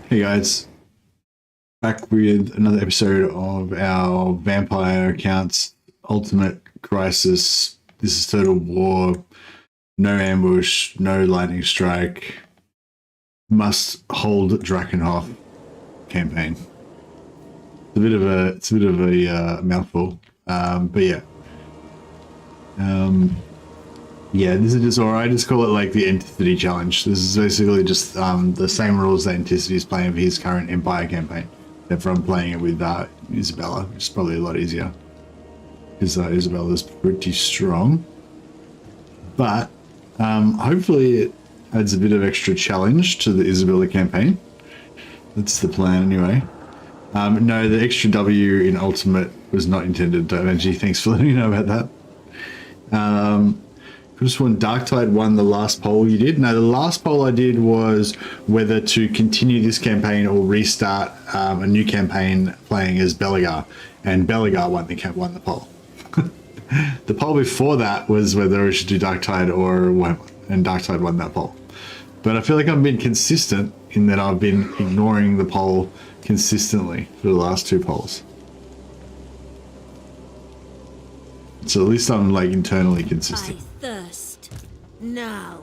Hey guys, back with another episode of our Vampire Accounts Ultimate Crisis. This is Total War, no ambush, no lightning strike, must hold Drakenhof campaign. It's a bit of a mouthful, but yeah. Yeah, this is just, or I just call it like the Antiquity Challenge. This is basically just the same rules that Antiquity is playing for his current Empire campaign. Except for I'm playing it with Isabella, which is probably a lot easier. Because Isabella's pretty strong. But hopefully it adds a bit of extra challenge to the Isabella campaign. That's the plan anyway. No, the extra W in Ultimate was not intended, Dimenji. Thanks for letting me know about that. Just when Darktide won the last poll you did. No, the last poll I did was whether to continue this campaign or restart a new campaign playing as Belegar, and Belegar won the poll. The poll before that was whether we should do Darktide or Warhammer, and Darktide won that poll. But I feel like I've been consistent in that I've been ignoring the poll consistently for the last two polls. So at least I'm like internally consistent. Thirst now.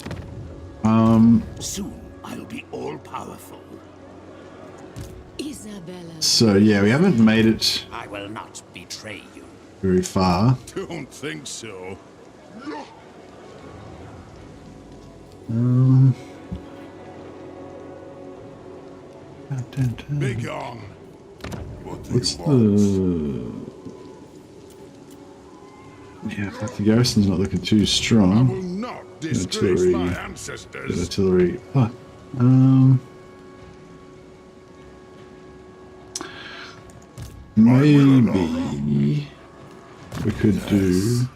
Soon I'll be all powerful. Isabella. So yeah, we haven't made it I will not betray you. very far. Don't think so. Big on. What's the? Yeah, but the garrison's not looking too strong. I will not disgrace my ancestors. Artillery. What? Maybe we could do.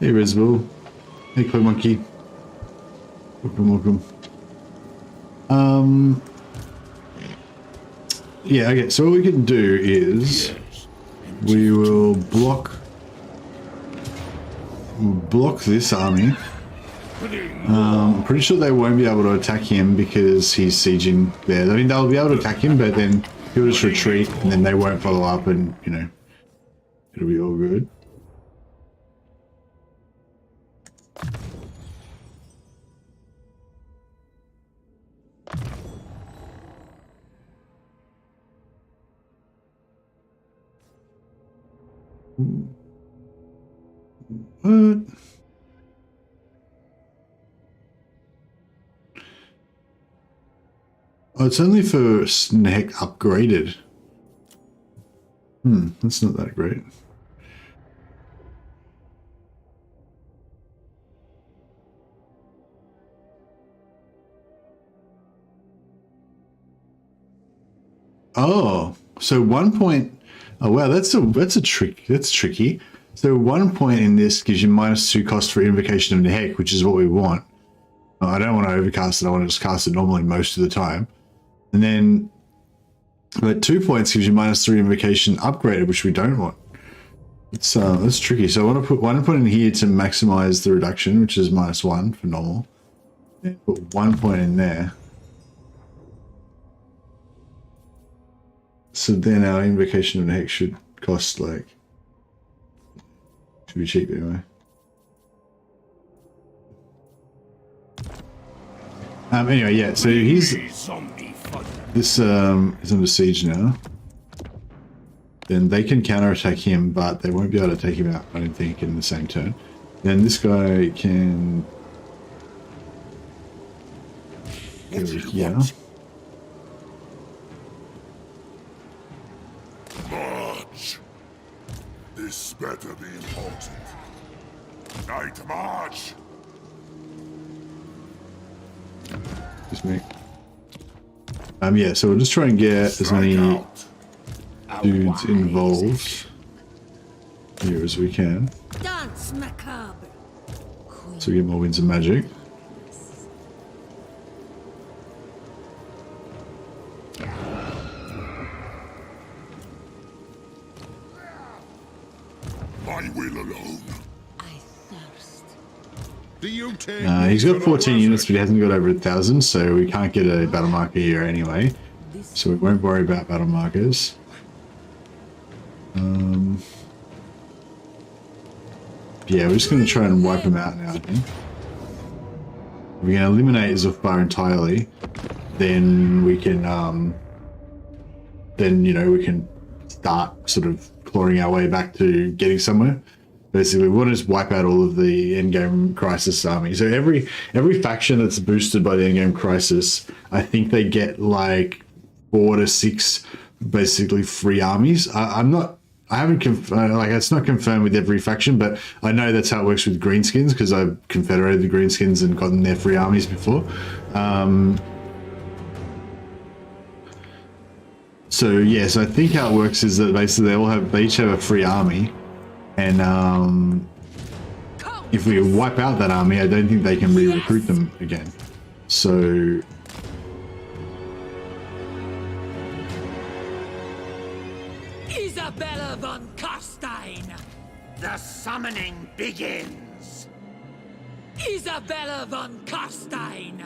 Hey, Resville. Hey, Clay Monkey. Welcome. Yeah, okay, so what we can do is we will block this army. I'm pretty sure they won't be able to attack him because he's sieging there. I mean, they'll be able to attack him, but then he'll just retreat and then they won't follow up and, you know, it'll be all good. What? Oh, it's only for snack upgraded. That's not that great. Oh, so 1 point. Oh wow, that's a trick. That's tricky. So 1 point in this gives you -2 cost for Invocation of Nehek, which is what we want. I don't want to overcast it. I want to just cast it normally most of the time. And then, but 2 points gives you -3 Invocation upgraded, which we don't want. That's tricky. So I want to put 1 point in here to maximize the reduction, which is -1 for normal. Put 1 point in there. So then our Invocation of Nehek should cost like. Should be cheap anyway. Anyway, yeah. So this is under siege now. Then they can counterattack him, but they won't be able to take him out. I don't think in the same turn. Then this guy can go here. March. This better be important. Night march. Excuse me. Yeah, so we'll just try and get as many dudes involved here as we can. Dance macabre. So we get more Winds of Magic. my will alone. I thirst. Do you take He's got 14 units, but he but hasn't got over 1,000, so we can't get a battle marker here anyway. So we won't worry about battle markers. Yeah, we're just going to try and wipe him out now, I think. If we can eliminate Zufbar entirely, then we can, we can start sort of clawing our way back to getting somewhere. Basically, we want to just wipe out all of the endgame crisis army. So every faction that's boosted by the endgame crisis, I think they get like 4 to 6 basically free armies. I haven't it's not confirmed with every faction, but I know that's how it works with greenskins because I've confederated the greenskins and gotten their free armies before. So I think how it works is that basically they each have a free army, and if we wipe out that army, I don't think they can re-recruit them again. So Isabella von Carstein! The summoning begins. Isabella von Carstein!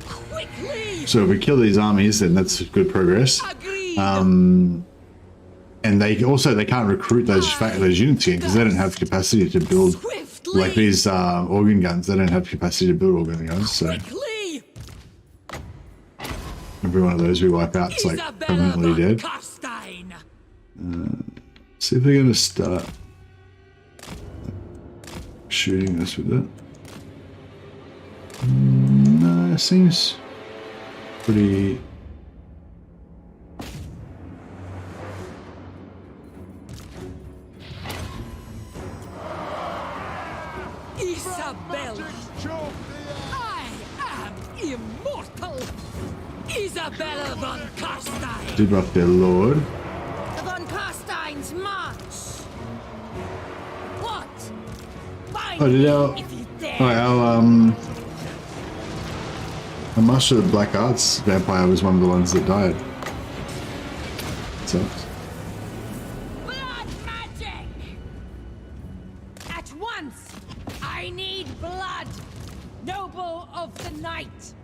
Quickly! So if we kill these armies, then that's good progress. Agreed! And they can't recruit those units again because they don't have capacity to build Swiftly! like these organ guns. They don't have capacity to build organ guns. So Quickly! every one of those we wipe out, it's like Isabella permanently von dead. Carstein! See if they're going to start shooting us with it. No, it seems pretty. Isabella! I am immortal! Isabella von Carstein! Debuff their lord. Von Carstein's march! What? Find Oh, did our, if you dare! oh, our Master of the Black Arts vampire was one of the ones that died. Sucks. Blood magic! At once! I need blood! Noble of the night!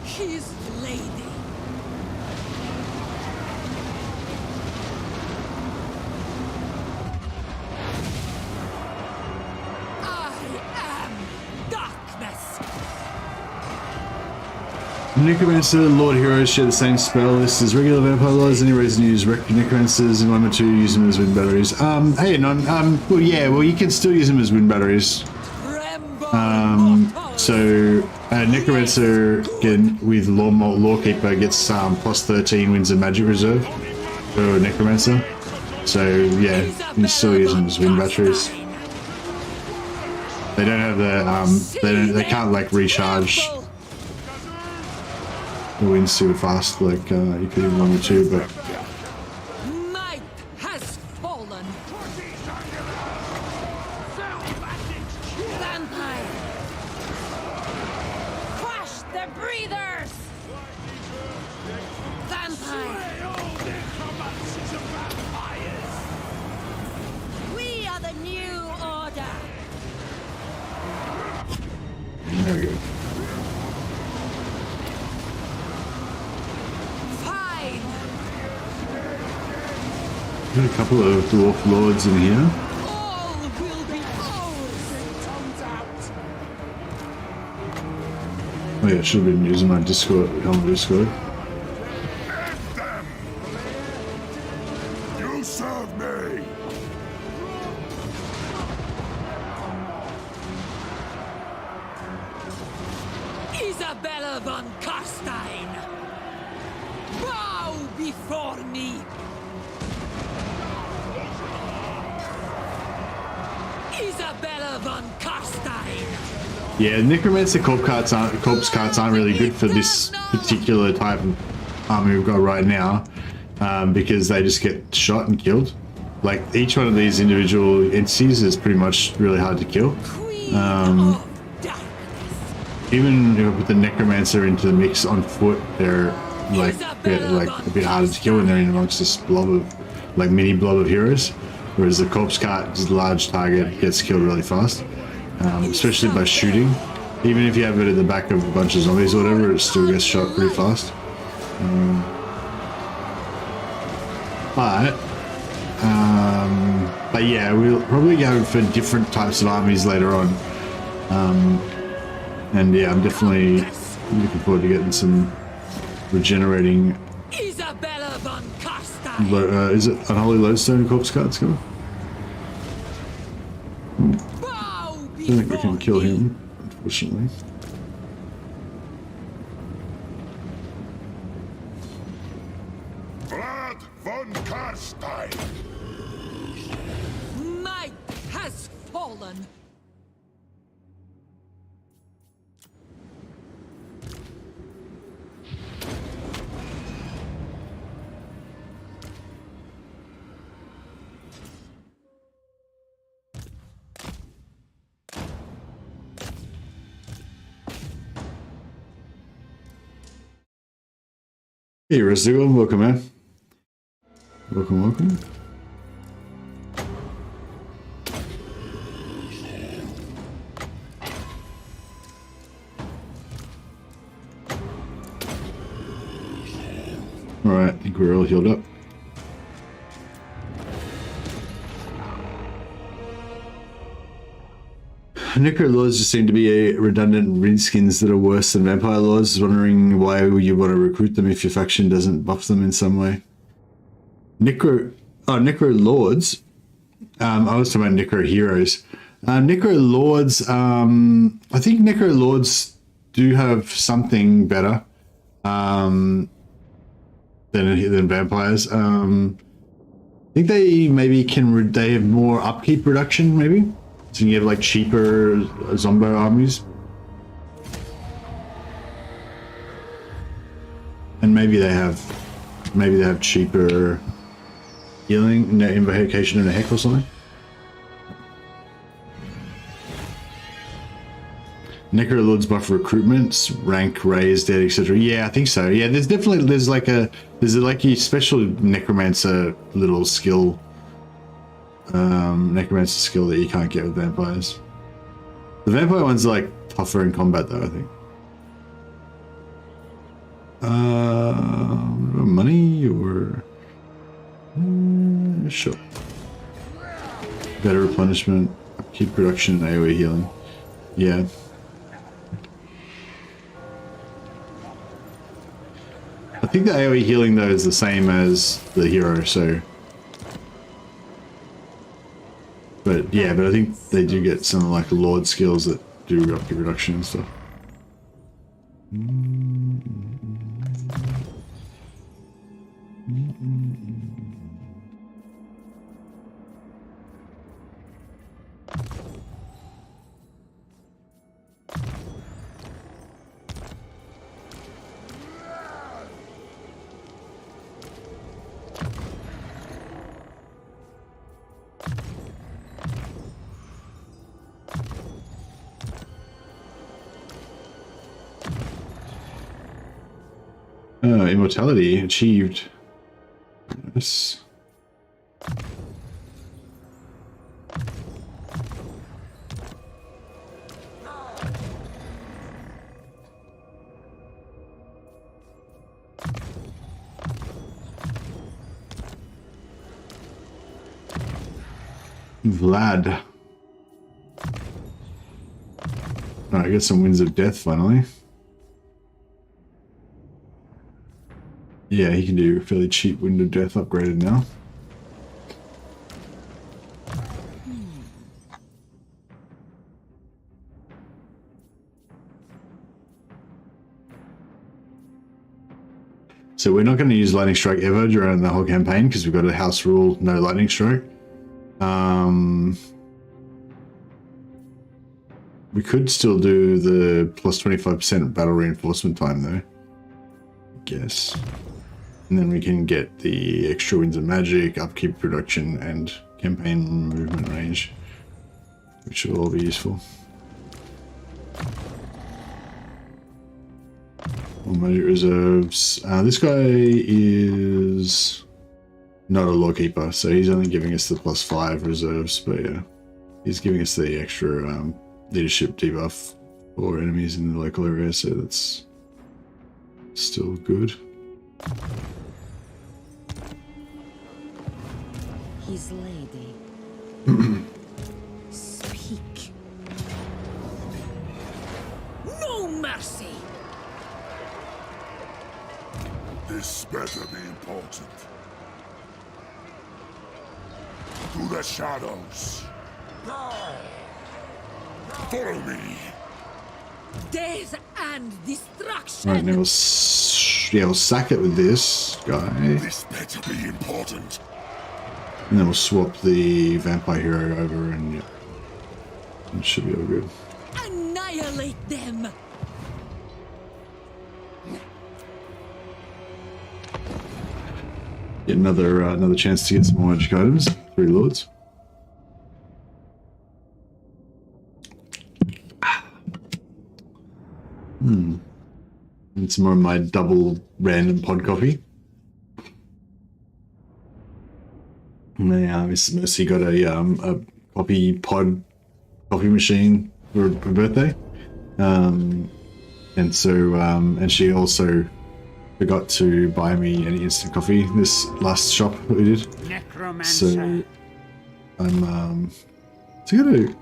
His lady! I am darkness! Necromancer, Lord Heroes share the same spell list as regular vampire lords. Any reason to use Necromancers in 1 or 2, use them as wind batteries. Hey, well, you can still use them as wind batteries. So Necromancer with Lawkeeper gets plus 13 wins of magic reserve for Necromancer. So yeah, you can still use them as wind batteries. They don't have the they can't like recharge the wind super fast like you could in 1 or 2, but Might has fallen! Vampire! Crush the breathers! Vampire! We are the new order! there we go. Fine! Got a couple of dwarf lords in here. All will be ours! Oh yeah, I should have been using my Discord on the Discord. End them! You serve me! Isabella von Carstein! Bow before me! Isabella von Carstein! Yeah, Necromancer corpse carts aren't really good for this particular type of army we've got right now, because they just get shot and killed. Like each one of these individual entities is pretty much really hard to kill. Queen of darkness! Even if I put the Necromancer into the mix on foot, they're like a bit harder to kill when they're in amongst this blob of, like mini blob of heroes. Whereas the corpse cart, just a large target, gets killed really fast, especially by shooting. Even if you have it at the back of a bunch of zombies or whatever, it still gets shot pretty fast. But yeah, we'll probably go for different types of armies later on. And yeah, I'm definitely looking forward to getting some regenerating. Isabella von Carstein. Is it Unholy Lodestone corpse cards coming? Bow I don't think we can kill him, unfortunately. Blood von Carstein. Might has fallen. Hey, Residual, welcome, man. Welcome, welcome. Alright, I think we're all healed up. Necro Lords just seem to be a redundant redskins that are worse than Vampire Lords. Wondering why you want to recruit them if your faction doesn't buff them in some way. Necro Lords. I was talking about Necro Heroes. Necro Lords. I think Necro Lords do have something better than vampires. I think they maybe can. They have more upkeep reduction, maybe. So you have like cheaper zombo armies. And maybe they have cheaper healing, invocation and a heck or something. Necro Lords buff recruitments, rank raised, dead, etc. Yeah, I think so. Yeah, there's like a special necromancer little skill. Necromancer skill that you can't get with vampires. The vampire ones are like tougher in combat though, I think. Money or sure. Better replenishment, upkeep production, and AoE healing. Yeah. I think the AoE healing though is the same as the hero, so. But yeah, but I think they do get some like Lord skills that do upkeep reduction and stuff. Immortality achieved. Yes. Vlad. Alright, I get some Winds of Death finally. Yeah, he can do a fairly cheap Wind of Death upgraded now. So we're not going to use Lightning Strike ever during the whole campaign because we've got a house rule, no Lightning Strike. We could still do the plus 25% battle reinforcement time though, I guess. And then we can get the extra Winds of Magic, upkeep production, and campaign movement range, which will all be useful. All magic reserves. This guy is not a lawkeeper, so he's only giving us the +5 reserves, but yeah, he's giving us the extra leadership debuff for enemies in the local area, so that's still good. His lady. Speak. No mercy. This better be important. To the shadows. Follow me. Death and destruction. Right, now we'll sack it with this guy, This better be important. and then we'll swap the vampire hero over, and yeah, it should be all good. Annihilate them. Get another chance to get some more magic items. 3 lords. And some more of my double random pod coffee. Miss Mercy got a coffee machine for her birthday, and so and she also forgot to buy me any instant coffee this last shop that we did. Necromancer. So I'm so gonna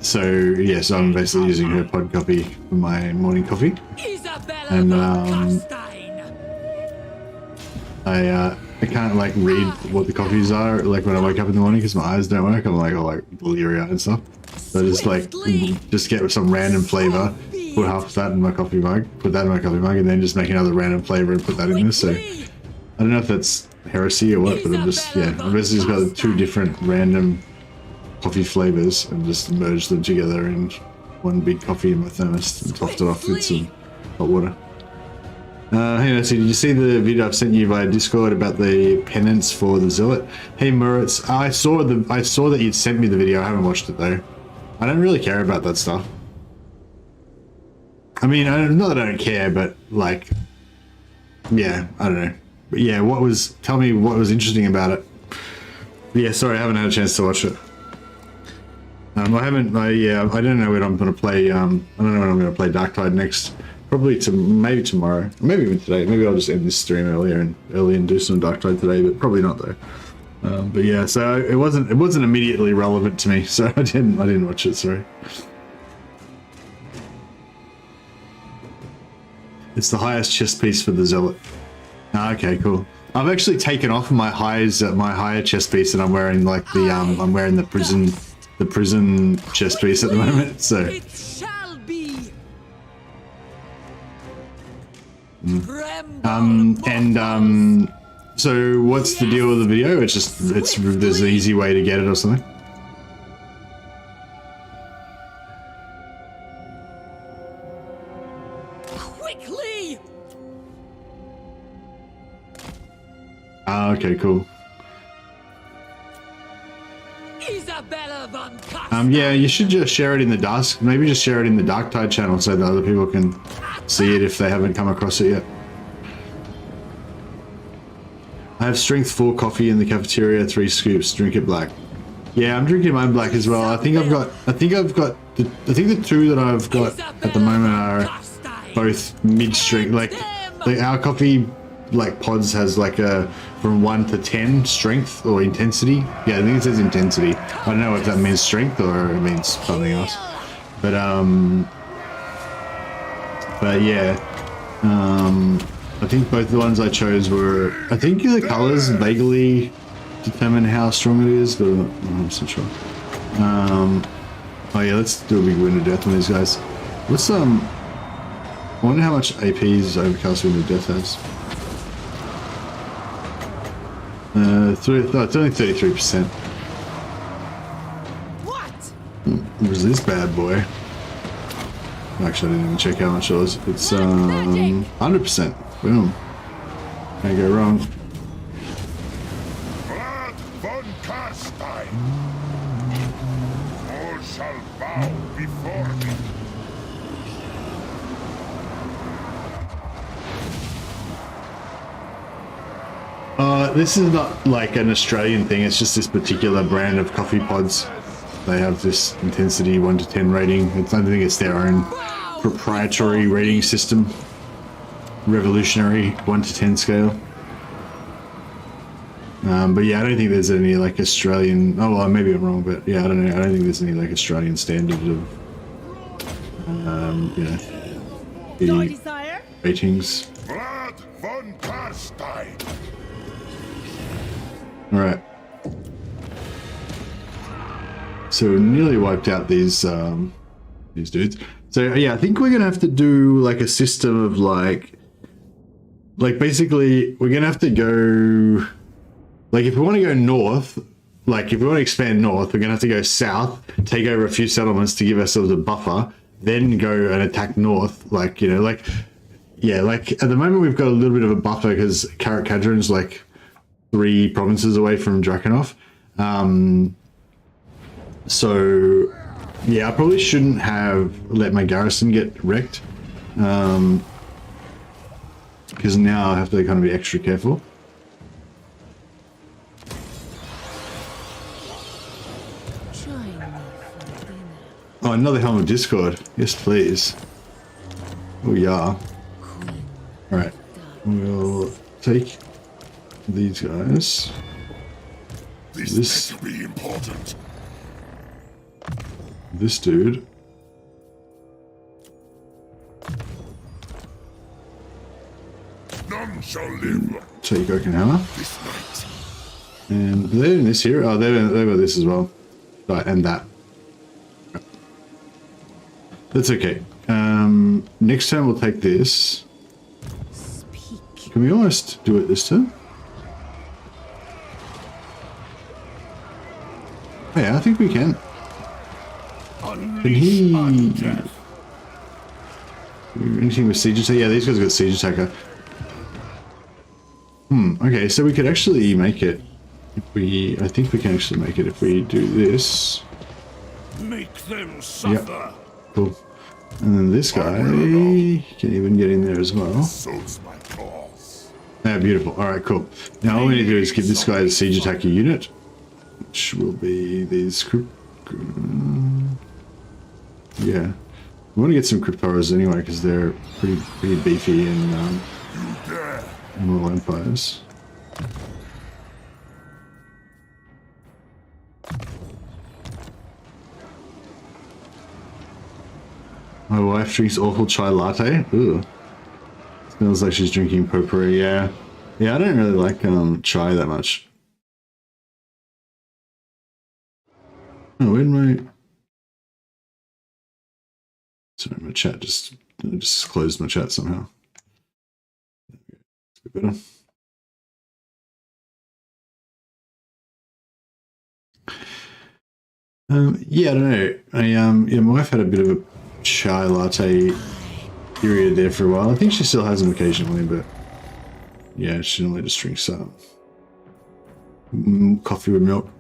so yes, I'm basically using her pod coffee for my morning coffee. Isabella And Carstein. I can't like read what the coffees are like when I wake up in the morning because my eyes don't work. I'm like all like bleary eyed and stuff. So I just like just get some random flavor, put half of that in my coffee mug, put that in my coffee mug, and then just make another random flavor and put that in there. So I don't know if that's heresy or what, but I'm just I've basically just got 2 different random coffee flavors and just merged them together in one big coffee in my thermos and topped it off with some hot water. Hey Nancy, did you see the video I've sent you via Discord about the penance for the zealot? Hey Moritz, I saw that you'd sent me the video. I haven't watched it though. I don't really care about that stuff. I mean, not that I don't care, but like, yeah, I don't know. But yeah, tell me what was interesting about it. But yeah, sorry, I haven't had a chance to watch it. I don't know when I'm gonna play. I don't know when I'm gonna play Darktide next. Probably maybe tomorrow, maybe even today. Maybe I'll just end this stream early and do some Darktide today, but probably not though. But yeah, so it wasn't immediately relevant to me, so I didn't watch it. Sorry. It's the highest chest piece for the zealot. Okay, cool. I've actually taken off my higher chest piece, and I'm wearing like the I'm wearing the prison chest piece at the moment. So. It shall be. So what's the deal with the video? There's an easy way to get it or something. Quickly. Okay, cool. Isabella von Carstein. Yeah, you should just share it in the dusk. Maybe just share it in the Darktide channel so that other people can see it if they haven't come across it yet. I have strength 4 coffee in the cafeteria, 3 scoops. Drink it black. Yeah, I'm drinking mine black as well. I think the 2 that I've got at the moment are both mid-strength. Like our coffee like pods has like a from 1 to 10 strength or intensity. Yeah, I think it says intensity. I don't know if that means strength or it means something else. But yeah, I think both the ones I chose were. I think the colors vaguely determine how strong it is, but I'm not 100% sure. Oh yeah, let's do a big wind of death on these guys. What's I wonder how much AP's Overcast Wind of Death has. It's only 33%. What? Where's this bad boy? Actually, I didn't even check how much it was. It's 100%. Boom. Can't go wrong. Blood von Carstein. All shall bow before me. this is not like an Australian thing. It's just this particular brand of coffee pods. They have this intensity 1 to 10 rating. I don't think it's their own proprietary rating system. Revolutionary 1 to 10 scale. But yeah, I don't think there's any like Australian. Oh well, maybe I'm wrong, but yeah, I don't know. I don't think there's any like Australian standard of you know, the ratings. Vlad von Carstein. All right. So we nearly wiped out these dudes. So yeah, I think we're gonna have to do like a system of like basically we're gonna have to go, like if we want to go north, like if we want to expand north, we're gonna have to go south, take over a few settlements to give ourselves a buffer, then go and attack north. Like, you know, like, yeah, like at the moment we've got a little bit of a buffer because Karak Kadron's like 3 provinces away from Drakenhof. So yeah, I probably shouldn't have let my garrison get wrecked, because now I have to kind of be extra careful. Oh, another Helm of Discord. Yes, please. Oh, yeah. Alright. We'll take these guys. This better be important. This dude. None shall live Take Drakenhammer. this night. And they're doing this here. Oh, they've got this as well. Right, and that. That's okay. Next time we'll take this. Can we almost do it this time? Oh, yeah, I think we can. Can he... Anything with siege attack? Yeah, these guys got siege attacker. Okay, so we could actually make it if we... I think we can actually make it if we do this. Make them suffer. Yep. Cool. And then this guy can even get in there as well. So's my cause. Yeah, beautiful. Alright, cool. Now all we need to do is give this guy a siege attacker unit, which will be these yeah. We want to get some crypt horrors anyway because they're pretty beefy in Immortal Empires. My wife drinks awful chai latte. Ooh. Smells like she's drinking potpourri. Yeah. Yeah, I don't really like chai that much. Oh, where'd my... Sorry, my chat just closed my chat somehow. It's a bit better. Yeah, I don't know. Yeah, my wife had a bit of a chai latte period there for a while. I think she still has them occasionally, but yeah, she normally just drinks coffee with milk.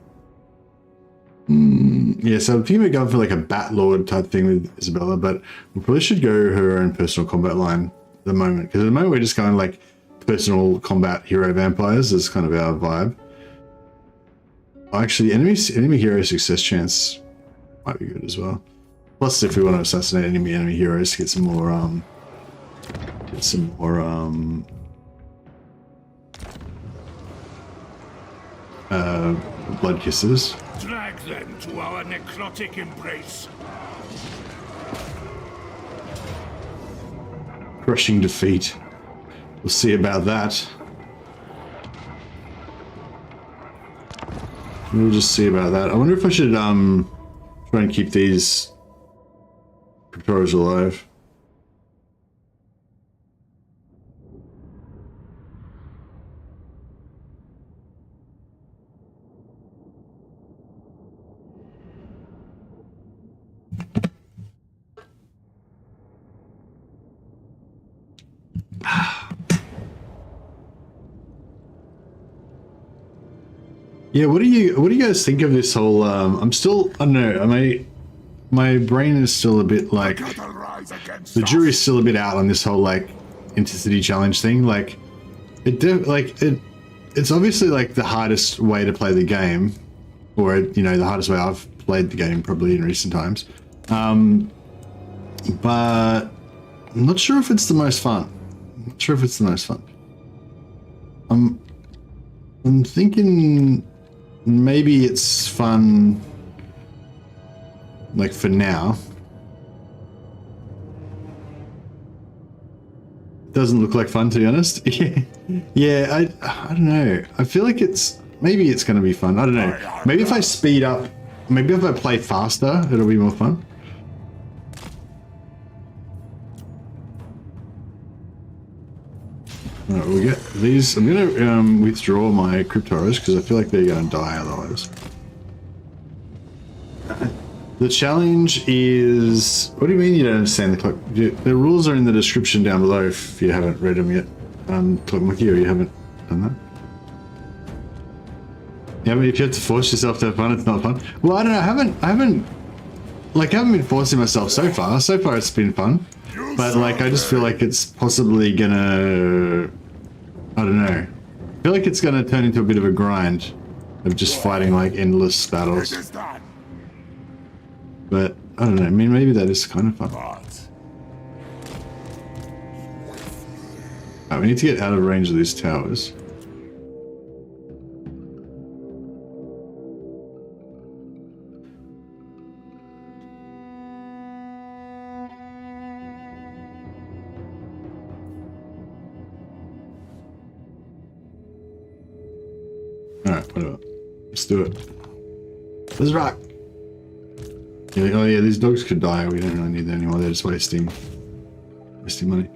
Yeah, so I'm thinking we're going for like a Bat Lord type thing with Isabella, but we probably should go her own personal combat line at the moment, because at the moment we're just going like personal combat hero vampires is kind of our vibe. Actually, enemy hero success chance might be good as well. Plus, if we want to assassinate enemy heroes to get some more blood kisses. Drag them to our necrotic embrace. Crushing defeat. We'll see about that. We'll just see about that. I wonder if I should try and keep these Cryptoras alive. Yeah, what do you guys think of this whole I'm still, I don't know, my brain is still a bit like, the jury's still a bit out on this whole like intercity challenge thing. Like it it's obviously like the hardest way to play the game, or you know, the hardest way I've played the game probably in recent times. But I'm not sure if it's the most fun. I'm thinking maybe it's fun, like for now. Doesn't look like fun, to be honest. Yeah, I don't know. I feel like maybe it's going to be fun. I don't know. Maybe if I speed up, maybe if I play faster, it'll be more fun. Alright, we'll get these. I'm going to withdraw my Cryptoros because I feel like they're going to die otherwise. The challenge is... What do you mean you don't understand the clock? The rules are in the description down below if you haven't read them yet. Clock Monkey, or you haven't done that? Yeah, but if you have to force yourself to have fun, it's not fun. Well, I don't know. I haven't been forcing myself so far. So far, it's been fun. But like, I just feel like it's possibly gonna... I don't know. I feel like it's gonna turn into a bit of a grind of just fighting like endless battles. But I don't know. I mean, maybe that is kind of fun. Right, we need to get out of range of these towers. Alright, whatever. Let's do it. Let's rock! Yeah, oh yeah, these dogs could die. We don't really need them anymore. They're just wasting money.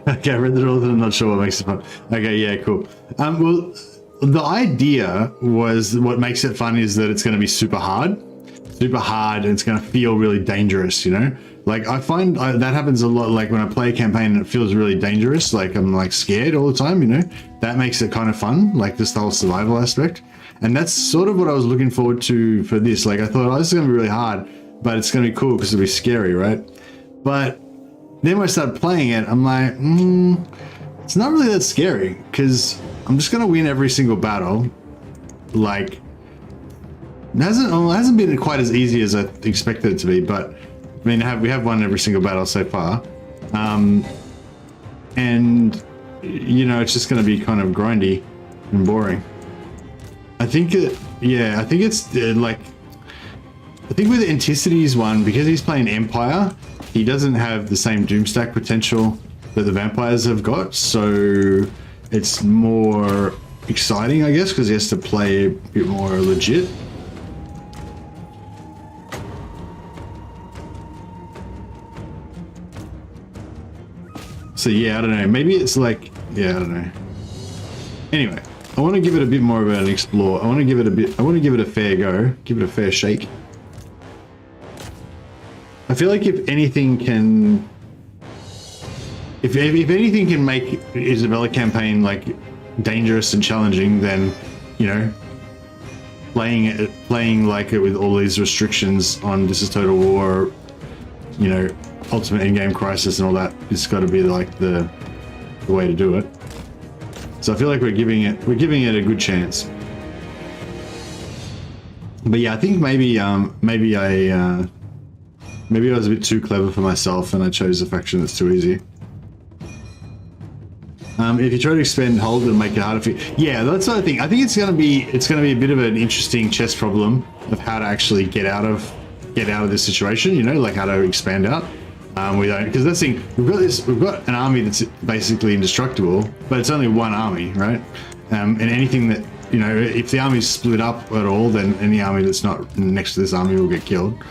Okay, I read the rules and I'm not sure what makes it fun. Okay, yeah, cool. Well, the idea was what makes it fun is that it's going to be super hard, and it's going to feel really dangerous, you know? Like, I find that happens a lot, like when I play a campaign and it feels really dangerous, like I'm like scared all the time, you know? That makes it kind of fun, like this whole survival aspect. And that's sort of what I was looking forward to for this. Like, I thought, oh, this is going to be really hard, but it's going to be cool because it'll be scary, right? But then when I started playing it, I'm like, it's not really that scary because I'm just going to win every single battle. Like, it hasn't been quite as easy as I expected it to be, but I mean, we have won every single battle so far. And, you know, it's just going to be kind of grindy and boring. I think with the Anticities one, because he's playing Empire, he doesn't have the same Doomstack potential that the vampires have got, so it's more exciting, I guess, because he has to play a bit more legit. So yeah, I don't know, maybe it's like, yeah, I don't know. Anyway, I want to give it a bit more of an explore. I want to give it a fair go, give it a fair shake. I feel like if anything can make Isabella campaign like dangerous and challenging, then, you know, playing like it with all these restrictions on This Is Total War, you know, Ultimate Endgame Crisis and all that, it's got to be like the way to do it. So I feel like we're giving it a good chance. But yeah, I think maybe I was a bit too clever for myself and I chose a faction that's too easy. If you try to expand hold, it'll make it harder for you. Yeah, that's what I think. I think it's gonna be a bit of an interesting chess problem of how to actually get out of this situation. You know, like how to expand out. Because that's the thing, we've got an army that's basically indestructible, but it's only one army, right? And anything that, you know, if the army's split up at all, then any army that's not next to this army will get killed.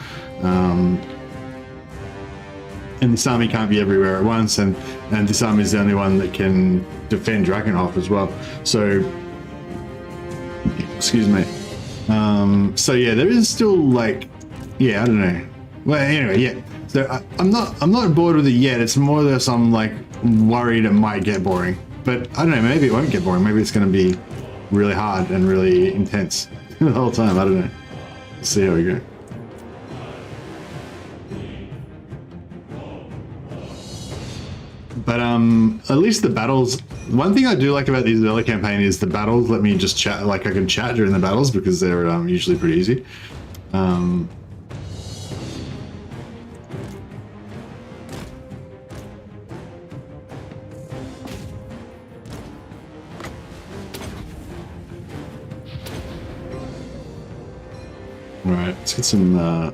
And this army can't be everywhere at once, and this army is the only one that can defend Drakenhof as well. So, excuse me. So yeah, there is still like, yeah, I don't know. Well, anyway, yeah. So I'm not bored with it yet. It's more that I'm like worried it might get boring. But I don't know, maybe it won't get boring. Maybe it's going to be really hard and really intense the whole time. I don't know. Let's see how we go. But at least the battles. One thing I do like about the Isabella campaign is the battles let me just chat. Like I can chat during the battles because they're usually pretty easy. Right, let's get some.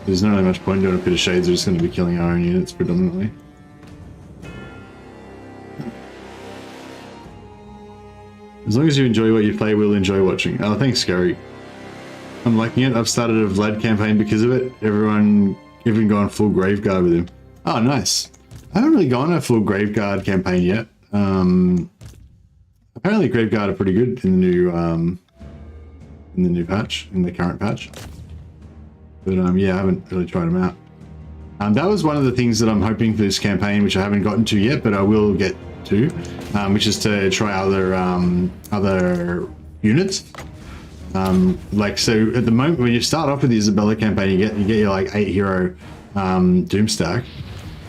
There's not really much point doing a pit of shades. We're just going to be killing our own units predominantly. As long as you enjoy what you play, we'll enjoy watching. Oh, thanks, Gary. I'm liking it. I've started a Vlad campaign because of it. Everyone even gone full Graveguard with him. Oh, nice. I haven't really gone a full Graveguard campaign yet. Apparently Graveguard are pretty good in the new patch, in the current patch. But yeah, I haven't really tried them out. That was one of the things that I'm hoping for this campaign, which I haven't gotten to yet, but I will get to, which is to try other units. Like, so at the moment when you start off with the Isabella campaign, you get your like 8 hero Doomstack,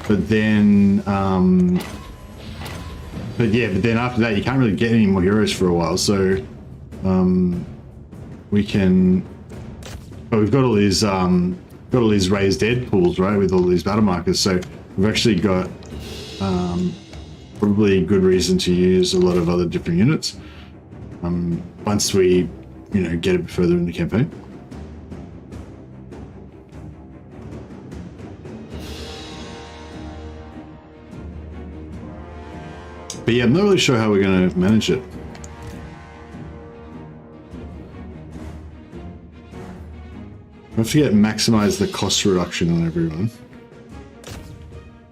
but then but then after that you can't really get any more heroes for a while. So we can, but we've got all these raised dead pools, right, with all these battle markers. So we've actually got probably good reason to use a lot of other different units once we, you know, get a bit further in the campaign. But yeah, I'm not really sure how we're going to manage it. I have to maximize the cost reduction on everyone.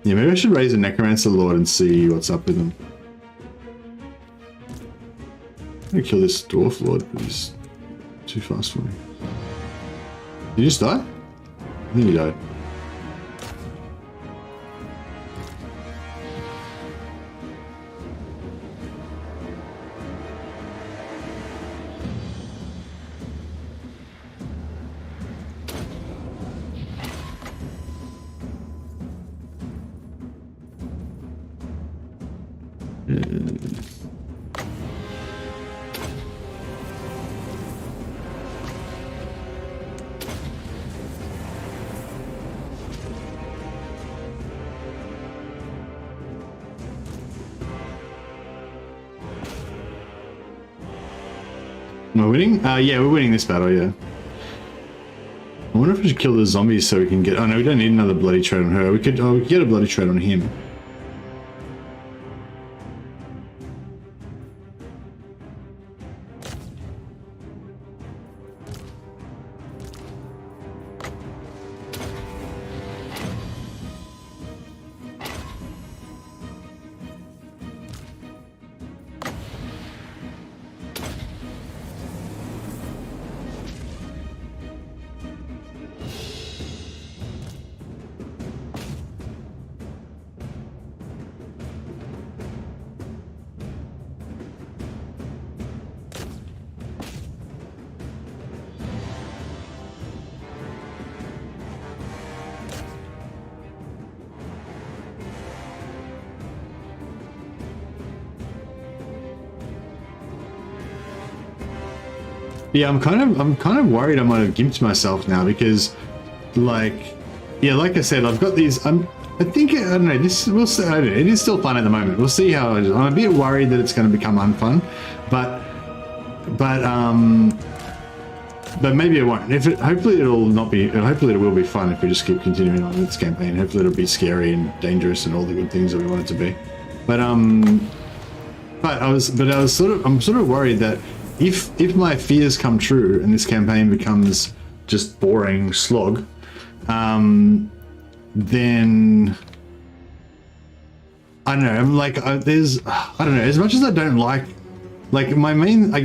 Yeah, maybe I should raise a Necromancer Lord and see what's up with him. I'm gonna kill this Dwarf Lord, but he's too fast for me. Did you just die? I think he died. Am I winning? Yeah, we're winning this battle, yeah. I wonder if we should kill the zombies so we can get... Oh no, we don't need another bloody trade on her. We could get a bloody trade on him. Yeah, I'm kind of worried I might have gimped myself now because, like, yeah, like I said, I've got these. I think I don't know. We'll see. I don't know, it is still fun at the moment. We'll see how it is. I'm a bit worried that it's going to become unfun, but maybe it won't. Hopefully it'll not be. Hopefully it will be fun if we just keep continuing on this campaign. Hopefully it'll be scary and dangerous and all the good things that we want it to be. But I'm sort of worried that if my fears come true and this campaign becomes just boring slog, then I don't know. I'm like, I don't know. As much as I don't like my main, I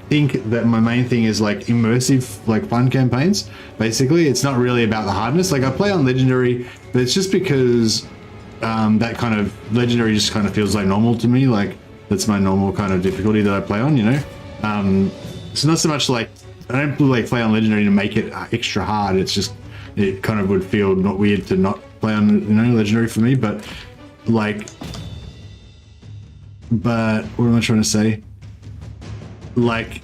think that my main thing is like immersive, like fun campaigns. Basically, it's not really about the hardness. Like I play on legendary, but it's just because that kind of legendary just kind of feels like normal to me. Like that's my normal kind of difficulty that I play on, you know? It's not so much like, I don't like play on legendary to make it extra hard. It's just it kind of would feel not weird to not play on, you know, legendary for me. But like, but what am I trying to say? Like,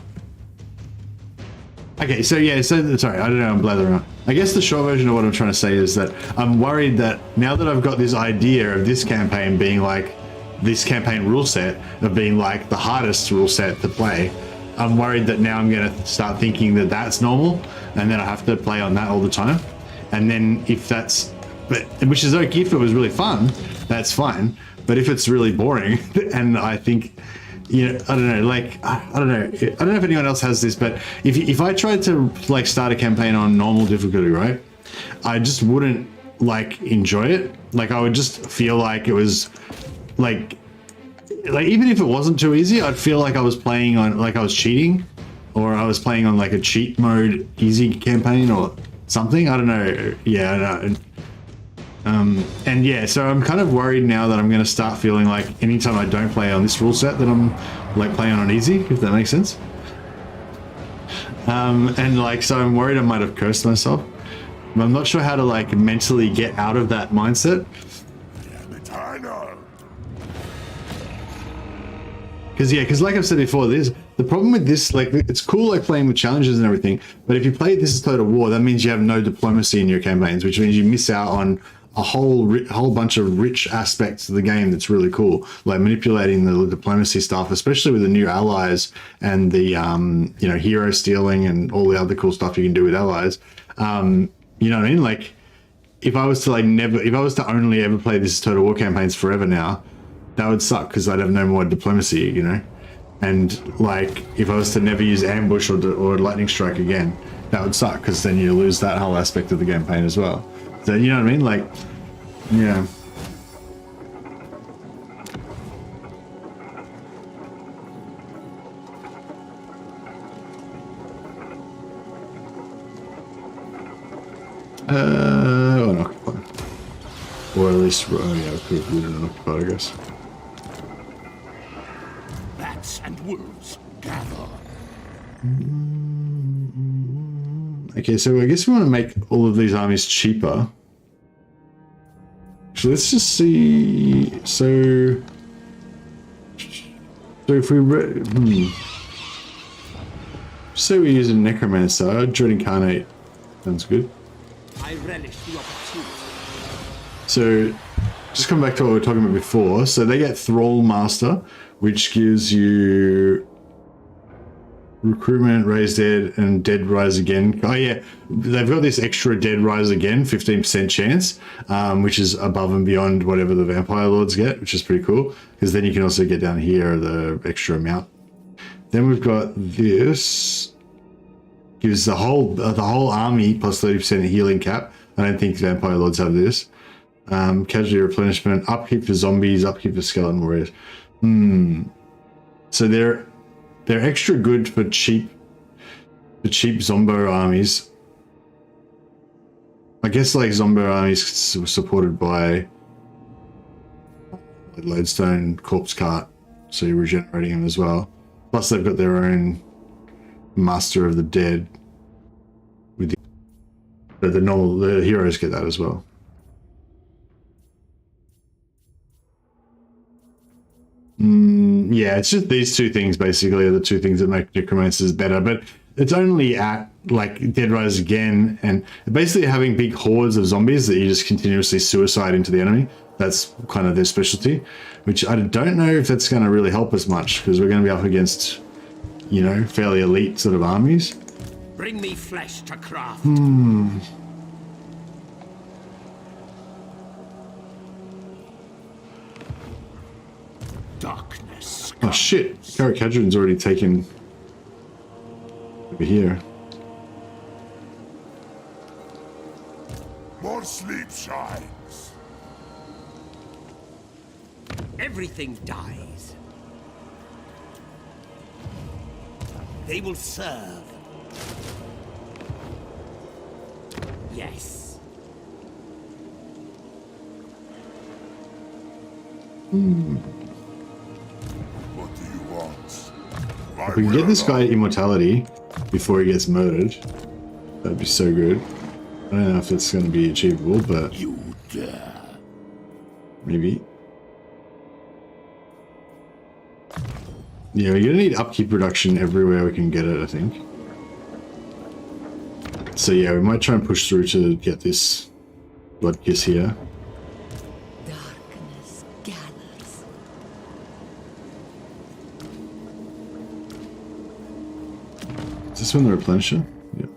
okay, so yeah, so sorry, I don't know, I'm blathering on. I guess the short version of what I'm trying to say is that I'm worried that now that I've got this idea of this campaign being like, this campaign rule set of being like the hardest rule set to play, I'm worried that now I'm going to start thinking that that's normal, and then I have to play on that all the time. And then if that's, but which is okay, if it was really fun, that's fine. But if it's really boring, and I think, you know, I don't know, like, I don't know if anyone else has this, but if I tried to like start a campaign on normal difficulty, right, I just wouldn't like enjoy it. Like I would just feel like it was like even if it wasn't too easy, I'd feel like I was playing on, like I was cheating, or I was playing on like a cheat mode easy campaign or something. I don't know. Yeah, I don't know. And yeah, so I'm kind of worried now that I'm going to start feeling like anytime I don't play on this rule set that I'm like playing on easy, if that makes sense. And like, so I'm worried I might have cursed myself. But I'm not sure how to like mentally get out of that mindset. Because like I've said before, the problem with this, like, it's cool like playing with challenges and everything, but if you play This is Total War, that means you have no diplomacy in your campaigns, which means you miss out on a whole bunch of rich aspects of the game that's really cool, like manipulating the diplomacy stuff, especially with the new allies and the you know, hero stealing and all the other cool stuff you can do with allies. You know what I mean? Like, if I was to only ever play This is Total War campaigns forever now, that would suck because I'd have no more diplomacy, you know? And like, if I was to never use ambush or lightning strike again, that would suck because then you lose that whole aspect of the campaign as well. So, you know what I mean? Like, yeah. Unoccupied. Or at least, oh yeah, I could have looted unoccupied, I guess. Bats and wolves gather. Okay, so I guess we want to make all of these armies cheaper. So let's just see. So if we say we use a necromancer, Dread Incarnate sounds good. I relish the opportunity. So just come back to what we were talking about before. So they get Thrall Master, which gives you recruitment, raise dead, and dead rise again. Oh yeah, they've got this extra dead rise again, 15% chance, which is above and beyond whatever the vampire lords get, which is pretty cool, because then you can also get down here the extra amount. Then we've got this, gives the whole army plus 30% healing cap. I don't think vampire lords have this. Casualty replenishment, upkeep for zombies, upkeep for skeleton warriors. So they're extra good for cheap Zombo armies. I guess like Zombo armies supported by like Lodestone, Corpse Cart, so you're regenerating them as well. Plus they've got their own Master of the Dead. With the heroes get that as well. Yeah, it's just these two things basically are the two things that make necromancers better, but it's only at like Dead Rise Again and basically having big hordes of zombies that you just continuously suicide into the enemy. That's kind of their specialty, which I don't know if that's going to really help us much because we're going to be up against, you know, fairly elite sort of armies. Bring me flesh to craft. Darkness. Oh shit, Karakadrin's already taken over here. More sleep shines. Everything dies. They will serve. Yes. What do you want? If we can get this guy immortality before he gets murdered, that'd be so good. I don't know if it's going to be achievable, but You dare. maybe. Yeah, we're going to need upkeep reduction everywhere we can get it, I think. So yeah, we might try and push through to get this blood kiss here. Darkness gathers. Is this one the replenisher? Yep.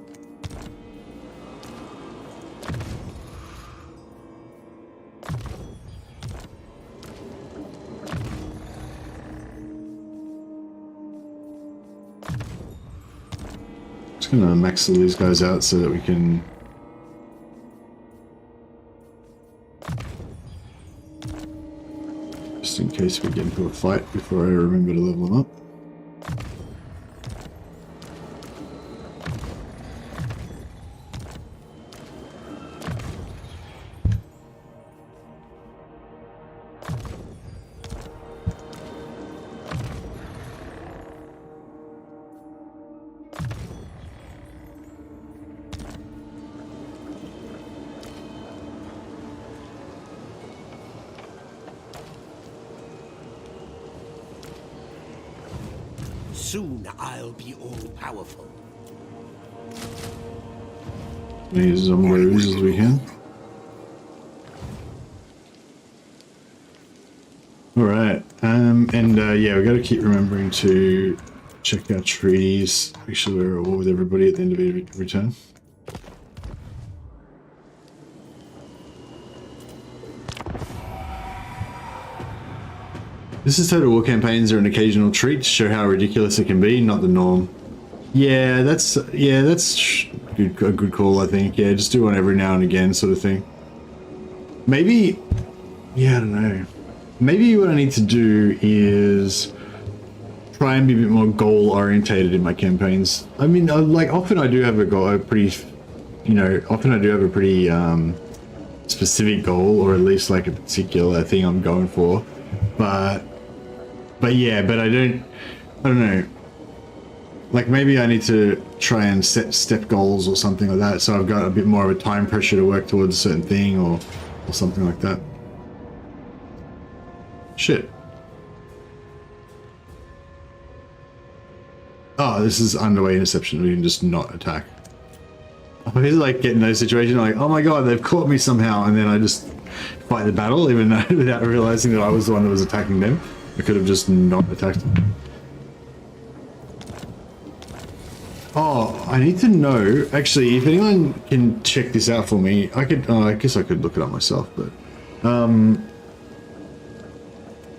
Just gonna max all these guys out so that we can just in case we get into a fight before I remember to level them up. Soon I'll be all-powerful. Use as many moves as we can. Alright, yeah, we got to keep remembering to check our treaties. Make sure we're at war with everybody at the end of every turn. This is Total War campaigns are an occasional treat to show how ridiculous it can be, not the norm. Yeah, that's a good call, I think. Yeah, just do one every now and again, sort of thing. Maybe, yeah, I don't know. Maybe what I need to do is try and be a bit more goal orientated in my campaigns. I mean, like often I do have often I do have a pretty specific goal, or at least like a particular thing I'm going for. But I don't know. Like maybe I need to try and set step goals or something like that, so I've got a bit more of a time pressure to work towards a certain thing or something like that. Shit. Oh, this is underway interception. We can just not attack. I feel like getting those situations like, oh my god, they've caught me somehow, and then I just fight the battle even though without realizing that I was the one that was attacking them. I could have just not attacked them. Oh, I need to know, actually, if anyone can check this out for me, I guess I could look it up myself, but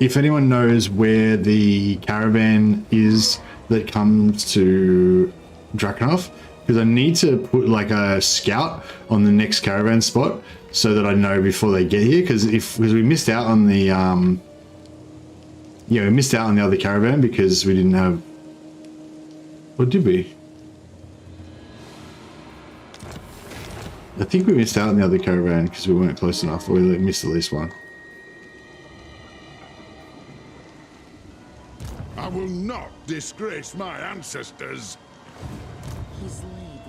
if anyone knows where the caravan is that comes to Drakenhof, because I need to put like a scout on the next caravan spot so that I know before they get here, because we missed out on the we missed out on the other caravan because we didn't have, or did we? I think we missed out on the other caravan because we weren't close enough, or we missed at least one. I will not disgrace my ancestors. His lady.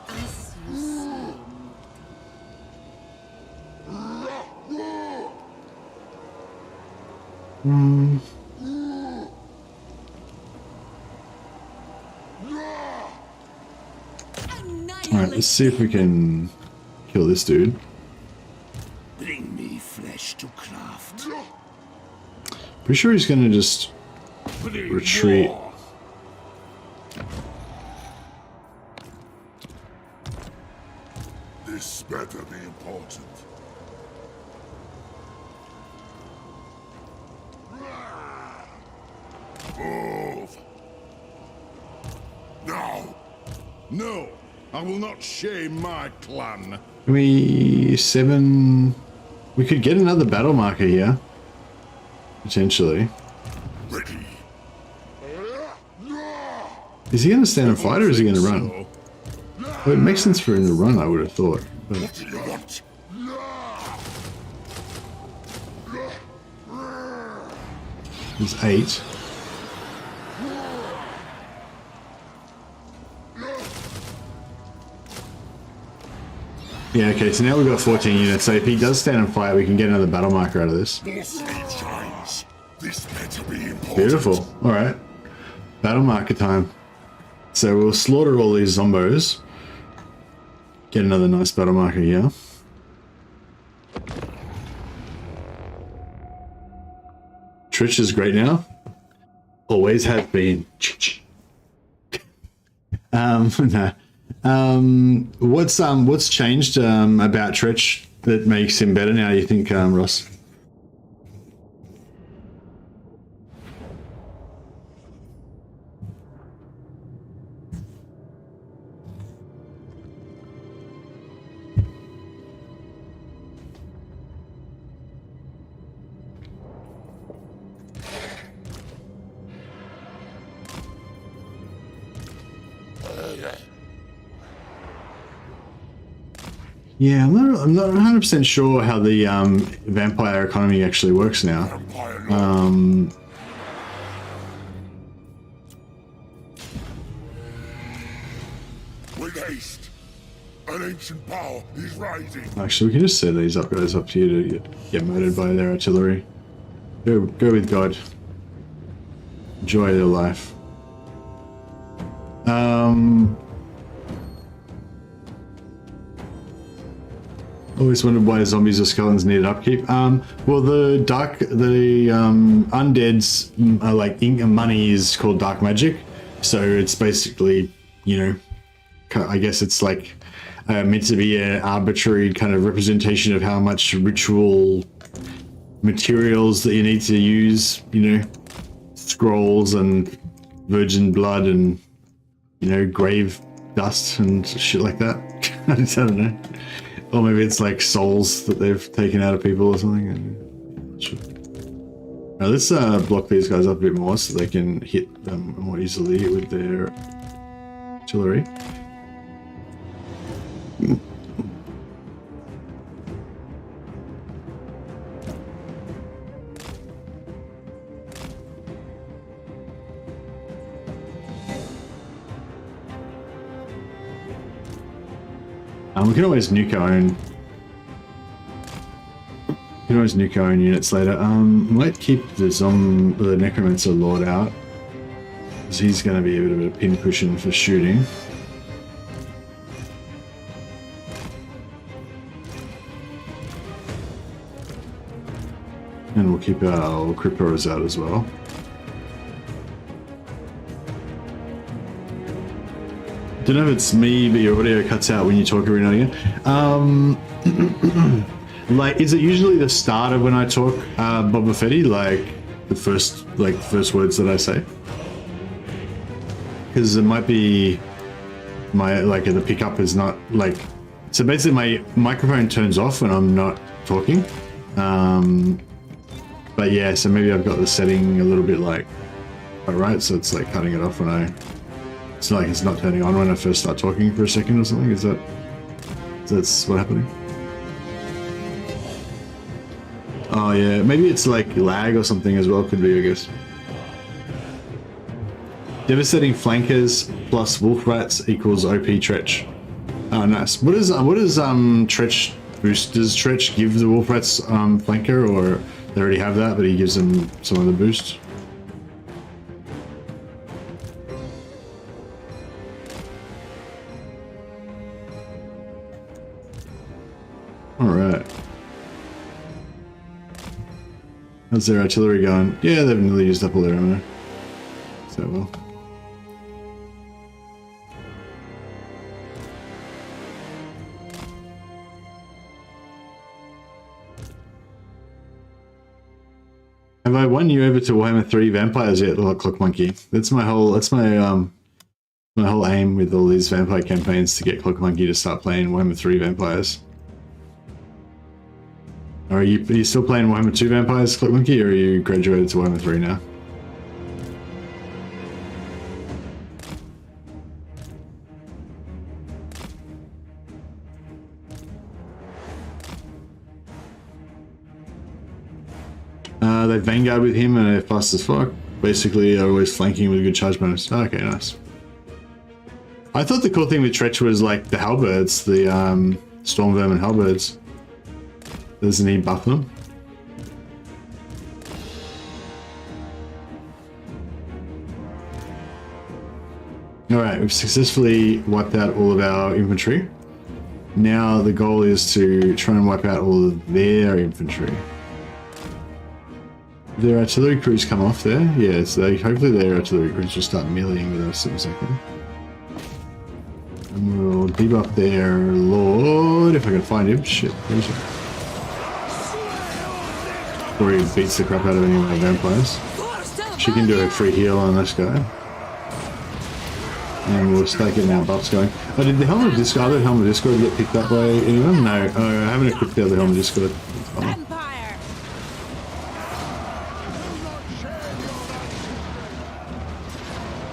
As you say. Alright, let's see if we can kill this dude. Bring me flesh to craft. Pretty sure he's gonna just Bring retreat. more. This better be important. Move. Now. No, I will not shame my clan. We could get another battle marker here. Potentially. Ready. Is he gonna stand and fight or is he gonna run? Well, it makes sense for him to run, I would have thought. But What do you want? there's 8. Yeah, okay, so now we've got 14 units. So if he does stand and fight, we can get another battle marker out of this. More speed shines. This better be important. Beautiful. All right. Battle marker time. So we'll slaughter all these zombos. Get another nice battle marker here. Trish is great now. Always has been. No. What's changed about Tretch that makes him better now, you think, Ross? Yeah, I'm not 100% sure how the vampire economy actually works now. With haste, an ancient power is rising. Actually, we can just set these guys up here to get murdered by their artillery. Go with God. Enjoy their life. Always wondered why zombies or skeletons needed upkeep. Well, the undead's money is called dark magic, so it's basically, you know, I guess it's like meant to be an arbitrary kind of representation of how much ritual materials that you need to use, you know, scrolls and virgin blood and, you know, grave dust and shit like that. I don't know. Or maybe it's like souls that they've taken out of people or something. I'm not sure. Now let's block these guys up a bit more so they can hit them more easily with their artillery. We can always nuke our own. We can always nuke our own units later. Might keep the Necromancer Lord out, because he's going to be a bit of a pin cushion for shooting. And we'll keep our Crippers out as well. Don't know if it's me, but your audio cuts out when you talk every now and again. Like, is it usually the start of when I talk, Boba Fett, like the first words that I say? Because it might be the pickup is not like. So basically, my microphone turns off when I'm not talking. But yeah, so maybe I've got the setting a little bit like, alright, so it's like cutting it off when I. It's like it's not turning on when I first start talking for a second or something. Is that's what's happening? Oh yeah, maybe it's like lag or something as well. Could be, I guess. Devastating flankers plus wolf rats equals OP Tretch. Oh, nice. What is Tretch boost? Does Tretch give the wolf rats flanker, or they already have that, but he gives them some other boost? Alright. How's their artillery going? Yeah, they've nearly used up all their ammo. So well. Have I won you over to Warhammer 3 Vampires yet, Clock Monkey? That's my whole aim with all these vampire campaigns, to get Clock Monkey to start playing Warhammer 3 Vampires. Are you still playing Warhammer 2 Vampires, Clock Monkey, or are you graduated to Warhammer 3 now? They Vanguard with him and they're fast as fuck. Basically, they're always flanking with a good charge bonus. Oh, okay, nice. I thought the cool thing with Tretch was like the halberds, the Storm Vermin Halberds. Doesn't he buff them? Alright, we've successfully wiped out all of our infantry. Now the goal is to try and wipe out all of their infantry. Their artillery crews come off there. Yeah, so hopefully their artillery crews will start meleeing with us in a second. And we'll debuff their lord, if I can find him. Shit, where's he? Before he beats the crap out of any of our vampires. She can do a free heal on this guy. And we'll start getting our buffs going. Oh, did the Helm of Discord, other Helm of Discord get picked up by anyone? No, I haven't equipped the other Helm of Discord. Vampire.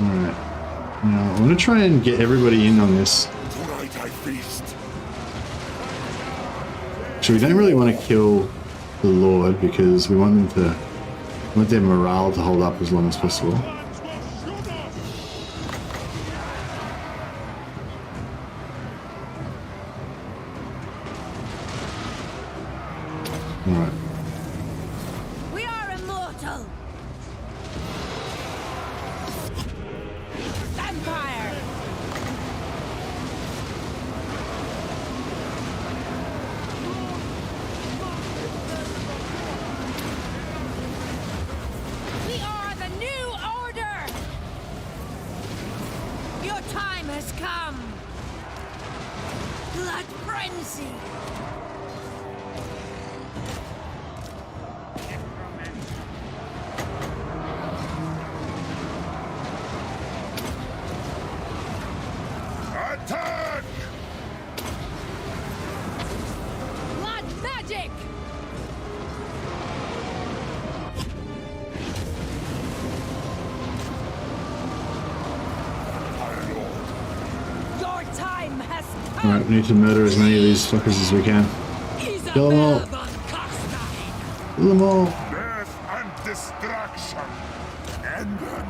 Alright. Now, I want to try and get everybody in on this. Tonight I feast. So we don't really want to kill the Lord because we want them to, we want their morale to hold up as long as possible. Alright. We are immortal. Vampire. We are the new order. Your time has come. Blood frenzy. Attack! Blood magic. Your time has come. Alright, we need to murder as many of these fuckers as we can. Kill them all. Isabella von Carstein. Kill them all. Death and destruction. End them.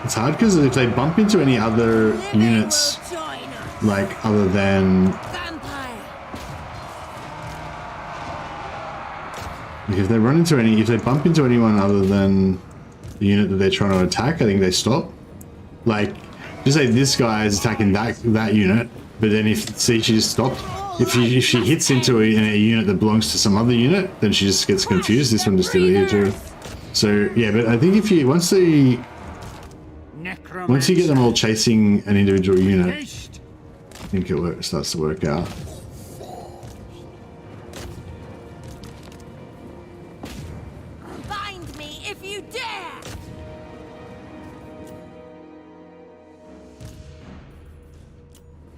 It's hard because if they bump into any other units, Will join us. like other than, Vampire. like if they run into any, if they bump into anyone other than the unit that they're trying to attack, I think they stop. Like, just say this guy is attacking that unit, but then if see she just stopped. If she hits into a unit that belongs to some other unit, then she just gets confused. This one just did it here too. So yeah, but I think if you once you get them all chasing an individual unit, I think it starts to work out. Find me if you dare.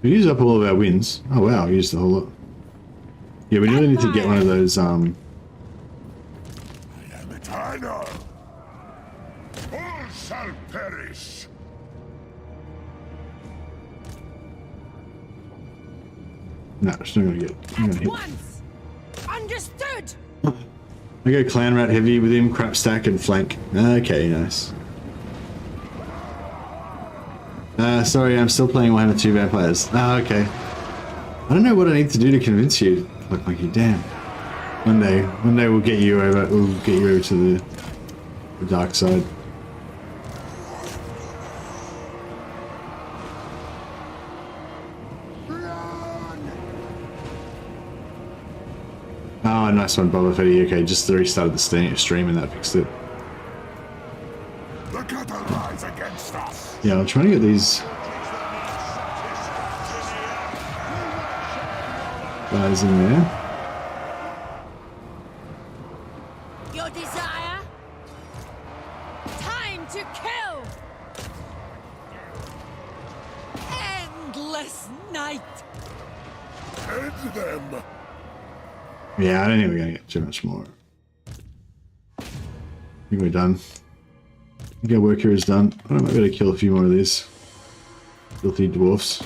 We use up all of our wins. Oh wow, we used the whole lot. Yeah, we really need to get one of those. I am eternal. All shall perish. No, it's not gonna get. I'm gonna At hit. once. Understood. I go clan rat heavy with him, crap stack and flank. Okay, nice. Sorry, I'm still playing Warhammer 2 Vampires. Okay. I don't know what I need to do to convince you. Look like you, damn. One day we'll get you over. We'll get you over to the dark side. Oh, nice one, Boba Fett. Okay, just restarted the stream and that fixed it. The cattle rise against us. Yeah, I'm trying to get these guys in there. Your desire. Time to kill. Endless night. End them. Yeah, I don't think we're gonna get too much more. I think we're done. I think our work here is done. I might be able to kill a few more of these filthy dwarfs.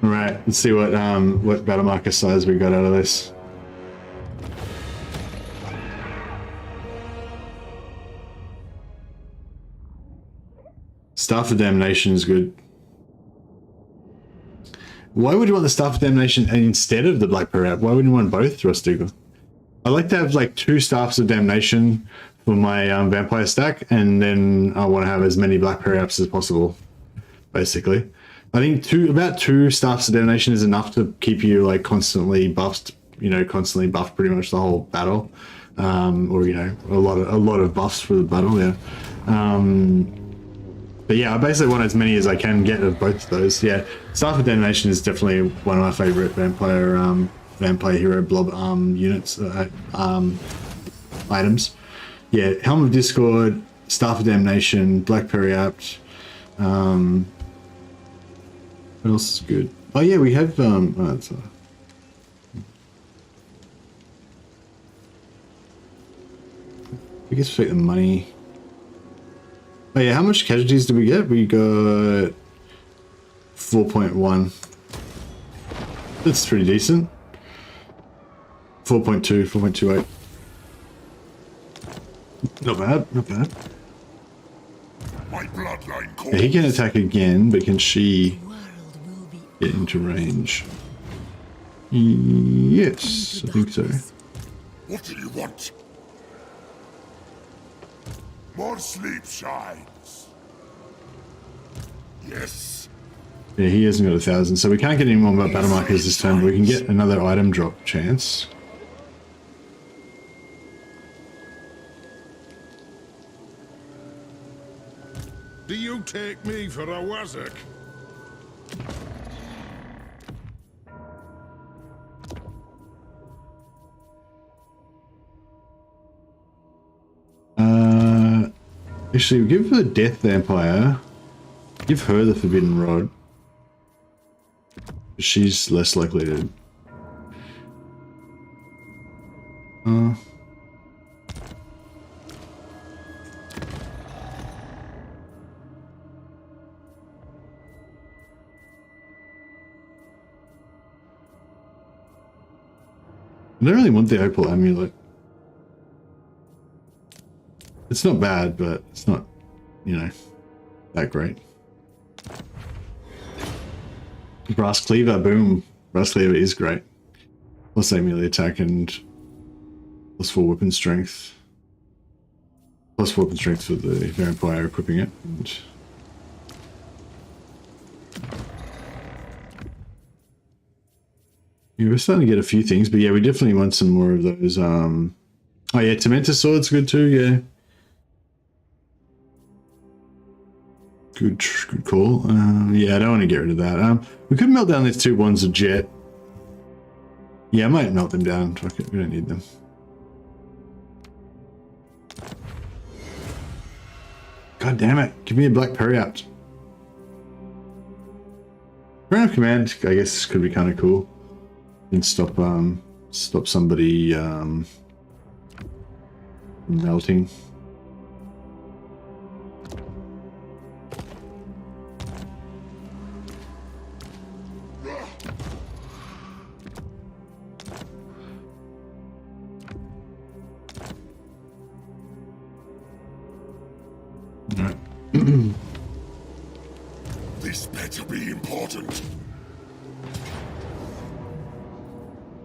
Alright, let's see what battle marker size we got out of this. Staff of Damnation is good. Why would you want the Staff of Damnation instead of the Black Prayer App? Why wouldn't you want both, Thrustigal? I like to have like 2 Staffs of Damnation for my vampire stack, and then I want to have as many Black Prayer Apps as possible, basically. I think about two Staffs of Damnation is enough to keep you like constantly buffed, you know, constantly buffed pretty much the whole battle. Or, you know, a lot of buffs for the battle, yeah. But yeah, I basically want as many as I can get of both of those. Yeah, Staff of Damnation is definitely one of my favorite vampire hero blob units, items. Yeah, Helm of Discord, Staff of Damnation, Black Periapt. What else is good? Oh yeah, we have I guess we'll take the money. Oh yeah, how much casualties did we get? We got 4.1. That's pretty decent. 4.2, 4.28. Not bad, not bad. My bloodline calls. Yeah, he can attack again, but can she get into range? Yes, I think so. What do you want? More sleep shines. Yes. Yeah, he hasn't got 1,000, so we can't get any more battle markers this time, but we can get another item drop chance. Do you take me for a wazzock? Actually, give the Death Vampire, give her the Forbidden Rod. She's less likely to... I don't really want the Opal Amulet. It's not bad, but it's not, you know, that great. Brass Cleaver, boom. Brass Cleaver is great. Plus 8 melee attack and plus 4 weapon strength. Plus 4 weapon strength for the vampire equipping it. And yeah, we're starting to get a few things, but yeah, we definitely want some more of those. Oh yeah, Tormentor Sword's good too, yeah. Good call. Yeah, I don't want to get rid of that. We could melt down these 2 ones of Jet. Yeah, I might melt them down. Fuck it, we don't need them. God damn it. Give me a Black Periapt. Run of Command, I guess, could be kind of cool. And stop somebody melting. This better be important.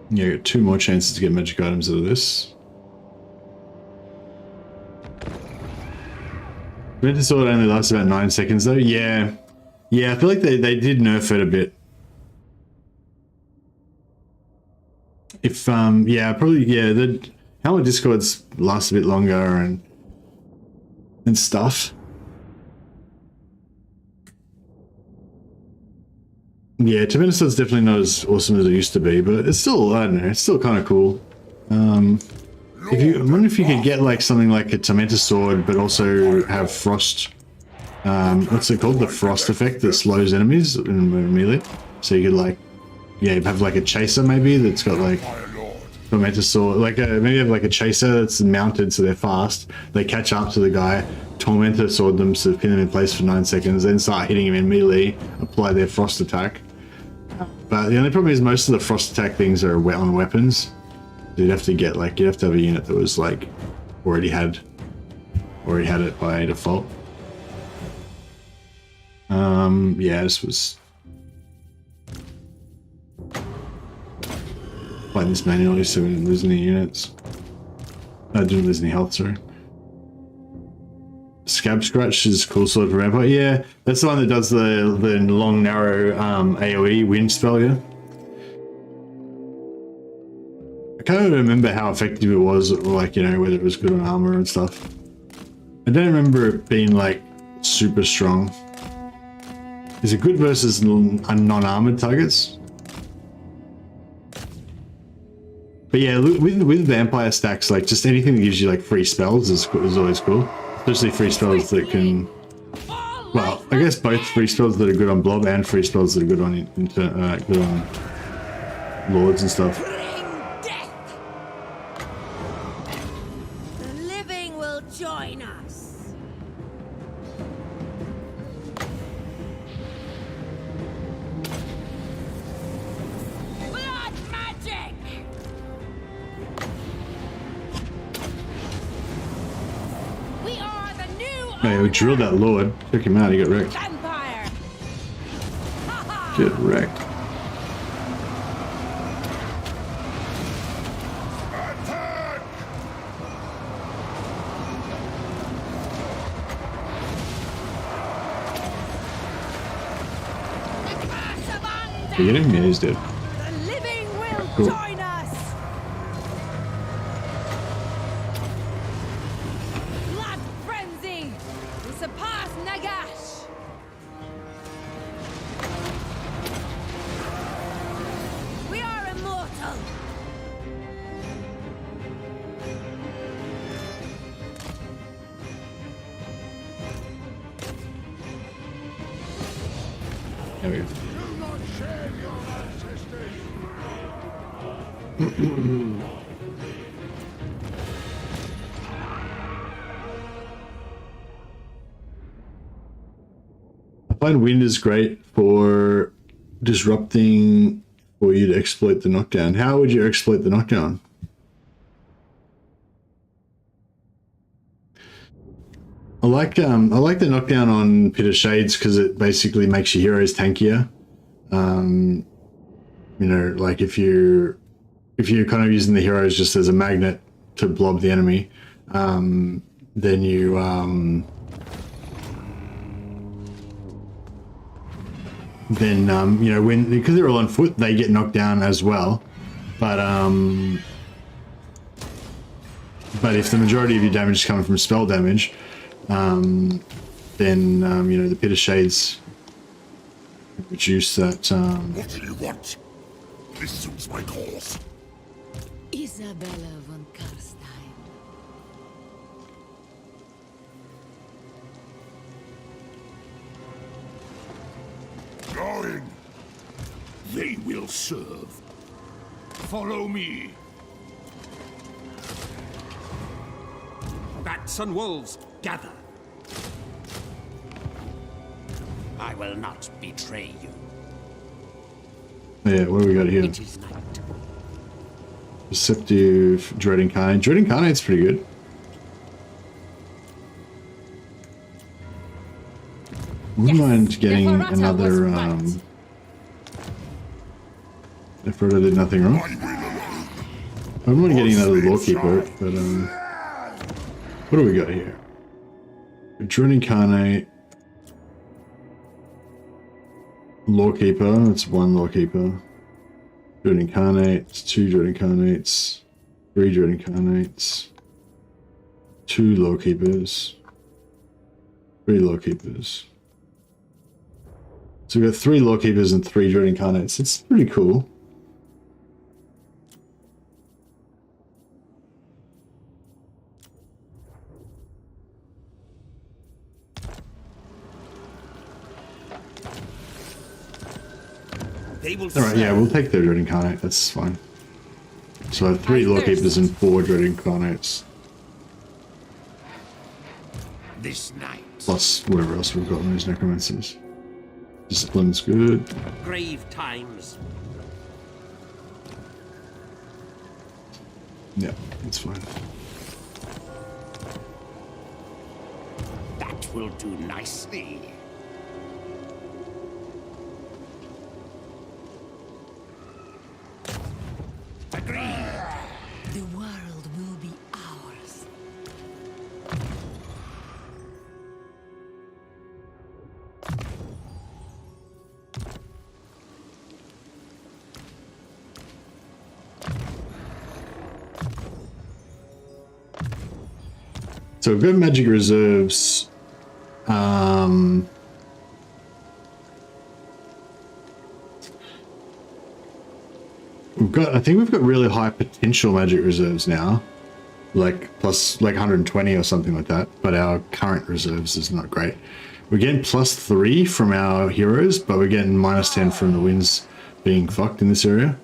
Yeah, got 2 more chances to get magic items out of this. Tormentor Sword only lasts about 9 seconds though. Yeah. Yeah, I feel like they did nerf it a bit. If, yeah, probably, yeah, the Helm of Discords lasts a bit longer and stuff. Yeah, Tormentor Sword's definitely not as awesome as it used to be, but it's still, I don't know, it's still kind of cool. If you, I wonder if you could get like something like a Tormentor Sword, but also have Frost, what's it called? The Frost effect that slows enemies in melee. So you could like, yeah, have like a Chaser maybe that's got like Tormentor Sword, like maybe have like a Chaser that's mounted so they're fast. They catch up to the guy, Tormentor Sword them, so pin them in place for 9 seconds, then start hitting him in melee, apply their Frost attack. But the only problem is most of the Frost attack things are on weapons. So you'd have to get like, you'd have to have a unit that was like already had it by default. Yeah, this was playing this manually so we didn't lose any units. I didn't lose any health, sorry. Scab Scratch is cool sword for vampire. Yeah, that's the one that does the long narrow AoE wind spell, yeah. I can't remember how effective it was, or like, you know, whether it was good on armor and stuff. I don't remember it being like super strong. Is it good versus non-armored targets? But yeah, with vampire stacks, like just anything that gives you like free spells is always cool. Especially free spells that can, well, I guess both free spells that are good on blob and free spells that are good on good on lords and stuff. Bring death. The living will join us. Blood magic. We are the new. Hey, we drilled that lord. Check him out. He got wrecked. Vampire. Get wrecked. Attack! You get him? Yeah, he's dead. The living will Cool. join us. Blood frenzy. We surpass Nagash. We are immortal. There we go. Do not share your ancestors! I find wind is great for disrupting for you to exploit the knockdown. How would you exploit the knockdown? I like the knockdown on Pit of Shades because it basically makes your heroes tankier. You know, like if you're kind of using the heroes just as a magnet to blob the enemy, then you you know, when because they're all on foot, they get knocked down as well. But if the majority of your damage is coming from spell damage, then you know, the Pit of Shades reduce that. What do you want? This suits my cause. Isabella von Carstein. Going! They will serve. Follow me. Bats and wolves, gather. I will not betray you. Yeah, what do we got here? It is night. Receptive, Dread Incarnate. Dread Incarnate's pretty good. Wouldn't mind getting Neferata was another. right. Neferata did nothing wrong. I wouldn't mind getting another Lawkeeper, but what do we got here? Dread Incarnate, Lawkeeper. That's one Lawkeeper. Dread Incarnates, two Dread Incarnates, three Dread Incarnates, two Lawkeepers, three Lawkeepers. So we've got three Lawkeepers and three Dread Incarnates. It's pretty cool. They will Alright, yeah, we'll take the Dread Incarnate. That's fine. So I have three Lawkeepers and four Dread Incarnates. this night. Plus whatever else we've got in these Necromancers. Discipline's good. Grave times. Yeah, that's fine. That will do nicely. So we've got magic reserves. I think we've got really high potential magic reserves now, like plus like 120 or something like that. But our current reserves is not great. We're getting +3 from our heroes, but we're getting -10 from the winds being fucked in this area.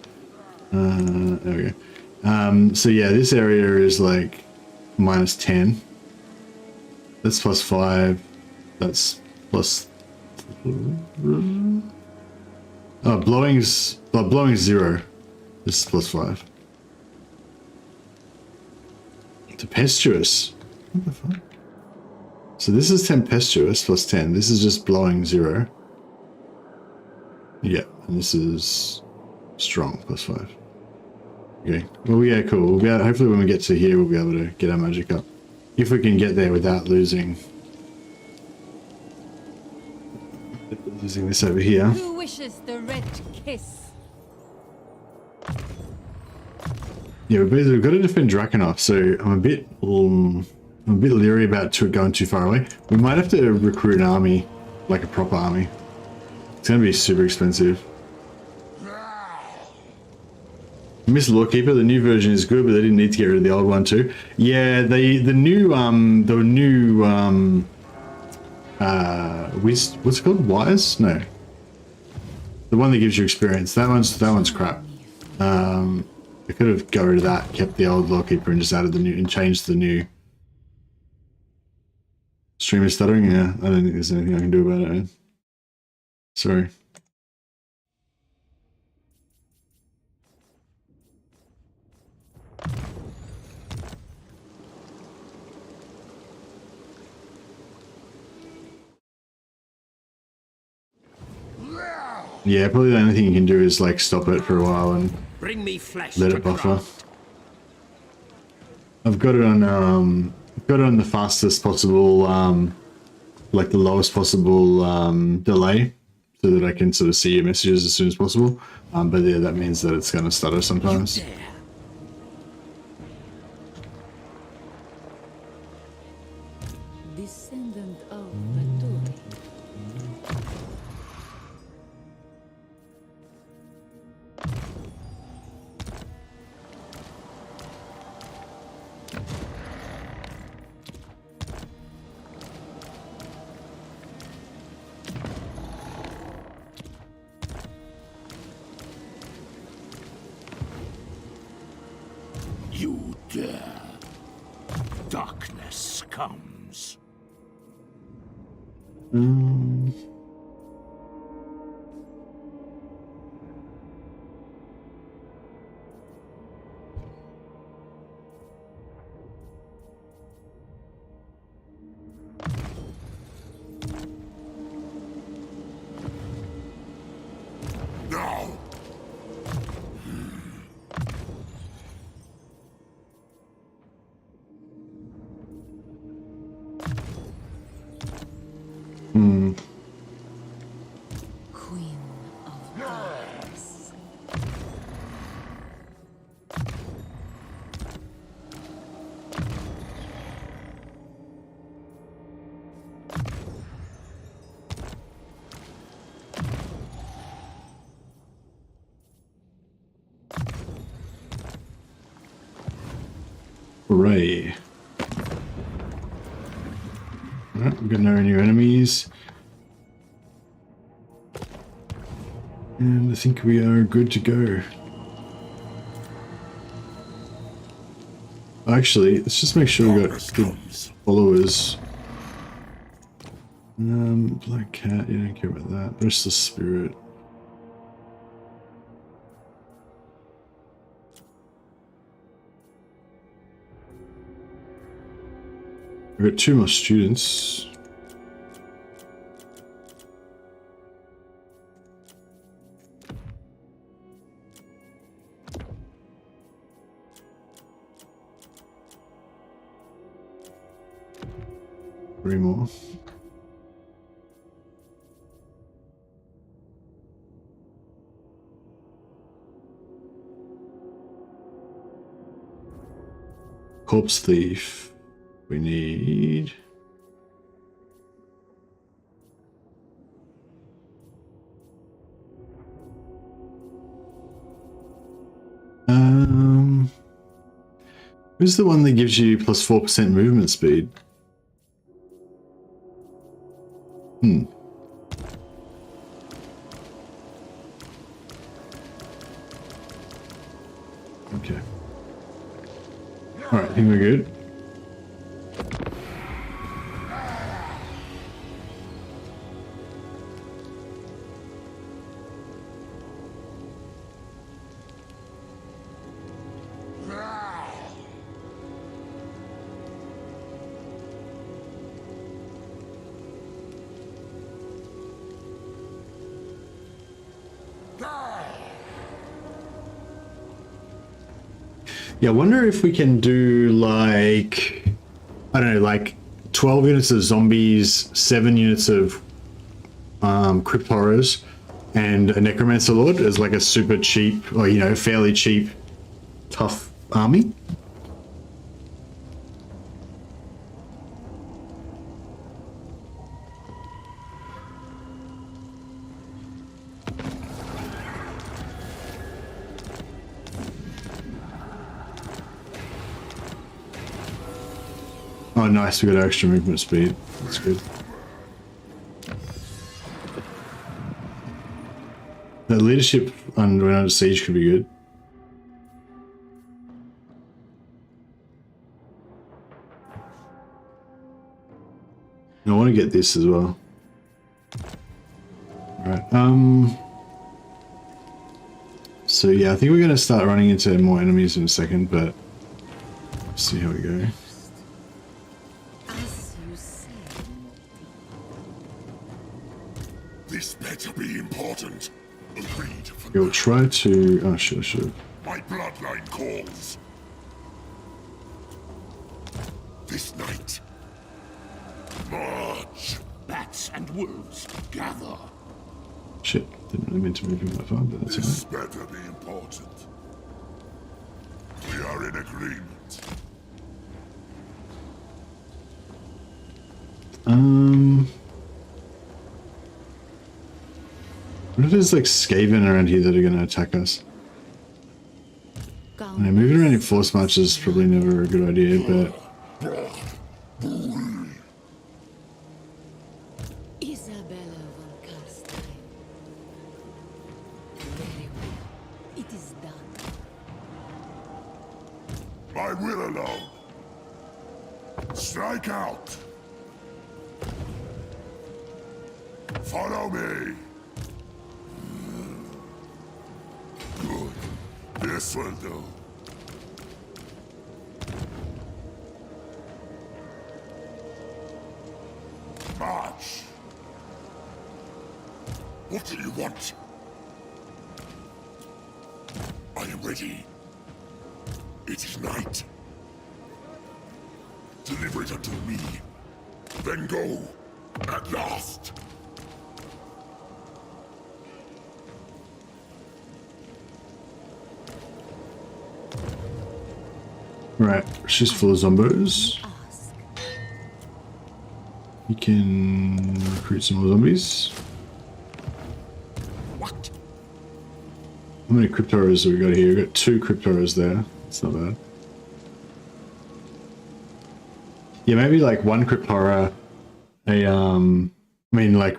There we go. So yeah, this area is like -10. That's +5. That's plus. Oh, blowing's 0. This is +5. Tempestuous. What the fuck? So this is tempestuous +10. This is just blowing 0. Yeah, and this is strong +5. Okay. Well, yeah, cool. We'll be able, hopefully when we get to here, we'll be able to get our magic up. If we can get there without losing this over here. Who wishes the red kiss? Yeah, we've got to defend Drakenhof, so I'm a bit leery about going too far away. We might have to recruit an army, like a proper army. It's going to be super expensive. Miss Lawkeeper, the new version is good, but they didn't need to get rid of the old one too. Yeah, the new what's it called? Wise? No. The one that gives you experience. That one's crap. I could have got rid of that, kept the old Lawkeeper and just added the new and changed the new. Stream is stuttering? Yeah, I don't think there's anything I can do about it, man. Sorry. Yeah, probably the only thing you can do is like stop it for a while and Bring me flesh let to it buffer. craft. I've got it on the fastest possible, like the lowest possible delay, so that I can sort of see your messages as soon as possible. But yeah, that means that it's going to stutter sometimes. There. Descendant of Baturi. You dare. Darkness comes. Now! Queen of Darkness. Hooray. Alright, we've got no new enemies. And I think we are good to go. Actually, let's just make sure we got good followers. Black Cat, you don't care about that. Restless Spirit. We've got 2 more students. Three more. Corpse Thief. We need... Who's the one that gives you plus 4% movement speed? Okay. Alright, I think we're good. Yeah, I wonder if we can do like, I don't know, like 12 units of zombies, 7 units of crypt horrors, and a necromancer lord as like a super cheap, or you know, fairly cheap, tough army. Oh, nice, we got extra movement speed. That's good. The leadership when under siege could be good. I want to get this as well. Alright, so yeah, I think we're going to start running into more enemies in a second, but see how we go. This better be important. Agreed. We'll try to... Oh, should. My bloodline calls. This night. March. Bats and wolves, gather. Shit, didn't really mean to move him that far, but that's This alright. better be important. We are in agreement. What if there's like Skaven around here that are going to attack us? I mean, moving around in force march is probably never a good idea, but... Isabella von Carstein. Very well. It is done. My will alone. Strike out. Follow me. Good. This will do. March. What do you want? I am ready. It is night. Deliver it unto me. Then go. At last. Right, she's full of zombos. You can recruit some more zombies. What? How many crypt horrors have we got here? We've got 2 crypt horrors there. It's not bad. Yeah, maybe like 1 crypt horror, like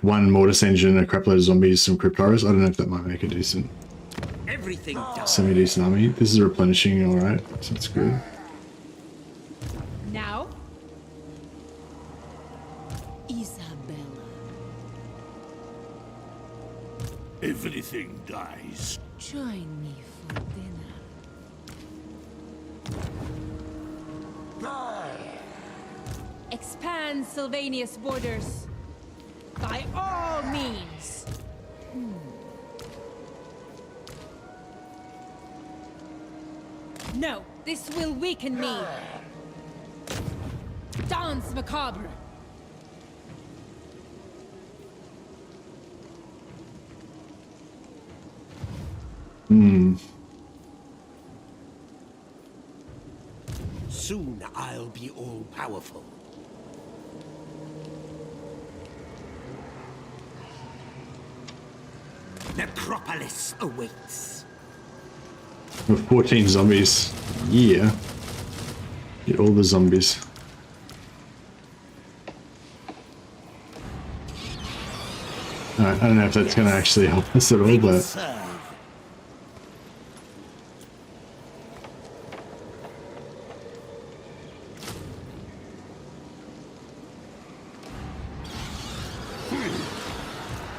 1 mortis engine, a crap load of zombies, some crypt horrors. I don't know if that might make a decent, Everything done. semi-decent army. This is replenishing, alright, so that's good. Now? Isabella. Everything dies. Join me for dinner. Expand Sylvania's borders. By all means. No, this will weaken me. Dance macabre. Soon I'll be all-powerful. Necropolis awaits. With 14 zombies. Yeah. Get all the zombies. Alright, I don't know if that's going to actually help us at all, but... Serve.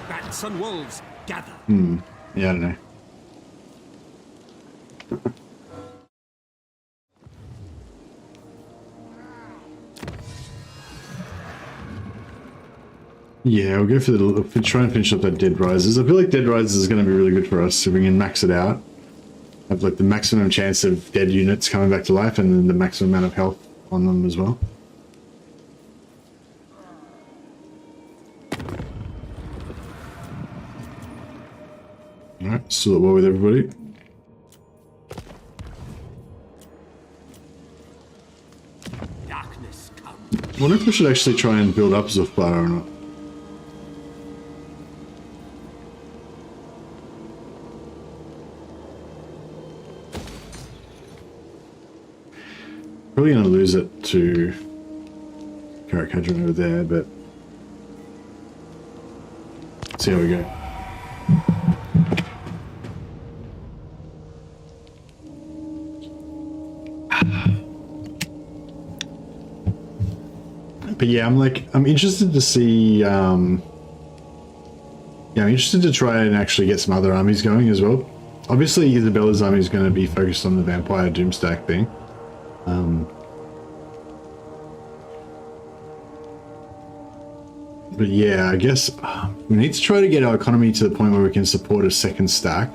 Bats and wolves, gather. Yeah, I don't know. Yeah, we'll go for the try and finish up that Dead Rises. I feel like Dead Rises is going to be really good for us, so we can max it out. Have like the maximum chance of dead units coming back to life, and then the maximum amount of health on them as well. Alright, still at war with everybody. Darkness come. I wonder if we should actually try and build up Zufbar or not. Probably going to lose it to Karakadron over there, but let's see how we go. But yeah, I'm interested to see, yeah, I'm interested to try and actually get some other armies going as well. Obviously, Isabella's army is going to be focused on the Vampire Doomstack thing. But yeah, I guess we need to try to get our economy to the point where we can support a second stack.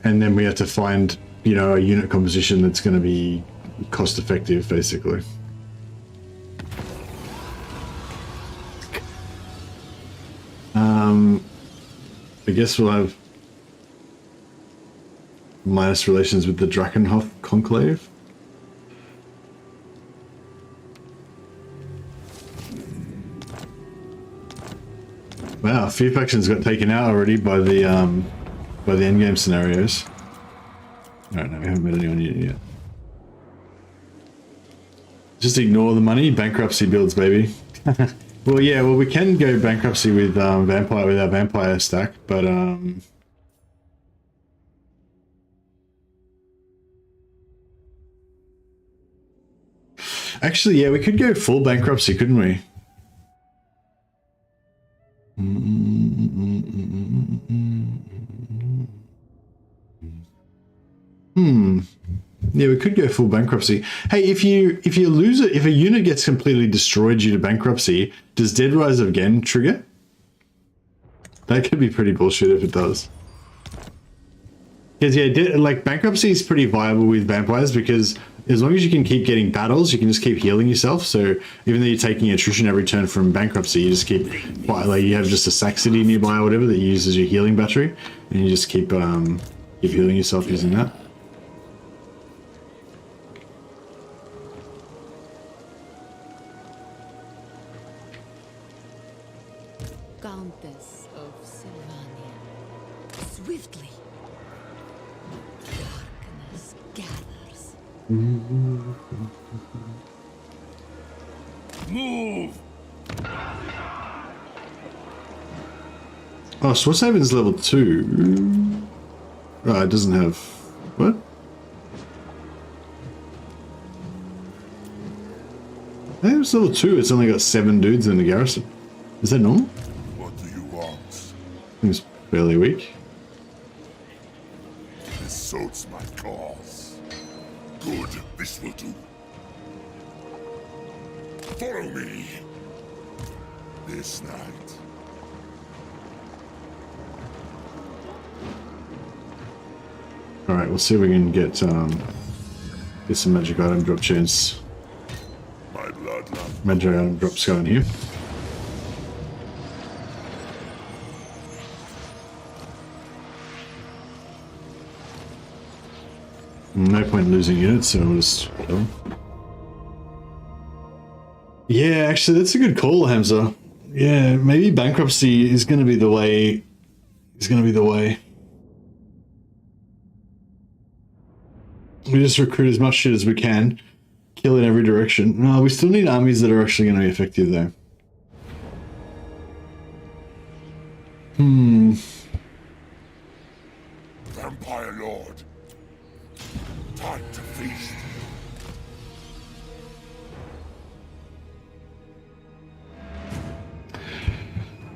And then we have to find, you know, a unit composition that's going to be cost effective, basically. I guess we'll have minus relations with the Drakenhof conclave. Wow, a few factions got taken out already by the endgame scenarios. Alright, no, we haven't met anyone yet. Just ignore the money, bankruptcy builds, baby. Well, yeah, well, we can go bankruptcy with vampire with our vampire stack, but actually, yeah, we could go full bankruptcy, couldn't we? Yeah, we could go full bankruptcy. Hey, if you lose it, if a unit gets completely destroyed due to bankruptcy, does Dead Rise again trigger? That could be pretty bullshit if it does. Because yeah, like bankruptcy is pretty viable with vampires because as long as you can keep getting battles, you can just keep healing yourself. So even though you're taking attrition every turn from bankruptcy, you just keep, like, you have just a sack city nearby or whatever that you use as your healing battery, and you just keep healing yourself using that. Countess of Sylvania, swiftly. Darkness gathers. Move! Oh, Swarthaven's level 2. Oh, it doesn't have... What? I think it's level 2. It's only got 7 dudes in the garrison. Is that normal? What do you want? I think it's fairly weak. This suits my cause. Good, this will do. Follow me. This night. Alright, we'll see if we can get some magic item drop chains. My bloodline. Magic item drops going here. No point in losing units, so we'll just kill. Yeah, actually, that's a good call, Hamza. Yeah, maybe bankruptcy is going to be the way. Is going to be the way. We just recruit as much shit as we can, kill in every direction. No, we still need armies that are actually going to be effective, though. Vampire Lord. Time to feast.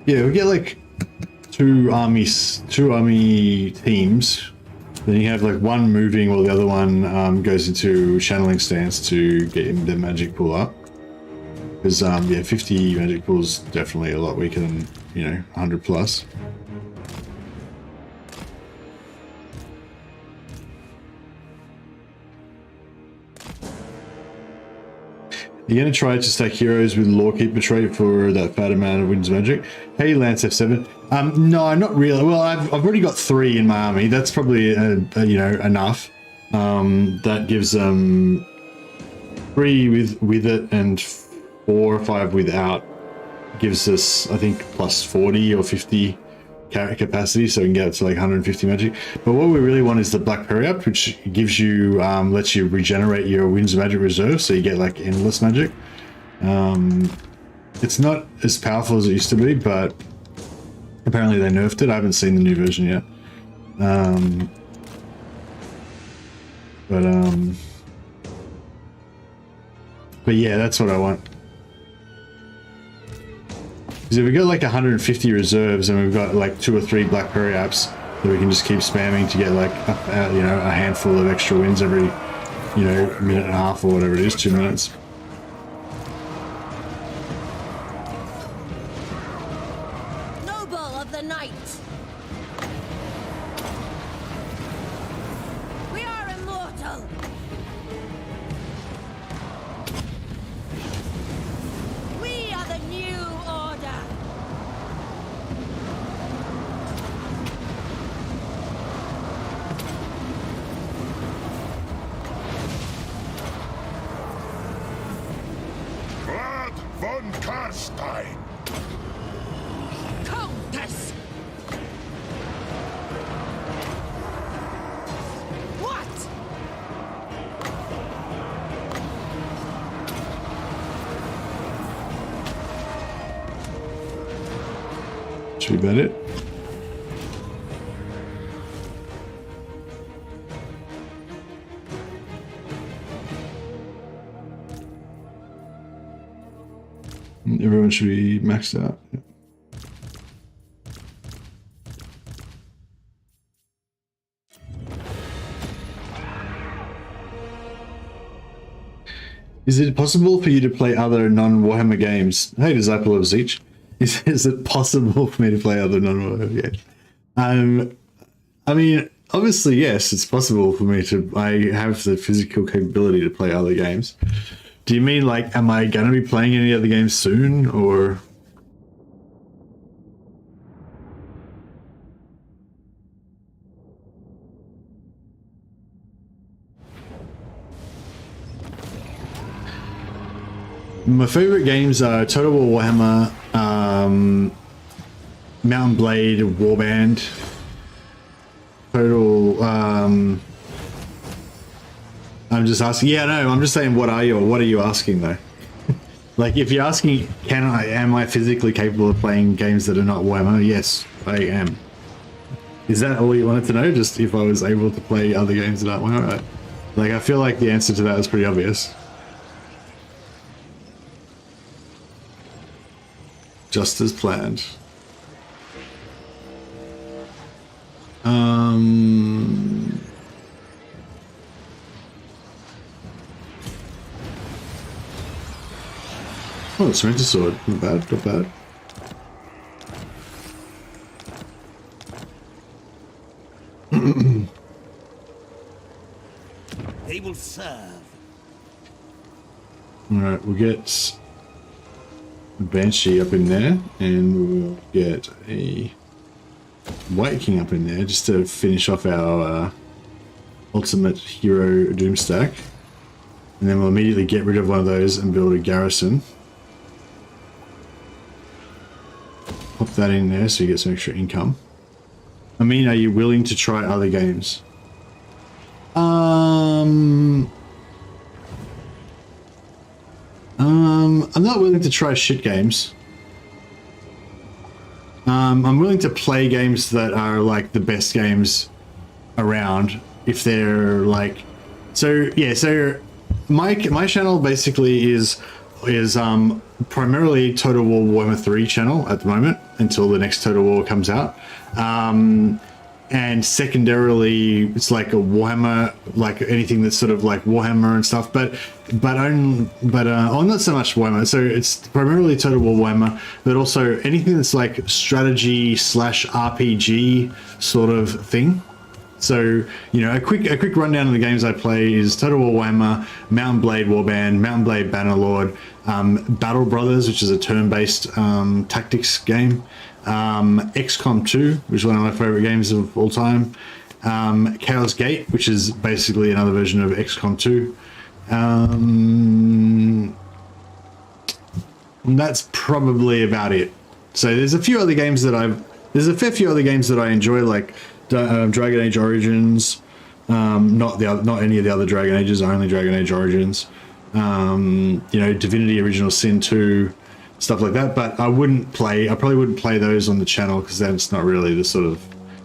Yeah, we get like two army teams. Then you have like one moving while the other one goes into channeling stance to get him the magic pool up. Because yeah, 50 magic pool is definitely a lot weaker than, you know, 100 plus. You're going to try to stack heroes with Lawkeeper trait for that fat amount of Winds Magic. Hey, Lance F7. No, not really. Well, I've already got 3 in my army. That's probably, you know, enough. That gives 3 with it and 4 or 5 without. Gives us, I think, plus 40 or 50 capacity, so we can get up to like 150 magic. But what we really want is the Black Periapt, which gives you, lets you regenerate your Winds of Magic reserve, so you get like endless magic. It's not as powerful as it used to be, but apparently they nerfed it. I haven't seen the new version yet. But yeah, that's what I want. Because if we got like 150 reserves and we've got like 2 or 3 Black Periapts that we can just keep spamming to get like you know, a handful of extra wins every, you know, minute and a half or whatever it is, 2 minutes. Noble of the night. We are immortal. We are the new order. Vlad von Carstein. Countess. What? Should we bet it? Everyone should be maxed out. Yeah. Is it possible for you to play other non-Warhammer games? Hey, Disciple of Zeech. Is it possible for me to play other non-Warhammer games? I mean, obviously, yes, it's possible for me to. I have the physical capability to play other games. Do you mean, like, am I going to be playing any other games soon, or...? My favorite games are Total War Warhammer, Mountain Blade, Warband, Total, I'm just asking. Yeah, no, I'm just saying. What are you asking though? Like, if you're asking, am I physically capable of playing games that are not Warhammer? Yes, I am. Is that all you wanted to know? Just if I was able to play other games that aren't Warhammer? Like, I feel like the answer to that was pretty obvious. Just as planned. Oh, Serenity Sword. Not bad, not bad. They will serve. Alright, we'll get a Banshee up in there, and we'll get a White King up in there just to finish off our Ultimate Hero Doom Stack. And then we'll immediately get rid of one of those and build a garrison. Pop that in there so you get some extra income. I mean, are you willing to try other games? I'm not willing to try shit games. I'm willing to play games that are like the best games around if they're like, so yeah, so my channel basically is primarily Total War Warhammer 3 channel at the moment until the next Total War comes out. And secondarily it's like a Warhammer, like anything that's sort of like Warhammer and stuff, but not so much Warhammer. So it's primarily Total War Warhammer, but also anything that's like strategy / RPG sort of thing. So, you know, a quick rundown of the games I play is Total War Warhammer, Mountain Blade Warband, Mountain Blade Bannerlord, Battle Brothers, which is a turn-based tactics game, XCOM 2, which is one of my favorite games of all time, Chaos Gate, which is basically another version of XCOM 2. And that's probably about it. So there's a few other games that there's a fair few other games that I enjoy, like Dragon Age Origins, not any of the other Dragon Ages, only Dragon Age Origins. You know, Divinity Original Sin 2, stuff like that. But I probably wouldn't play those on the channel because that's not really the sort of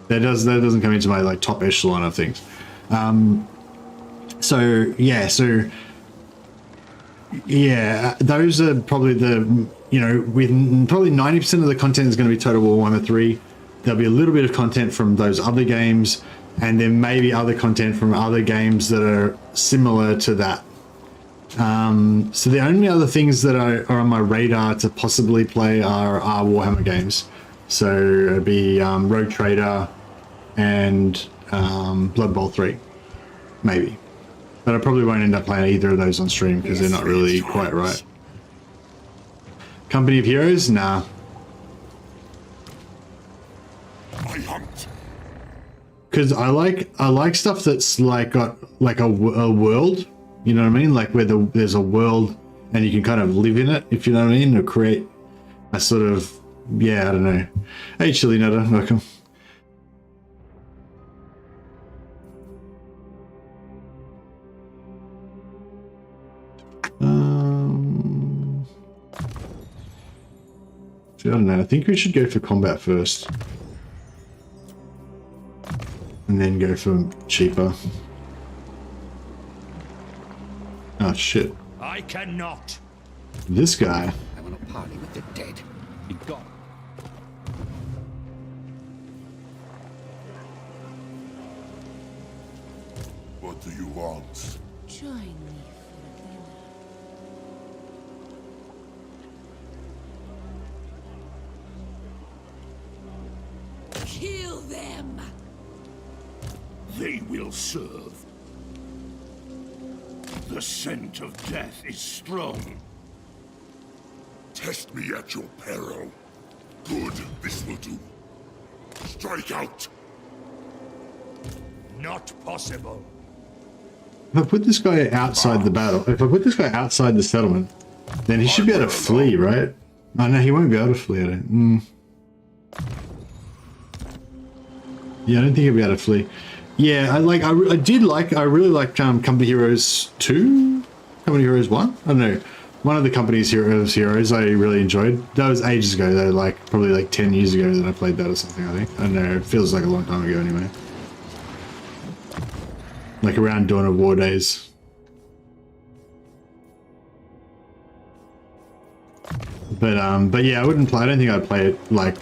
that doesn't come into my like top echelon of things. So yeah, those are probably the, you know, with probably 90% of the content is going to be Total War Warhammer 3. There'll be a little bit of content from those other games, and then maybe other content from other games that are similar to that. So the only other things that are on my radar to possibly play are Warhammer games. So it'd be Rogue Trader and Blood Bowl 3, maybe. But I probably won't end up playing either of those on stream because they're not really quite right. Company of Heroes? Nah. Because I like stuff that's like got like a world, you know what I mean? Like where there's a world and you can kind of live in it, if you know what I mean, or create a sort of, yeah, I don't know. Hey, Chili Nutter, welcome. I don't know. I think we should go for combat first. And then go for cheaper. Oh shit. I cannot. This guy. I want to party with the dead. Be gone. What do you want? Join me for dinner. Kill them! They will serve. The scent of death is strong. Test me at your peril. Good, this will do. Strike out! Not possible. If I put this guy outside the battle, if I put this guy outside the settlement, then he should be able to flee, right? Oh no, he won't be able to flee. Yeah, I don't think he'll be able to flee. Yeah, I really like Company Heroes 2? Company Heroes 1? I don't know. One of the Company's Heroes I really enjoyed. That was ages ago though, like probably like 10 years ago that I played that or something, I think. I don't know, it feels like a long time ago anyway. Like around Dawn of War days. But yeah, I don't think I'd play it like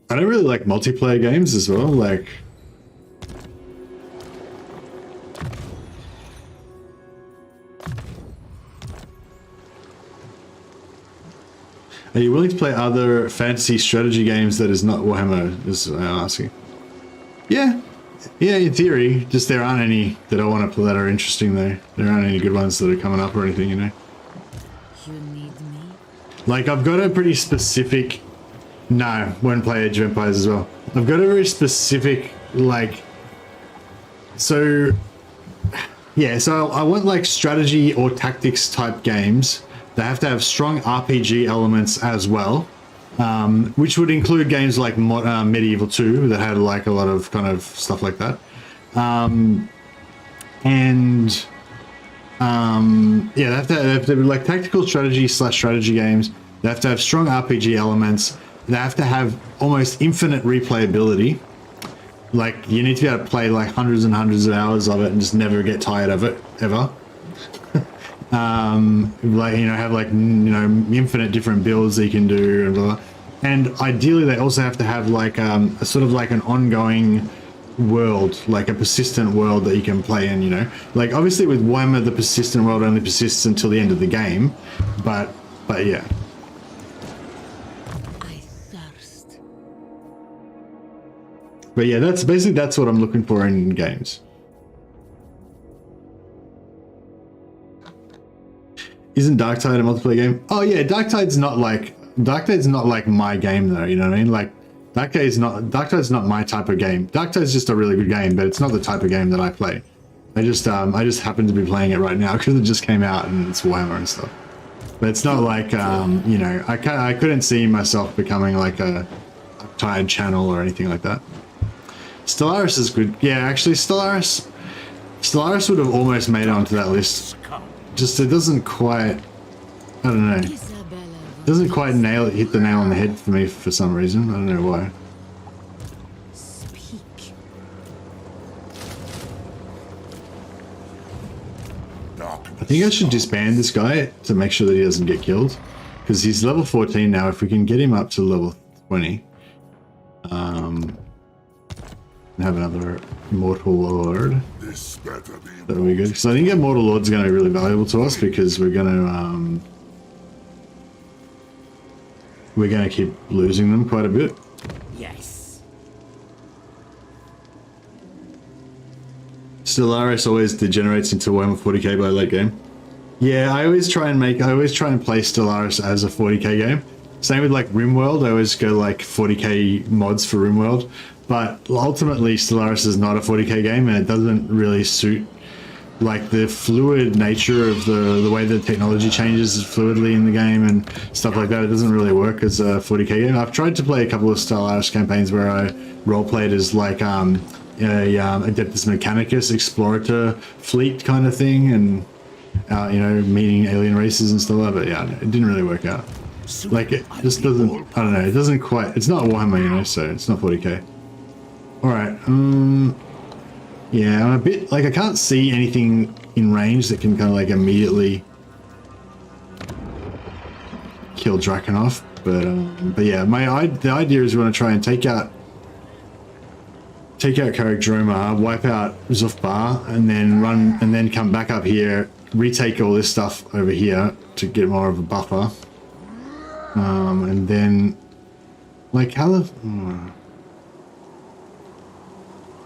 I don't really like multiplayer games as well, like are you willing to play other fantasy strategy games that is not Warhammer, is I'm asking. Yeah, in theory, just there aren't any that I want to play that are interesting though. There aren't any good ones that are coming up or anything, you know. You need me? Like I've got a pretty specific No, won't play Age of Empires as well. I've got a very specific, like, so, yeah, so I want like strategy or tactics type games. They have to have strong RPG elements as well, which would include games like Medieval 2 that had like a lot of kind of stuff like that. Yeah, they have to be like tactical strategy games. They have to have strong RPG elements. They have to have almost infinite replayability. Like, you need to be able to play like hundreds and hundreds of hours of it and just never get tired of it, ever. Like, you know, have like, you know, infinite different builds that you can do and blah, blah. And ideally they also have to have like a sort of like an ongoing world, like a persistent world that you can play in, you know. Like, obviously with Warhammer, the persistent world only persists until the end of the game, but yeah. But yeah, that's what I'm looking for in games. Isn't Darktide a multiplayer game? Oh yeah, Darktide's not like my game though, you know what I mean? Like, Darktide's not my type of game. Darktide's just a really good game, but it's not the type of game that I play. I just happen to be playing it right now because it just came out and it's Warhammer and stuff. But it's not like, you know, I couldn't see myself becoming like a Tide channel or anything like that. Stellaris is good. Yeah, actually, Stellaris would have almost made it onto that list. Just, it doesn't quite, I don't know. It doesn't quite hit the nail on the head for me for some reason. I don't know why. Speak. I think I should disband this guy to make sure that he doesn't get killed. Because he's level 14 now. If we can get him up to level 20. Have another Immortal Lord. That'll be good. So I think Immortal Lord's going to be really valuable to us because we're going to keep losing them quite a bit. Yes. Stellaris always degenerates into Warhammer 40k by late game. Yeah, I always try and play Stellaris as a 40k game. Same with like RimWorld. I always go like 40k mods for RimWorld. But ultimately, Stellaris is not a 40k game, and it doesn't really suit like the fluid nature of the way the technology changes fluidly in the game and stuff like that. It doesn't really work as a 40k game. I've tried to play a couple of Stellaris campaigns where I roleplayed as like Adeptus Mechanicus Explorator fleet kind of thing, and you know, meeting alien races and stuff like that. But yeah, it didn't really work out. Like, it just doesn't. I don't know. It doesn't quite. It's not Warhammer, you know, so it's not 40k. Alright, yeah, I'm a bit, like, I can't see anything in range that can kind of, like, immediately kill Drakenhof, but yeah, the idea is we want to try and take out Karakdroma, wipe out Zufbar, and then come back up here, retake all this stuff over here to get more of a buffer, and then, like, how the...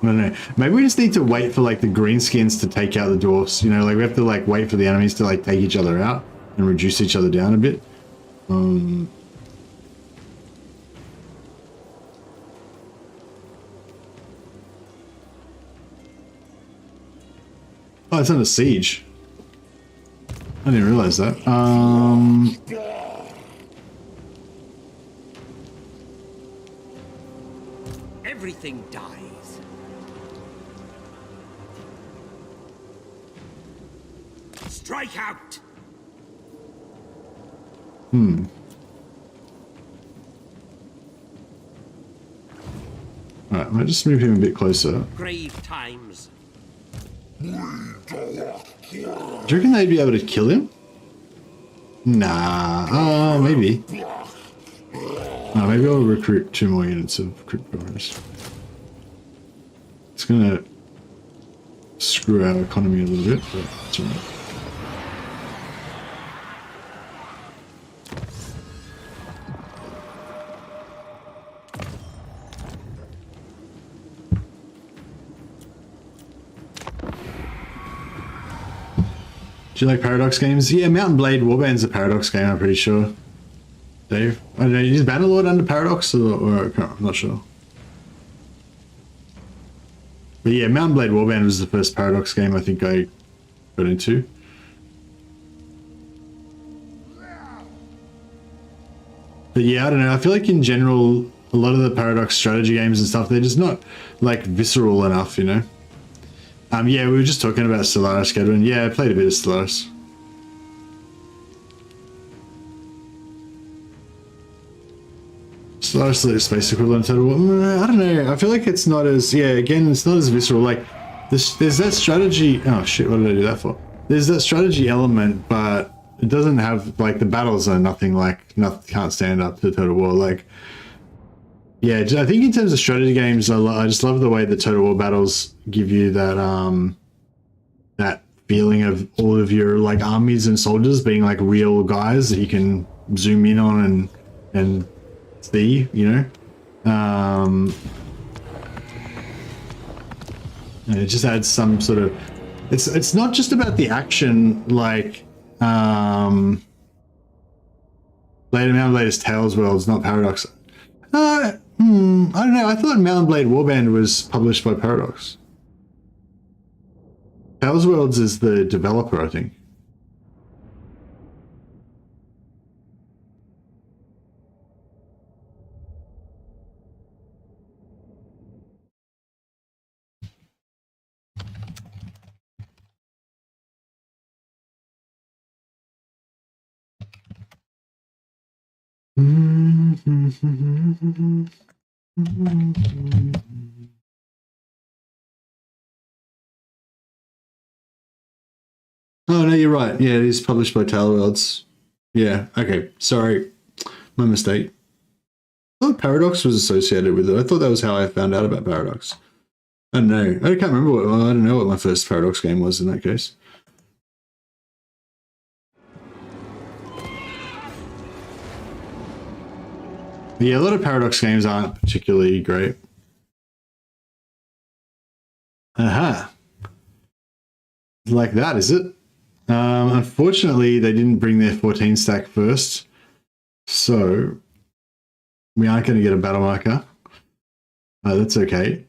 I don't know. Maybe we just need to wait for like the greenskins to take out the dwarfs. You know, like we have to like wait for the enemies to like take each other out and reduce each other down a bit. Oh, it's under siege. I didn't realize that. Everything dies. Strike out! Alright, I'll just move him a bit closer. Grave times. Do you reckon they'd be able to kill him? Nah, maybe. Maybe I'll recruit 2 more units of cryptors. It's gonna screw our economy a little bit, but it's alright. Do you like Paradox games? Yeah, Mountain Blade Warband's a Paradox game, I'm pretty sure. Dave? I don't know, is Bannerlord under Paradox or I'm not sure. But yeah, Mountain Blade Warband was the first Paradox game I think I got into. But yeah, I don't know, I feel like in general, a lot of the Paradox strategy games and stuff, they're just not like visceral enough, you know? Yeah, we were just talking about Stellaris, Gadwin. Yeah, I played a bit of Stellaris. Stellaris is the space equivalent Total War. I don't know, I feel like it's not as, yeah, again, it's not as visceral. Like, there's that strategy, oh shit, what did I do that for? There's that strategy element, but it doesn't have, like, the battles are nothing like, can't stand up to Total War. Like, yeah, I think in terms of strategy games, I just love the way the Total War battles give you that that feeling of all of your like armies and soldiers being like real guys that you can zoom in on and see, you know. And it just adds some sort of. It's not just about the action like Mountain Blade's Tales Worlds, not Paradox. I don't know. I thought Mountain Blade Warband was published by Paradox. Tales Worlds is the developer, I think. Oh, no, you're right. Yeah, it is published by Tailworlds. Yeah, okay. Sorry. My mistake. I thought Paradox was associated with it. I thought that was how I found out about Paradox. I don't know. I can't remember what, I don't know what my first Paradox game was in that case. But yeah, a lot of Paradox games aren't particularly great. Aha. Like that, is it? Unfortunately, they didn't bring their 14 stack first, so we aren't going to get a battle marker. That's okay.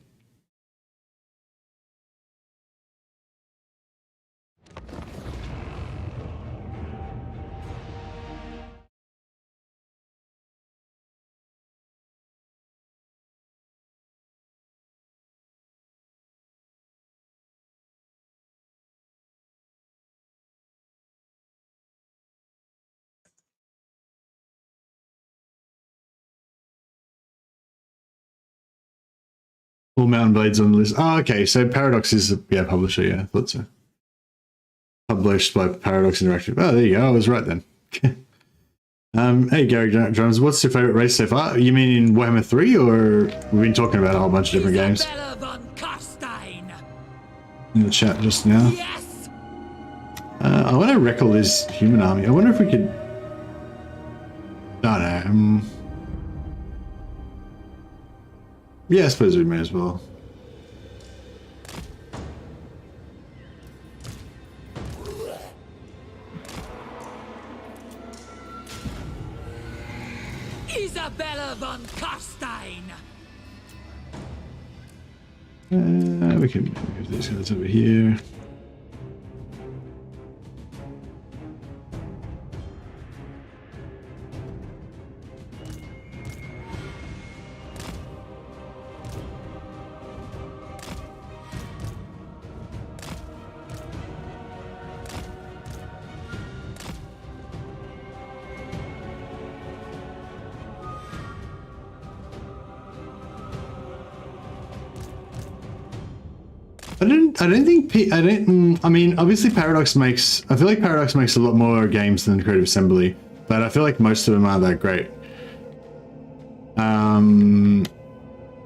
All Mountain Blades on the list. Oh, okay. So Paradox is, yeah, publisher. Yeah, I thought so. Published by Paradox Interactive. Oh, there you go. I was right then. Hey, Gary Drums, what's your favorite race so far? You mean in Warhammer 3, or we've been talking about a whole bunch of different games? Isabella von Carstein. In the chat just now. Yes. I want to wreckle this human army. I wonder if we could. I don't know. Yeah, I suppose we may as well. Isabella von Carstein. We can move these guys over here. I mean, obviously Paradox makes, I feel like Paradox makes a lot more games than Creative Assembly, but I feel like most of them aren't that great.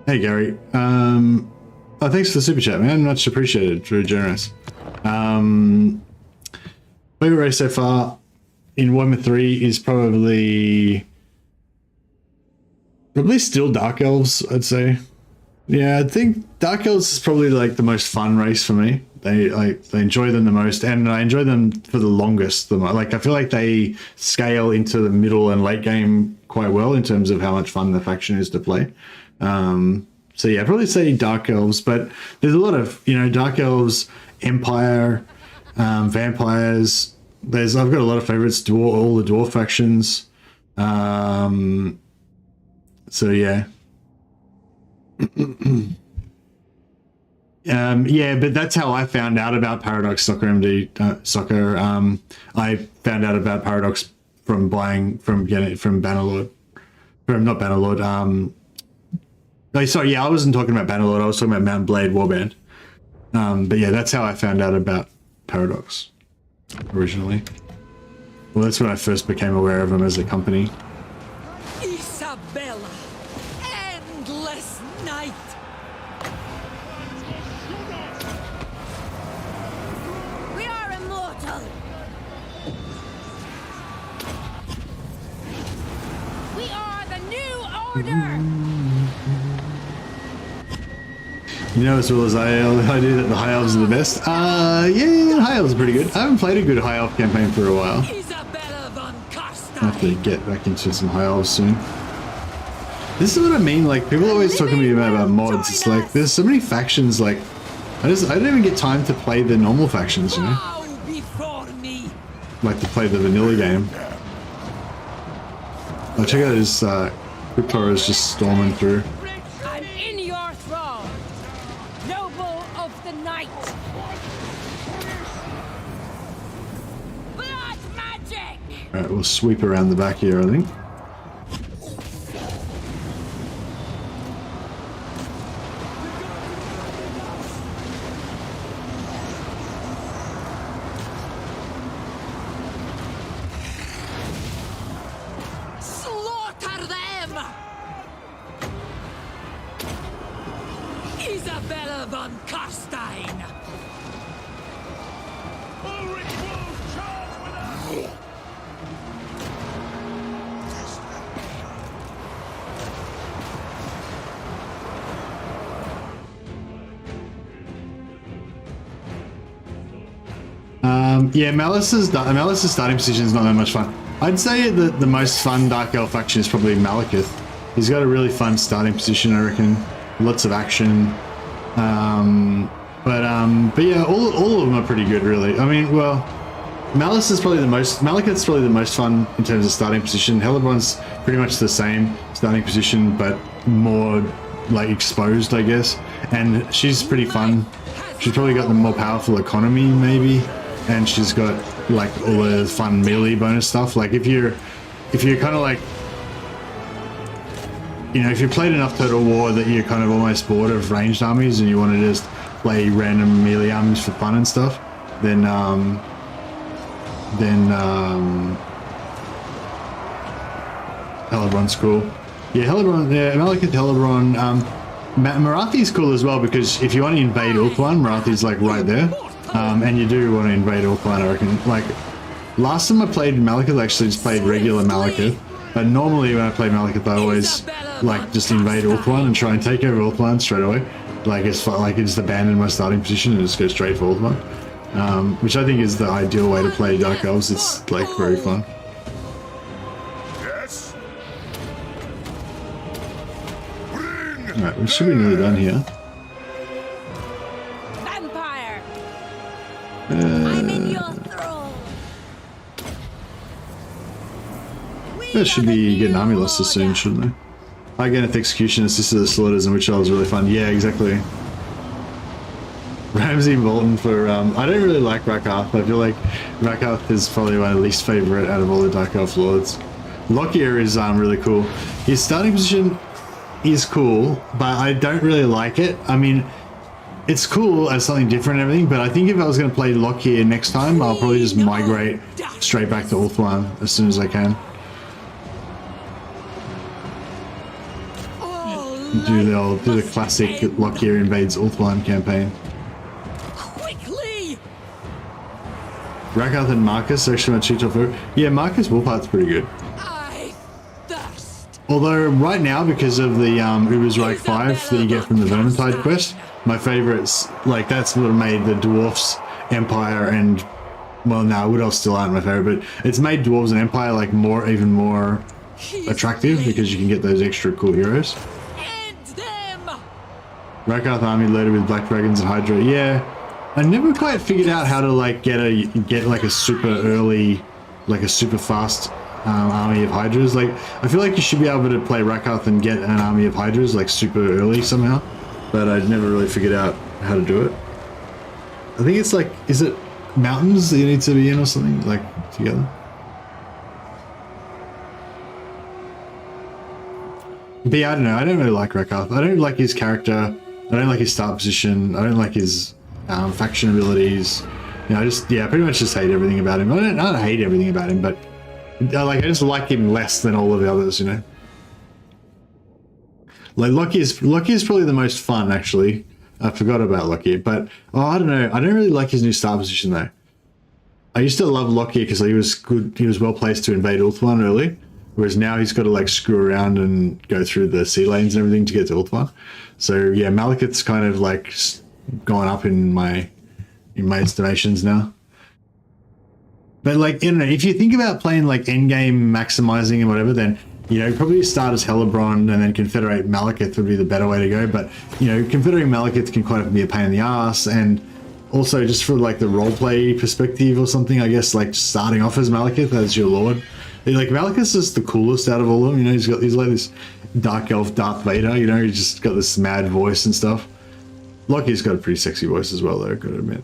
Hey Gary, oh, thanks for the super chat, man, much appreciated, very generous. Favorite race so far in Warhammer 3 is probably still Dark Elves, I'd say. Yeah, I think Dark Elves is probably like the most fun race for me. They enjoy them the most, and I enjoy them for the longest. Like, I feel like they scale into the middle and late game quite well in terms of how much fun the faction is to play. So yeah, I'd probably say Dark Elves, but there's a lot of, you know, Dark Elves, Empire, Vampires. I've got a lot of favorites, all the Dwarf factions. So yeah. Yeah, but that's how I found out about Paradox Soccer MD Soccer. I found out about Paradox from getting it from Bannerlord. Not Bannerlord. No, sorry, yeah, I wasn't talking about Bannerlord. I was talking about Mount Blade Warband. But yeah, that's how I found out about Paradox originally. Well, that's when I first became aware of them as a company. Isabella, endless night. We are immortal. We are the new order. You know as well as I do that the High Elves are the best. Yeah, High Elves are pretty good. I haven't played a good High Elf campaign for a while. Isabella von Carstein. I have to get back into some High Elves soon. This is what I mean, like, people always talking to me about mods. It's like, there's so many factions, like, I don't even get time to play the normal factions, you know? Bow before me. Like to play the vanilla game. Oh, check out this, Cryptor is just storming through. I'm in your thrall, noble of the night. Blood magic. Alright, we'll sweep around the back here, I think. Slaughter them. Isabella von Carstein. Yeah, Malice's starting position is not that much fun. I'd say that the most fun Dark Elf faction is probably Malekith. He's got a really fun starting position, I reckon. Lots of action. But yeah, all of them are pretty good, really. I mean, well, Malekith's probably the most fun in terms of starting position. Hellebron's pretty much the same starting position, but more like exposed, I guess. And she's pretty fun. She's probably got the more powerful economy, maybe. And she's got like all the fun melee bonus stuff. Like if you're kind of like, you know, if you've played enough Total War that you're kind of almost bored of ranged armies and you want to just play random melee armies for fun and stuff, then Hellebron's cool. Yeah, Hellebron, yeah, Malekith, Hellebron. Marathi's cool as well because if you want to invade Ulthuan, Marathi's like right there. And you do want to invade Ulthuan, I reckon. Like, last time I played Malekith, I actually just played regular Malekith. But normally when I play Malekith, I always, like, just invade Ulthuan and try and take over Ulthuan straight away. Like, it's just abandon my starting position and just go straight for Ulthuan. Which I think is the ideal way to play Dark Elves. It's, like, very fun. Yes? Alright, we should be nearly done here. Vampire. I'm in your thrall. That should be getting army losses soon, shouldn't they? Again, Execution assisted the slaughters, in which I was really fun. Yeah, exactly. Ramsey Bolton for, I don't really like Rakarth. I feel like Rakarth is probably my least favorite out of all the Dark Elf Lords. Lockyer is really cool. His starting position is cool, but I don't really like it. I mean, it's cool as something different and everything, but I think if I was going to play Lockyer next time, I'll probably just migrate straight back to Ulthuan as soon as I can. Do the classic Lockyer invades Ulthuan campaign. Quickly. Rakarth and Marcus actually my cheat off. Yeah, Marcus Wolfheart's pretty good. I thirst. Although right now, because of the Uber's Reich 5 that you get from the Vermintide quest, my favorites, like that's what made the Dwarfs Empire and, well, no, Wood Elves still aren't my favorite, but it's made Dwarves and Empire like even more attractive because you can get those extra cool heroes. End them! Rakarth army loaded with Black Dragons and Hydra. Yeah, I never quite figured out how to like get like a super early, like a super fast army of Hydras. Like, I feel like you should be able to play Rakarth and get an army of Hydras like super early somehow, but I never really figured out how to do it. I think it's like, is it mountains that you need to be in or something, like together? But yeah, I don't know. I don't really like Rakarth. I don't like his character. I don't like his start position. I don't like his faction abilities. You know, I pretty much just hate everything about him. I don't hate everything about him, but I just like him less than all of the others, you know. Like Loki is probably the most fun, actually. I forgot about Loki, but I don't know. I don't really like his new start position though. I used to love Loki because he was good. He was well placed to invade Ulthuan early, whereas now he's got to like screw around and go through the sea lanes and everything to get to Ulthuan. So yeah, Malekith's kind of like gone up in my estimations now. But like, I don't know, if you think about playing like endgame maximizing and whatever, then, you know, probably start as Hellebron and then Confederate Malekith would be the better way to go. But, you know, Confederating Malekith can kind of be a pain in the ass, and also just for like the roleplay perspective or something, I guess, like starting off as Malekith as your lord. Like, Malekith's just the coolest out of all of them, you know, he's like this dark elf Darth Vader, you know, he's just got this mad voice and stuff. Loki's got a pretty sexy voice as well though, I've got to admit.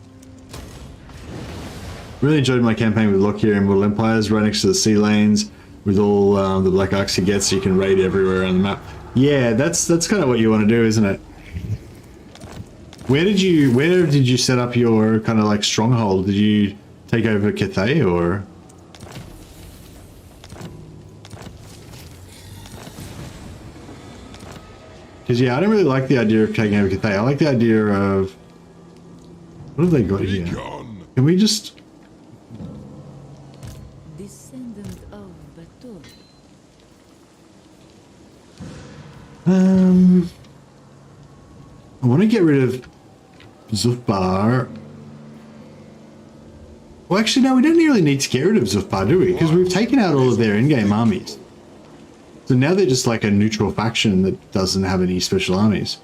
Really enjoyed my campaign with Loki and Mortal Empires, right next to the sea lanes, with all the black arcs you get, so you can raid everywhere on the map. Yeah, that's kind of what you want to do, isn't it? Where did you set up your kind of like stronghold? Did you take over Cathay or? Because yeah, I don't really like the idea of taking over Cathay. I like the idea of, what have they got here? Can we just? Descendant of Batur. I want to get rid of Zufbar. Well, actually, no, we don't really need to get rid of Zufbar, do we? Because we've taken out all of their in-game armies. So now they're just like a neutral faction that doesn't have any special armies.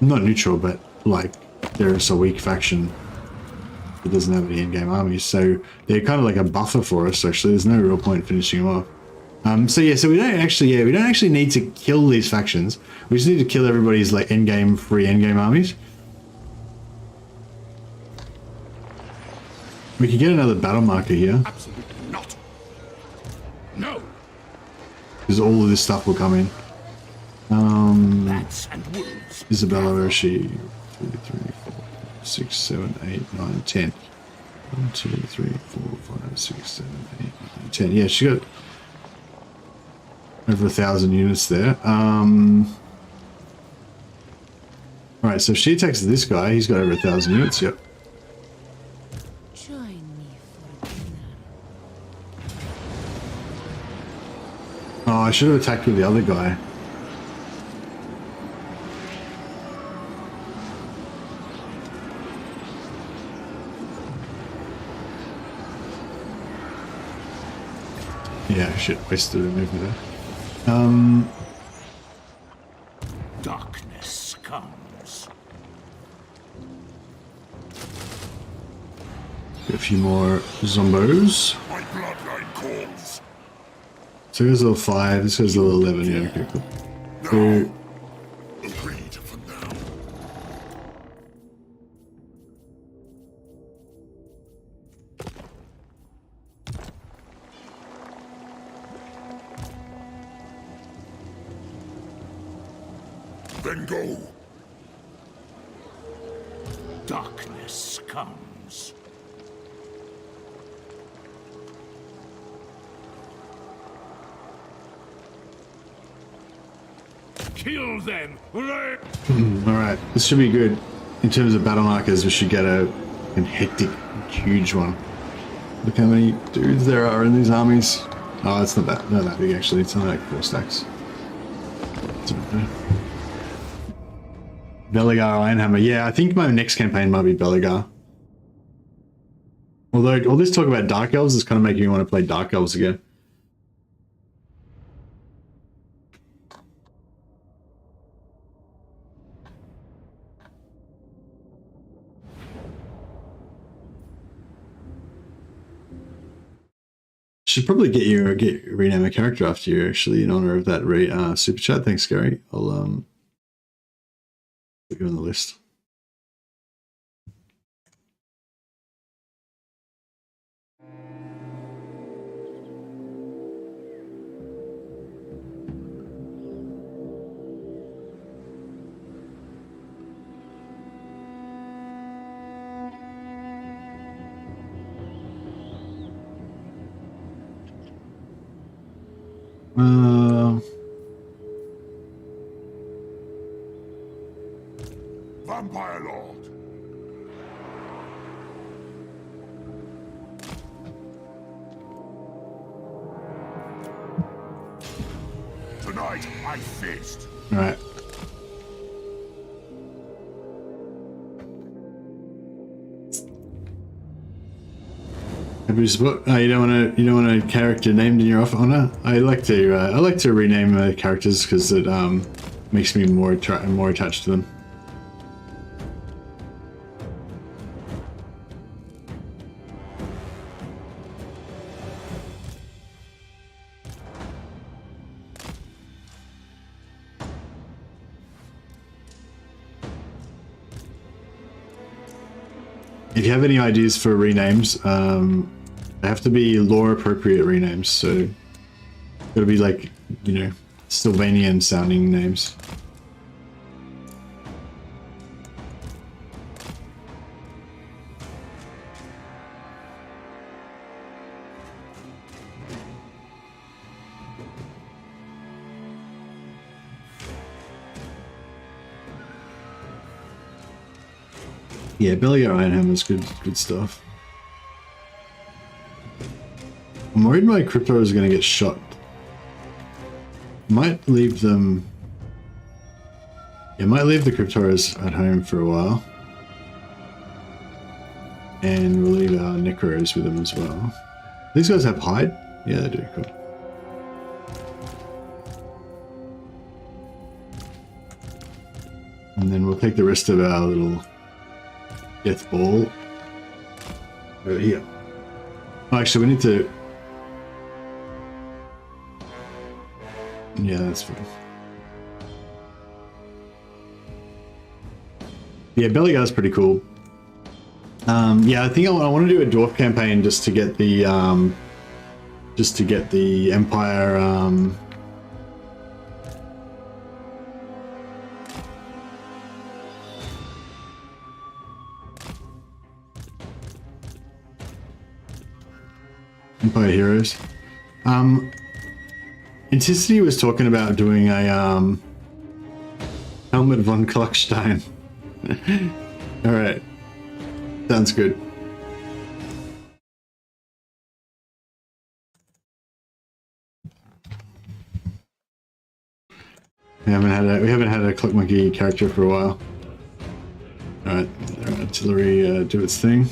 Not neutral, but like they're just a weak faction that doesn't have any in-game armies. So they're kind of like a buffer for us, actually. There's no real point finishing them off. So we don't actually need to kill these factions. We just need to kill everybody's like free endgame armies. We can get another battle marker here. Absolutely not. No. Because all of this stuff will come in. Bats and wolves. Isabella, where is she? 2, 3, 4, 6, 7, 8, 9, 10. 1, 2, 3, 4, 5, 6, 7, 8, 9, 10. Yeah, she got over 1,000 units there. Alright, so if she attacks this guy, he's got over 1,000 units, yep. Join me for dinner. Oh, I should have attacked with the other guy. Yeah, shit, wasted a movement there. Darkness comes. Get a few more zombos. My bloodline calls. So here's level 5, this goes level 11, yeah, okay, cool. So, Agreed for now. Then go. Darkness comes. Kill them! alright, this should be good. In terms of battle markers, we should get a hectic, huge one. Look how many dudes there are in these armies. Oh, it's not that big actually. It's only like 4 stacks. Belegar Ironhammer. Yeah, I think my next campaign might be Belegar. Although all this talk about Dark Elves is kind of making me want to play Dark Elves again. Should probably rename a character after you actually in honor of that super chat. Thanks, Gary. I'll put you on the list. Vampire Lord. Tonight I feast. All right. You don't want a character named in your honor. I like to rename characters because it makes me more attached to them. If you have any ideas for renames, they have to be lore appropriate renames, so it'll be like, you know, Sylvanian sounding names. Yeah, Belegar Ironhammer's good stuff. I'm worried my crypto is going to get shot. Might leave them... Yeah, might leave the cryptoras at home for a while. And we'll leave our necros with them as well. These guys have hide? Yeah, they do, cool. And then we'll take the rest of our little death ball over here. Oh, actually, we need to... Yeah, that's fine. Yeah, Belegar's pretty cool. Yeah, I think I want to do a dwarf campaign just to get the Empire Empire Heroes. Anticity was talking about doing a Helmet von Klockstein. All right, sounds good. We haven't had a Clock Monkey character for a while. All right, artillery do its thing.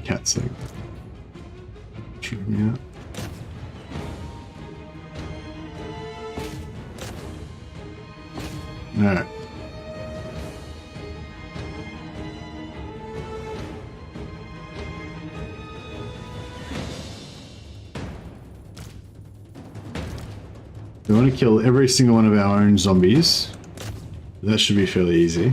Cat's like shooting me out. All right. We want to kill every single one of our own zombies. That should be fairly easy.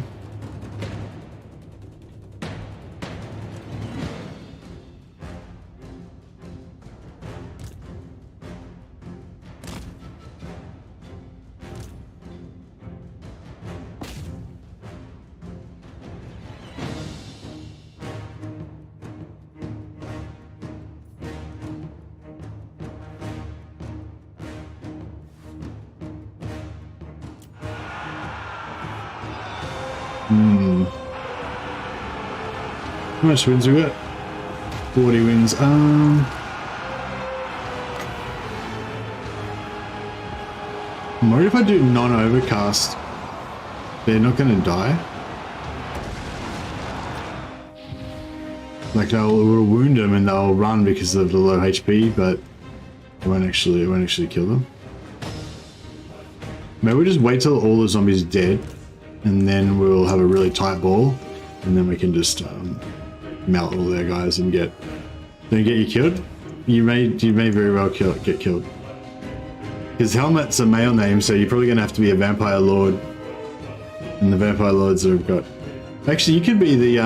How much wins we got? 40 wins. I'm worried if I do non-overcast, they're not going to die. Like we'll wound them and they'll run because of the low HP, but it won't actually kill them. Maybe we'll just wait till all the zombies are dead, and then we'll have a really tight ball, and then we can just melt all their guys and don't get you killed. You may very well get killed. His helmet's a male name, so you're probably gonna have to be a vampire lord. And the vampire lords that have got. Actually, you could be the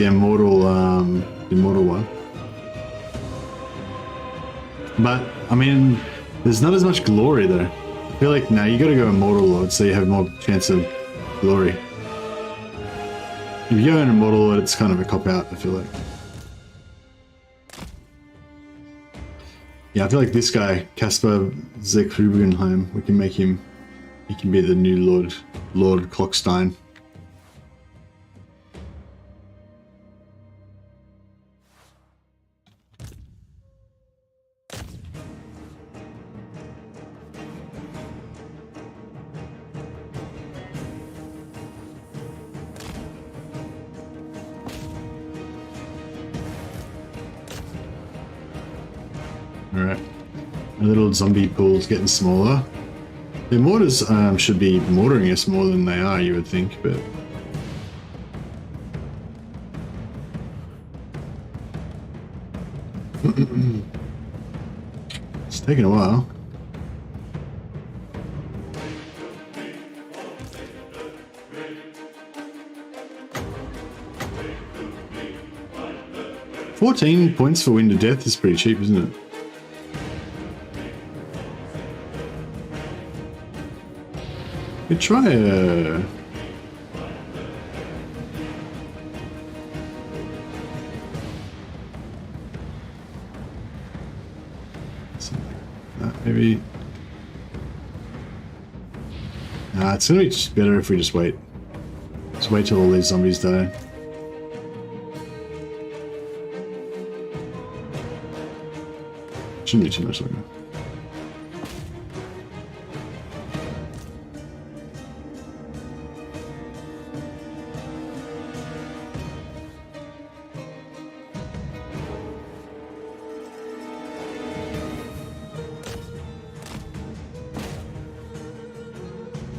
immortal one. But I mean, there's not as much glory though. I feel like now you gotta go immortal lord, so you have more chance of glory. If you go in immortal lord, it's kind of a cop out. I feel like. Yeah, I feel like this guy, Caspar Zekrubenheim, we can make him. He can be the new Lord Carstein. Alright. The little zombie pool's getting smaller. The mortars should be mortaring us more than they are, you would think, but... It's taking a while. $14 points for Wind of Death is pretty cheap, isn't it? We try a... maybe... Nah, it's gonna be just better if we just wait. Just wait till all these zombies die. Shouldn't be too much longer.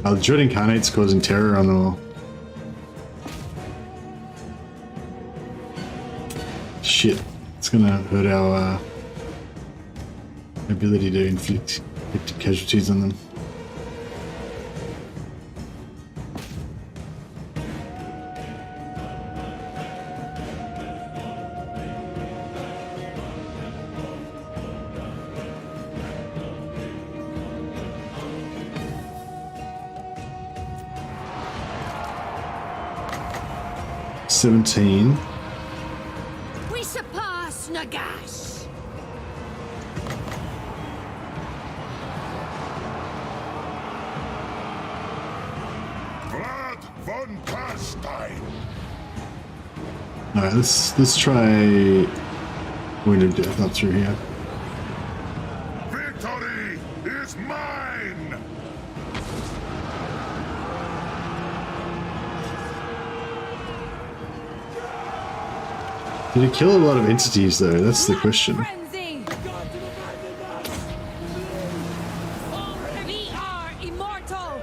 The Dread Incarnate's causing terror on them all. Shit, it's gonna hurt our ability to inflict casualties on them. $17. We surpass Nagash. Vlad von Carstein. Alright, let's try Wind of Death up through here. Victory is mine. Did it kill a lot of entities though? That's the question. Frenzy. We are immortal.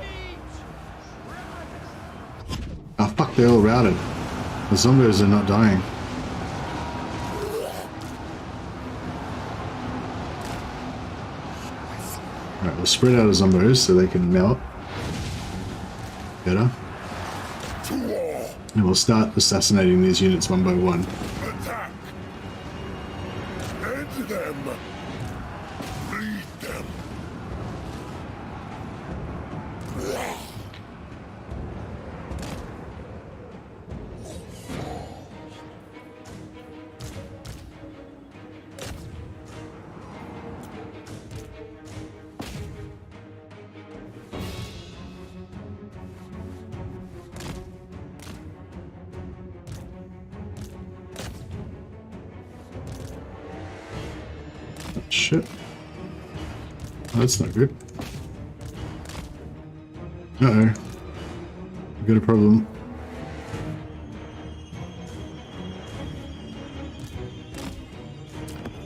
Oh fuck, they're all routed. The zombies are not dying. Alright, we'll spread out the zombies so they can melt. Better. And we'll start assassinating these units one by one. Attack. End them. Bleed them. Shit. Oh, that's not good. Uh-oh. We've got a problem.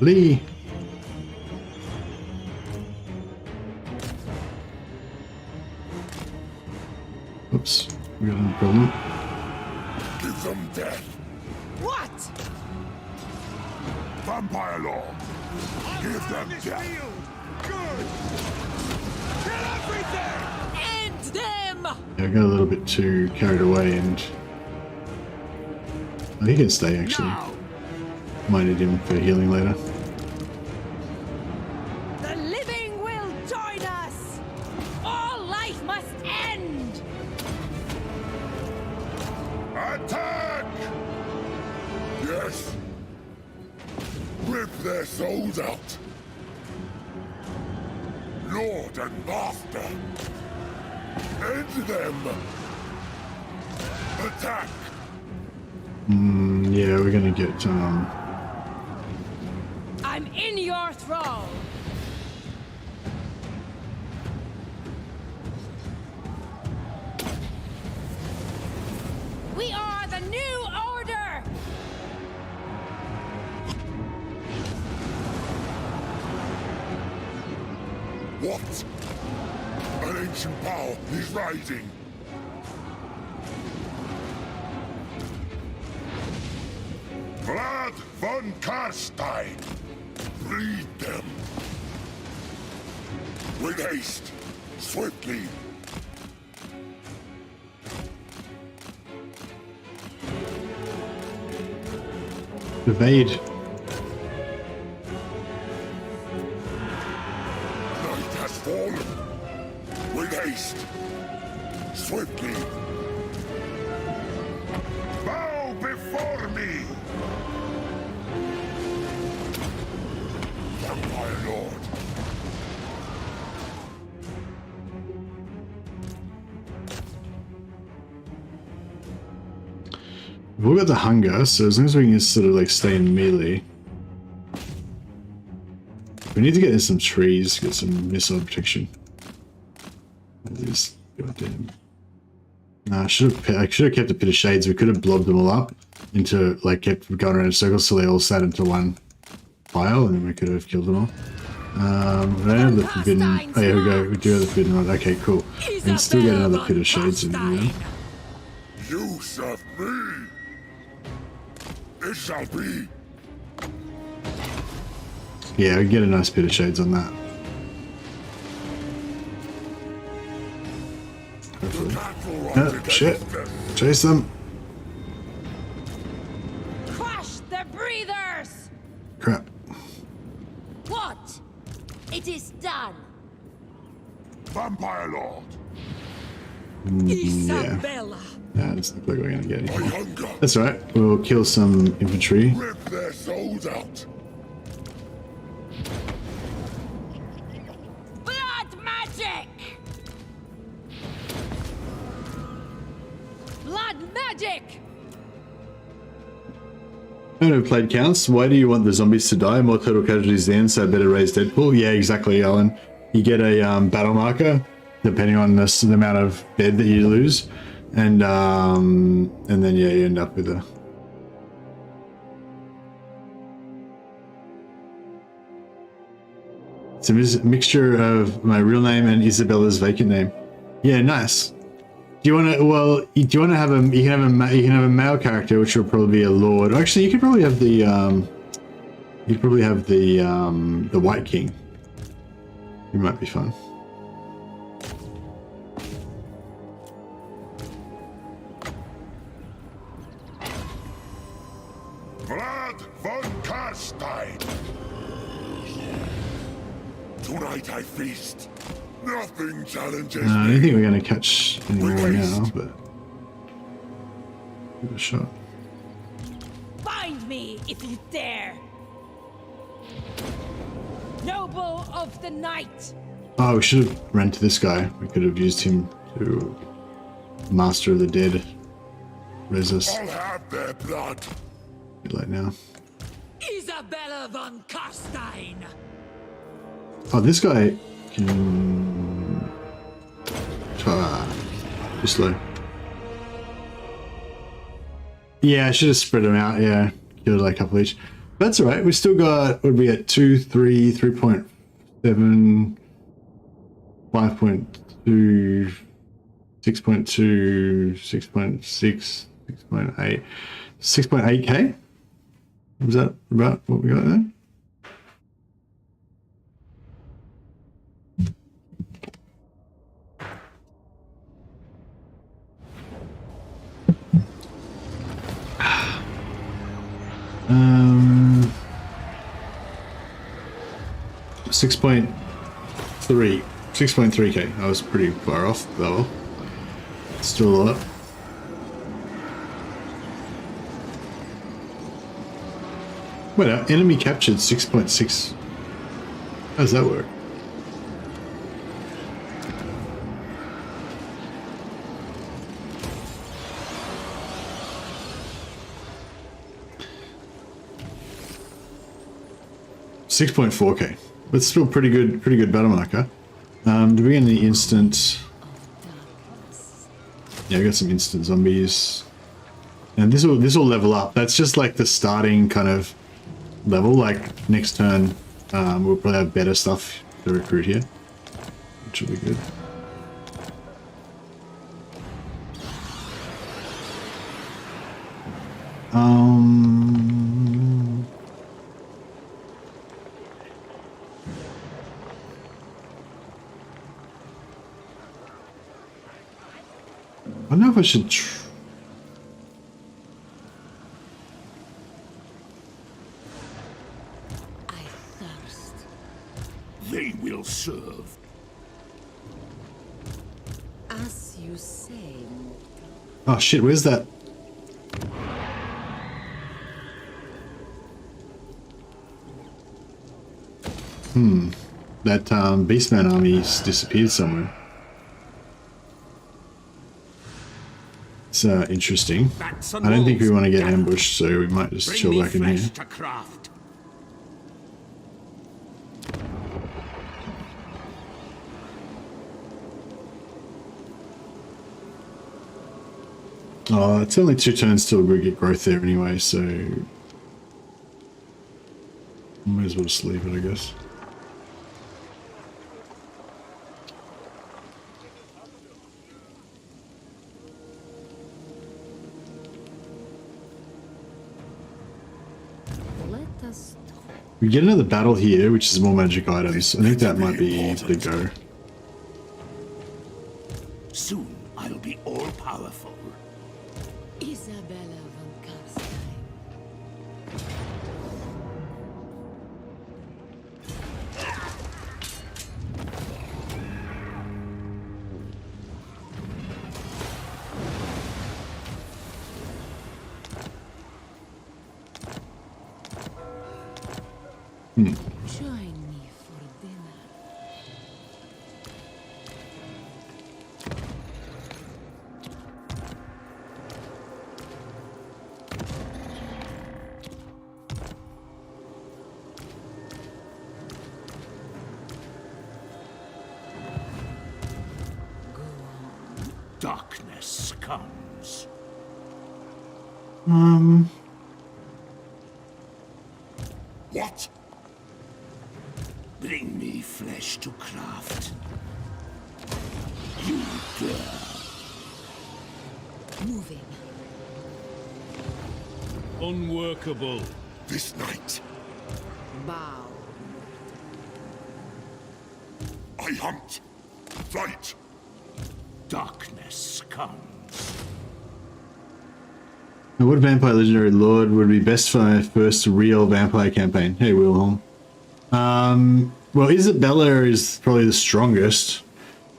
Lee! Oops, we got a problem. Give them death. What? Vampire Law. Give them death. End them! Yeah, I got a little bit too carried away and... Oh, he can stay actually. Might need him for healing later. The living will join us! All life must end! Attack! Yes. Rip their souls out. Lord and Master. End them. Attack. Yeah, we're gonna get, I'm in your thrall! We are the new order! What? An ancient power is rising. Vlad von Carstein. Breed them. With haste. Swiftly. evade. Night has fallen. With haste. Swiftly. Bow before me. Vampire Lord. We've all got the hunger, so as long as we can just sort of like stay in melee. We need to get in some trees, get some missile protection. These goddamn. Nah, I should have kept a pit of shades. We could have blobbed them all up into like kept going around in circles so they all sat into one pile, and then we could have killed them all. I have the forbidden. Oh, yeah, here we go. We do have the forbidden rod. Okay, cool. And still get another pit of shades in here. You serve me. It shall be. Yeah, we get a nice pit of shades on that. Hopefully. Oh, shit. Chase them. Crush the breathers! Crap. What? It is done. Vampire Lord. Yeah. Isabella. Nah, doesn't look like we're gonna get My anything. hunger. That's alright. We'll kill some infantry. Rip their souls out. Blood magic! Blood magic! I don't know, played counts. Why do you want the zombies to die? More total casualties then, so better raise Deadpool. Yeah, exactly, Alan. You get a battle marker depending on the amount of bed that you lose, and then yeah, you end up with a. It's a mixture of my real name and Isabella's vacant name. Yeah, nice. Do you want to? Well, do you want to have a? You can have a male character, which will probably be a lord. Actually, you could probably have the. You'd probably have the White King. It might be fun. Vlad von Carstein. Tonight I feast. Nothing challenges I me. don't think we're going to catch any more now, but give it a shot. Find me if you dare! Noble of the night! Oh, we should have ran to this guy. We could have used him to Master of the Dead. Res us. I'll have their blood. Too late now. Isabella von Carstein! Oh, this guy can... too slow. Yeah, I should have spread them out, yeah. Killed like a couple each. That's alright, we still got, what would we at? 2, 3, 3.7, 5.2, 6.2, 6.6, 6.8, 6.8k? Was that about what we got there? Um, 6.3k. I was pretty far off though. Still a lot. Wait, our enemy captured 6.6. How does that work? $6.4k. That's still pretty good battle marker. Do we get any instant? Yeah, we got some instant zombies. And this will level up. That's just like the starting kind of level. Like next turn, we'll probably have better stuff to recruit here, which will be good. I don't know if I should. I thirst. They will serve. As you say. Oh shit! Where's that? That Beastman army's disappeared somewhere. It's interesting. I don't think we want to get ambushed, so we might just chill back in here. To craft. Oh, it's only 2 turns till we get growth there anyway, so might as well just leave it, I guess. We get another battle here, which is more magic items. I think that might be the go. Soon I'll be all powerful. Isabella von Carstein. Join me for dinner. Darkness comes. What? Bring me flesh to craft. You dare. Moving. Unworkable. This night, Bow. I hunt. Fight. Darkness comes. Now, what vampire legendary lord would be best for my first real vampire campaign? Hey, Wilhelm. Well, Isabella is probably the strongest.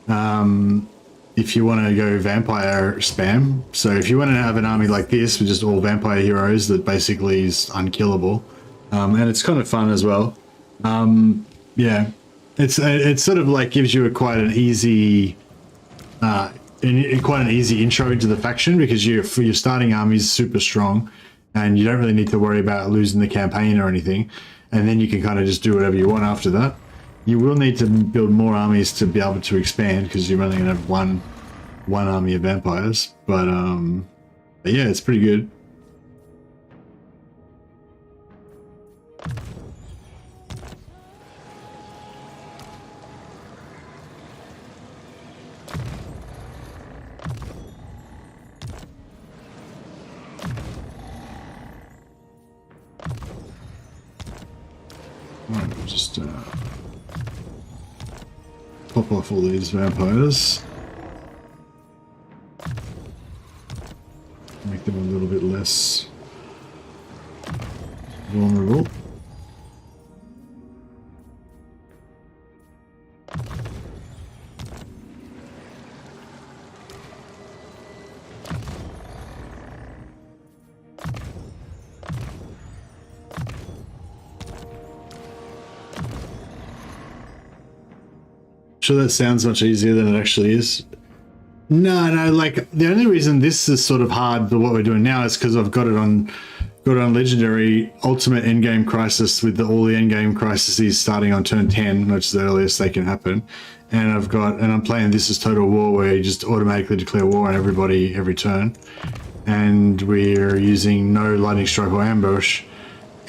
If you want to go vampire spam. So if you want to have an army like this with just all vampire heroes that basically is unkillable, and it's kind of fun as well. Yeah, it's sort of like gives you quite an easy intro into the faction, because your starting army is super strong and you don't really need to worry about losing the campaign or anything, and then you can kind of just do whatever you want after that. You will need to build more armies to be able to expand because you're only going to have one army of vampires. But yeah, it's pretty good. Right, we'll just pop off all these vampires. Make them a little bit less vulnerable. Sure, that sounds much easier than it actually is. No, like the only reason this is sort of hard for what we're doing now is because I've got it on Legendary Ultimate Endgame Crisis with all the Endgame Crises starting on turn 10, which is the earliest they can happen. And I'm playing This is Total War, where you just automatically declare war on everybody every turn. And we're using no Lightning Strike or Ambush,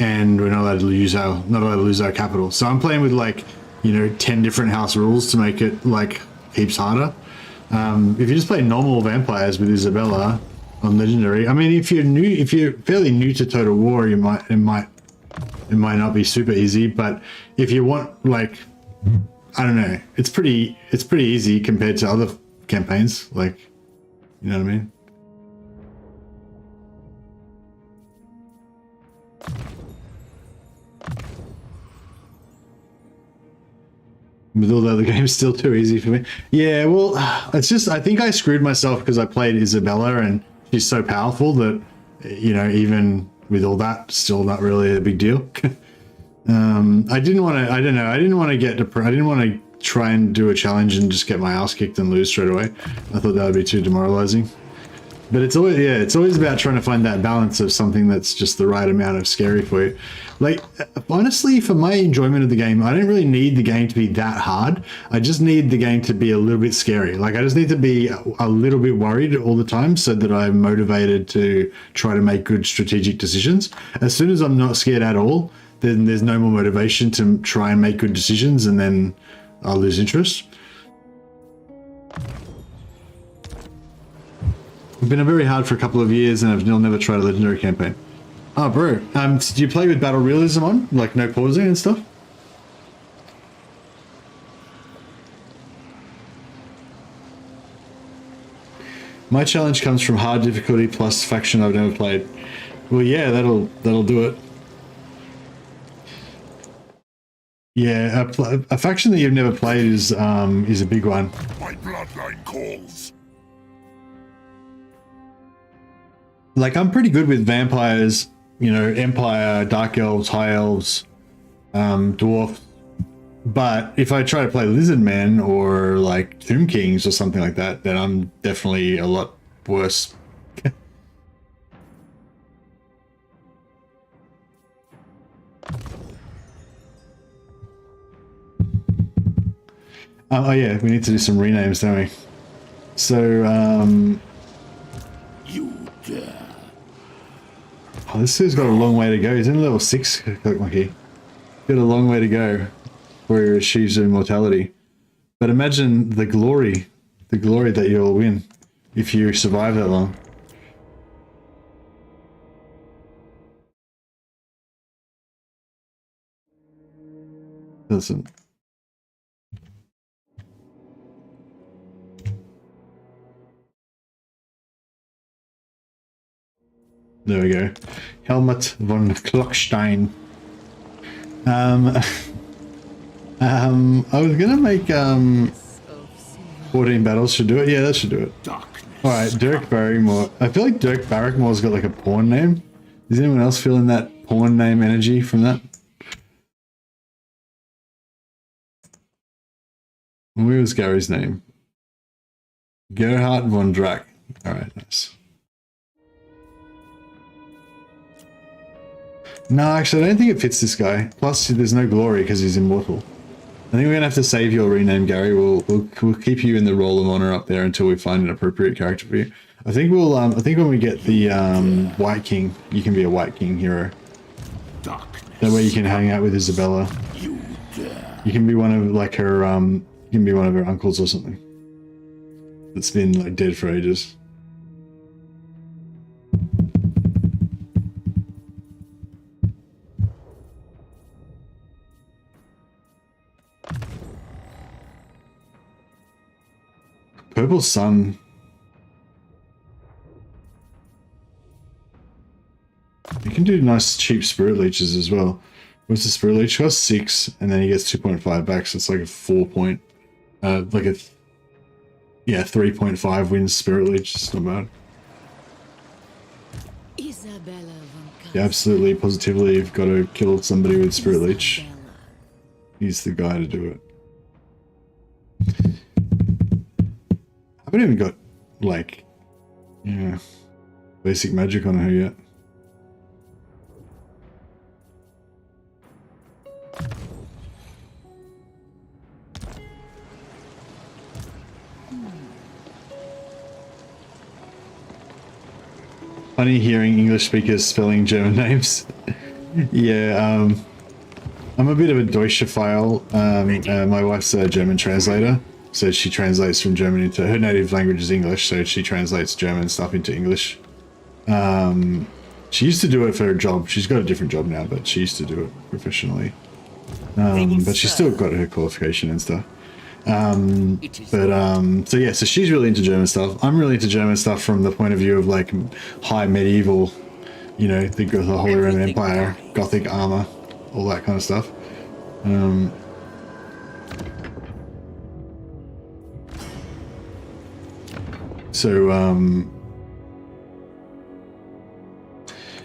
and we're not allowed to lose our capital. So I'm playing with like, 10 different house rules to make it like heaps harder. If you just play normal vampires with Isabella on Legendary, I mean, if you're fairly new to Total War, it might not be super easy. But if you want, like, I don't know, it's pretty easy compared to other campaigns. Like, you know what I mean? With all the other games still too easy for me. Yeah, well, it's just, I think I screwed myself because I played Isabella and she's so powerful that, even with all that, still not really a big deal. I didn't want to try and do a challenge and just get my ass kicked and lose straight away. I thought that would be too demoralizing. But it's always about trying to find that balance of something that's just the right amount of scary for you. Like, honestly, for my enjoyment of the game, I don't really need the game to be that hard. I just need the game to be a little bit scary. Like, I just need to be a little bit worried all the time so that I'm motivated to try to make good strategic decisions. As soon as I'm not scared at all, then there's no more motivation to try and make good decisions, and then I'll lose interest. I've been very hard for a couple of years and I've never tried a Legendary campaign. Oh, bro. Do you play with Battle Realism on? Like, no pausing and stuff? My challenge comes from hard difficulty plus faction I've never played. Well, yeah, that'll do it. Yeah, a faction that you've never played is a big one. My bloodline calls. Like, I'm pretty good with vampires, Empire, Dark Elves, High Elves, Dwarf. But if I try to play Lizard Men or like Tomb Kings or something like that, then I'm definitely a lot worse. Oh yeah, we need to do some renames, don't we? So, You dare. oh, this dude's got a long way to go. He's in level 6, Cook Monkey. Got a long way to go before he achieves immortality. But imagine the glory that you'll win if you survive that long. Listen. There we go. Helmut von Klockstein. I was gonna make 14 battles should do it. Yeah, that should do it. Darkness. Alright, Dirk Barrymore. I feel like Dirk Barrymore's got like a porn name. Is anyone else feeling that porn name energy from that? Where was Gary's name? Gerhard von Drack. Alright, nice. No, actually, I don't think it fits this guy. Plus, there's no glory because he's immortal. I think we're gonna have to save your rename, Gary. We'll keep you in the Roll of Honor up there until we find an appropriate character for you. I think we'll I think when we get the White King, you can be a White King hero. That way you can hang out with Isabella. You can be one of like her you can be one of her uncles or something. That's been like dead for ages. Purple Sun. You can do nice cheap Spirit Leeches as well. What's the Spirit Leech? Costs 6 and then he gets 2.5 back, so it's like a 4 point like a 3.5 wins Spirit Leech. It's not bad. Isabella Yeah, absolutely, positively you've got to kill somebody with Spirit Leech. He's the guy to do it. I haven't even got, like, basic magic on her yet. Funny hearing English speakers spelling German names. Yeah, I'm a bit of a Deutschophile. My wife's a German translator, so she translates from German into her native language is English, so she translates German stuff into English. She used to do it for her job. She's got a different job now, but she used to do it professionally. But she's still got her qualification and stuff. So yeah, so she's really into German stuff. I'm really into German stuff from the point of view of like high medieval, you know, the Holy Roman Empire, Gothic armor, all that kind of stuff.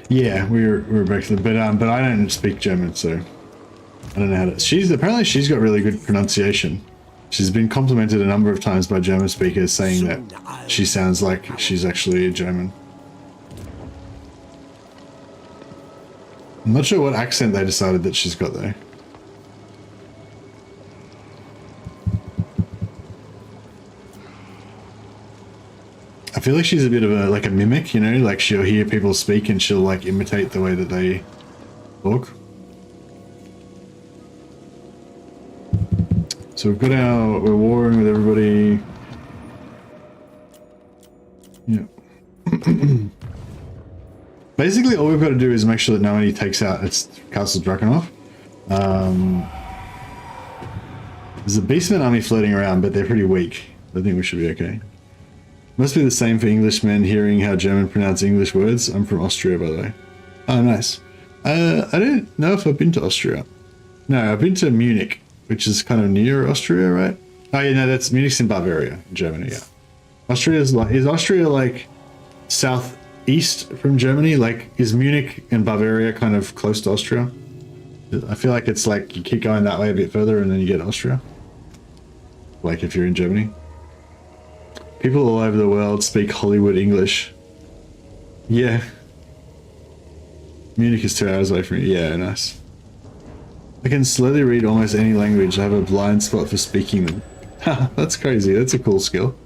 Yeah, we're back to the but I don't speak German, so I don't know how to. Apparently she's got really good pronunciation. She's been complimented a number of times by German speakers saying that she sounds like she's actually a German. I'm not sure what accent they decided that she's got though. I feel like she's a bit of a mimic, you know, like she'll hear people speak and she'll like imitate the way that they talk. So we've got we're warring with everybody. Yeah. Basically all we've got to do is make sure that nobody takes out Castle Drakenhof. There's a Beastman army floating around, but they're pretty weak. I think we should be okay. Must be the same for Englishmen hearing how German pronounce English words. I'm from Austria, by the way. Oh, nice. I don't know if I've been to Austria. No, I've been to Munich, which is kind of near Austria, right? Oh, yeah, no, that's Munich's in Bavaria, in Germany, yeah. Is Austria like southeast from Germany? Like, is Munich and Bavaria kind of close to Austria? I feel like it's like you keep going that way a bit further and then you get Austria. Like if you're in Germany. People all over the world speak Hollywood English. Yeah. Munich is 2 hours away from you. Yeah, nice. I can slowly read almost any language. I have a blind spot for speaking them. Ha, that's crazy. That's a cool skill.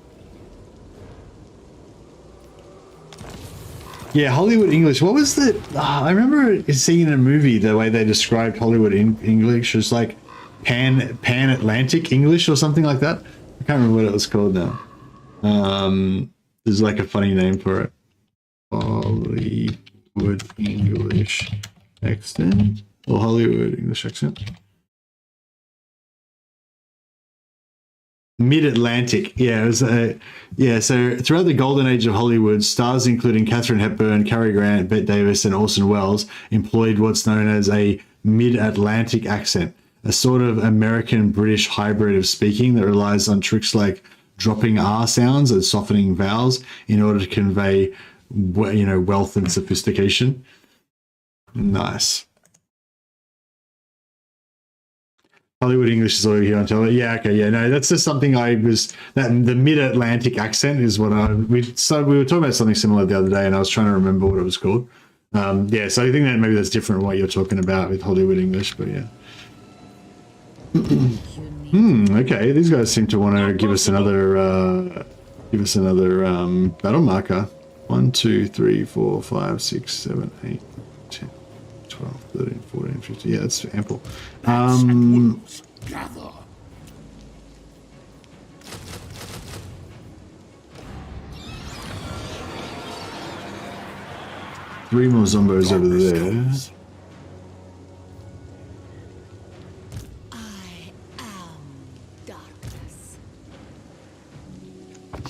Yeah, Hollywood English. What was the... I remember seeing in a movie the way they described Hollywood English was like Pan-Atlantic English or something like that. I can't remember what it was called now. There's like a funny name for it. Hollywood English accent. Or Hollywood English accent. Mid-Atlantic. Yeah, it was so throughout the golden age of Hollywood, stars including Katharine Hepburn, Cary Grant, Bette Davis, and Orson Welles employed what's known as a mid-Atlantic accent, a sort of American-British hybrid of speaking that relies on tricks like dropping R sounds and softening vowels in order to convey, you know, wealth and sophistication. Nice. Hollywood English is all you hear on television. Yeah, okay, yeah, no, that's just something the mid-Atlantic accent is what we were talking about something similar the other day and I was trying to remember what it was called. Yeah, so I think that maybe that's different from what you're talking about with Hollywood English, but yeah. Okay, these guys seem to want to give us another battle marker. 1, 2, 3, 4, 5, 6, 7, 8, 10, 12, 13, 14, 15. Yeah, that's ample. Wolves gather. Three more zombos over there. I am darkness.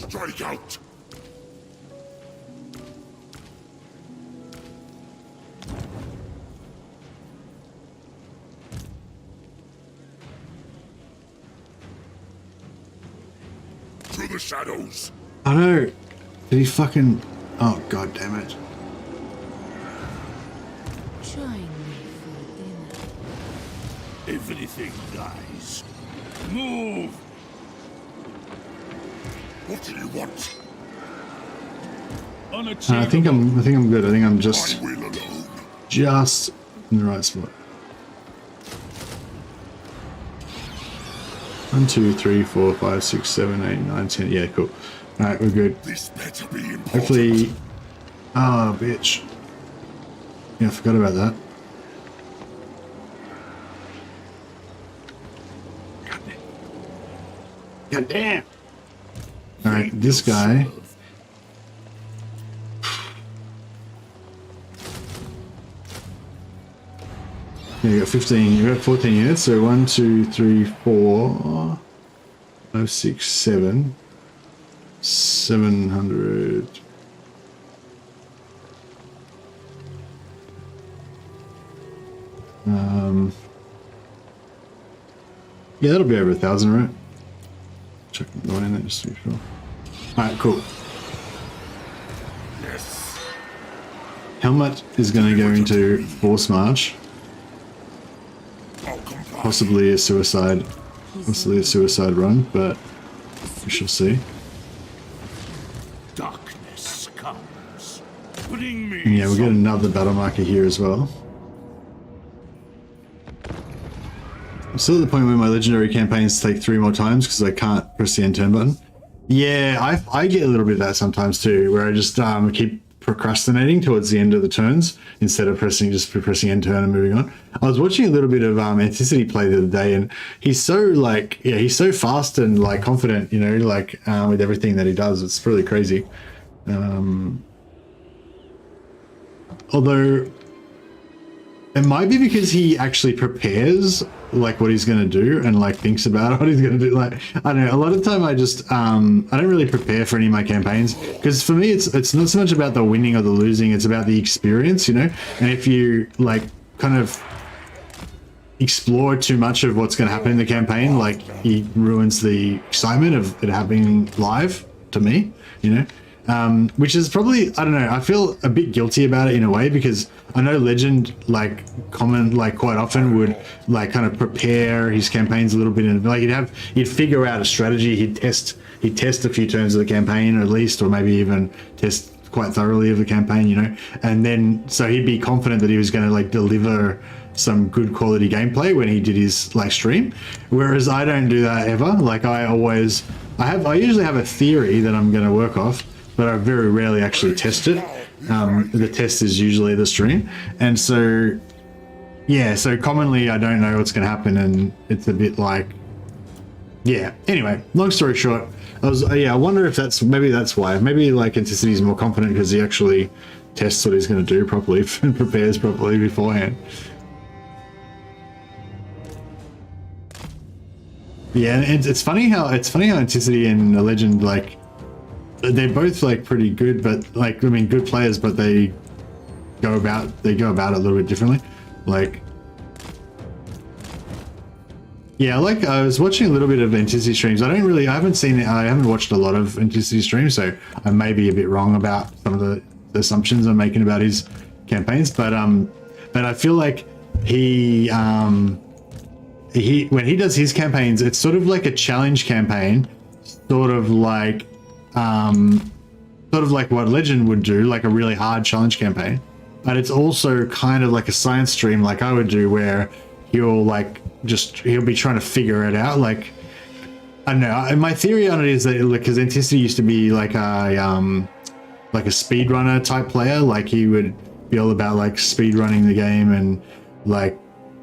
Strike out! To the shadows! I know. Did he fucking... Oh, god damn it. Join me for dinner. Everything dies. Move! What do you want? I think I'm good. I think I'm just I will alone. in the right spot. 1, 2, 3, 4, 5, 6, 7, 8, 9, 10. Yeah, cool. Alright, we're good. This better be important. Hopefully... Oh, bitch. Yeah, I forgot about that. God damn. Alright, this guy... Yeah, you got 15, you got 14 units, so 1, 2, 3, 4, 5, 6, 7, 700. Yeah, that'll be over 1,000, right? Check the line there just to be sure. Alright, cool. Yes. Helmet is going to go into Force March. I'll comply. Possibly a suicide run, but we shall see. Darkness comes. Bring me. And yeah, we'll get another battle marker here as well. I'm still at the point where my legendary campaigns take 3 more times because I can't press the end turn button. Yeah, I get a little bit of that sometimes too, where I just keep procrastinating towards the end of the turns instead of pressing end turn and moving on. I was watching a little bit of Anticity play the other day, and he's so he's so fast and like confident, you know, like with everything that he does. It's really crazy. Although it might be because he actually prepares like what he's going to do and like thinks about what he's going to do. Like, I don't know, a lot of the time I just I don't really prepare for any of my campaigns, because for me it's not so much about the winning or the losing, it's about the experience, you know. And if you like kind of explore too much of what's going to happen in the campaign, like it ruins the excitement of it happening live to me, you know. Which is probably, I don't know, I feel a bit guilty about it in a way, because I know Legend quite often would like kind of prepare his campaigns a little bit, and like he'd figure out a strategy, he'd test a few turns of the campaign at least, or maybe even test quite thoroughly of the campaign, you know, and then so he'd be confident that he was going to like deliver some good quality gameplay when he did his like stream. Whereas I don't do that ever. Like I usually have a theory that I'm going to work off, but I very rarely actually test it. The test is usually the stream, and so yeah, so commonly I don't know what's going to happen, and it's a bit like, yeah. Anyway, long story short, I wonder if maybe that's why. Maybe like Anticity is more confident because he actually tests what he's going to do properly and prepares properly beforehand. Yeah, and it's funny how Anticity and Legend, like, they're both like pretty good, but like, I mean, good players, but they go about it a little bit differently. Like, yeah, like I was watching a little bit of Anticity streams. I haven't watched a lot of Anticity streams, so I may be a bit wrong about some of the assumptions I'm making about his campaigns. But I feel like he when he does his campaigns, it's sort of like a challenge campaign, sort of like what Legend would do, like a really hard challenge campaign. But it's also kind of like a science stream like I would do, where he'll like he'll be trying to figure it out. Like I don't know. My theory on it is that because Anticity used to be like a speedrunner type player, like he would be all about like speedrunning the game and like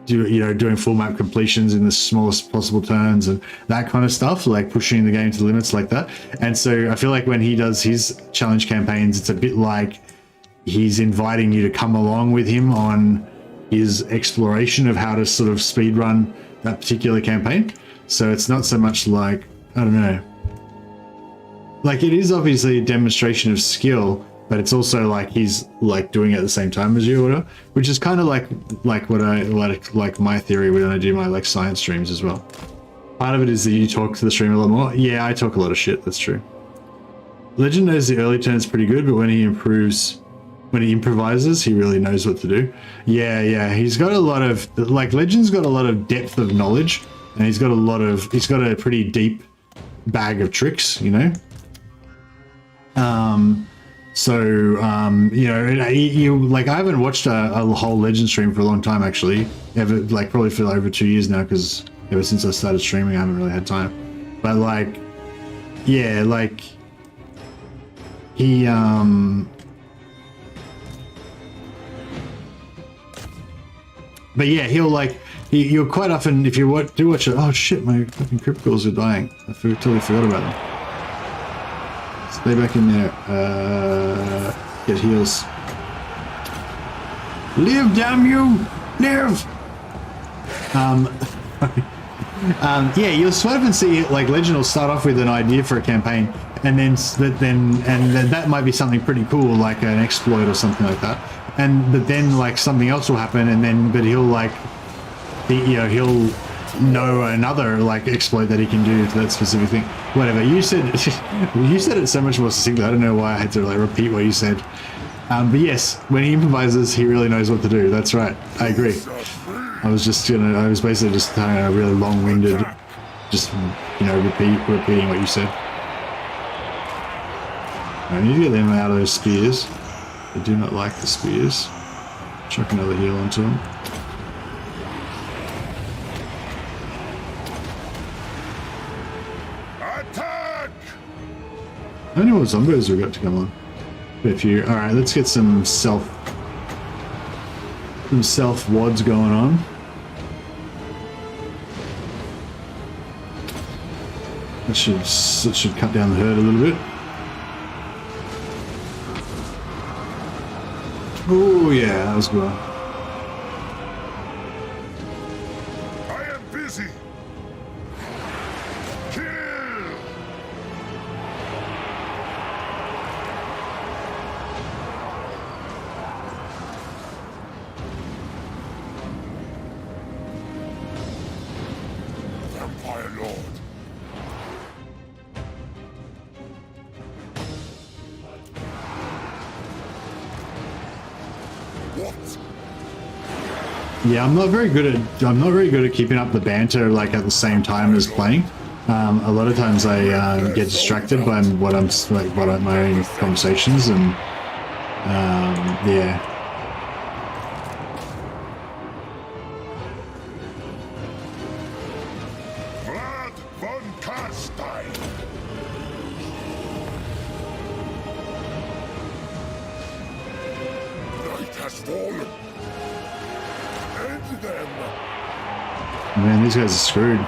doing full map completions in the smallest possible turns and that kind of stuff, like pushing the game to the limits like that. And so I feel like when he does his challenge campaigns, it's a bit like he's inviting you to come along with him on his exploration of how to sort of speedrun that particular campaign. So it's not so much like, I don't know, like it is obviously a demonstration of skill, but it's also like he's like doing it at the same time as you, or whatever, which is kind of like what I like my theory when I do my like science streams as well. Part of it is that you talk to the stream a lot more. Yeah, I talk a lot of shit. That's true. Legend knows the early turns pretty good, but when he improvises, he really knows what to do. Yeah, he's got a lot of like Legend's got a lot of depth of knowledge, and he's got a pretty deep bag of tricks, you know. You like I haven't watched a whole Legend stream for a long time actually, probably for over 2 years now, because ever since I started streaming I haven't really had time. But like, yeah, like he but yeah, you'll quite often, if you do watch it, oh shit, my fucking crypt ghouls are dying. I totally forgot about them. Stay back in there. Get heals. Live, damn you! Live! Yeah, you'll sort of see like Legend will start off with an idea for a campaign, and then that might be something pretty cool, like an exploit or something like that. But then like something else will happen, but he'll he'll know another like exploit that he can do to that specific thing. Whatever you said, you said it so much more succinctly. I don't know why I had to like repeat what you said. But yes, when he improvises, he really knows what to do. That's right. I agree. I was basically just kind of really long-winded, just repeating what you said. I need to get them out of those spears. I do not like the spears. Chuck another heal onto them. Attack! I don't know what zombies we've got to come on. A few. All right, let's get some self wads going on. That should cut down the herd a little bit. Oh yeah, that was good. I am busy. Kill! Vampire Lord. What? Yeah, I'm not very good at keeping up the banter like at the same time as playing. A lot of times I get distracted by my own conversations, and yeah. Vlad von Carstein. Night has fallen. End them. Man, these guys are screwed.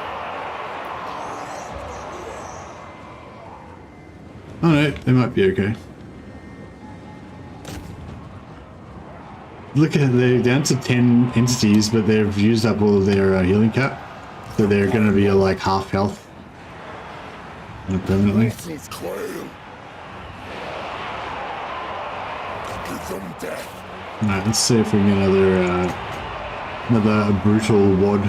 Oh no, they might be okay. Look at, they're down to 10 entities, but they've used up all of their healing cap. So they're going to be like half health permanently. Mortals quail. Give them death. Alright, let's see if we can get another brutal wad.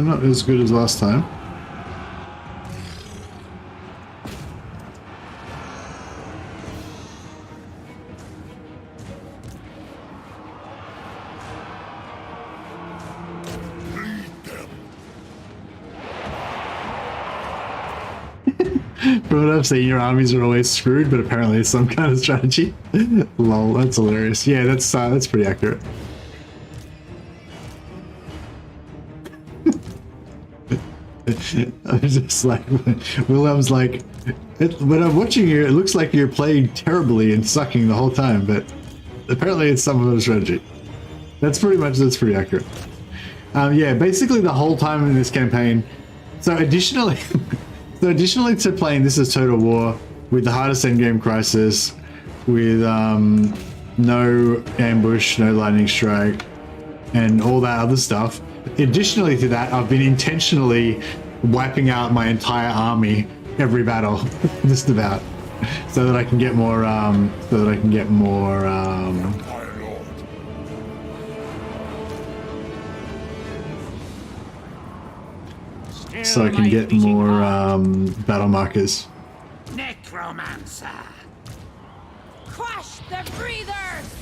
Not as good as last time. Lead them. From what I've seen, your armies are always screwed, but apparently it's some kind of strategy. Lol, that's hilarious. Yeah, that's pretty accurate. I'm just like, Wilhelm's like, when I'm watching you, it looks like you're playing terribly and sucking the whole time, but apparently it's some of the strategy. That's pretty accurate. Yeah, basically the whole time in this campaign. So additionally to playing this as Total War with the hardest endgame crisis, with no ambush, no lightning strike, and all that other stuff. Additionally to that, I've been intentionally wiping out my entire army every battle, just about, so that I can get more. So I can get more battle markers. Necromancer. Crush the breathers!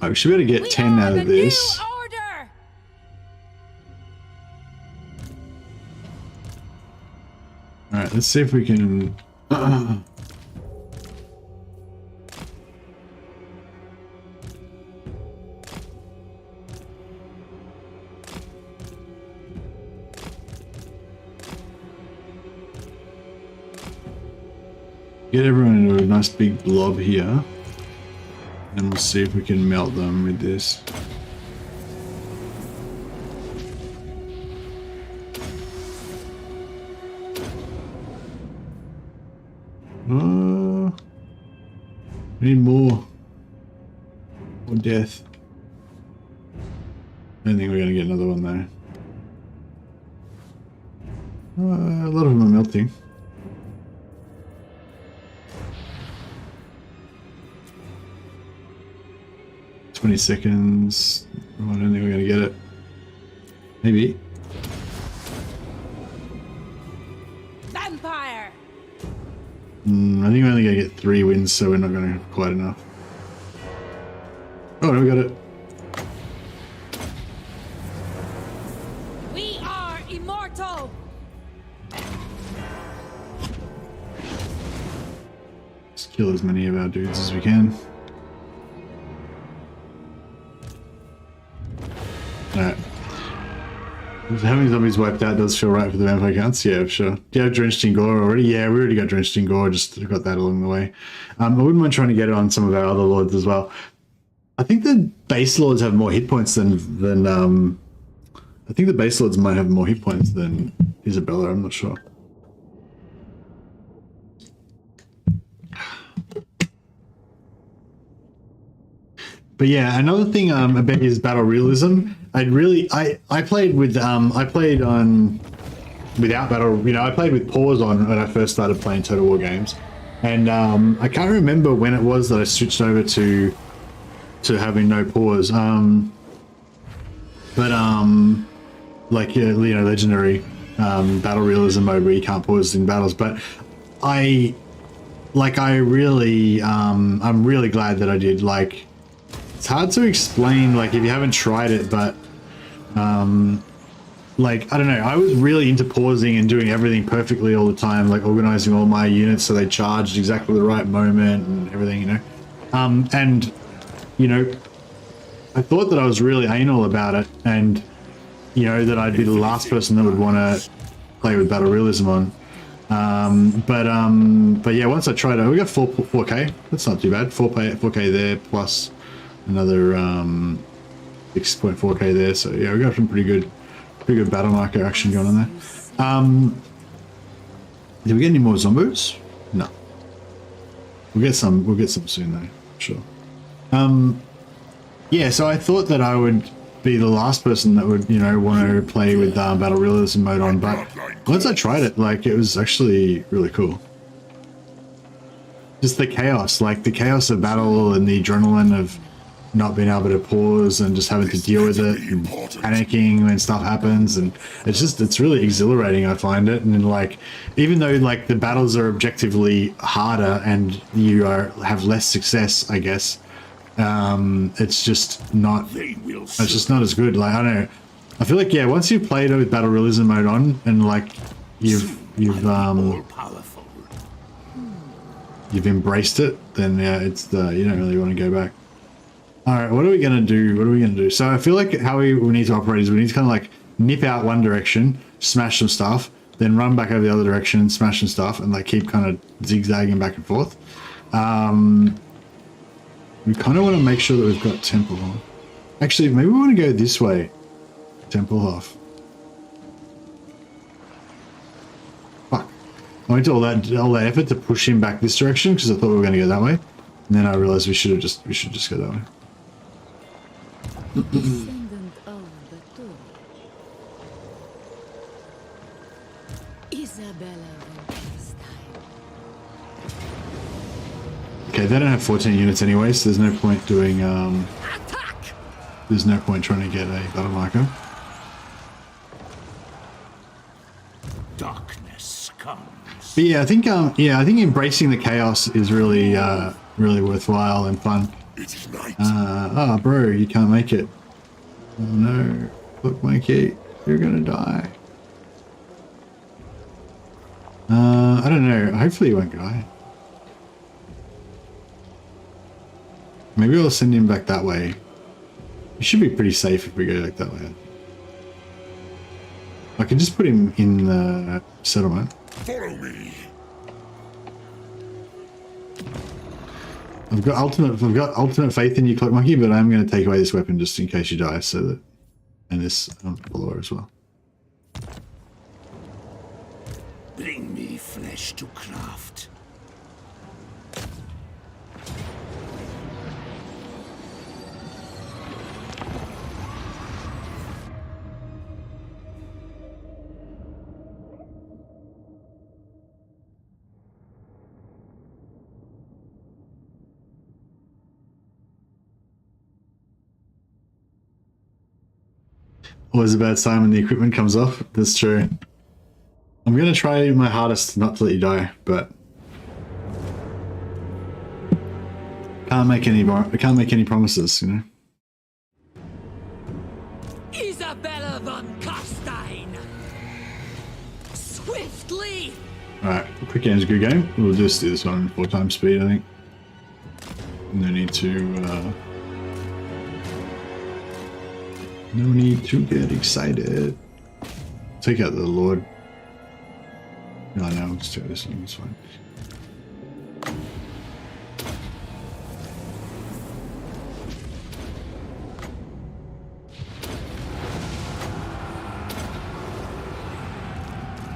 I should be able to get 10 out of this. New order! Alright, let's see if we can... Get everyone into a nice big blob here. And we'll see if we can melt them with this. We need more death. I don't think we're gonna get another one though. A lot of them are melting. 20 seconds. Oh, I don't think we're gonna get it. Maybe. Vampire! I think we're only gonna get 3 wins, so we're not gonna have quite enough. Oh, no, we got it. We are immortal! Let's kill as many of our dudes as we can. Alright. Having zombies wiped out does feel right for the vampire counts. Yeah, for sure. Do you have Drenched in Gore already? Yeah, we already got Drenched in Gore, just got that along the way. I wouldn't mind trying to get it on some of our other lords as well. I think the base lords have more hit points than I think the base lords might have more hit points than Isabella, I'm not sure. But yeah, another thing about his battle realism, I played with on without battle, I played with pause on when I first started playing Total War games, and I can't remember when it was that I switched over to having no pause. Like legendary battle realism mode where you can't pause in battles, but I'm really glad that I did. Like, it's hard to explain, like, if you haven't tried it, but like, I don't know, I was really into pausing and doing everything perfectly all the time, like organizing all my units so they charged exactly the right moment and everything, and I thought that I was really anal about it, and that I'd be the last person that would want to play with battle realism on. But yeah, once I tried it, we got 4K. That's not too bad. 4K there plus another 6.4K there. So yeah, we got some pretty good battle marker action going on there. Did we get any more zombos? No. We'll get some soon though. Sure. Yeah, so I thought that I would be the last person that would, want to play with battle realism mode on, but once I tried it, like, it was actually really cool. Just the chaos, like the chaos of battle and the adrenaline of not being able to pause and just having to deal with it and panicking when stuff happens, and it's really exhilarating, I find it. And like, even though like the battles are objectively harder and you have less success, I guess, it's just not as good. Like, I don't know, I feel like, yeah, once you've played with battle realism mode on and like you've All powerful. embraced it, then yeah, it's you don't really want to go back. All right, what are we gonna do? So I feel like how we need to operate is we need to kind of like nip out one direction, smash some stuff, then run back over the other direction and smash some stuff, and like keep kind of zigzagging back and forth. We kind of want to make sure that we've got temple on. Actually, maybe we want to go this way. Temple off. Fuck. I went to all that effort to push him back this direction because I thought we were going to go that way, and then I realized we should just go that way. Descendant of the Tour. Isabella von Carstein. Okay, they don't have 14 units anyway, so there's no point doing Attack! there's no point trying to get a battle marker. Darkness comes. But yeah, I think embracing the chaos is really really worthwhile and fun. It is night. Bro, you can't make it. Oh no. Look, Mikey, you're gonna die. I don't know. Hopefully you won't die. Maybe I'll send him back that way. He should be pretty safe if we go like that way. I can just put him in the settlement. Follow me. I've got ultimate faith in you, Cloak Monkey, but I'm going to take away this weapon just in case you die, so that, and this follower as well. Bring me flesh to craft. Always a bad sign when the equipment comes off. That's true. I'm going to try my hardest not to let you die, but I can't make any promises, you know. Isabella von Carstein. Swiftly. All right, quick game's a good game. We'll just do this one in 4 times speed, I think. No need to get excited. Take out the Lord. No, we'll just do this thing, it's fine.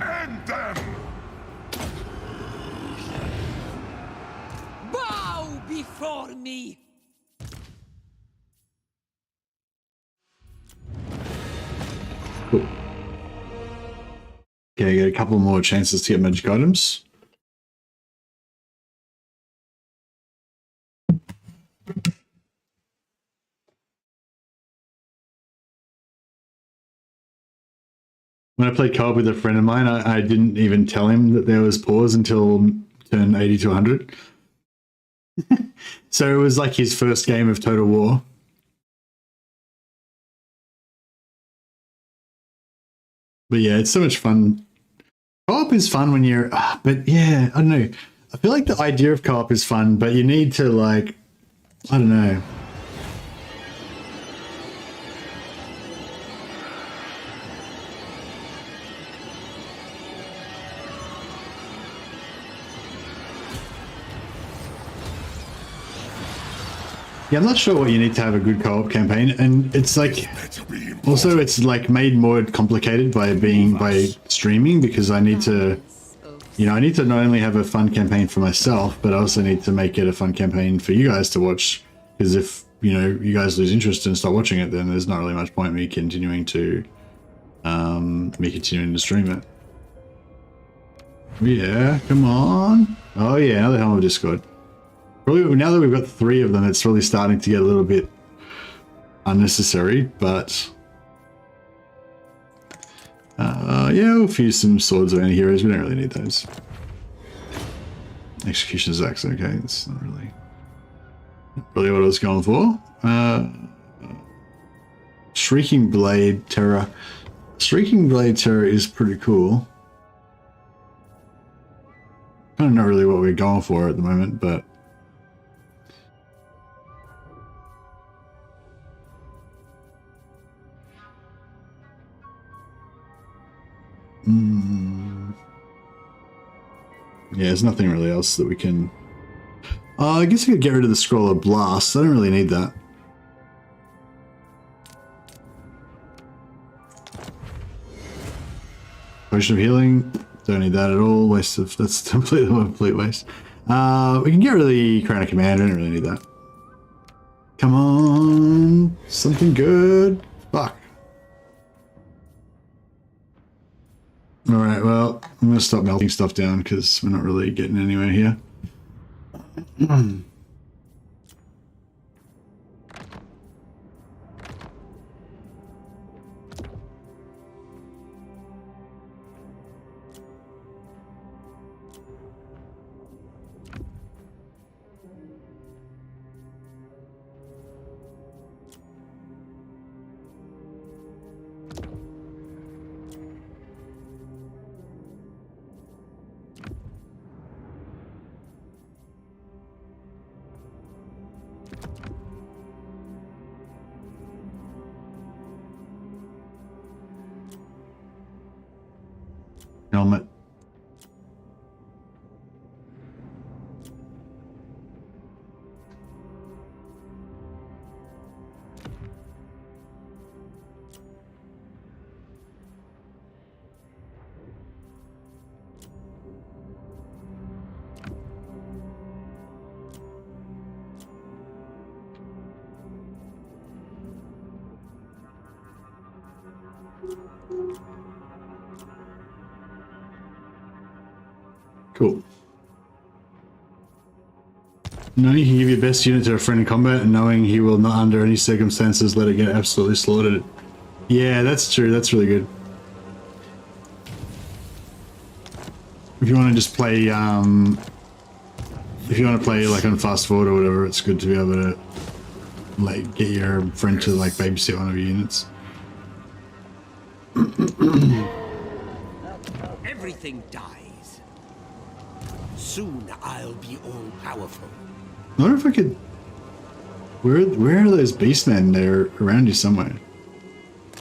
End them! Bow before me. Cool. Okay, get a couple more chances to get magic items. When I played co-op with a friend of mine, I didn't even tell him that there was pause until turn 80 to 100. So it was like his first game of Total War. But yeah, it's so much fun. Co-op is fun when you're, but yeah, I don't know. I feel like the idea of co-op is fun, but you need to like, I don't know. Yeah, I'm not sure what you need to have a good co-op campaign, and it's like, also it's like made more complicated by streaming, because I need to, I need to not only have a fun campaign for myself, but I also need to make it a fun campaign for you guys to watch, because if, you guys lose interest and stop watching it, then there's not really much point me continuing to stream it. Yeah, come on. Oh yeah, now the helm of Discord. Probably now that we've got 3 of them, it's really starting to get a little bit unnecessary, but yeah, we'll fuse some swords of anti-heroes. We don't really need those. Execution Zack's okay. It's not really what I was going for. Shrieking Blade Terror. Shrieking Blade Terror is pretty cool. I don't know really what we're going for at the moment, but yeah, there's nothing really else that we can. I guess I could get rid of the Scroll of Blast. I don't really need that. Potion of Healing. Don't need that at all. Waste of. That's completely a complete waste. We can get rid of the Crown of Command. I don't really need that. Come on, something good. Fuck. All right. Well, I'm gonna stop melting stuff down because we're not really getting anywhere here. Helmet. Cool. Knowing you can give your best unit to a friend in combat and knowing he will not under any circumstances let it get absolutely slaughtered. Yeah, that's true. That's really good. If you want to just play, if you want to play like on fast forward or whatever, it's good to be able to like get your friend to like babysit one of your units. Everything dies. Soon I'll be all powerful. I wonder if I could. Where are those beastmen? They're around you somewhere.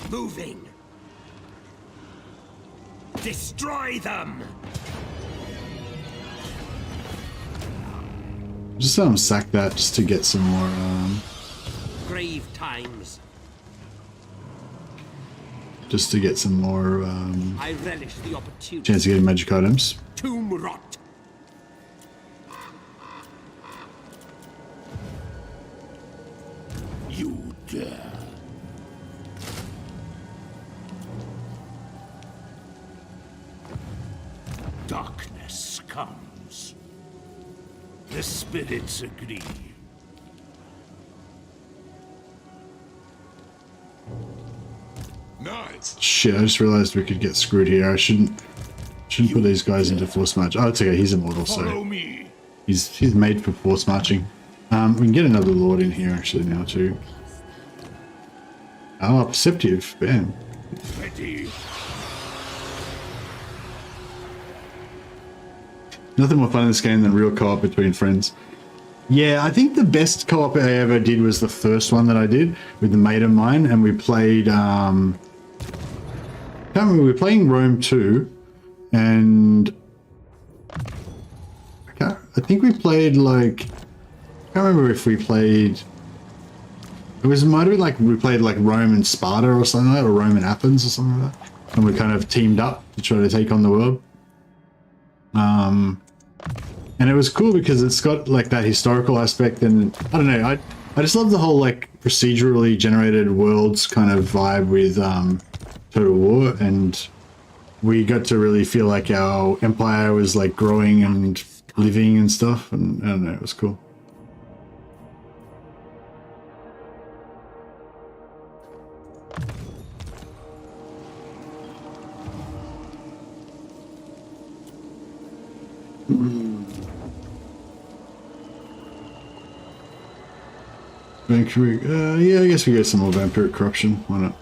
Moving. Destroy them. Just sack that just to get some more. Grave times. Just to get some more. I relish the opportunity. Chance of getting magic items. Tomb rot. You dare. Darkness comes. The spirits agree. Nice. Shit! I just realized we could get screwed here. I shouldn't put these guys into force march. Oh, it's okay. He's immortal, Follow so me. he's made for force marching. We can get another lord in here actually now too. Oh, perceptive. Bam. Ready. Nothing more fun in this game than real co-op between friends. Yeah, I think the best co-op I ever did was the first one that I did with the mate of mine, and we played. I can't remember. We were playing Rome 2, and I think we played like. I can't remember if we played. It might have been like we played like Rome and Sparta or something like that, or Rome and Athens or something like that, and we kind of teamed up to try to take on the world. And it was cool because it's got like that historical aspect, and I don't know, I just love the whole like procedurally generated worlds kind of vibe with Total War, and we got to really feel like our empire was like growing and living and stuff, and I don't know, it was cool. Vampiric, yeah, I guess we get some more vampiric corruption. Why not?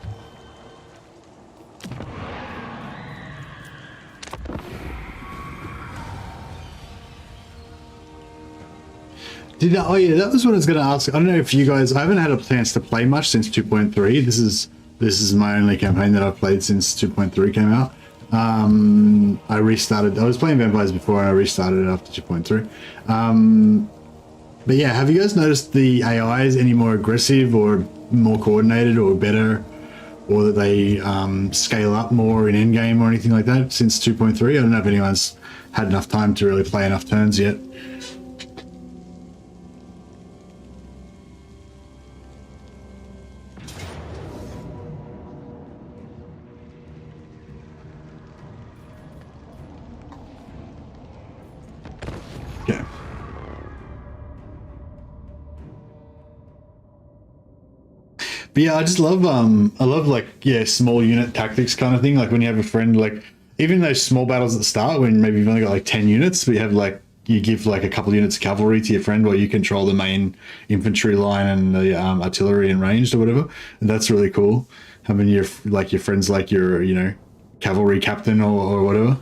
Oh yeah, that was what I was going to ask. I don't know if you guys, I haven't had a chance to play much since 2.3. This is my only campaign that I've played since 2.3 came out. I restarted, I was playing vampires before and I restarted it after 2.3. But yeah, have you guys noticed the AIs any more aggressive or more coordinated or better, or that they scale up more in endgame or anything like that since 2.3? I don't know if anyone's had enough time to really play enough turns yet. Okay. But yeah, I just love I love like, yeah, small unit tactics kind of thing. Like when you have a friend, like even those small battles at the start when maybe you've only got like 10 units, but you have like, you give like a couple units of cavalry to your friend while you control the main infantry line and the artillery and ranged or whatever. And that's really cool. Having your friends like your, you know, cavalry captain or whatever.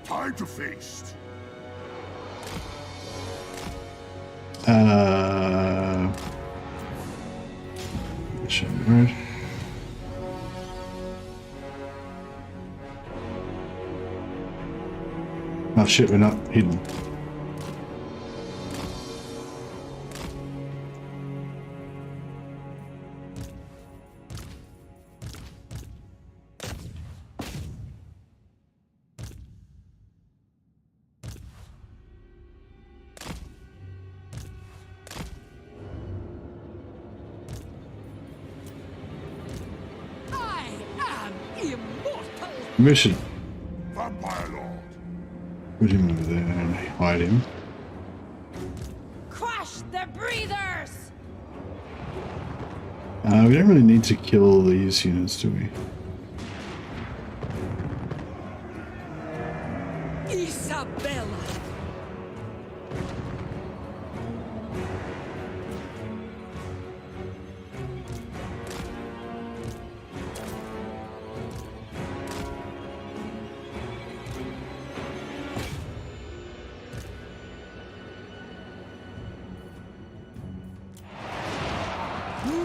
Time to feast. Right. Oh shit, we're not hidden. I am immortal. Mission. Vampire Lord. Put him over there and hide him. Crush the breathers. We don't really need to kill these units, do we? Isabella.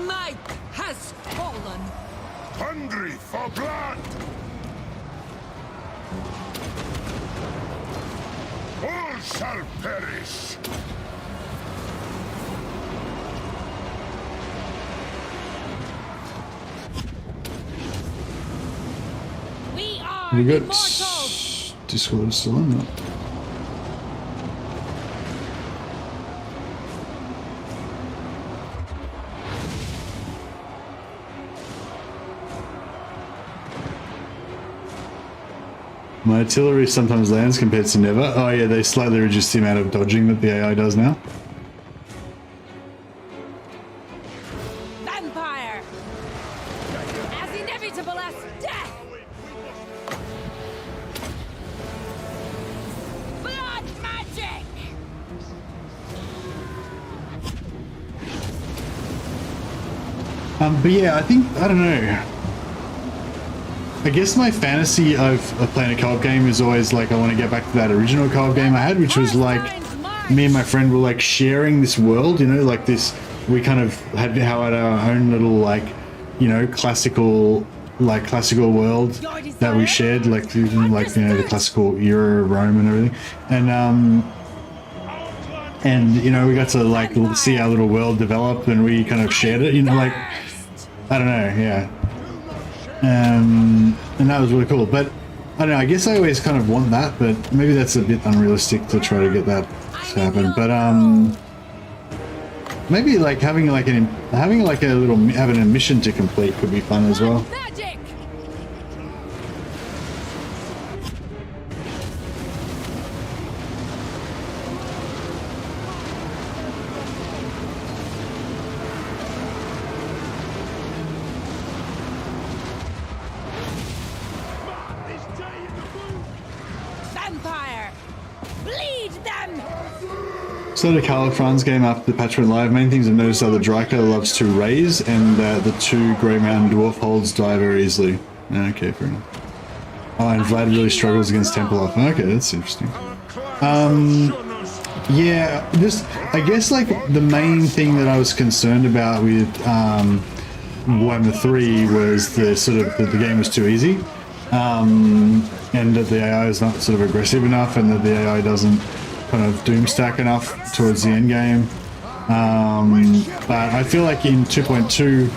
Night has fallen. Hungry for blood. All shall perish. We are We got immortal. Discord is still on that. My artillery sometimes lands compared to never. Oh yeah, they slightly reduce the amount of dodging that the AI does now. Vampire. As inevitable as death. Blood magic. But yeah, I think, I don't know. I guess my fantasy of playing a co-op game is always like I want to get back to that original co-op game I had, which was like me and my friend were like sharing this world, you know, like this, we kind of had our own little like, you know, classical world that we shared, like you know, the classical era of Rome and everything. And you know, we got to like see our little world develop and we kind of shared it, you know, like, I don't know, yeah. And that was really cool, but I don't know, I guess I always kind of want that, but maybe that's a bit unrealistic to try to get that to happen. But maybe like having a mission to complete could be fun as well. Magic. Vampire. Bleed them. Started Carl Franz game after the patch went live. Main things I've noticed are the Draco loves to raise, and the 2 Grey Mountain Dwarf holds die very easily. Okay, fair enough. Oh, and Vlad really struggles against Templar. Okay, that's interesting. Yeah, just I guess like the main thing that I was concerned about with Warhammer 3 was the sort of that the game was too easy, and that the AI is not sort of aggressive enough, and that the AI doesn't kind of doom stack enough towards the end game. But I feel like in 2.2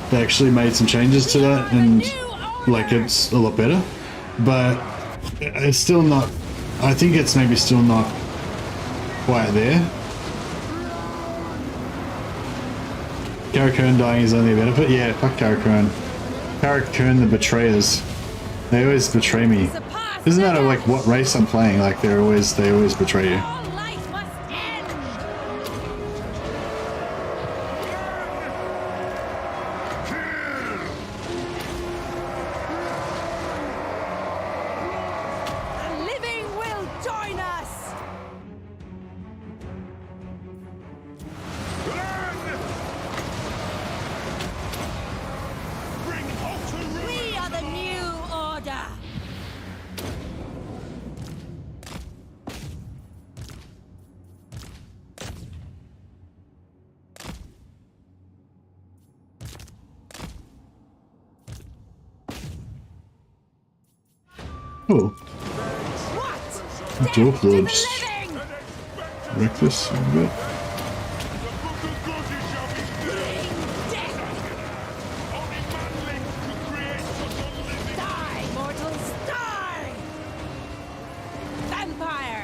they actually made some changes to that, and like it's a lot better. But it's still not. I think it's maybe still not quite there. Karakern dying is only a benefit. Yeah, fuck Karakern. Karakern the betrayers. They always betray me. Doesn't matter like what race I'm playing, like they always betray you. All life must end. The living will join us. Bring hope to ruin! We are the new order. Oh, What? Dwarf Death to Lord the just living. wreck this a little bit. Bring death. Only manling could create such a living! Die, mortals, die. Vampire.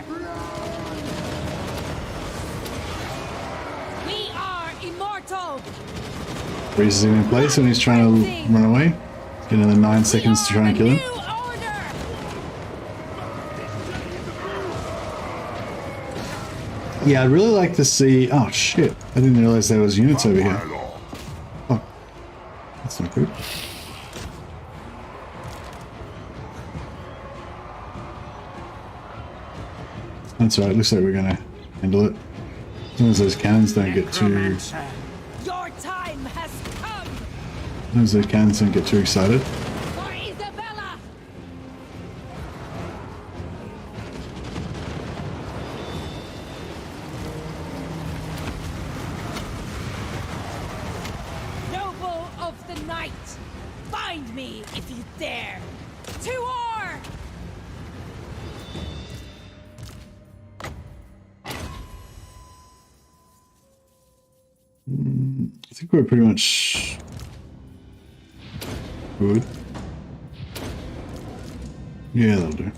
We are immortal. Freezes him in place when he's trying to run away. Get another 9 seconds to try and kill him. New order. Yeah, I'd really like to see. Oh shit! I didn't realize there was units over here. Oh, that's not good. That's alright. Looks like we're gonna handle it. As long as those cannons don't get too. Necromancer. Your time has come. As long as those cannons don't get too excited. For Isabella. Noble of the night, find me if you dare. To war! I think we're pretty much good. Yeah, that'll do.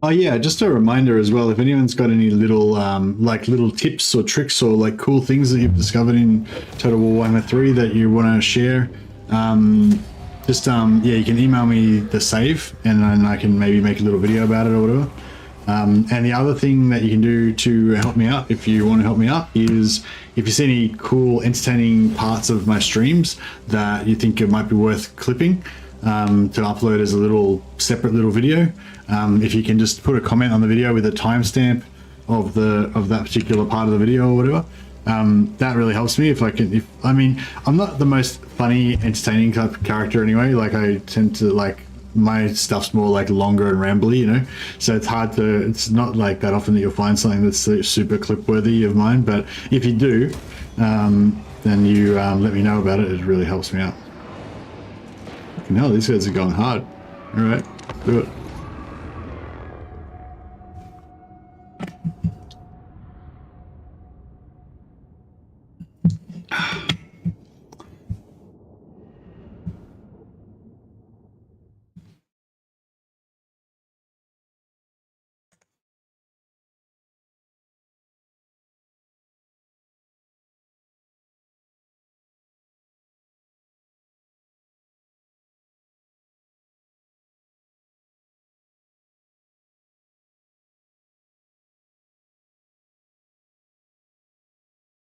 Oh yeah, just a reminder as well, if anyone's got any little like little tips or tricks or like cool things that you've discovered in Total War Warhammer 3 that you want to share, yeah, you can email me the save and then I can maybe make a little video about it or whatever. And the other thing that you can do to help me out, if you want to help me out, is if you see any cool, entertaining parts of my streams that you think it might be worth clipping to upload as a little separate little video, if you can just put a comment on the video with a timestamp of that particular part of the video or whatever, that really helps me. I mean, I'm not the most funny, entertaining type of character anyway. Like I tend to like. My stuff's more like longer and rambly, you know, so it's not like that often that you'll find something that's super clip worthy of mine, but if you do, then you let me know about it. It really helps me out. Fucking hell, these guys are going hard. All right, do it.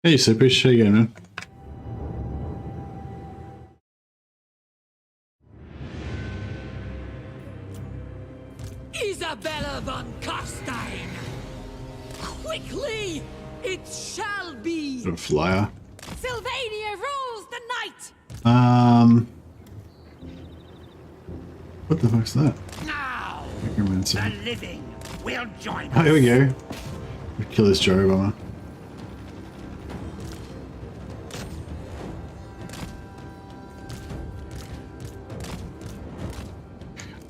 Hey, Super, how you going, man? Isabella von Carstein! Quickly! It shall be! Got a flyer. Sylvania rules the night! What the fuck's that? Now, Necromancer. the living will join Oh, us. here we go. Kill this Joe bomber.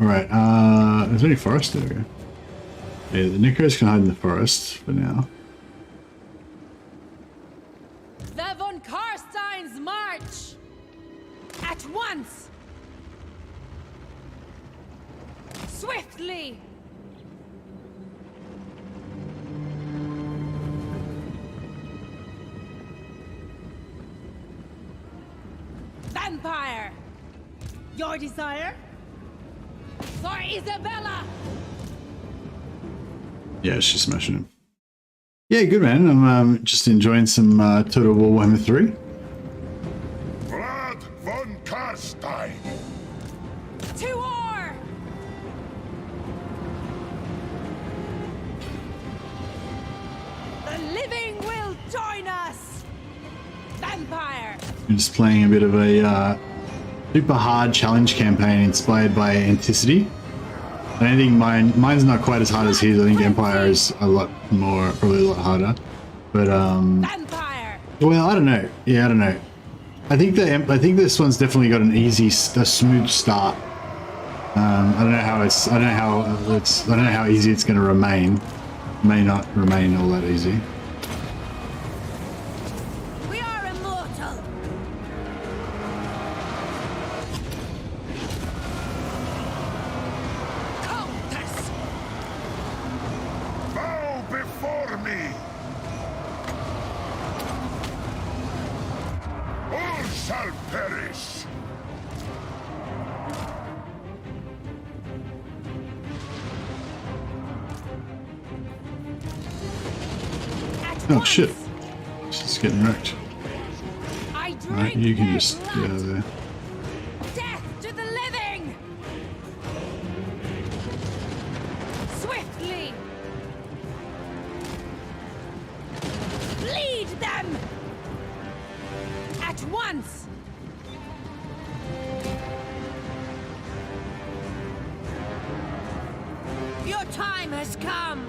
Alright, is there any forest there? Yeah, the Necros can hide in the forest for now. The von Carstein's march! At once! Swiftly! Vampire! Your desire? For Isabella! Yeah, she's smashing him. Yeah, good man. I'm just enjoying some Total War Warhammer 3. Vlad von Carstein! To war! The living will join us! Vampire! I'm just playing a bit of a super hard challenge campaign inspired by Anticity. I don't think mine's not quite as hard as his. I think Empire is a lot more, probably a lot harder. But Vampire! well, I don't know. Yeah, I don't know. I think this one's definitely got a smooth start. I don't know how easy it's going to remain. May not remain all that easy. We are immortal! Countess! Bow before me! All shall perish! At Oh once. shit! She's getting wrecked. I drink Right, you can their just get blood. out of there. Death to the living! Swiftly! Lead them! At once! Your time has come!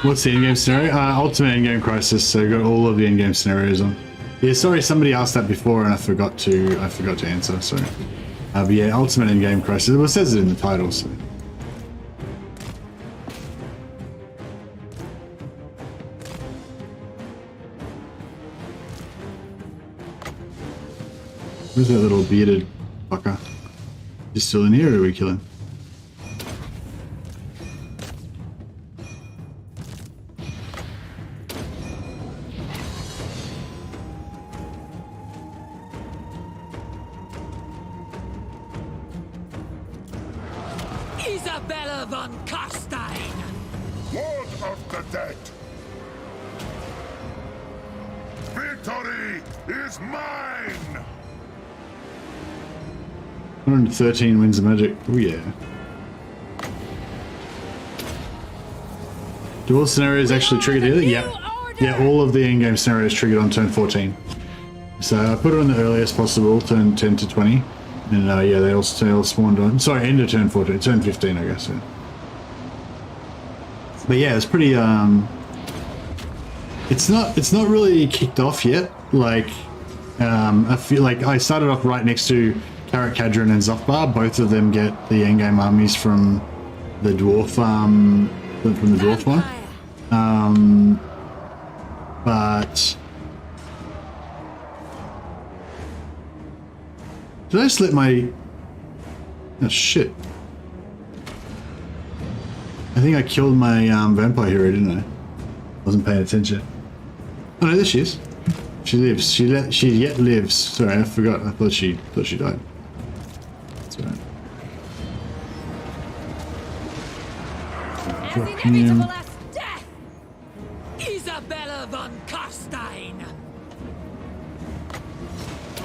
What's the in-game scenario? Ultimate in-game crisis. So got all of the in-game scenarios on. Yeah, sorry, somebody asked that before, and I forgot to answer. Sorry. But yeah, ultimate in-game crisis. Well, it says it in the title. So. Where's that little bearded fucker? He's still in here, or are we kill him? Isabella von Carstein! Lord of the dead! Victory is mine! 113 wins of magic. Oh yeah. Do all scenarios actually trigger here? Yeah. Yeah, all of the in-game scenarios triggered on turn 14. So I put it on the earliest possible, turn 10 to 20. And yeah, they all spawned on. Sorry, end of turn 14, turn 15, I guess. Yeah. But yeah, it's pretty. It's not really kicked off yet. Like, I feel like I started off right next to Karak Kadron and Zofbar. Both of them get the in-game armies from the dwarf, from the dwarf one. But did I slip my? Oh shit! I think I killed my vampire hero, didn't I? Wasn't paying attention. Oh no, there she is. She lives. She yet lives. Sorry, I forgot. I thought she died. That's right. as Drop inevitable him. as death! Isabella von Carstein!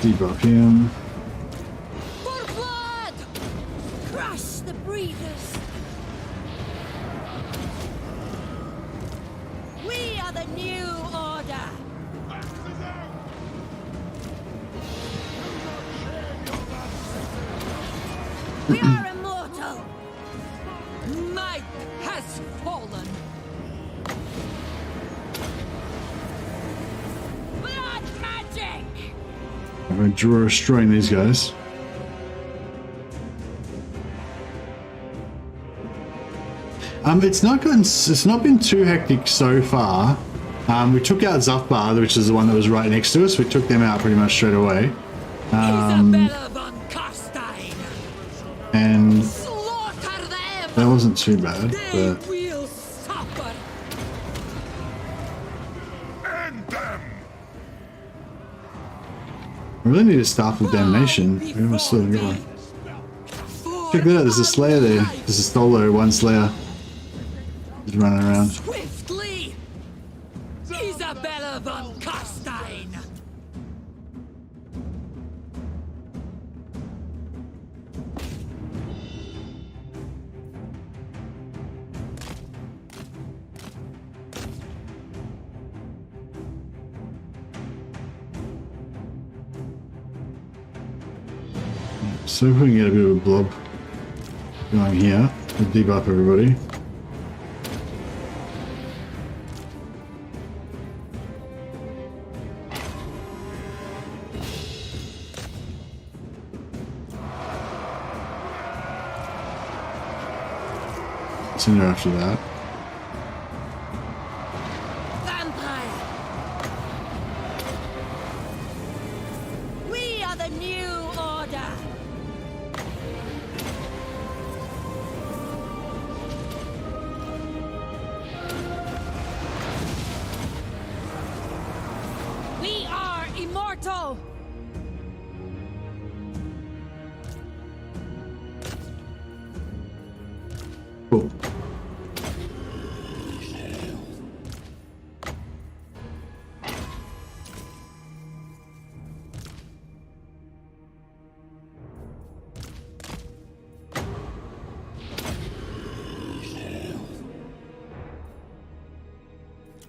Debuff him. For blood! Crush the breeders! We are the new order! We are immortal! Night has fallen! Blood magic! I'm going to destroying these guys. It's not been too hectic so far. We took out Zufbar, which is the one that was right next to us. We took them out pretty much straight away. Isabella von Carstein! And Slaughter them! that wasn't too bad, They but will suffer! End them! I really need a Staff of Damnation. We almost still got one. Check that out, there's a Slayer there. There's a Stolo, one Slayer. Just running around. Swiftly! Isabella von Carstein! So if we can get a bit of a blob going here, we'll debuff everybody. Sooner after that. Vampire! We are the new order! We are immortal! Cool.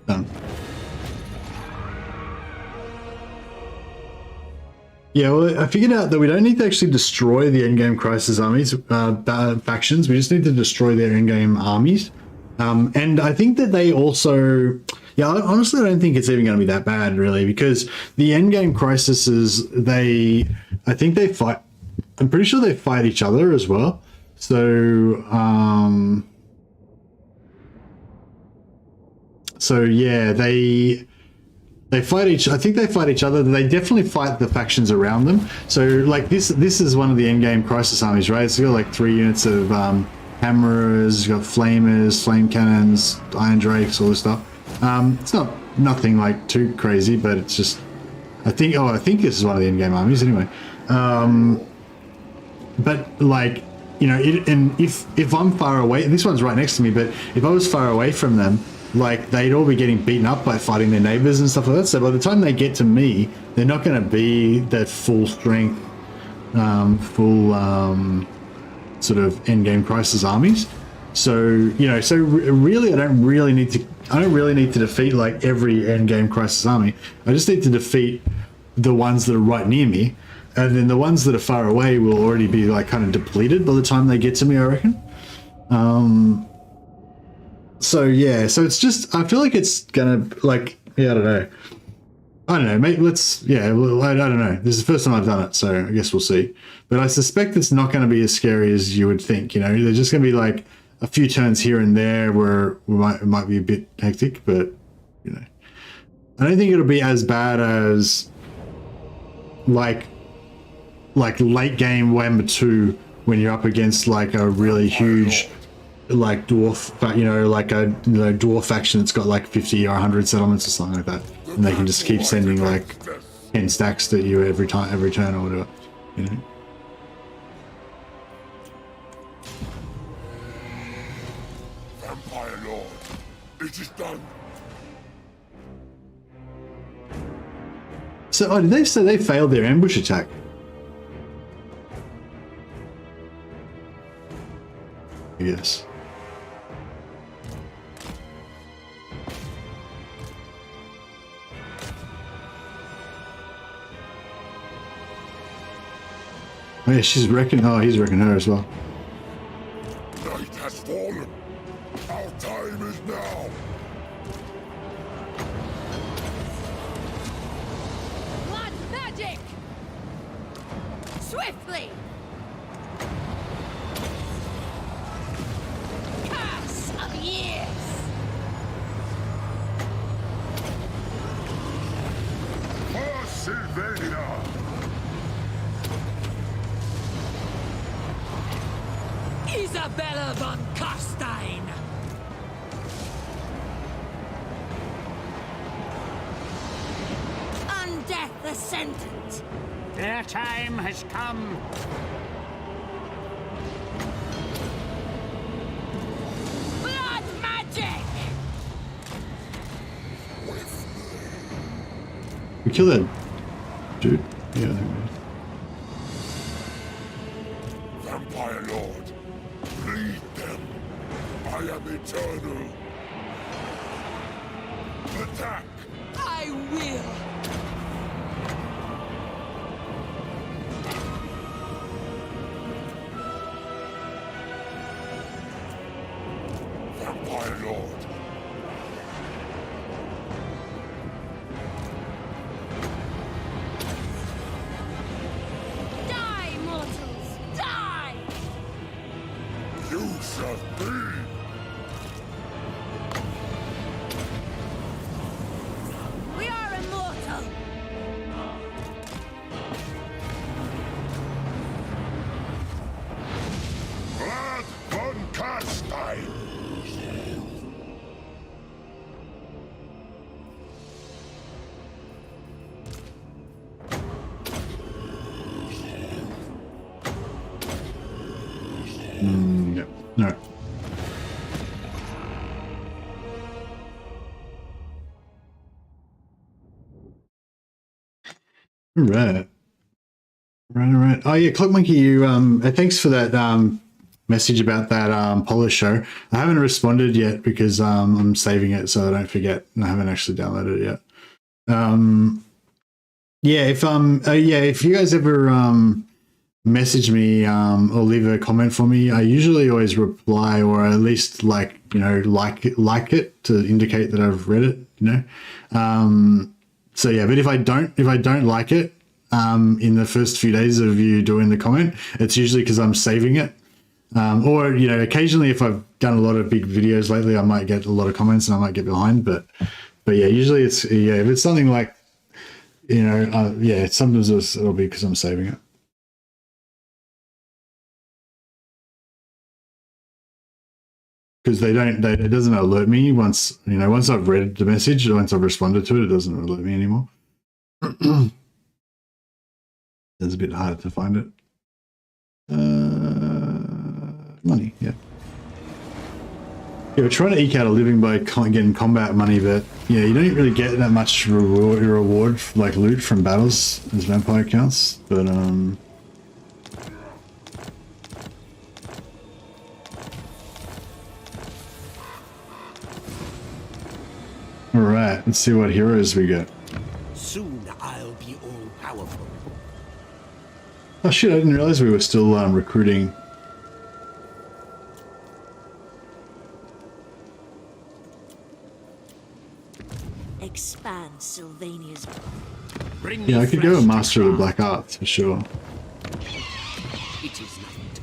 Done. Yeah, well, I figured out that we don't need to actually destroy the endgame Crisis armies, factions. We just need to destroy their endgame armies. And I think that they also... Yeah, honestly, I don't think it's even going to be that bad, really, because the endgame Crises, I think they fight... I'm pretty sure they fight each other as well. So, yeah, they fight I think they fight each other. They definitely fight the factions around them. So like this is one of the endgame Crisis armies, right? It's got like 3 units of hammerers, got flamers, flame cannons, iron drakes, all this stuff. It's nothing like too crazy, but it's just I think this is one of the endgame armies anyway. But like, you know, and if I'm far away, this one's right next to me, but if I was far away from them, like they'd all be getting beaten up by fighting their neighbors and stuff like that. So by the time they get to me, they're not going to be that full strength, sort of endgame Crisis armies. So you know, really, I don't really need to defeat like every endgame Crisis army. I just need to defeat the ones that are right near me, and then the ones that are far away will already be like kind of depleted by the time they get to me, I reckon. So yeah, so it's just, I feel like it's gonna, like, yeah, I don't know, maybe well, I don't know, this is the first time I've done it, so I guess we'll see, but I suspect it's not going to be as scary as you would think, you know, there's just going to be like a few turns here and there where it might be a bit hectic, but, you know, I don't think it'll be as bad as like late game Warhammer 2 when you're up against like a really huge like dwarf, you know, like a dwarf faction that's got like 50 or 100 settlements or something like that, and they can just keep sending like 10 stacks to you every turn or whatever, you know. Vampire done. So, oh, did they say they failed their ambush attack? I guess. Oh yeah, she's wrecking. Oh, he's wrecking her as well. Night has fallen. Our time is now. Blood magic! Swiftly! Curse of years! Sylvania! Isabella von Carstein! Undeath Ascendant! Their time has come. Blood magic! We kill that dude. Yeah, I think we did. Vampire Lord, lead them. I am eternal. Attack! I will! Vampire Lord. Die, mortals! Die! You shall be. We are immortal! Blood von Carstein. Yep. No. Right. Right. Oh yeah, Clock Monkey, you thanks for that message about that Polo show. I haven't responded yet because I'm saving it so I don't forget, and I haven't actually downloaded it yet. If you guys ever message me or leave a comment for me, I usually always reply, or at least like it to indicate that I've read it, so yeah, but if I don't like it in the first few days of you doing the comment, it's usually because I'm saving it, or occasionally if I've done a lot of big videos lately, I might get a lot of comments and I might get behind, but yeah, usually it's if it's something like sometimes it'll be because I'm saving it. Because it doesn't alert me once I've read the message, once I've responded to it, it doesn't alert me anymore. It's a bit harder to find it. Money, yeah. Yeah, we're trying to eke out a living by getting combat money, but yeah, you don't really get that much reward like loot from battles as vampire counts, but Alright, let's see what heroes we get. Soon I'll be all powerful. Oh shit, I didn't realize we were still recruiting. Expand Sylvania's. Yeah, I could go a Master of the Black Arts for sure. It is night.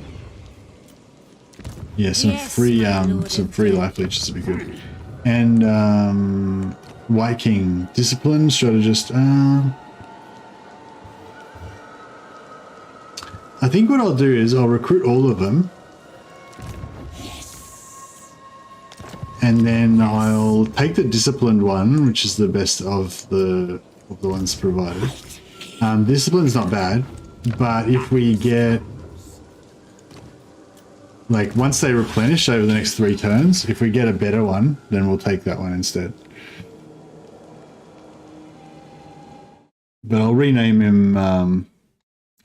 Yeah, some Yes, free my lord some and free king. life leeches would be good. And White King, Discipline, Strategist. I think what I'll do is I'll recruit all of them. And then I'll take the Disciplined one, which is the best of the ones provided. Discipline's not bad, but if we get like once they replenish over the next 3 turns, if we get a better one, then we'll take that one instead. But I'll rename him.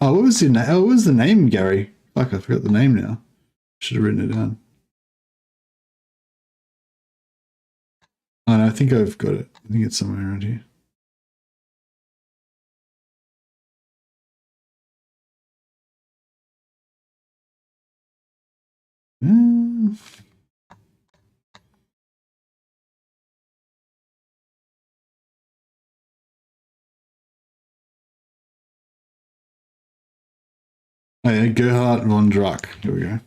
Oh, what was your name? Oh, what was the name, Gary? Fuck, I forgot the name now. Should have written it down. Oh, no, I think I've got it. I think it's somewhere around here. Oh yeah, Gerhard von Drack. Here we go.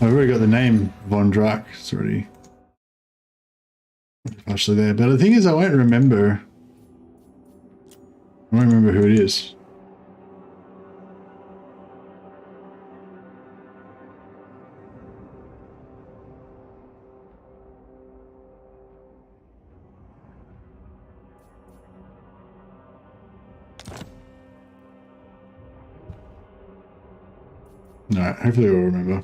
I've already got the name von Drack. It's already partially there. But the thing is, I won't remember. I won't remember who it is. Alright, hopefully we'll remember.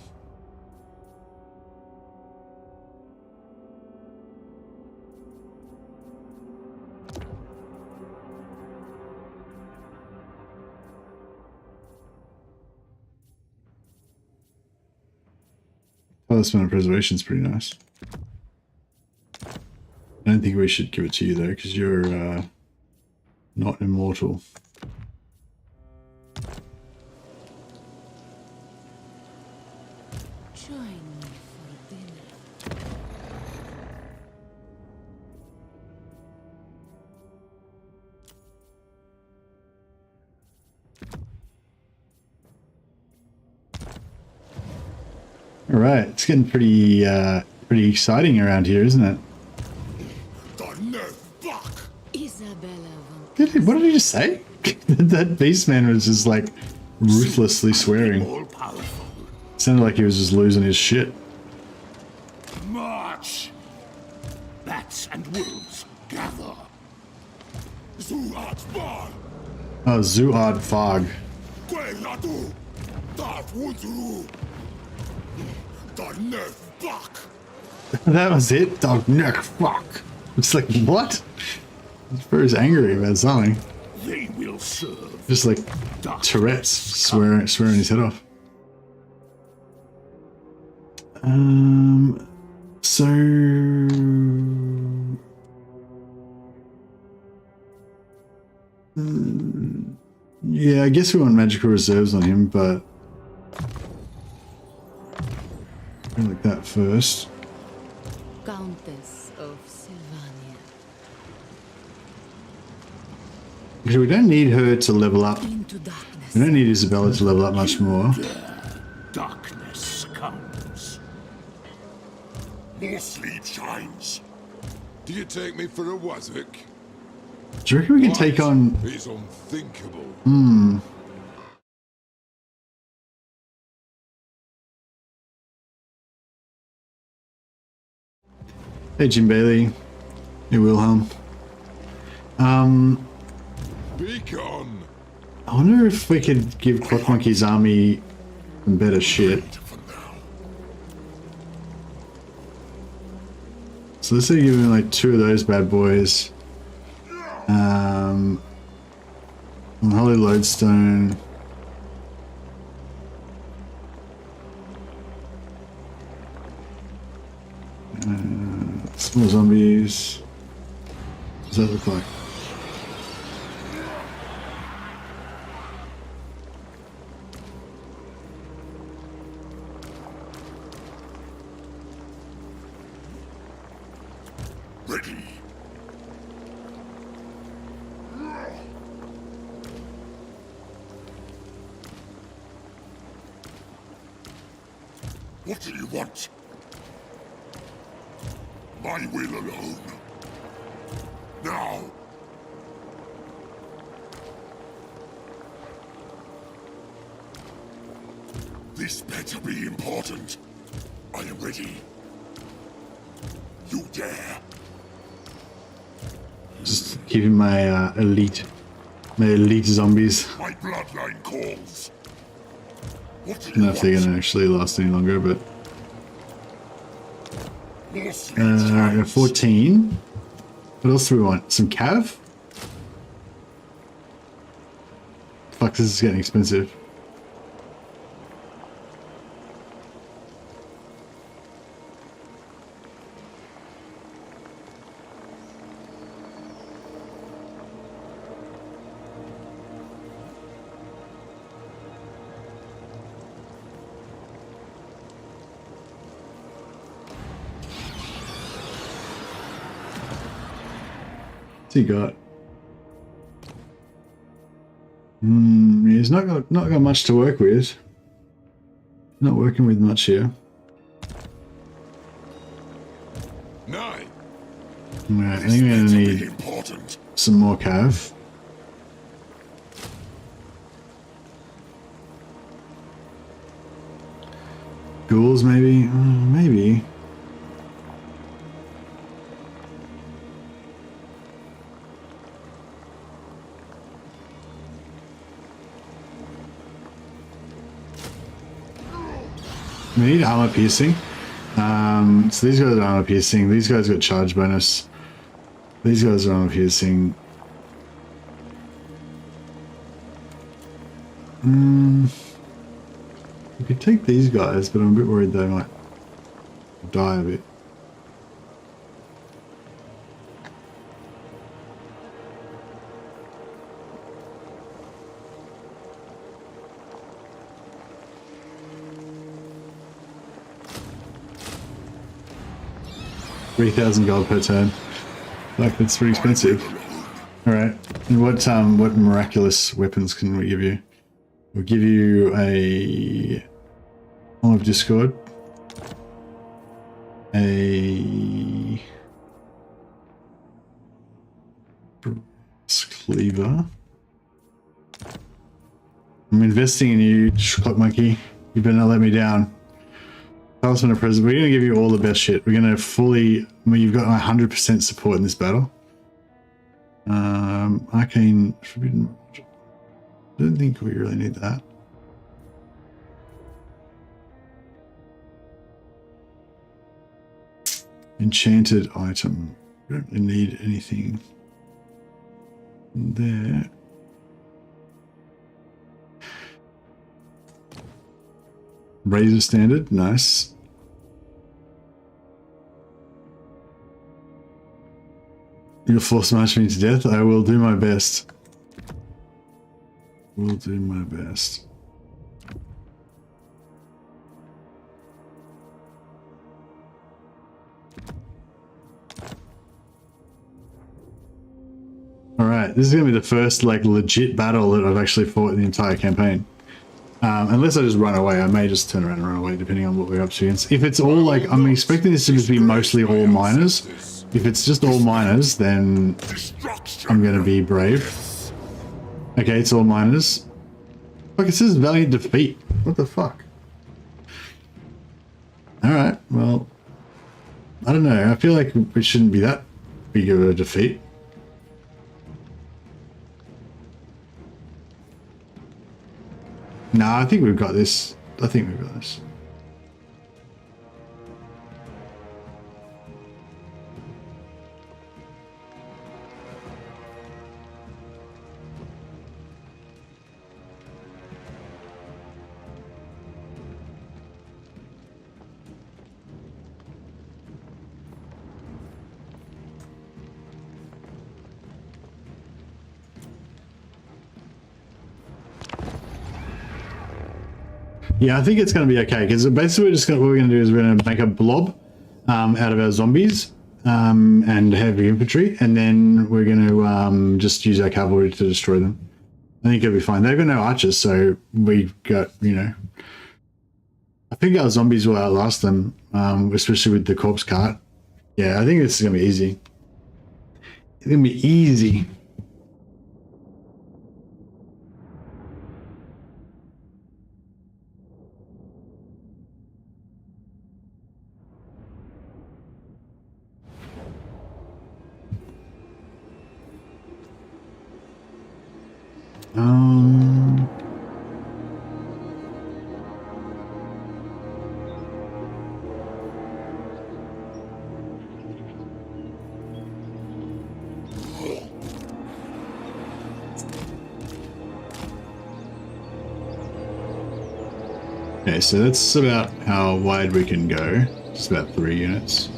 Talisman of Preservation is pretty nice. I don't think we should give it to you though, because you're not immortal. All right, it's getting pretty exciting around here, isn't it? Isabella. What did he just say? That beastman was just like ruthlessly swearing. Sounded like he was just losing his shit. March! Bats and wolves, gather. Oh, Zuad Fog. That was it? Dog neck fuck. It's like, what? He's very angry about something. They will serve. Just like Tourette's swearing his head off. So yeah, I guess we want magical reserves on him, but I like that first. Countess of Sylvania. Because we don't need her to level up. Into darkness. We don't need Isabella to level up much more. Darkness comes. More sleep shines. Do you take me for a wazzock? Do you reckon we can take on... It's unthinkable. Hey, Jim Bailey. Hey, Wilhelm. Beacon! I wonder if we could give Clock Monkey's army some better shit. So let's say give him like 2 of those bad boys. Holy Lodestone. Small zombies. What does that look like? Ready. What do you want? My will alone. Now! This better be important. I am ready. You dare. Just keeping my elite zombies. My bloodline calls. What do I don't know you if they're want? gonna actually last any longer, but More sweet times. 14. What else do we want? Some cav? Fuck, this is getting expensive. What's he got? He's not got much to work with. Not working with much here. 9. Alright, I think we're gonna Something need important. some more cav. Ghouls, maybe? Maybe. We need armor piercing. So these guys are armor piercing. These guys got charge bonus. These guys are armor piercing. We could take these guys, but I'm a bit worried they might die a bit. $3,000 per turn. Like, that's pretty expensive. Alright. And what miraculous weapons can we give you? We'll give you a Arm of Discord. A Cleaver. I'm investing in you, Clock Monkey. You better not let me down. Talisman of Presence. We're going to give you all the best shit. We're going to fully... I mean, you've got 100% support in this battle. Arcane Forbidden... I don't think we really need that. Enchanted item. We don't really need anything there. Razor standard, nice. You'll force march me to death. I will do my best. Will do my best. Alright, this is going to be the first like legit battle that I've actually fought in the entire campaign. Unless I just run away, I may just turn around and run away depending on what we're up against. If it's all like, I'm expecting this to just be mostly all miners. If it's just all miners, then I'm going to be brave. Okay, it's all miners. Fuck, it says valiant defeat. What the fuck? Alright, well, I don't know. I feel like it shouldn't be that big of a defeat. Nah, I think we've got this. I think we've got this. Yeah, I think it's going to be okay because basically what we're going to do is we're going to make a blob out of our zombies and heavy infantry, and then we're going to just use our cavalry to destroy them. I think it'll be fine. They've got no archers, so we've got, you know, I think our zombies will outlast them, especially with the corpse cart. Yeah, I think this is going to be easy. It's going to be easy. Okay, so that's about how wide we can go. Just about 3 units.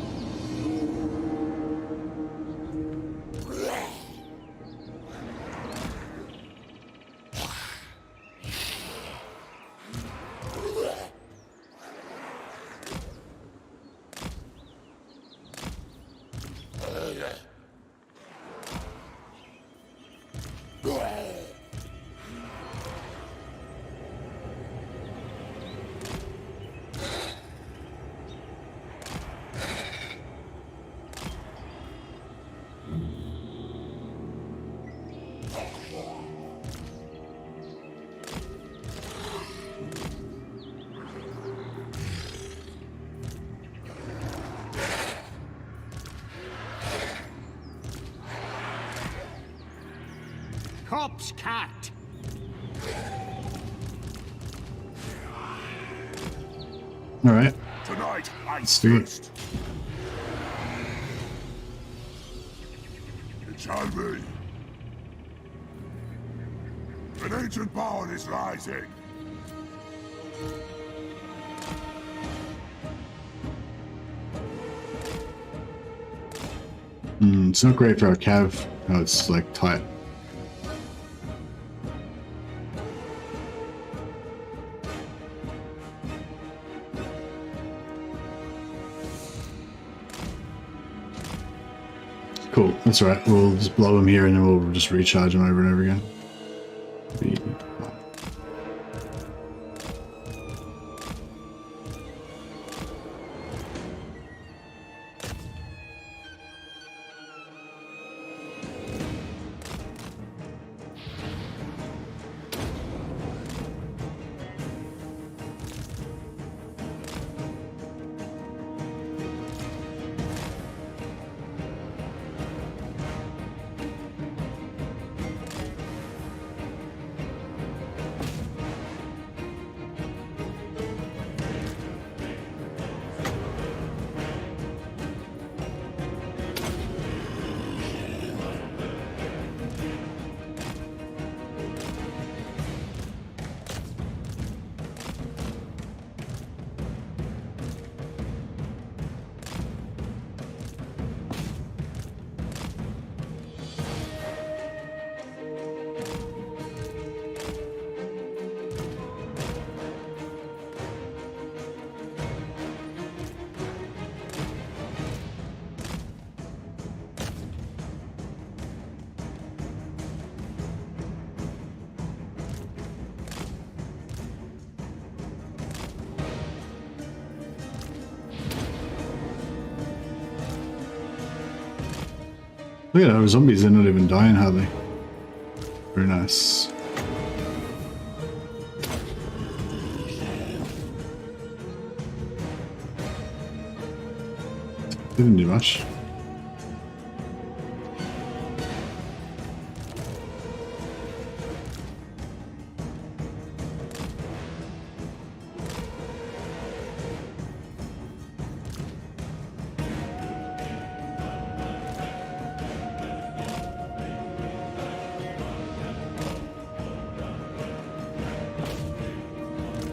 Corpse cat. All right. Tonight I Let's do it. feast. It shall be. An ancient power is rising. It's not great for our cav. Oh, it's like tight. Cool, that's right. We'll just blow them here and then we'll just recharge them over and over again. Look at our zombies, they're not even dying hardly. Very nice. Didn't do much.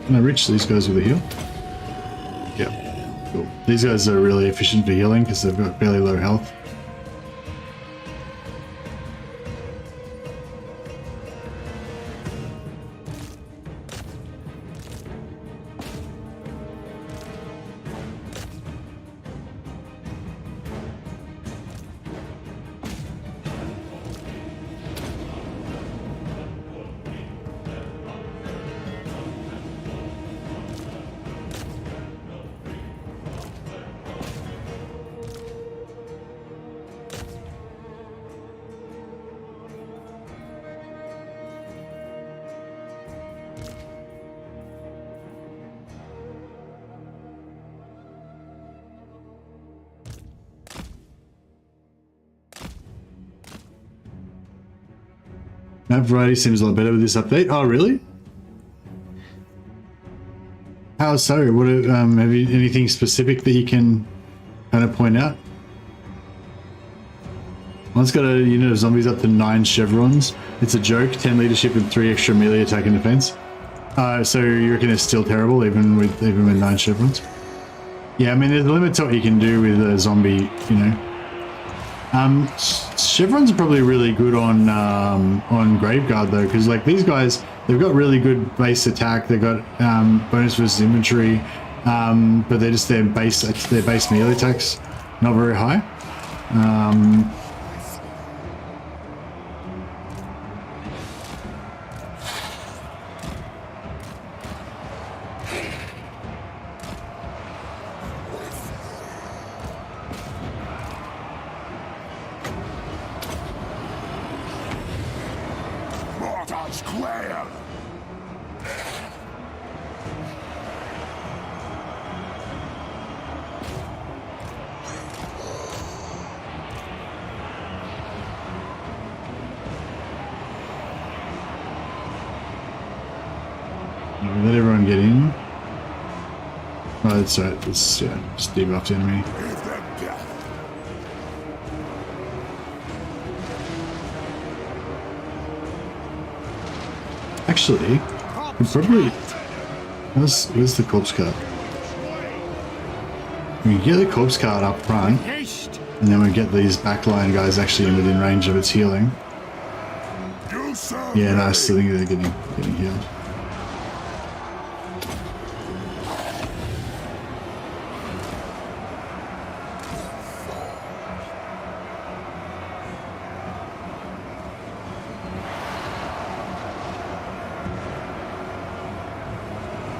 Can I reach these guys with a heal? Yep. Cool. These guys are really efficient for healing because they've got fairly low health. Map variety seems a lot better with this update. Oh, really? How so? What have you anything specific that you can kind of point out? One's got a unit of zombies up to 9 chevrons. It's a joke. 10 leadership and 3 extra melee attack and defense. So you reckon it's still terrible even with 9 chevrons? Yeah, I mean there's a limit to what you can do with a zombie, you know. Chevrons are probably really good on Graveguard though, because like these guys, they've got really good base attack. They've got bonus versus inventory, but they're just their base melee attacks not very high. Mortal Square! Let everyone get in. Oh, that's right. It's just debuff the enemy. Give them death! Actually, we probably. Where's the corpse cart? We can get the corpse cart up front, Haste! and then we get these backline guys actually within range of its healing. You serve Yeah, me. nice. I think they're getting healed.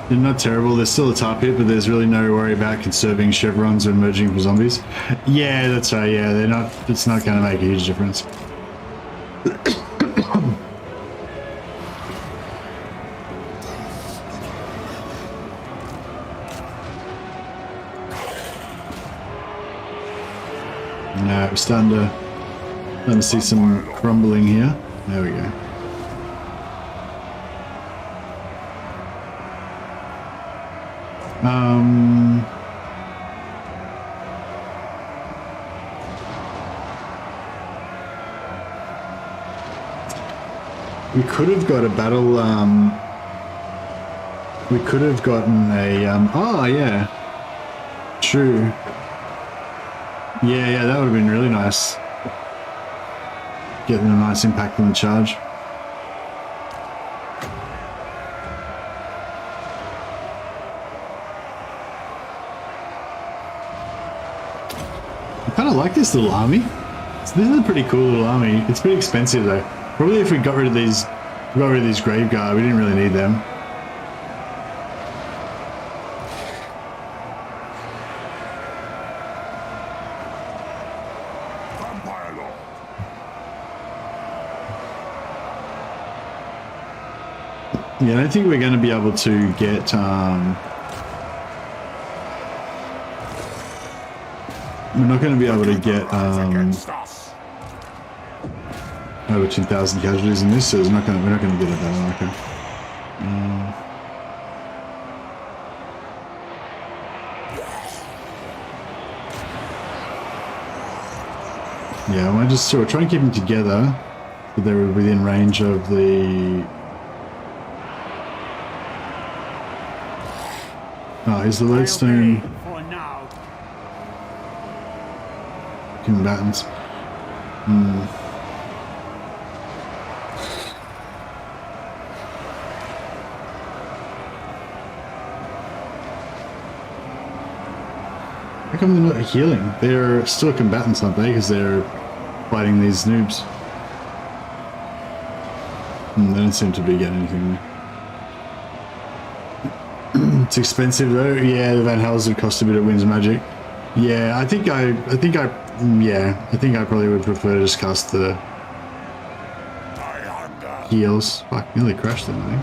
They're not terrible. They're still a top hit, but there's really no worry about conserving chevrons when merging for zombies. Yeah, that's right. Yeah, they're not. It's not going to make a huge difference. No, we're starting to see some crumbling here. There we go. We could have got a battle, we could have gotten a, oh yeah, true. Yeah, that would have been really nice. Getting a nice impact on the charge. I kind of like this little army. This is a pretty cool little army. It's pretty expensive though. Probably if we got rid of these Graveguard, we didn't really need them. Vampire Lord! Yeah, I don't think we're going to be able to get, we're not going to be able to get, Against us! over 10,000 casualties in this, so we're not going to get it that one, okay. Yeah, I might just sort of try and keep them together, so they were within range of the... Oh, is the lodestone For now. combatants? How come they're not healing? They're still combatants, aren't they? Because they're fighting these noobs. They don't seem to be getting anything there. It's expensive though. Yeah, the Van Helsing cost a bit of Winds Magic. Yeah, I think I probably would prefer to just cast the I hunger! heals. Fuck, nearly crashed them, I think.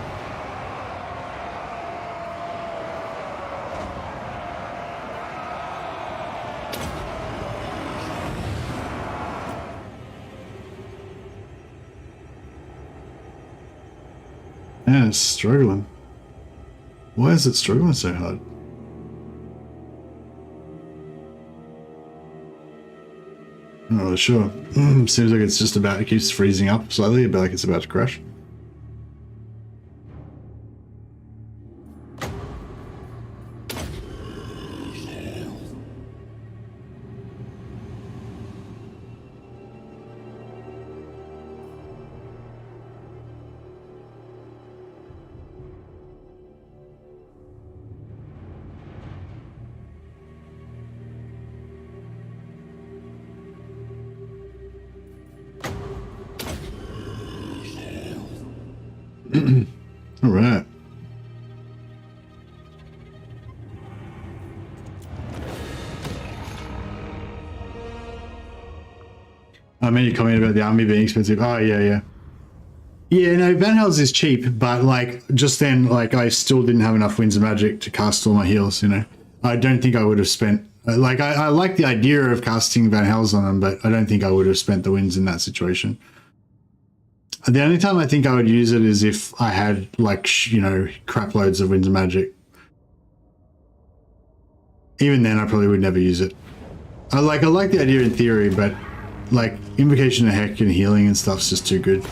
Yeah, it's struggling. Why is it struggling so hard? I'm not really sure. Seems like it's just about, it keeps freezing up slightly, about like it's about to crash. All right. I made a comment about the army being expensive. Oh, yeah, yeah. Yeah, no, Van Hels is cheap, but, like, just then, like, I still didn't have enough Winds of Magic to cast all my heals, you know? I don't think I would have spent... Like, I like the idea of casting Van Hels on them, but I don't think I would have spent the Winds in that situation. The only time I think I would use it is if I had, like, you know, crap loads of Winds of Magic. Even then, I probably would never use it. I like the idea in theory, but, like, Invocation of Heck and healing and stuff's just too good.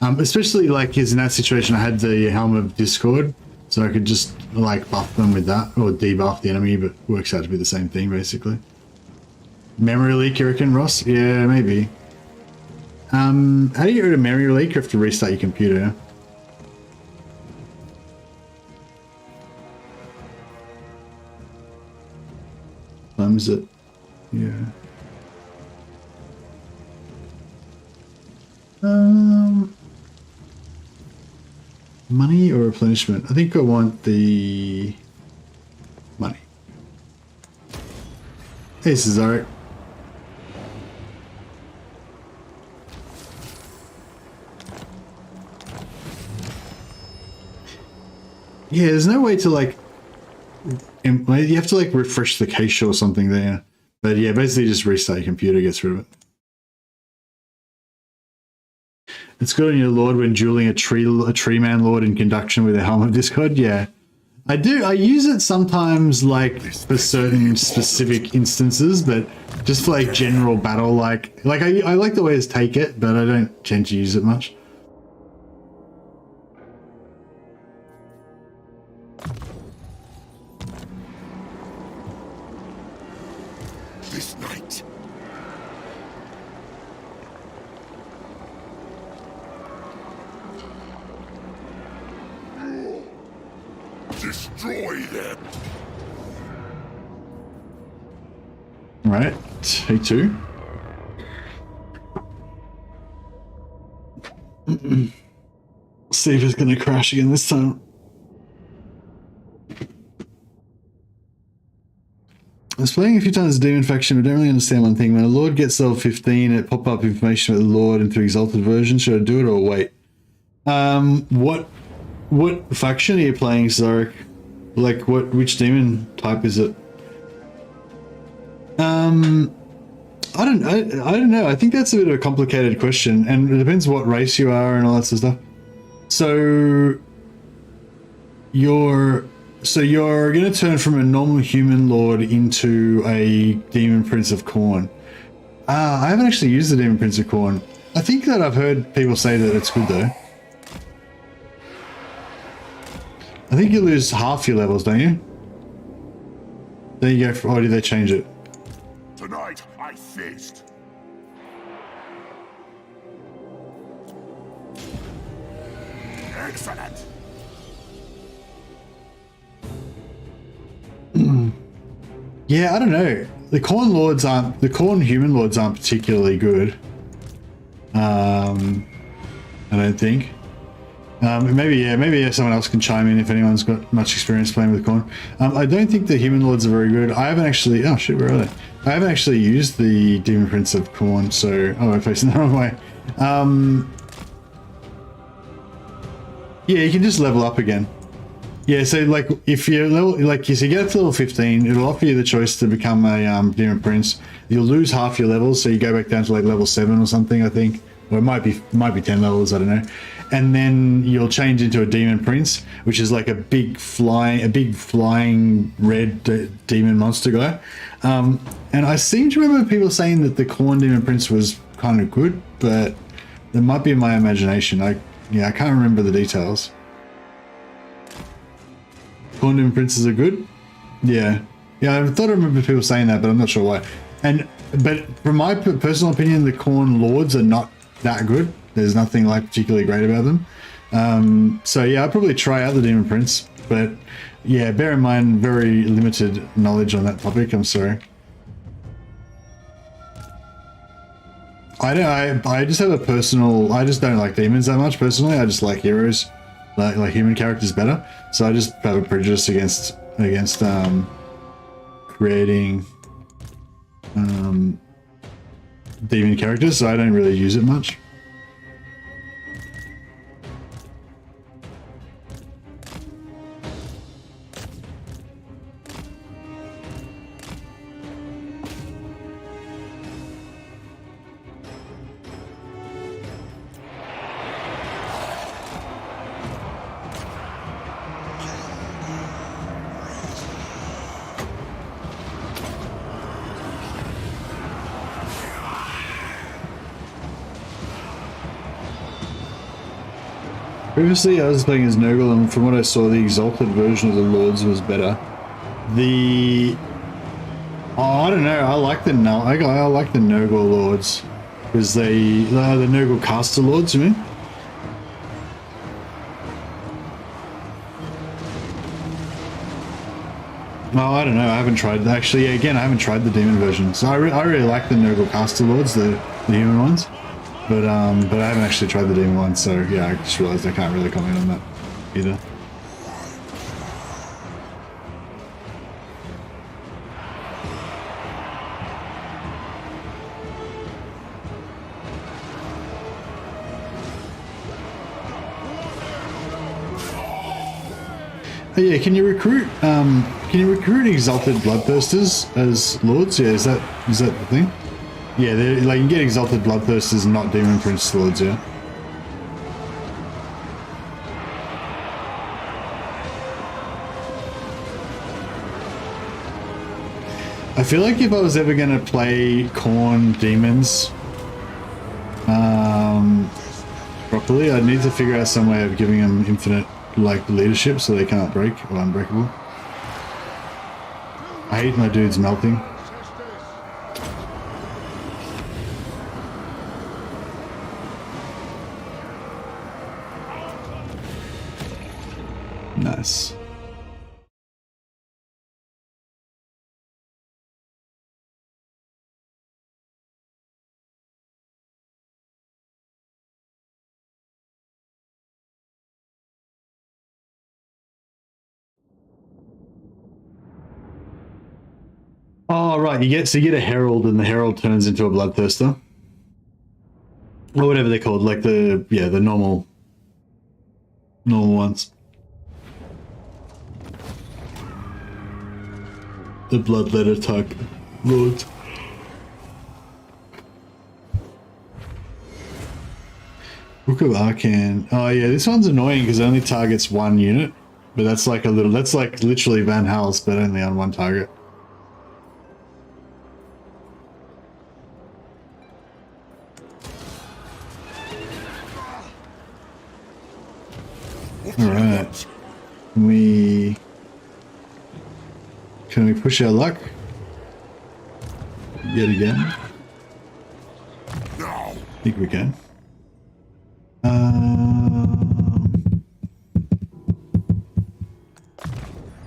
Especially, like, because in that situation, I had the Helm of Discord, so I could just, like, buff them with that, or debuff the enemy, but works out to be the same thing, basically. Memory leak, you reckon, Ross? Yeah, maybe. How do you get rid of memory leak? You have to restart your computer. What is it? Yeah. Money or replenishment? I think I want the money. Hey, Cesaric. Yeah, there's no way to, like, you have to, like, refresh the cache or something there. But yeah, basically just restart your computer, gets rid of it. It's good on your lord when dueling a tree man lord in conduction with a Helm of Discord. Yeah, I do. I use it sometimes, like, for certain specific instances, but just for, like, general battle, like I like the ways take it, but I don't tend to use it much. This night. Destroy them. Right, take two. See if it's going to crash again this time. I was playing a few times as Demon Faction, but don't really understand one thing. When a Lord gets level 15, it pop up information about the Lord into Exalted version. Should I do it or wait? What faction are you playing, Zarek? Like, which demon type is it? I don't know. I think that's a bit of a complicated question, and it depends what race you are and all that sort of stuff. So you're going to turn from a normal human lord into a Demon Prince of Khorne. I haven't actually used the Demon Prince of Khorne. I think that I've heard people say that it's good though. I think you lose half your levels, don't you? There you go. Or did they change it? Tonight I feast. Excellent. Yeah, I don't know. The Khorne human lords aren't particularly good. I don't think. Maybe someone else can chime in if anyone's got much experience playing with Khorne. I don't think the human lords are very good. I haven't actually. Oh shit, where are they? I haven't actually used the Demon Prince of Khorne, so I'm facing the wrong way. Yeah, you can just level up again. Yeah, so like if you're level, like you get up to level 15, it'll offer you the choice to become a Demon Prince. You'll lose half your levels, so you go back down to like level 7 or something, I think. Or it might be 10 levels, I don't know. And then you'll change into a Demon Prince, which is like a big flying red demon monster guy. And I seem to remember people saying that the Khorne Demon Prince was kind of good, but it might be in my imagination. I can't remember the details. Khorne Demon Princes are good? Yeah. Yeah, I thought I remember people saying that, but I'm not sure why. But from my personal opinion, the Khorne Lords are not that good. There's nothing like particularly great about them. So yeah, I'll probably try out the Demon Prince, but yeah, bear in mind very limited knowledge on that topic. I'm sorry. I just have a personal. I just don't like demons that much personally. I just like heroes, like human characters better. So I just have a prejudice against creating demon characters. So I don't really use it much. Previously, I was playing as Nurgle, and from what I saw, the Exalted version of the Lords was better. I don't know. I like the Nurgle Lords because the Nurgle Caster Lords. You mean? Oh, I don't know. I haven't tried. Actually, yeah, again, I haven't tried the Demon version. So I really like the Nurgle Caster Lords, the human ones. But I haven't actually tried the demon one, so yeah, I just realized I can't really comment on that either. Oh yeah, can you recruit exalted bloodthirsters as lords? Yeah, is that the thing? Yeah, like you can get exalted bloodthirsters and not demon prince lords, yeah. I feel like if I was ever gonna play Khorne demons properly, I'd need to figure out some way of giving them infinite like leadership so they can't break or unbreakable. I hate my dudes melting. Nice. Oh right, you get a herald, and the herald turns into a bloodthirster, or whatever they're called, like the normal ones. The bloodletter type lords. Book of Arcan. Oh yeah, this one's annoying because it only targets one unit, but that's like literally Van Hals, but only on one target. All right, can we push our luck yet again? I think we can.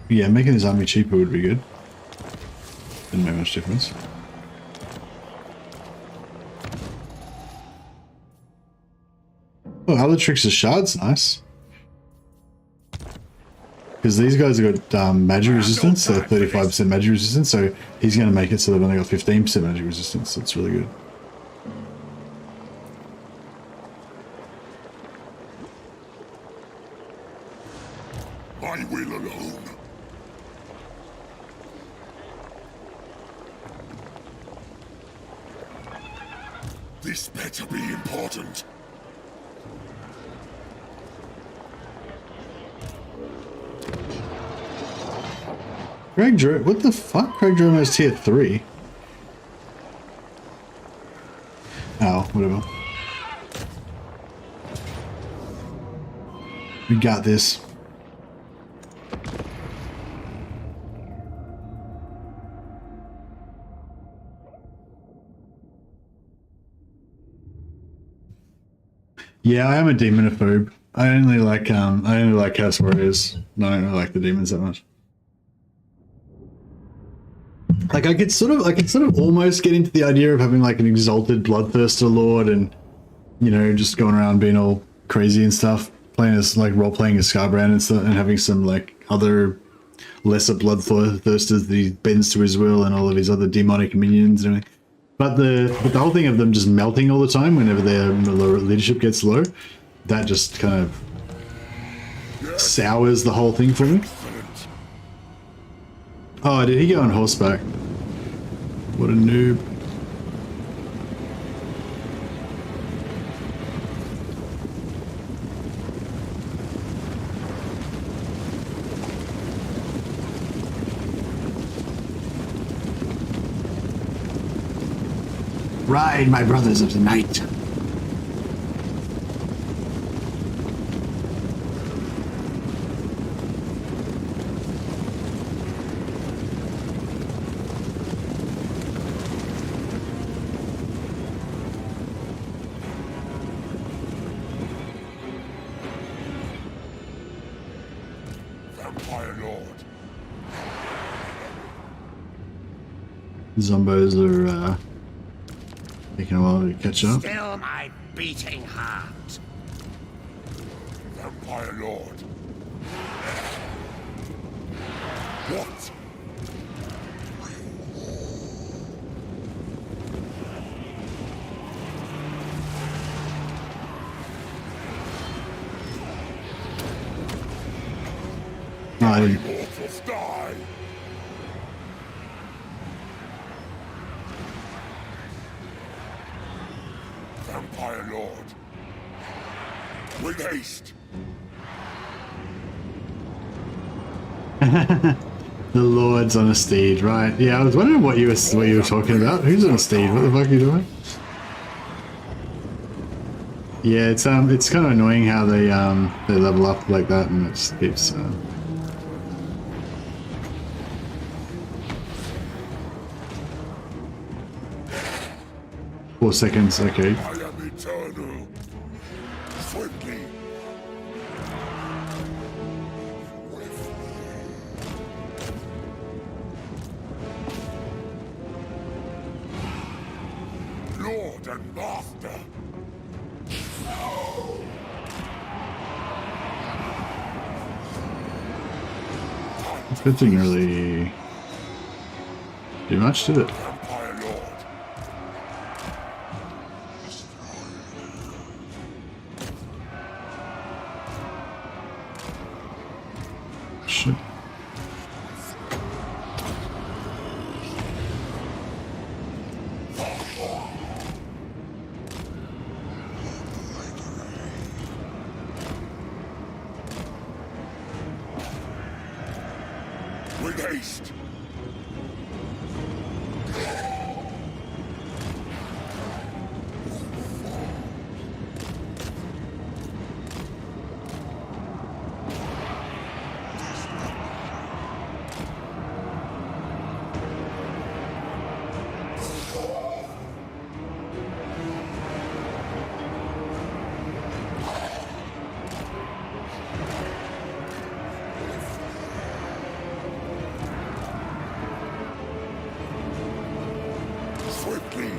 Yeah, making his army cheaper would be good. Didn't make much difference. Oh, other tricks of shards, nice. Because these guys have got magic resistance, so 35% magic resistance, so he's going to make it so they've only got 15% magic resistance. That's really good. I will alone. This better be important. Craig Drew, what the fuck? Craig Drew has tier 3. Oh, whatever. We got this. Yeah, I am a demonophobe. I only like Chaos Warriors. No, I don't really like the demons that much. Like I could sort of almost get into the idea of having like an exalted bloodthirster lord and, you know, just going around being all crazy and stuff, playing as like role playing as Scarbrand and stuff, and having some like other lesser bloodthirsters that he bends to his will and all of his other demonic minions and everything. But the whole thing of them just melting all the time whenever their leadership gets low, that just kind of sours the whole thing for me. Oh, did he go on horseback? What a noob. Ride, my brothers of the night. Vampire Lord. Zombos are taking a while to catch up. Still my beating heart. Vampire Lord. What? No, I didn't. Immortals die. Vampire Lord. With haste. The Lord's on a steed, right? Yeah, I was wondering what you were talking about. Who's on a steed? What the fuck are you doing? Yeah, it's kind of annoying how they level up like that, and it just keeps. 4 seconds. Okay. I am eternal. Swiftly. Lord and Master. That didn't really do much, did it? Vampire Lord. Shit. With haste. Swiftly.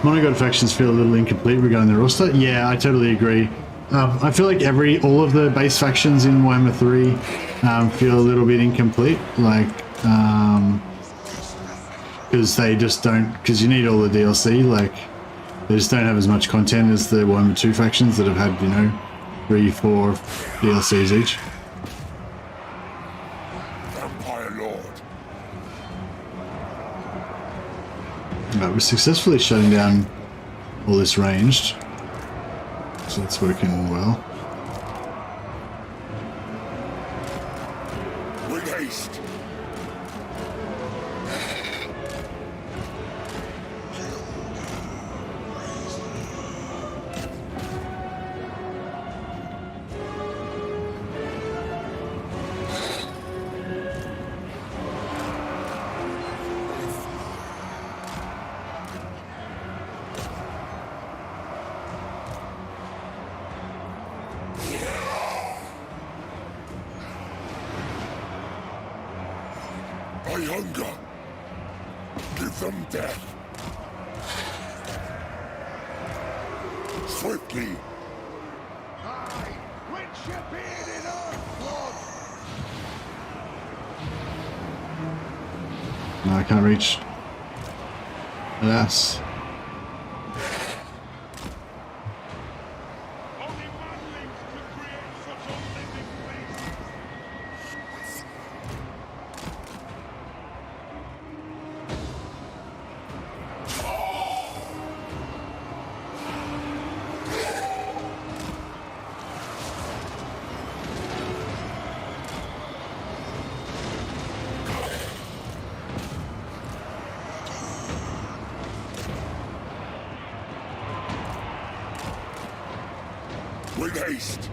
Monogod factions feel a little incomplete regarding the roster. Yeah, I totally agree. I feel like all of the base factions in Warhammer 3 feel a little bit incomplete, like because they just don't. Because you need all the DLC, like they just don't have as much content as the Warhammer 2 factions that have had, you know, 3-4 DLCs each. Vampire Lord. But we're successfully shutting down all this ranged, so it's working well. With haste. my hunger. Give them death. Swiftly. Aye, quench your beard in earth, blood. No, I can't reach. Alas. Only manlings could create such unliving places. With haste.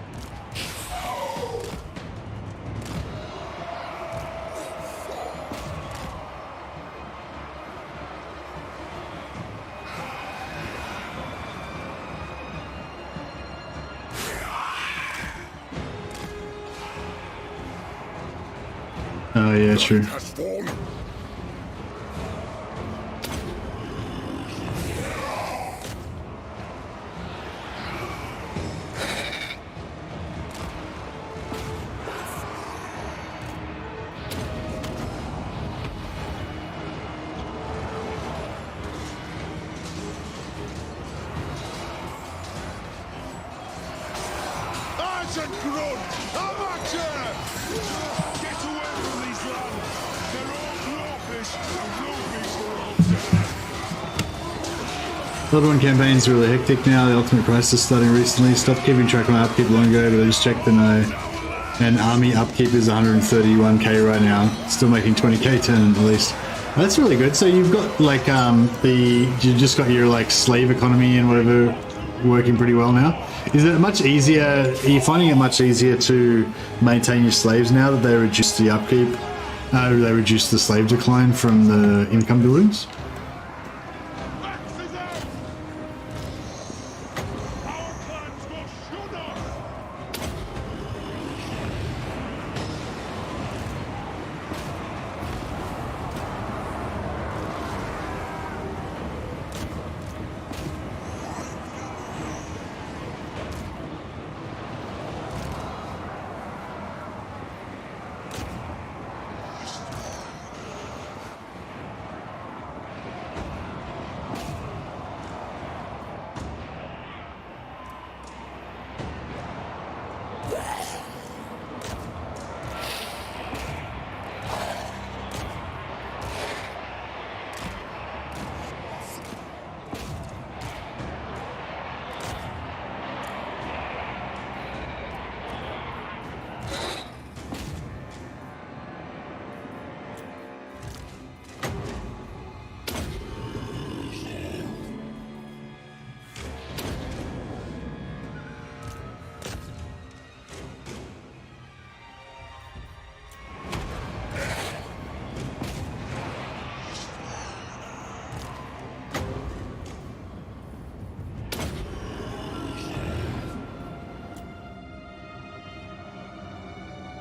Oh yeah, true. Has fallen. Arch and grunt! I'm at you! Get away from these lands! They're all blowfish, and blowfish are all dead! Blood 1 campaign's really hectic now. The ultimate price is starting recently. Stopped keeping track of my upkeep long ago, but I just checked and and army upkeep is 131k right now. Still making 20k turn at least. That's really good. So you've got like you just got your like slave economy and whatever working pretty well now. Is it much easier? Are you finding it much easier to maintain your slaves now that they reduced the upkeep? They reduced the slave decline from the income buildings? Axes out! Our plans will shoot us!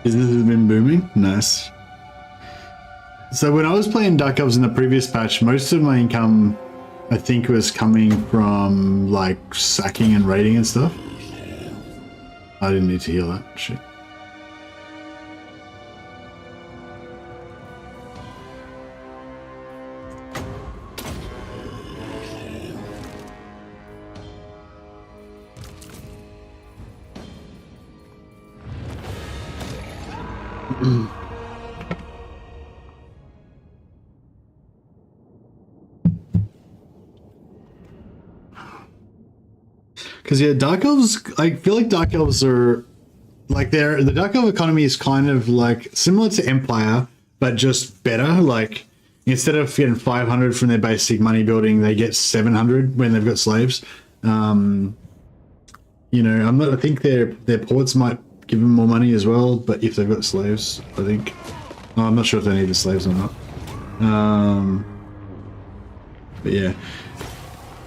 Business has been booming. Nice. So when I was playing Dark Elves in the previous patch, most of my income, I think, was coming from like sacking and raiding and stuff. I didn't need to heal that shit. Because yeah, Dark Elves, I feel like Dark Elves are like the Dark Elf economy is kind of like similar to Empire, but just better. Like instead of getting 500 from their basic money building, they get 700 when they've got slaves. You know, I think their ports might give them more money as well, but if they've got slaves, I think. Oh, I'm not sure if they need the slaves or not. But yeah.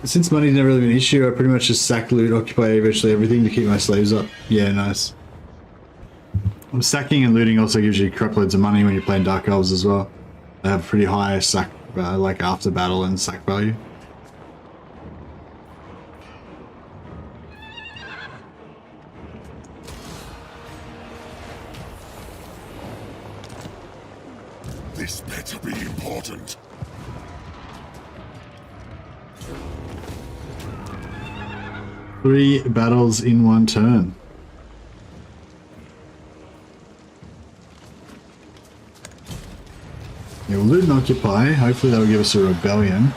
Since money's never really been an issue, I pretty much just sack, loot, occupy virtually everything to keep my slaves up. Yeah, nice. Sacking and looting also gives you crap loads of money when you're playing Dark Elves as well. They have pretty high sack, like after battle and sack value. This better be important. Three battles in one turn. Yeah, we'll loot and occupy. Hopefully that'll give us a rebellion.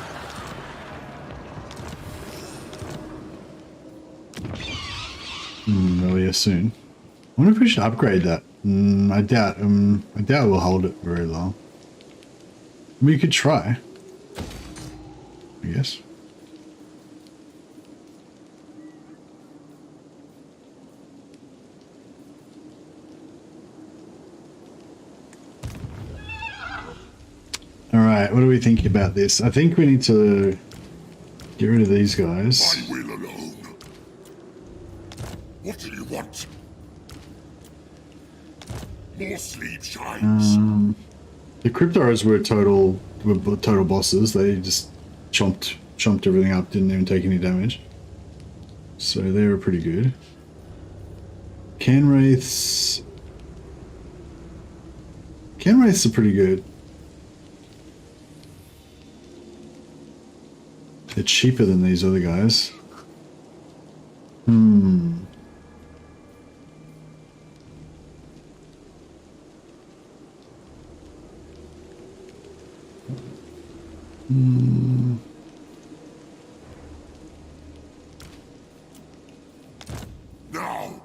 Oh yeah, soon. I wonder if we should upgrade that. I doubt we'll hold it very long. We could try, I guess. All right, what do we think about this? I think we need to get rid of these guys. I will alone. What do you want? More sleep shines. The Cryptoros were total bosses. They just chomped everything up, didn't even take any damage. So they were pretty good. Can Wraiths are pretty good. They're cheaper than these other guys. Now.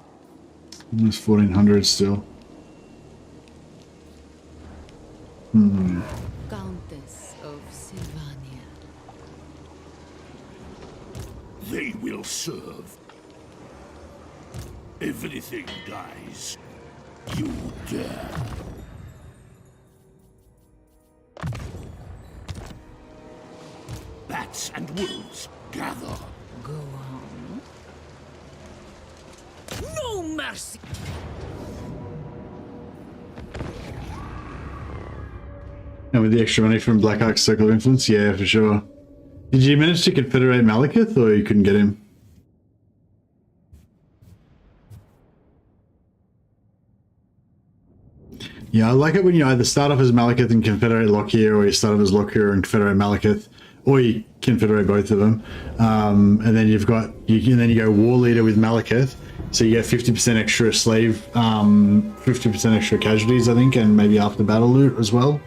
Almost 1400 still. Countess of Sylvania. They will serve. Everything dies. You dare. Bats and wolves gather. Go on. No mercy! And with the extra money from Black Ark's Circle of Influence, yeah, for sure. Did you manage to confederate Malekith, or you couldn't get him? Yeah, I like it when you either start off as Malekith and confederate Lockyer, or you start off as Lockyer and confederate Malekith, or you confederate both of them. And then you go War Leader with Malekith, so you get 50% extra slave, 50% extra casualties, I think, and maybe after battle loot as well,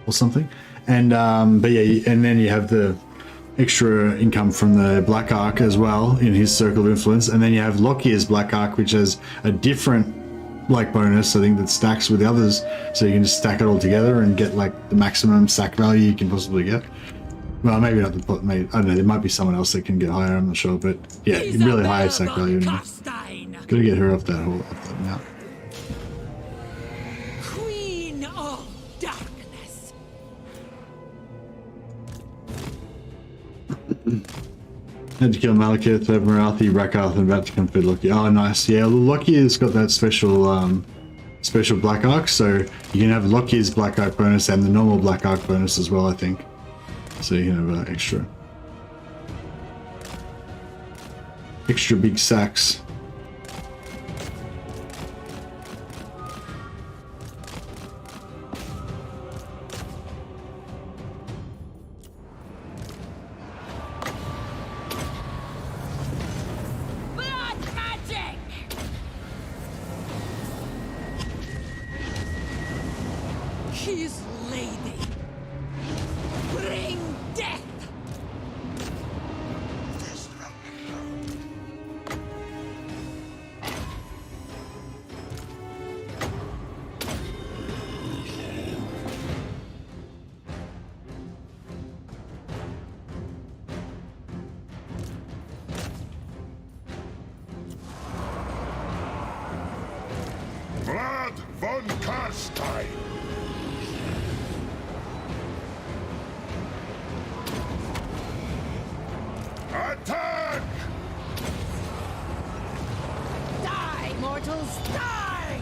or something. And but yeah, and then you have the extra income from the Black Ark as well in his Circle of Influence, and then you have Lockyer's Black Ark, which has a different like bonus, I think, that stacks with the others, so you can just stack it all together and get like the maximum sack value you can possibly get. Well, maybe not the, maybe, I don't know, there might be someone else that can get higher, I'm not sure, but yeah, really high sack value. Carstein, Gotta get her off that hole, off that mount. Queen of Darkness. Had to kill Malekith, have Morathi, Rakath, and about to come feed Lockyer. Oh, nice. Yeah, Lockyer's got that special, special Black Ark, so you can have Lockyer's Black Ark bonus and the normal Black Ark bonus as well, I think. So you can have extra big sacks. Blood magic! His lady. Bring death! Vlad von Carstein. Attack! Die, mortals, die!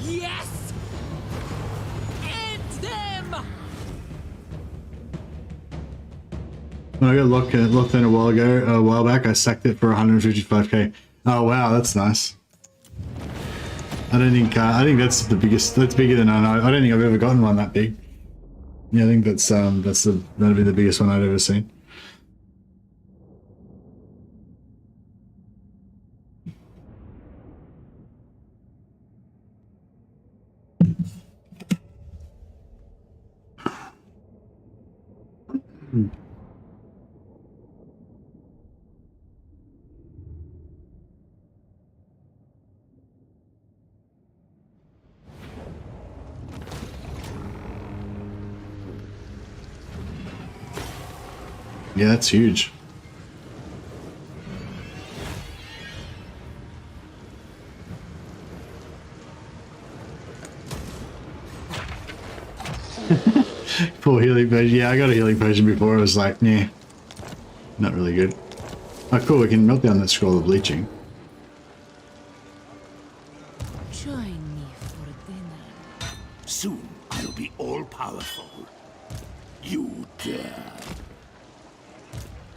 Yes! When I got locked in a while back, I sacked it for 155k. Oh wow, that's nice. I think that's the biggest. That's bigger than I know. I don't think I've ever gotten one that big. Yeah, I think that'll be the biggest one I've ever seen. Yeah, that's huge. Poor healing potion. Yeah, I got a healing potion before. I was like, nah, not really good. Oh, cool. We can melt down that scroll of bleaching. Join me for dinner. Soon I'll be all-powerful. You dare.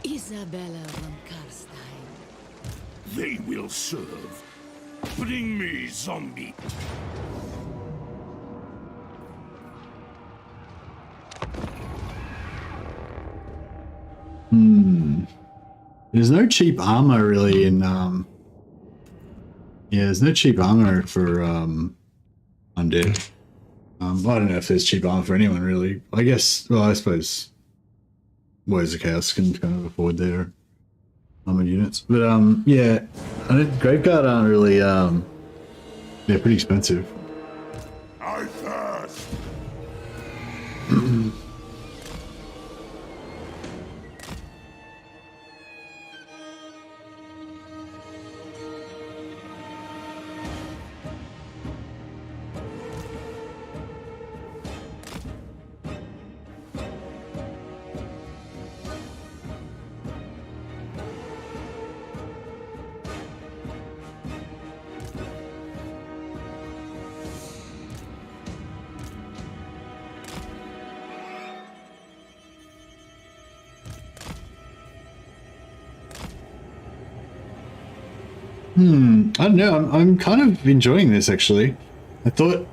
Isabella von Carstein. They will serve. Bring me zombie. There's no cheap armor really in yeah, there's no cheap armor for undead. I don't know if there's cheap armor for anyone really. I guess, well, I suppose Warriors of Chaos can kind of afford their armored units. But yeah, I think Graveguard aren't really they're pretty expensive. I thirst. I don't know. I'm kind of enjoying this actually. I thought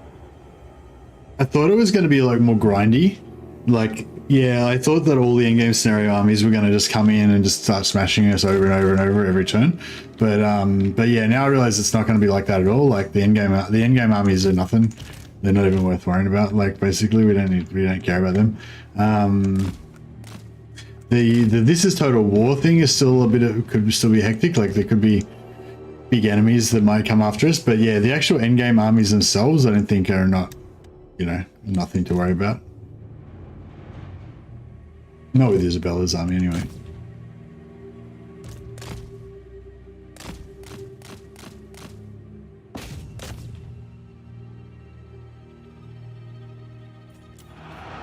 it was going to be like more grindy. Like, yeah, I thought that all the in-game scenario armies were going to just come in and just start smashing us over and over and over every turn. But yeah, now I realize it's not going to be like that at all. Like the in-game armies are nothing. They're not even worth worrying about. Like basically, we don't care about them. The this is total war thing is still could still be hectic. Like there could be big enemies that might come after us, but yeah, the actual endgame armies themselves I don't think are not, you know, nothing to worry about. Not with Isabella's army anyway.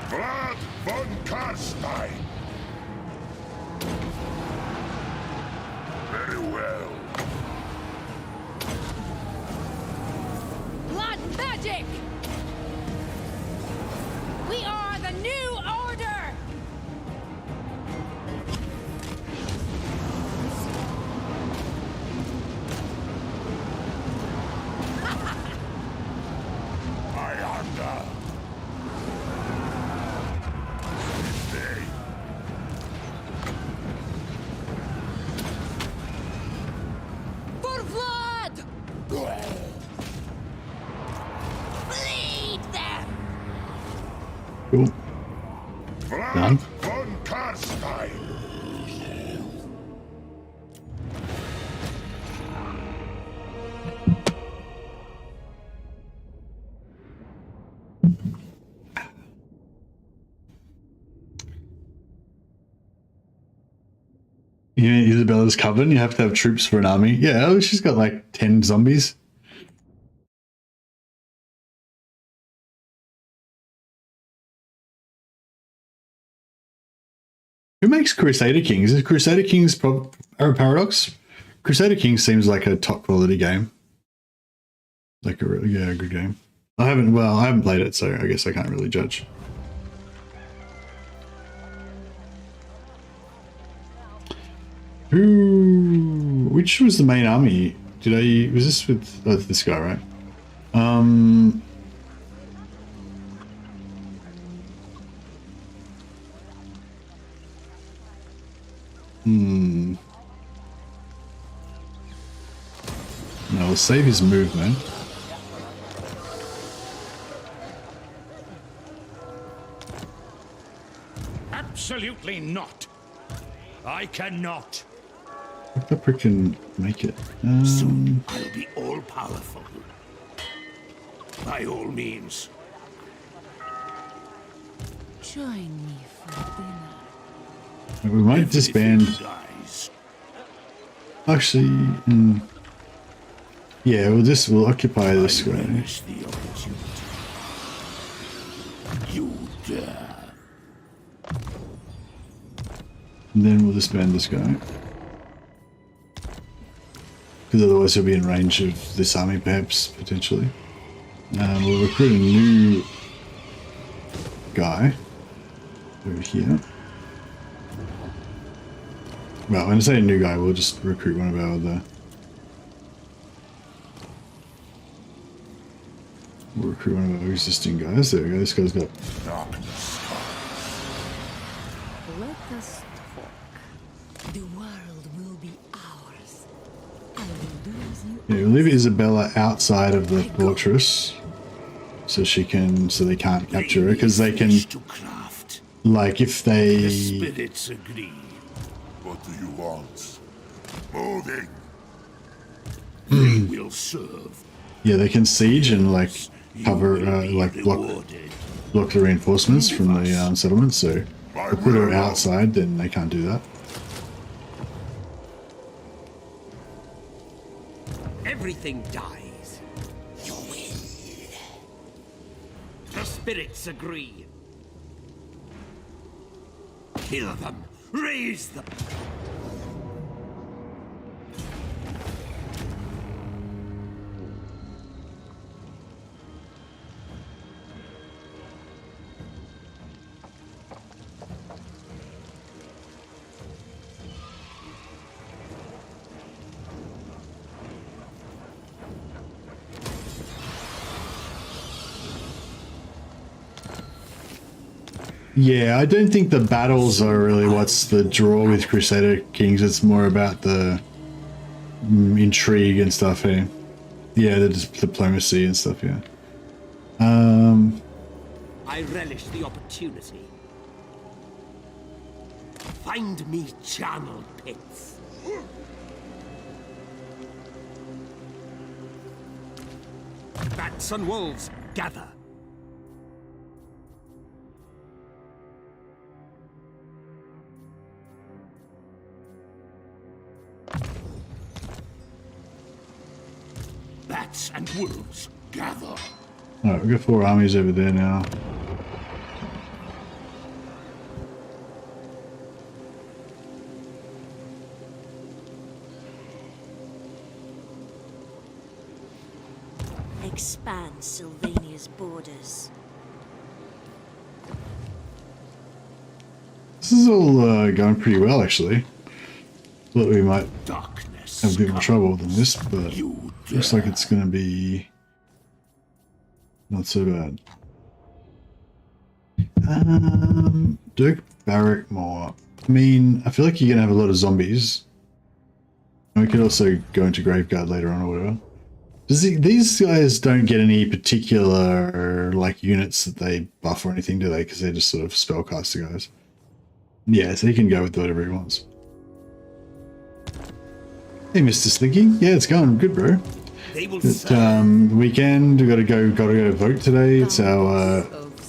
Vlad von Carstein. Very well. Blood magic! We are the new order! I hunger. Stay. For Vlad! Bleed them! Cool. Vlad Done. von Carstein. You know, Isabella's coven, you have to have troops for an army. Yeah, oh, she's got like 10 zombies. Who makes Crusader Kings? Is Crusader Kings Paradox? Crusader Kings seems like a top quality game. Like a really, yeah, good game. I haven't played it, so I guess I can't really judge. Which was the main army? Was this with this guy, right? No, we'll save his movement. Absolutely not. I cannot. If the prick can make it. Soon I'll be all powerful. By all means. Join me for dinner. We might disband. Dies. Actually, yeah, we'll occupy this guy. Relish the opportunity. You dare. And then we'll disband this guy. Because otherwise he'll be in range of this army, perhaps, potentially. We'll recruit a new guy over here. Well, when I say a new guy, we'll just recruit one of our other... We'll recruit one of our existing guys. There we go, this guy's got... Let us talk. The world will be ours. I will lose you. Yeah, we'll leave Isabella outside of the fortress. So they can't capture her, because they can... Like, if they... The spirits agree. What do you want? Moving! They will serve. Yeah, they can siege and, like, cover, like, block the reinforcements from the settlement, so if they put her outside, then they can't do that. Everything dies. You will. The spirits agree. Kill them. Raise them. Yeah, I don't think the battles are really what's the draw with Crusader Kings. It's more about the intrigue and stuff here. Yeah, the diplomacy and stuff, yeah. I relish the opportunity. Find me channel pits. Bats and wolves, gather. Bats and wolves, gather. Alright, we've got 4 armies over there now. Expand Sylvania's borders. This is all going pretty well, actually. Thought we might Darkness. have a bit more trouble than this, but looks like it's going to be not so bad. Dirk Barrackmore. I mean, I feel like you're going to have a lot of zombies. And we could also go into Graveguard later on or whatever. These guys don't get any particular like units that they buff or anything, do they? Because they're just sort of spellcaster guys. Yeah, so he can go with whatever he wants. Hey, Mr. Slinky. Yeah, it's going good, bro. They will But, weekend. We gotta go vote today. It's our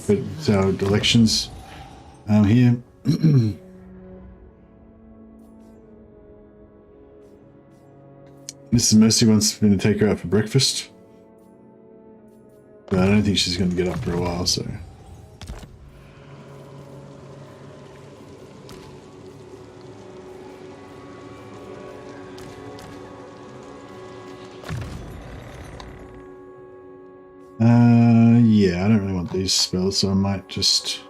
elections here. Mrs. Mercy wants me to take her out for breakfast, but I don't think she's going to get up for a while, so. Yeah, I don't really want these spells, so I might just...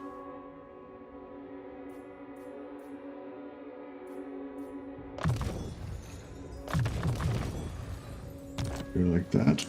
Go like that.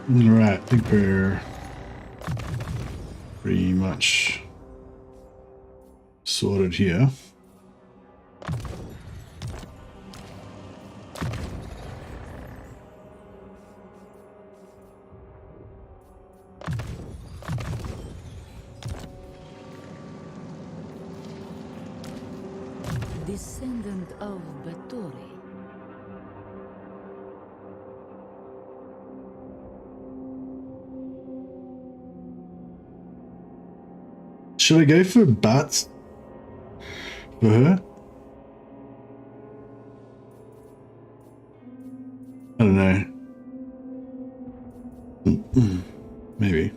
Alright, I think we're pretty much sorted here. Descendant of Bathory. Should I go for bats for her? I don't know. Maybe.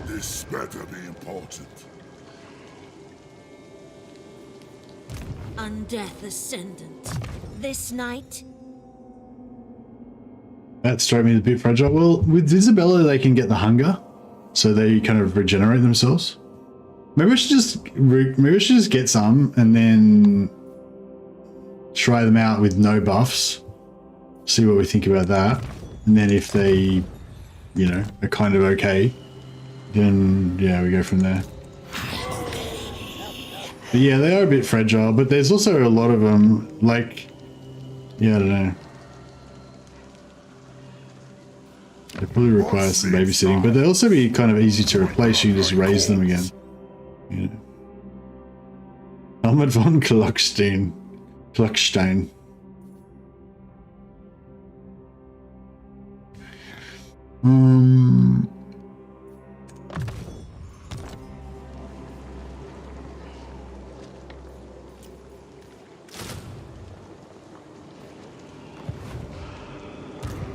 This better be important. Undeath Ascendant. This night, That struck me as a bit fragile. Well, with Isabella, they can get the hunger, so they kind of regenerate themselves. Maybe I should just get some and then try them out with no buffs. See what we think about that, and then if they, you know, are kind of okay, then yeah, we go from there. But yeah, they are a bit fragile, but there's also a lot of them. Like, yeah, I don't know. They probably require some babysitting, but they'll also be kind of easy to replace. You just raise them again. You know. Helmut von Kluckstein. Kluckstein.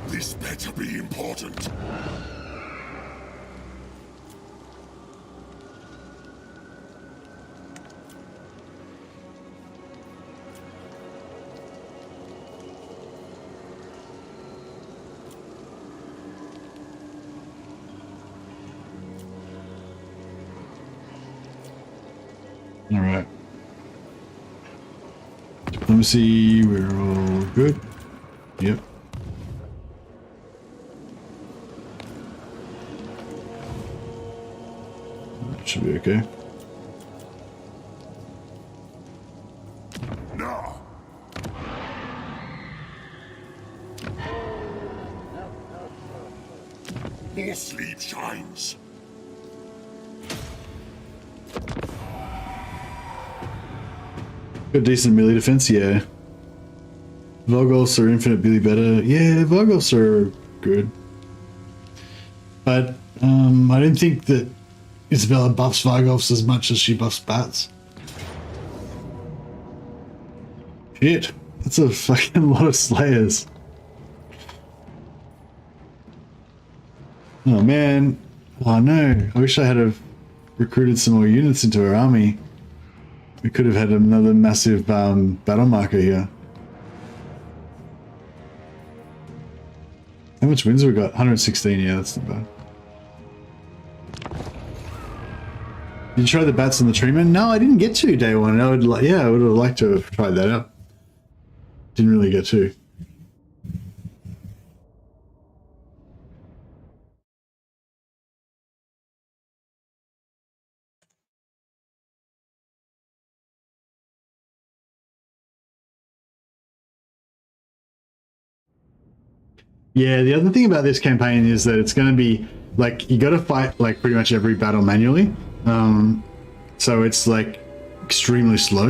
This better be important. All right. Diplomacy, we're all good. Yep. That should be okay. Now. More sleep shines. Got decent melee defense, yeah. Vargolfs are infinite Billy better. Yeah, Vargolfs are good. But I don't think that Isabella buffs Vargolfs as much as she buffs bats. Shit, that's a fucking lot of slayers. Oh man, Oh no, I wish I had have recruited some more units into our army. We could have had another massive battle marker here. How much wins have we got? 116, yeah, that's not bad. Did you try the bats on the treeman? No, I didn't get to day one. I would have liked to have tried that out. Didn't really get to. Yeah, the other thing about this campaign is that it's going to be like you got to fight like pretty much every battle manually, so it's like extremely slow.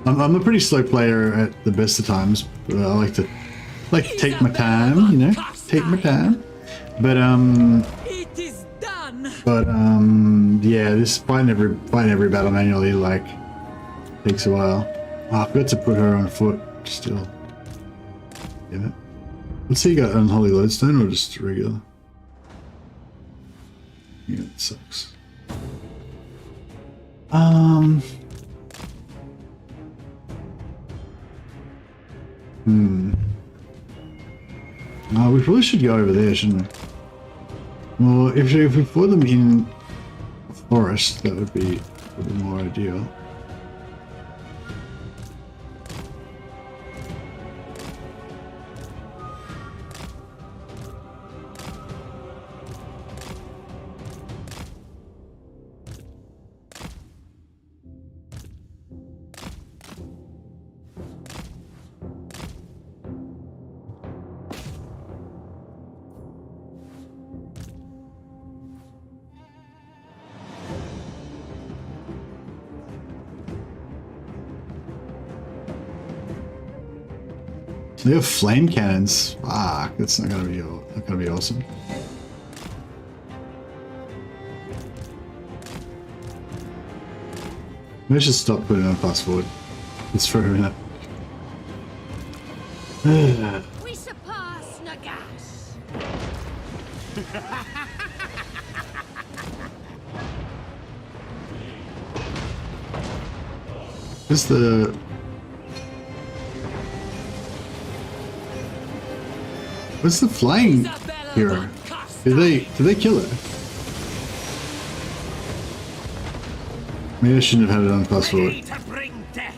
I'm a pretty slow player at the best of times, but I like to take my time, you know, take my time. But It is done. yeah, this fighting every battle manually like takes a while. Oh, I forgot to put her on foot still. Damn it. Let's see, you got Unholy Lodestone or just regular? Yeah, it sucks. Oh, we probably should go over there, shouldn't we? Well, if we fought them in the forest, that would be more ideal. They have flame cannons. Fuck, that's not gonna be awesome. Maybe I should stop putting on fast forward. Let's for a minute. We surpass Nagash. What's the flying hero? Did they kill her? Maybe I shouldn't have had it on fast forward. Ready to bring death.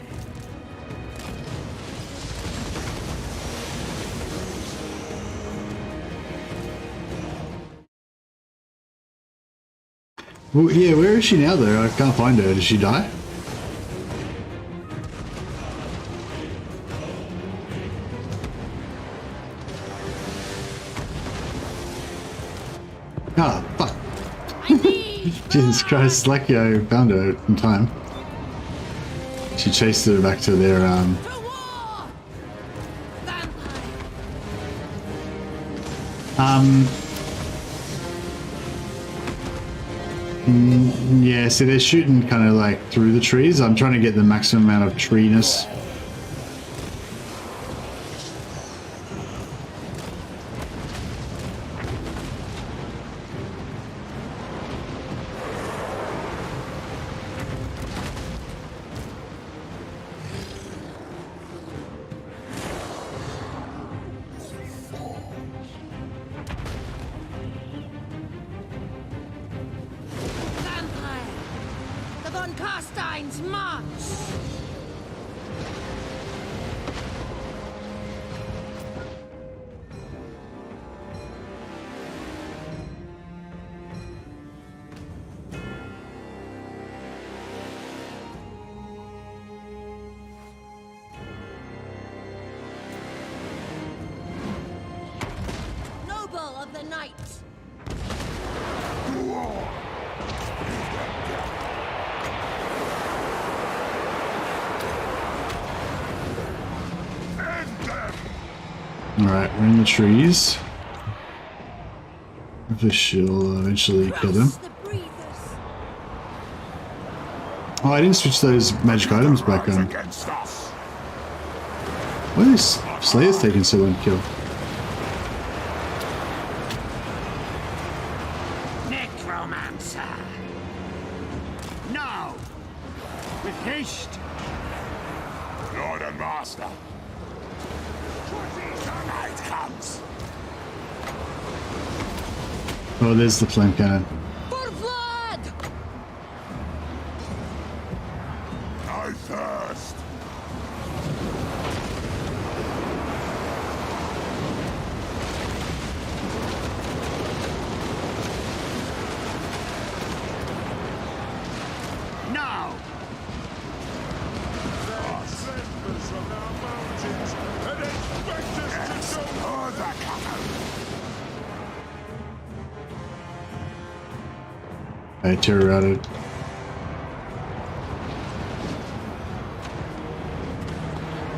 Well, yeah, where is she now though? I can't find her. Did she die? Ah, fuck. Jesus Christ, lucky I found her in time. She chased her back to their, To war! Vampire. yeah, see they're shooting kind of like through the trees. I'm trying to get the maximum amount of treeness. Vampire. The von Carstein's march. Noble of the night. Alright, we're in the trees. Hopefully she'll eventually kill them. The breathers. Oh, I didn't switch those magic items back on. Against us. Why are these Slayers taking so long to kill? Neck haste! Lord and Master. The night comes. Oh, there's the flame cannon. For blood! I thirst. Now! Members of our mountains and expect us to go. Oh, the cannon. I tear routed.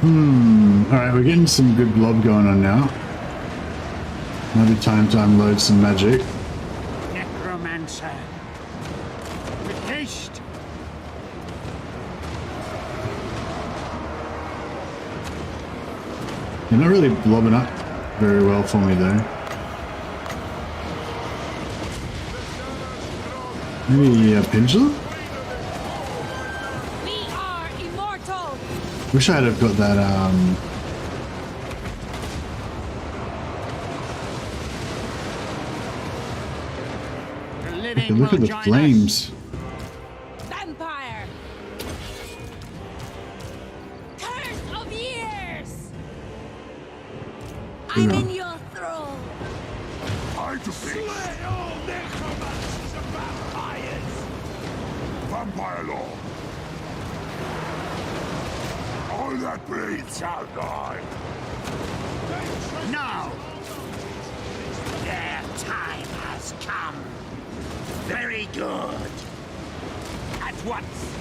Alright, we're getting some good blob going on now. Might be time to unload some magic. Necromancer! With haste! You're not really blobbing up very well for me though. Maybe a pendulum? We are immortal! Wish I'd have got that The living look will at the join us. flames. Vampire! Curse of years! I'm in your thrall! I to be. All necromancers and vampires. Vampire law. All that bleeds shall die. Now! Their time has come. Very good. At once.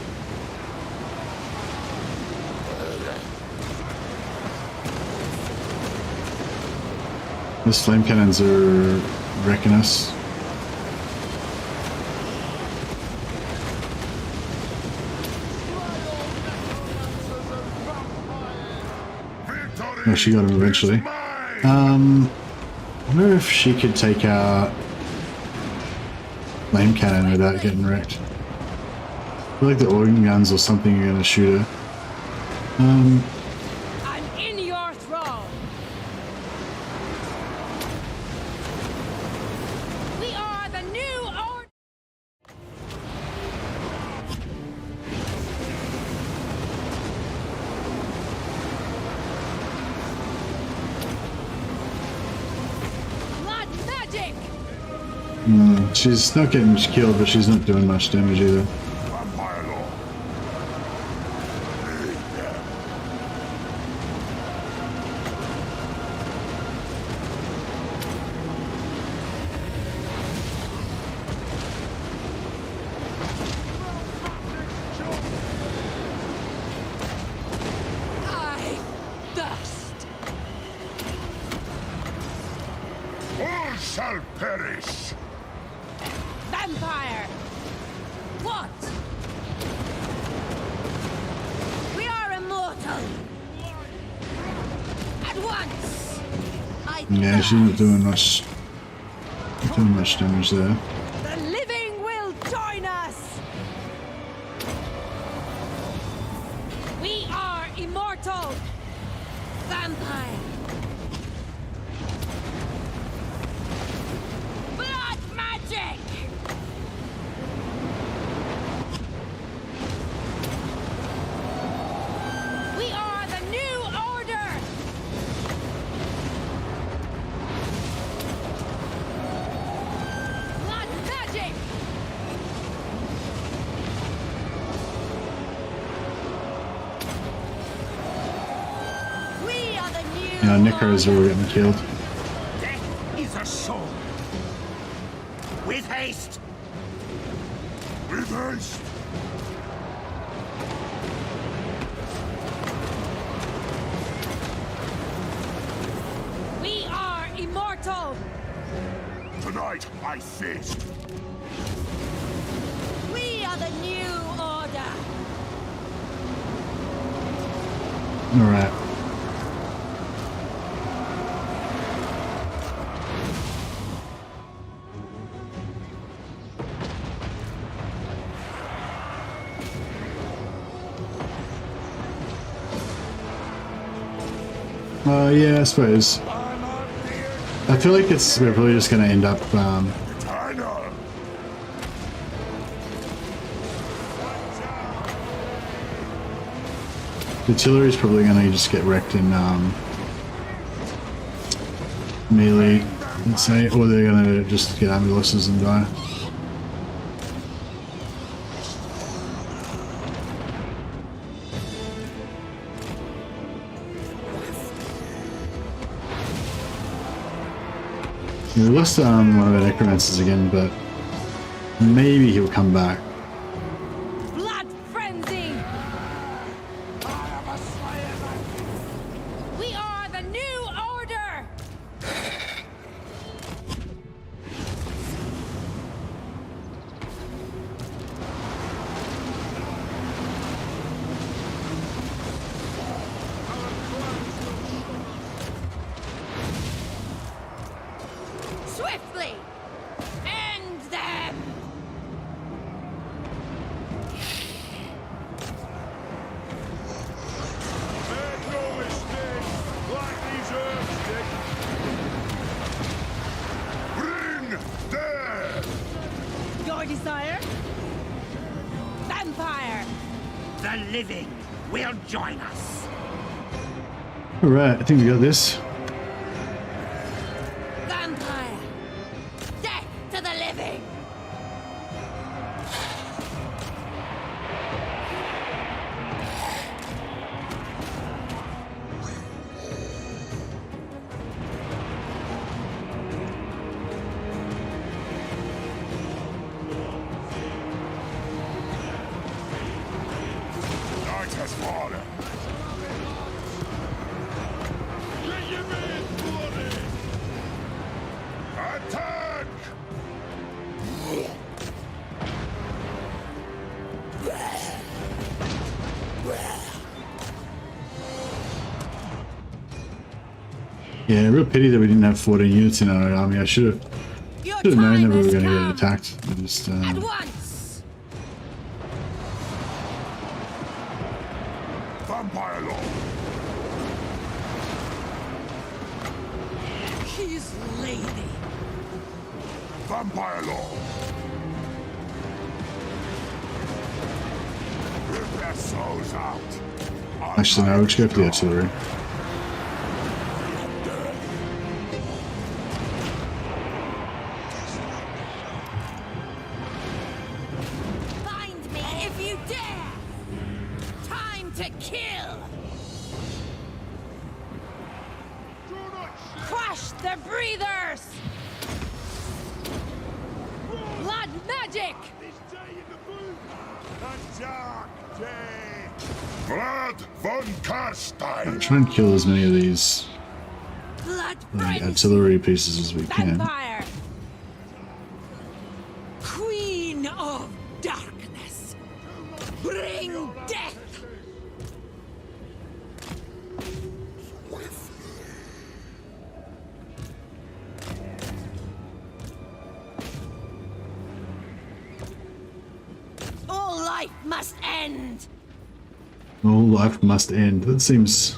Those flame cannons are wrecking us. Victory Oh, she got him eventually. is mine. I wonder if she could take out flame cannon without getting wrecked. I feel like the organ guns or something are gonna shoot her. I'm in your thrall! We are the new order! Blood magic! She's not getting killed, but she's not doing much damage either. Vampire law. I thirst! All shall perish. Vampire! What? We are immortal! At once! I Yeah, she's not doing much damage there. The living will join us! We are immortal! Vampire! Blood magic! We are the new order! Blood magic! We are the new Yeah, Necros are all getting killed. Death is a sword. With haste. With haste. We are immortal! Tonight I feast. We are the new order! Alright. Yeah, I suppose. I feel like we're probably just going to end up Eternal. the artillery's probably going to just get wrecked in melee, let's say, or they're going to just get ambulances and die. Yeah, we lost one of our necromancers again, but maybe he'll come back. Blood frenzy! We are the new order! Swiftly! End them! Make no mistake, like these herbs, Dick. Bring death. Your desire? Vampire! The living will join us. Alright, I think we got this. Vampire! Death to the living! Night has fallen. Get your men bloody! Attack! Yeah, real pity that we didn't have 14 units in our army. I should have Your known that time we were has going to get come! attacked. I just, At once! Vampire Lord. His lady! Vampire Lord. Rip their souls out. actually, no, we'll just go for the artillery. Find me if you dare! Time to kill! Do not Crush the breathers! Blood magic! this day in the boot! A dark day! Blood von Carstein. Try and kill as many of these Blood like, frenzy! artillery pieces as we can. Vampire! Queen of darkness! Bring death! All life must end! All life must end. That seems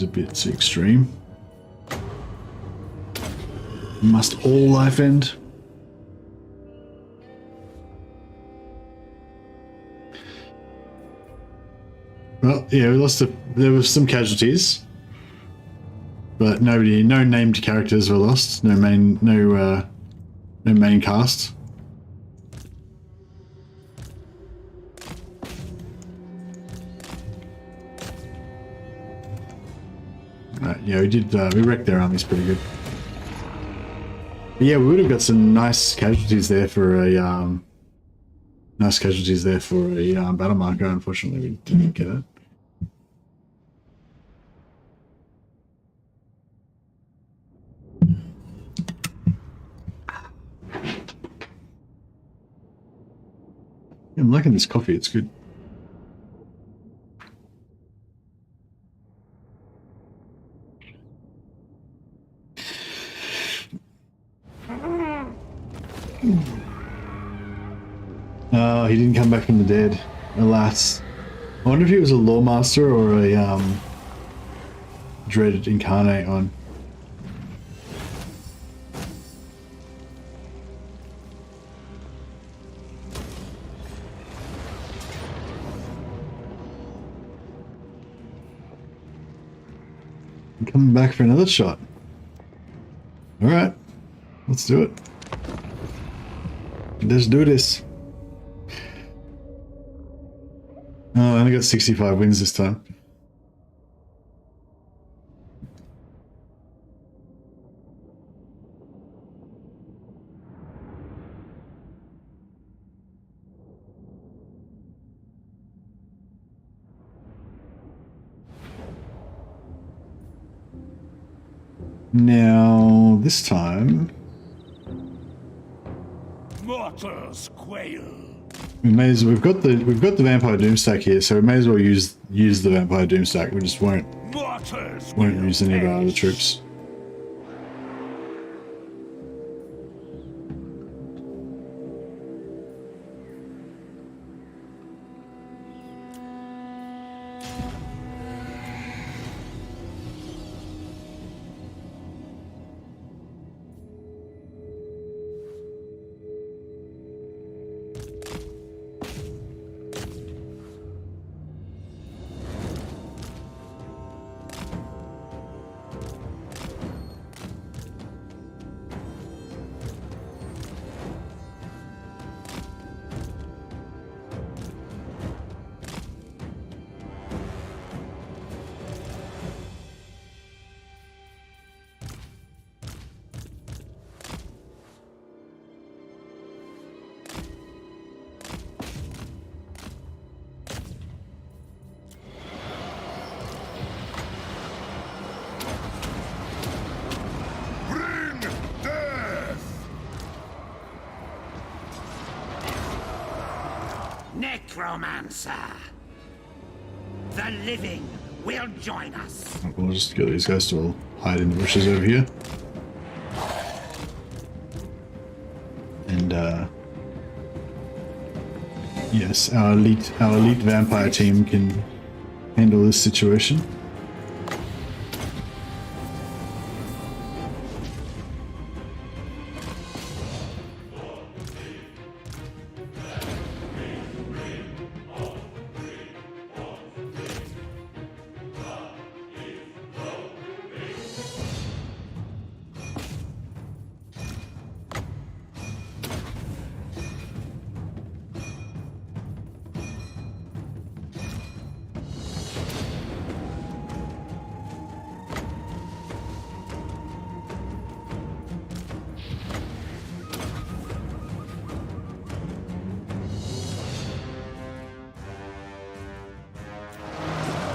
a bit too extreme. Must all life end? Well, yeah, we lost there were some casualties, but no named characters were lost. No main cast. Right, yeah, we wrecked their armies pretty good. But yeah, we would have got some nice casualties there for a battle marker. Unfortunately, we didn't get it. I'm liking this coffee, it's good. Oh, he didn't come back from the dead. Alas. I wonder if he was a lawmaster or dreaded incarnate on. I'm coming back for another shot. Alright, let's do it. Let's do this. Oh, I only got 65 wins this time. Now, this time, Mortals quail. we've got the Vampire Doom stack here, so we may as well use the Vampire Doom stack. We just won't Mortals use any of our other troops. Necromancer. The living will join us. We'll just get these guys to all hide in the bushes over here. And yes, our elite vampire team can handle this situation.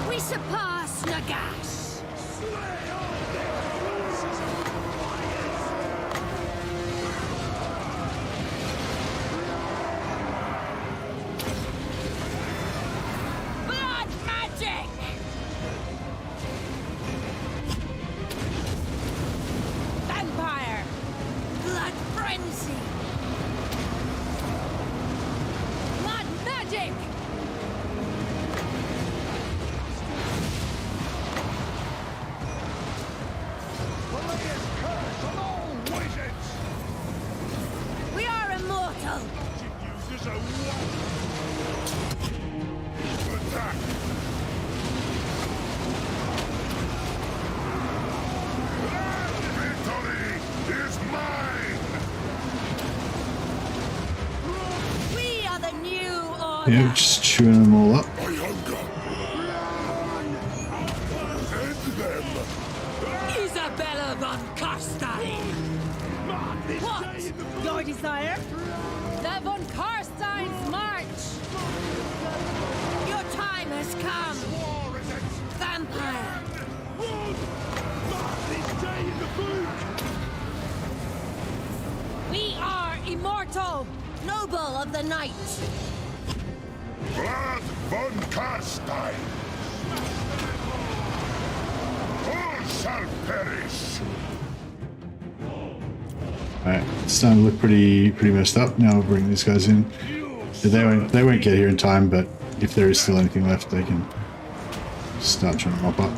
We surpass Nagash. Blood magic. Vampire. Blood frenzy. Blood magic. We are immortal. Uses a attack. Victory is mine! We are the new order. Yeah, just chewing them all up. I hunger! End them! Isabella von Carstein. What? Your desire? The von Carstein's march. Your time has come. Vampire. We are immortal, noble of the night. Blood von Carstein! All shall perish! Alright, it's starting to look pretty messed up. Now we'll bring these guys in. They won't get here in time, but if there is still anything left, they can start trying to mop up.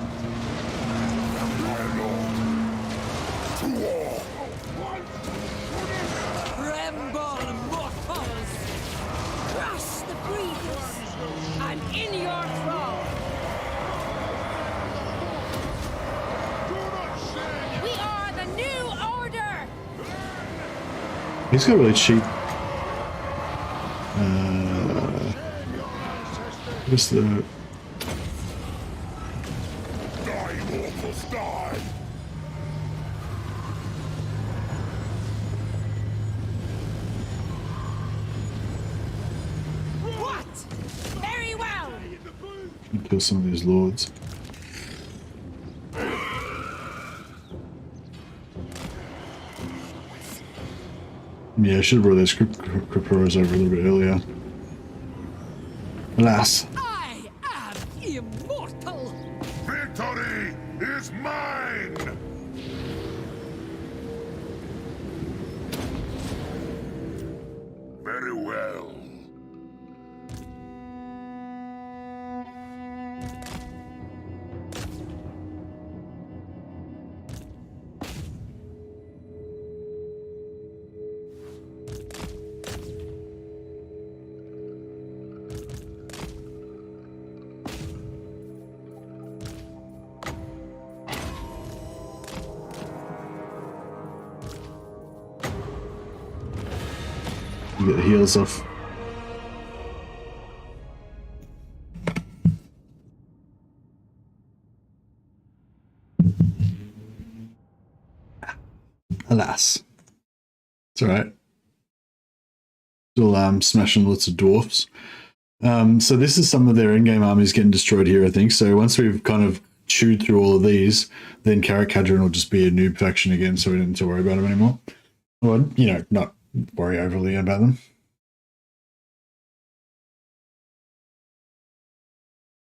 He's got really cheap. What's the? Die, mortals, die! What? Very well. Kill some of these lords. Yeah, I should have brought those Cryptoros over a little bit earlier. Alas. I am immortal. Victory is mine! Very well. Get the heals off. Alas. It's alright. Still smashing lots of dwarfs. So this is some of their in-game armies getting destroyed here, I think. So once we've kind of chewed through all of these, then Carrick-Cadron will just be a noob faction again, so we don't need to worry about them anymore. Or, you know, not worry overly about them.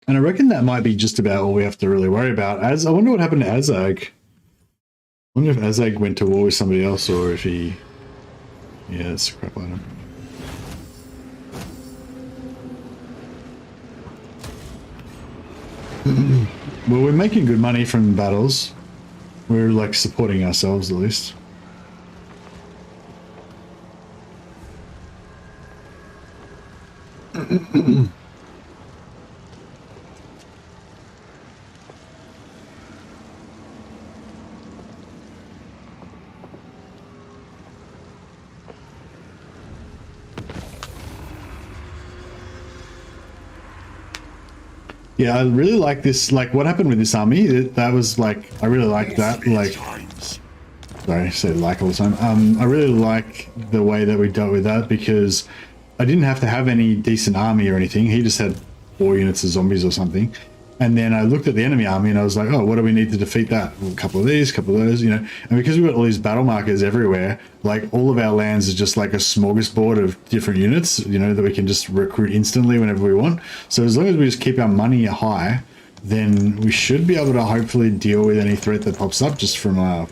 And I reckon that might be just about all we have to really worry about. As I wonder what happened to Azag. I wonder if Azag went to war with somebody else or if he... Yeah, it's a crap item. Well, we're making good money from battles. We're like supporting ourselves at least. Yeah, I really like this. Like, what happened with this army? That was like, I really like that. Like, sorry, I say like all the time. I really like the way that we dealt with that because I didn't have to have any decent army or anything. He just had 4 units of zombies or something. And then I looked at the enemy army and I was like, oh, what do we need to defeat that? Well, a couple of these, a couple of those, you know. And because we've got all these battle markers everywhere, like all of our lands is just like a smorgasbord of different units, you know, that we can just recruit instantly whenever we want. So as long as we just keep our money high, then we should be able to hopefully deal with any threat that pops up just from our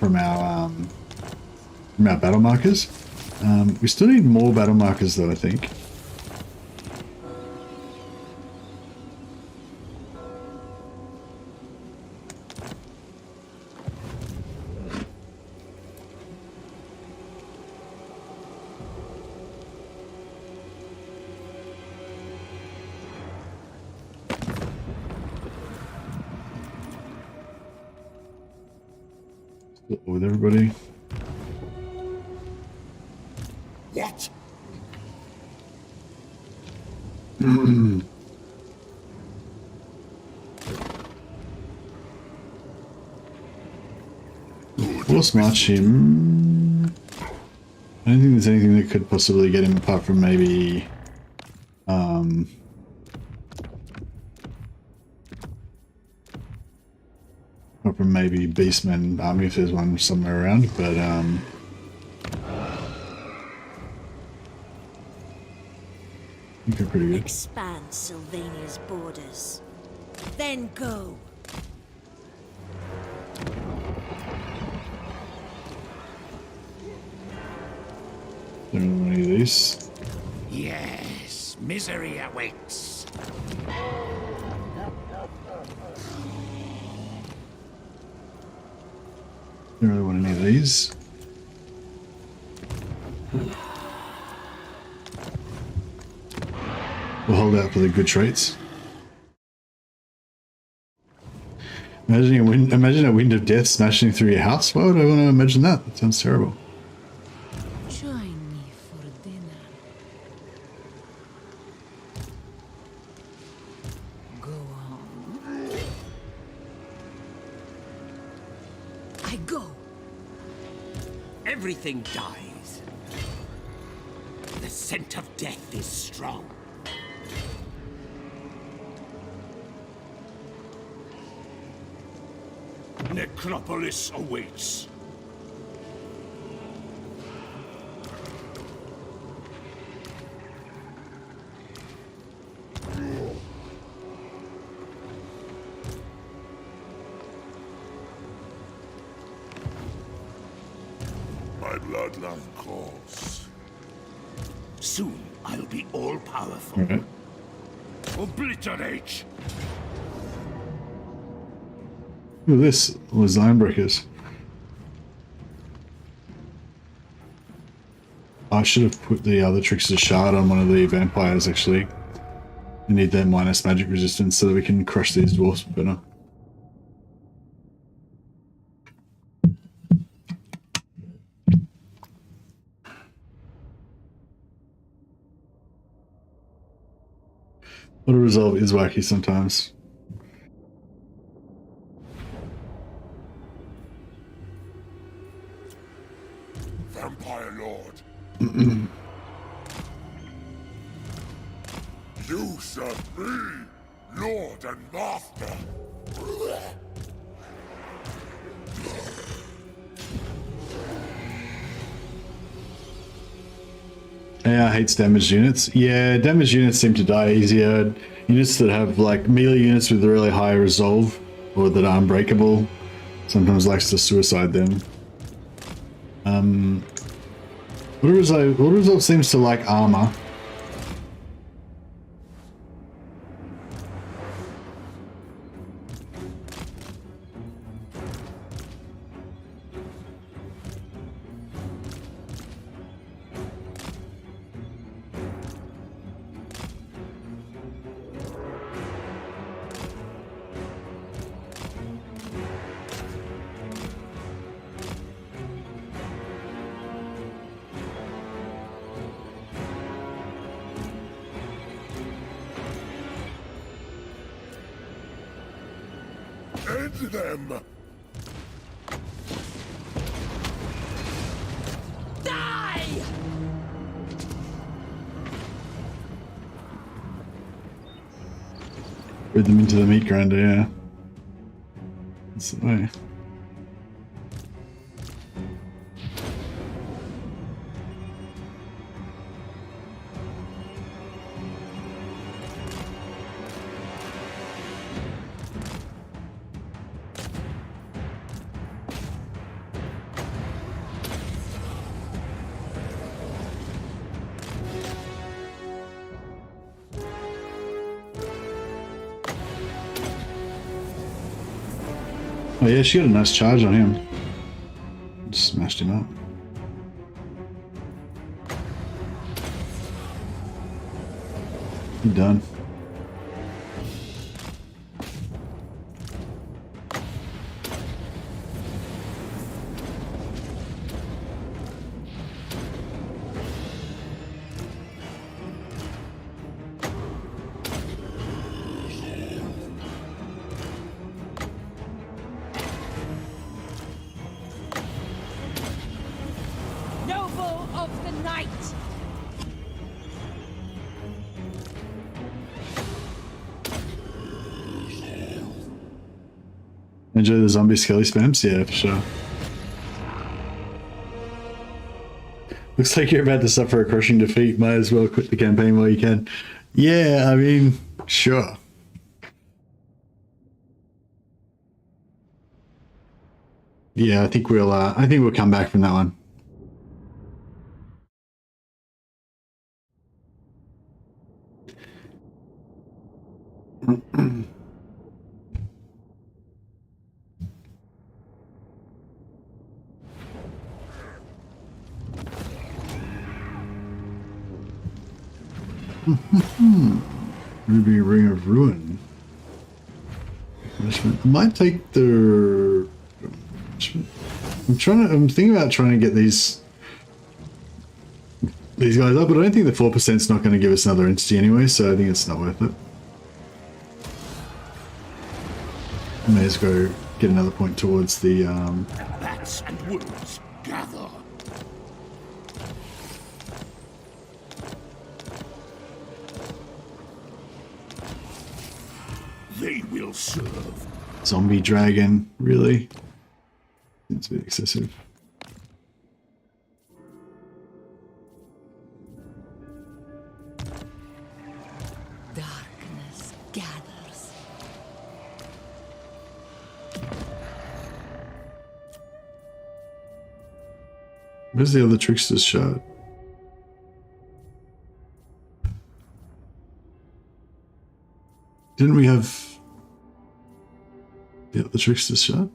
battle markers. We still need more battle markers though, I think. With everybody. What? Force march him. I don't think there's anything that could possibly get him apart from maybe Beastman army if there's one somewhere around, but I think they're pretty good. Expand Sylvania's borders. Then go. Don't really want any of these. Yes, misery awaits. Don't really want any of these. We'll hold out for the good traits. Imagine a wind of death smashing through your house. Why would I want to imagine that? That sounds terrible. Join me. everything dies. The scent of death is strong. Necropolis awaits. My bloodline calls. Soon I'll be all-powerful. Okay. Obliterate! Look at this. Was Ironbreakers. I should have put the other Trickster Shard on one of the vampires, actually. We need their minus magic resistance so that we can crush these dwarfs better. Auto resolve is wacky sometimes. Vampire Lord. You serve me, Lord and Master. AI hates damaged units. Yeah, damaged units seem to die easier. Units that have like melee units with really high resolve or that are unbreakable sometimes likes to suicide them. Auto resolve seems to like armor. End them! Die! Put them into the meat grinder, yeah. That's the way. Oh yeah, she got a nice charge on him. Just smashed him up. I'm done. Noble of the night! Enjoy the zombie skelly spams? Yeah, for sure. Looks like you're about to suffer a crushing defeat. Might as well quit the campaign while you can. Yeah, I mean, sure. Yeah, I think we'll come back from that one. Ruby Ring of Ruin. I might take the. I'm thinking about trying to get these guys up, but I don't think the 4% is not going to give us another entity anyway, so I think it's not worth it. May as well go get another point towards the Bats and wolves gather. They will serve. Zombie dragon, really? Seems a bit excessive. Darkness gathers. Where's the other trickster's shard? Didn't we have the other trickster's shard?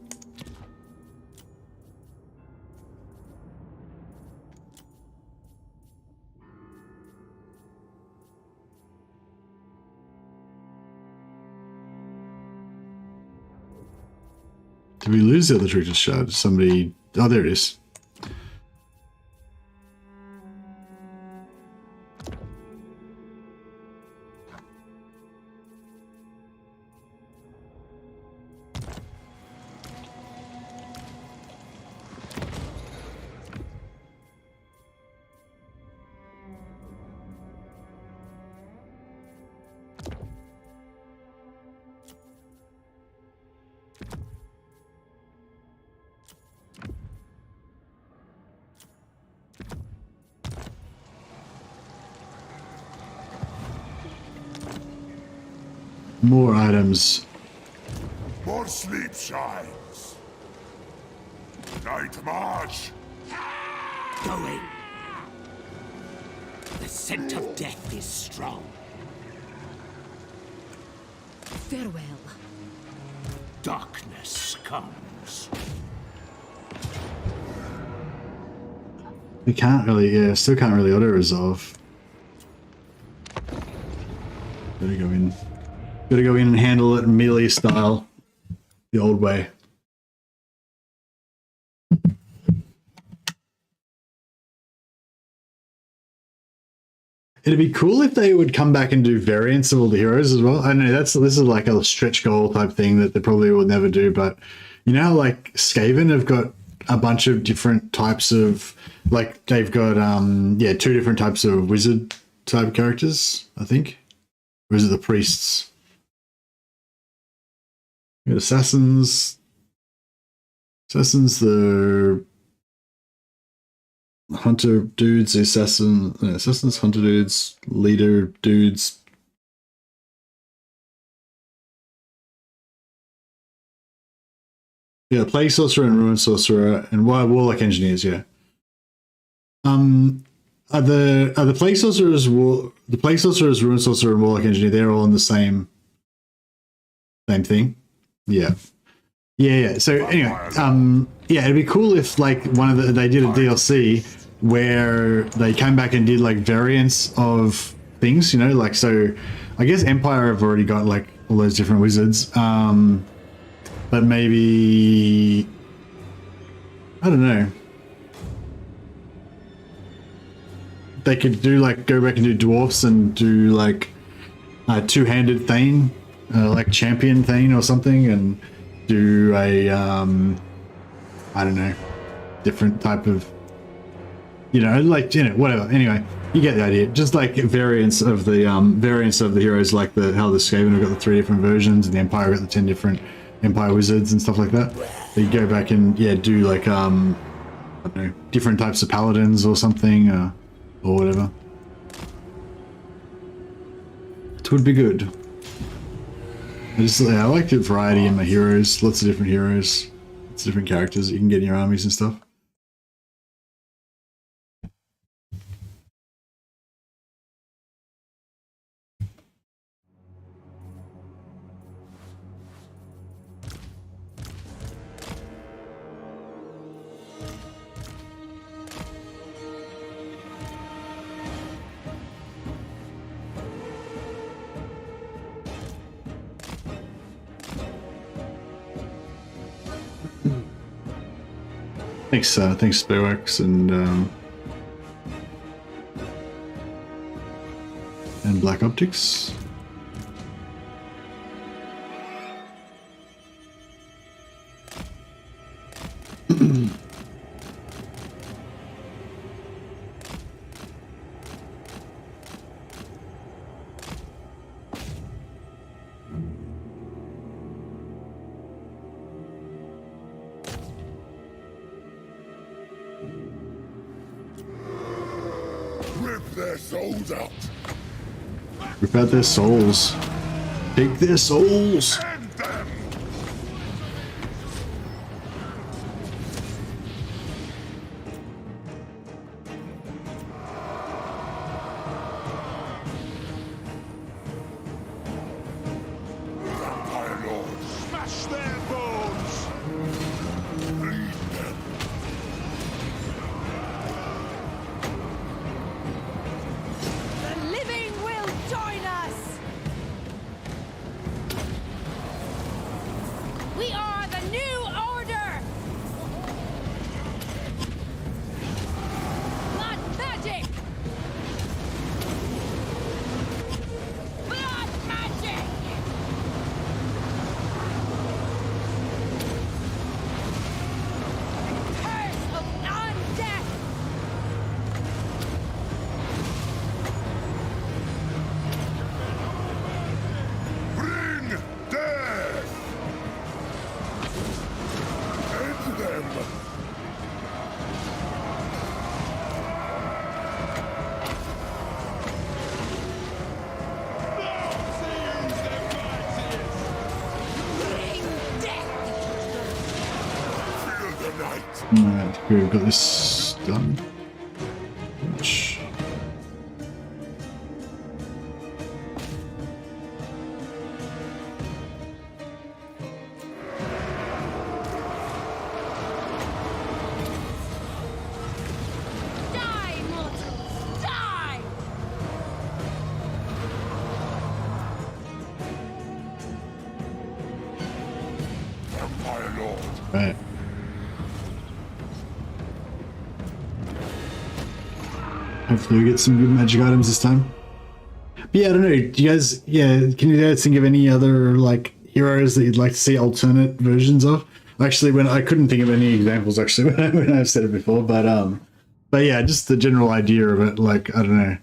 Did we lose the other trickster's shard? Somebody... Oh, there it is. More items. More sleep shines. Night march. Going. The scent of death is strong. Farewell. Darkness comes. We can't really, yeah, still can't really auto-resolve. Gotta go in. Gotta go in and handle it melee style. The old way. It'd be cool if they would come back and do variants of all the heroes as well. I know this is like a stretch goal type thing that they probably will never do, but you know how like Skaven have got a bunch of different types of, like they've got yeah, 2 different types of wizard type characters, I think. Or is it the priests? We got assassins. Assassins, the hunter dudes, the assassins, hunter dudes, leader dudes. Yeah, plague sorcerer and ruin sorcerer and warlock engineers. Yeah. Are the plague sorcerers, ruin sorcerer, and warlock engineer? They're all in the same thing. Yeah. Yeah. So anyway, yeah, it'd be cool if like they did a DLC where they came back and did like variants of things, you know, like, so I guess Empire have already got like all those different wizards, but maybe, I don't know, they could do like, go back and do dwarfs and do like a 2-handed Thane, like champion Thane or something, and do a I don't know, different type of, you know, like, you know, whatever. Anyway, you get the idea. Just like variants of the heroes, like how the Skaven have got the 3 different versions, and the Empire got the 10 different Empire wizards and stuff like that. So you go back and do like I don't know, different types of paladins or something, or whatever. It would be good. I like the variety in my heroes. Lots of different heroes. Lots of different characters that you can get in your armies and stuff. Thanks Sparewax and Black Optics. their souls out. Rip out their souls. Take their souls. End them. Vampire Lord, smash their bones. Bleed them. The living will join us! We are the new order! Blood magic! Blood magic! Curse of undeath! Bring death. End them. Bring death! Feel the night. Alright, we've got this done. Ouch. Die, mortals! Die! Vampire Lord. Right. Hopefully we get some good magic items this time. But yeah, I don't know. Do you guys, can you guys think of any other like heroes that you'd like to see alternate versions of? Actually, when I couldn't think of any examples actually when I've said it before, but yeah, just the general idea of it. Like, I don't know.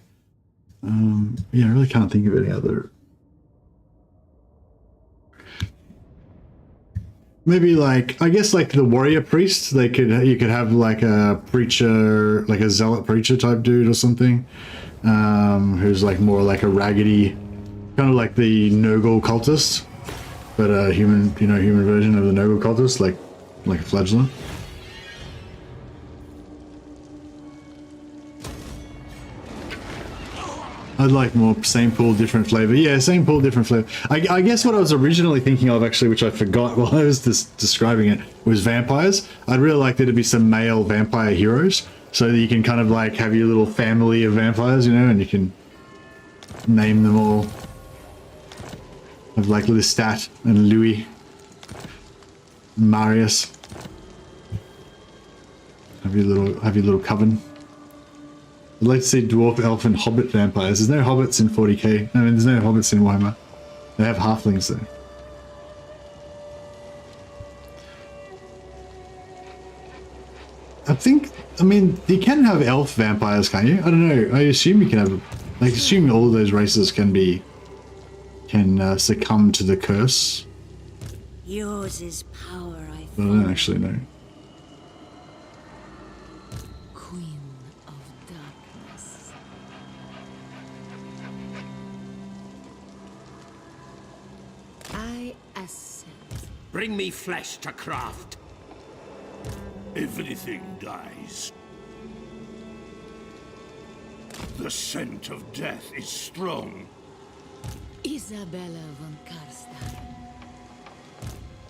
Yeah, I really can't think of any other. Maybe like, I guess like the warrior priest, you could have like a preacher, like a zealot preacher type dude or something, who's like more like a raggedy, kind of like the Nurgle cultist, but a human, human version of the Nurgle cultist, like a flagellant. I'd like more same pool, different flavor. Yeah, same pool, different flavor. I guess what I was originally thinking of, actually, which I forgot while I was describing it, was vampires. I'd really like there to be some male vampire heroes, so that you can kind of like have your little family of vampires, and you can name them all. Have like Lestat and Louis, and Marius. Have your little coven. I'd like to see dwarf, elf, and hobbit vampires. There's no hobbits in 40k. I mean, there's no hobbits in Warhammer. They have halflings though. I mean, you can have elf vampires, can't you? I don't know. I assume you can have, like, assuming all of those races can succumb to the curse. Yours is power, I But I don't actually know. Queen of Darkness. I assent. Bring me flesh to craft. Everything dies. The scent of death is strong. Isabella von Carstein.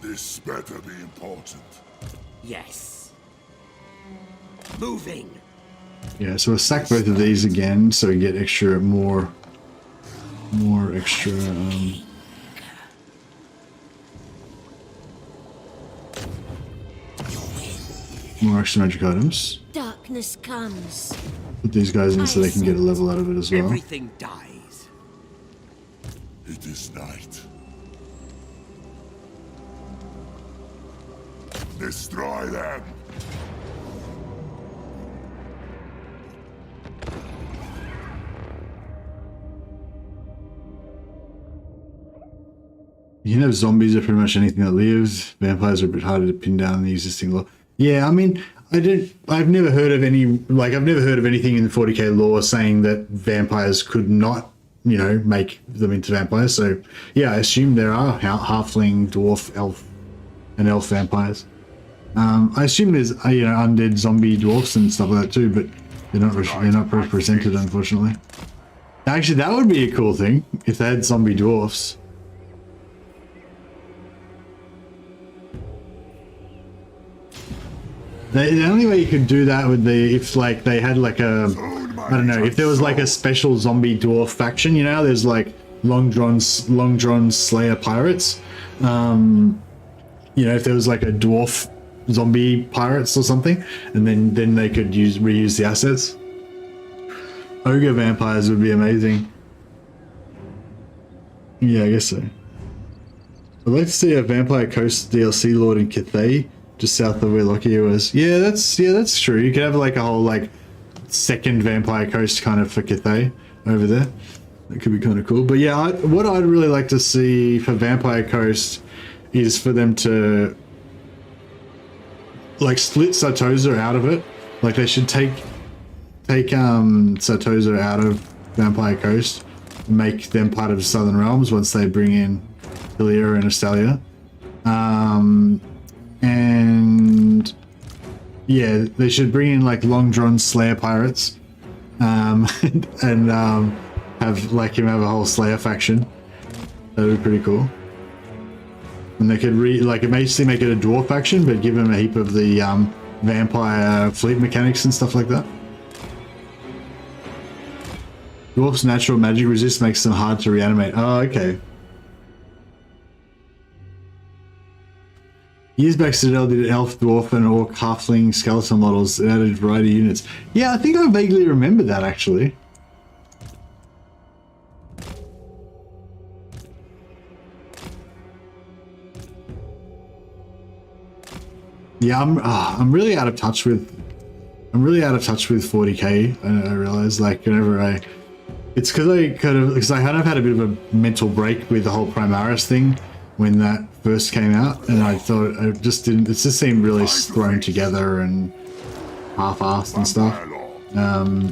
This better be important. Yes. Moving. Yeah, so we'll stack both of these again, so we get more extra. More extra magic items. Darkness comes. Put these guys in so they can get a level out of it as well. Everything dies. It is night. Destroy them! You can have zombies or pretty much anything that lives. Vampires are a bit harder to pin down in the existing law. Yeah, I mean, I've never heard of anything in the 40k lore saying that vampires could not, make them into vampires. So yeah, I assume there are halfling, dwarf, elf, and elf vampires. I assume there's undead zombie dwarfs and stuff like that too, but they're not represented, unfortunately. Actually, that would be a cool thing if they had zombie dwarfs. The only way you could do that would be if like they had like a, I don't know, if there was like a special zombie dwarf faction, there's like long drawn Slayer pirates. If there was like a dwarf zombie pirates or something, and then they could reuse the assets. Ogre vampires would be amazing. Yeah, I guess so. I'd like to see a Vampire Coast DLC Lord in Cathay, just south of where Lockyer was. Yeah, that's true. You could have like a whole like second Vampire Coast kind of for Cathay over there. That could be kind of cool. But yeah, what I'd really like to see for Vampire Coast is for them to like split Sartosa out of it. Like they should take Sartosa out of Vampire Coast, make them part of Southern Realms once they bring in Illyria and Estalia. And yeah, they should bring in like long drawn Slayer pirates, and have him have a whole Slayer faction. That would be pretty cool. And they could basically make it a dwarf faction, but give him a heap of the vampire fleet mechanics and stuff like that. Dwarf's natural magic resist makes them hard to reanimate. Oh, okay. Years back, Citadel did elf, dwarf, and orc, halfling, skeleton models. It added variety units. Yeah, I think I vaguely remember that actually. Yeah, I'm really out of touch with 40k. I realize like whenever it's because I kind of had a bit of a mental break with the whole Primaris thing when that first came out, and I thought it just seemed really thrown together and half-assed and stuff.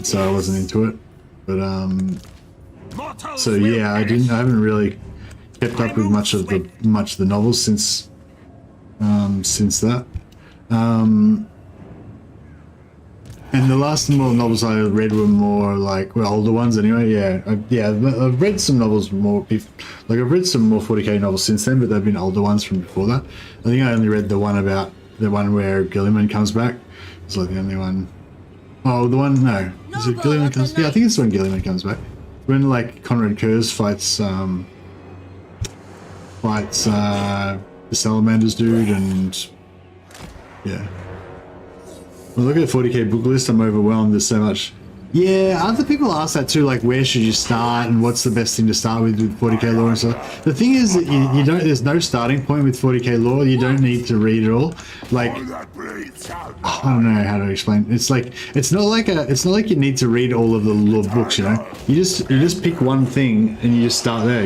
So I wasn't into it. But so yeah, I haven't really kept up with much of the novels since that. And the last novels I read were more older ones anyway. Yeah, I've read some novels more. I've read some more 40k novels since then, but they've been older ones from before that. I think I only read the one where Gilliman comes back. It's like the only one. Oh, the one, no. Is it Gilliman comes? Yeah, I think it's when Gilliman comes back. When like Conrad Kurz fights the Salamanders dude, and yeah. Well, look at the 40k book list. I'm overwhelmed. There's so much. Yeah, other people ask that too. Like, where should you start, and what's the best thing to start with 40k lore and stuff. The thing is that you don't. There's no starting point with 40k lore. You don't need to read it all. Like, I don't know how to explain. It's like it's not like you need to read all of the lore books. You just pick one thing and you just start there.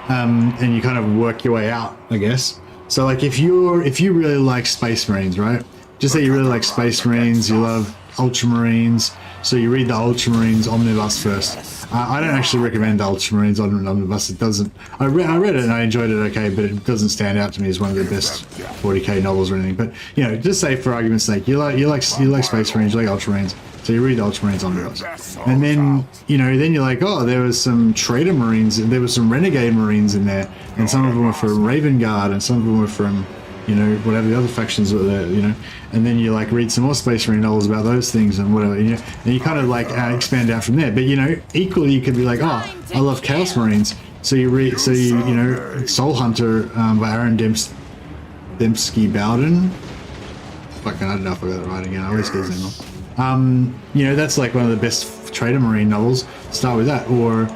And you kind of work your way out, I guess. So like if you really like Space Marines, right? Just say you really like Space Marines, you love Ultramarines, so you read the Ultramarines Omnibus first. I don't actually recommend the Ultramarines Omnibus. It doesn't. I read it and I enjoyed it okay, but it doesn't stand out to me as one of the best 40k novels or anything. But just say for argument's sake, you like Space Marines, you like Ultramarines, so you read the Ultramarines Omnibus, and then then you're like, oh, there was some Traitor Marines, and there was some Renegade Marines in there, and some of them were from Raven Guard, and some of them were from whatever the other factions were there, and then you read some more Space Marine novels about those things and whatever, and you kind of expand out from there. But equally you could be like, oh, I love Chaos Marines, so you read, Soul Hunter by Aaron Dembski Bowden. Fucking, I don't know if I got it right again. I always get his name wrong. That's like one of the best Traitor Marine novels. Start with that, or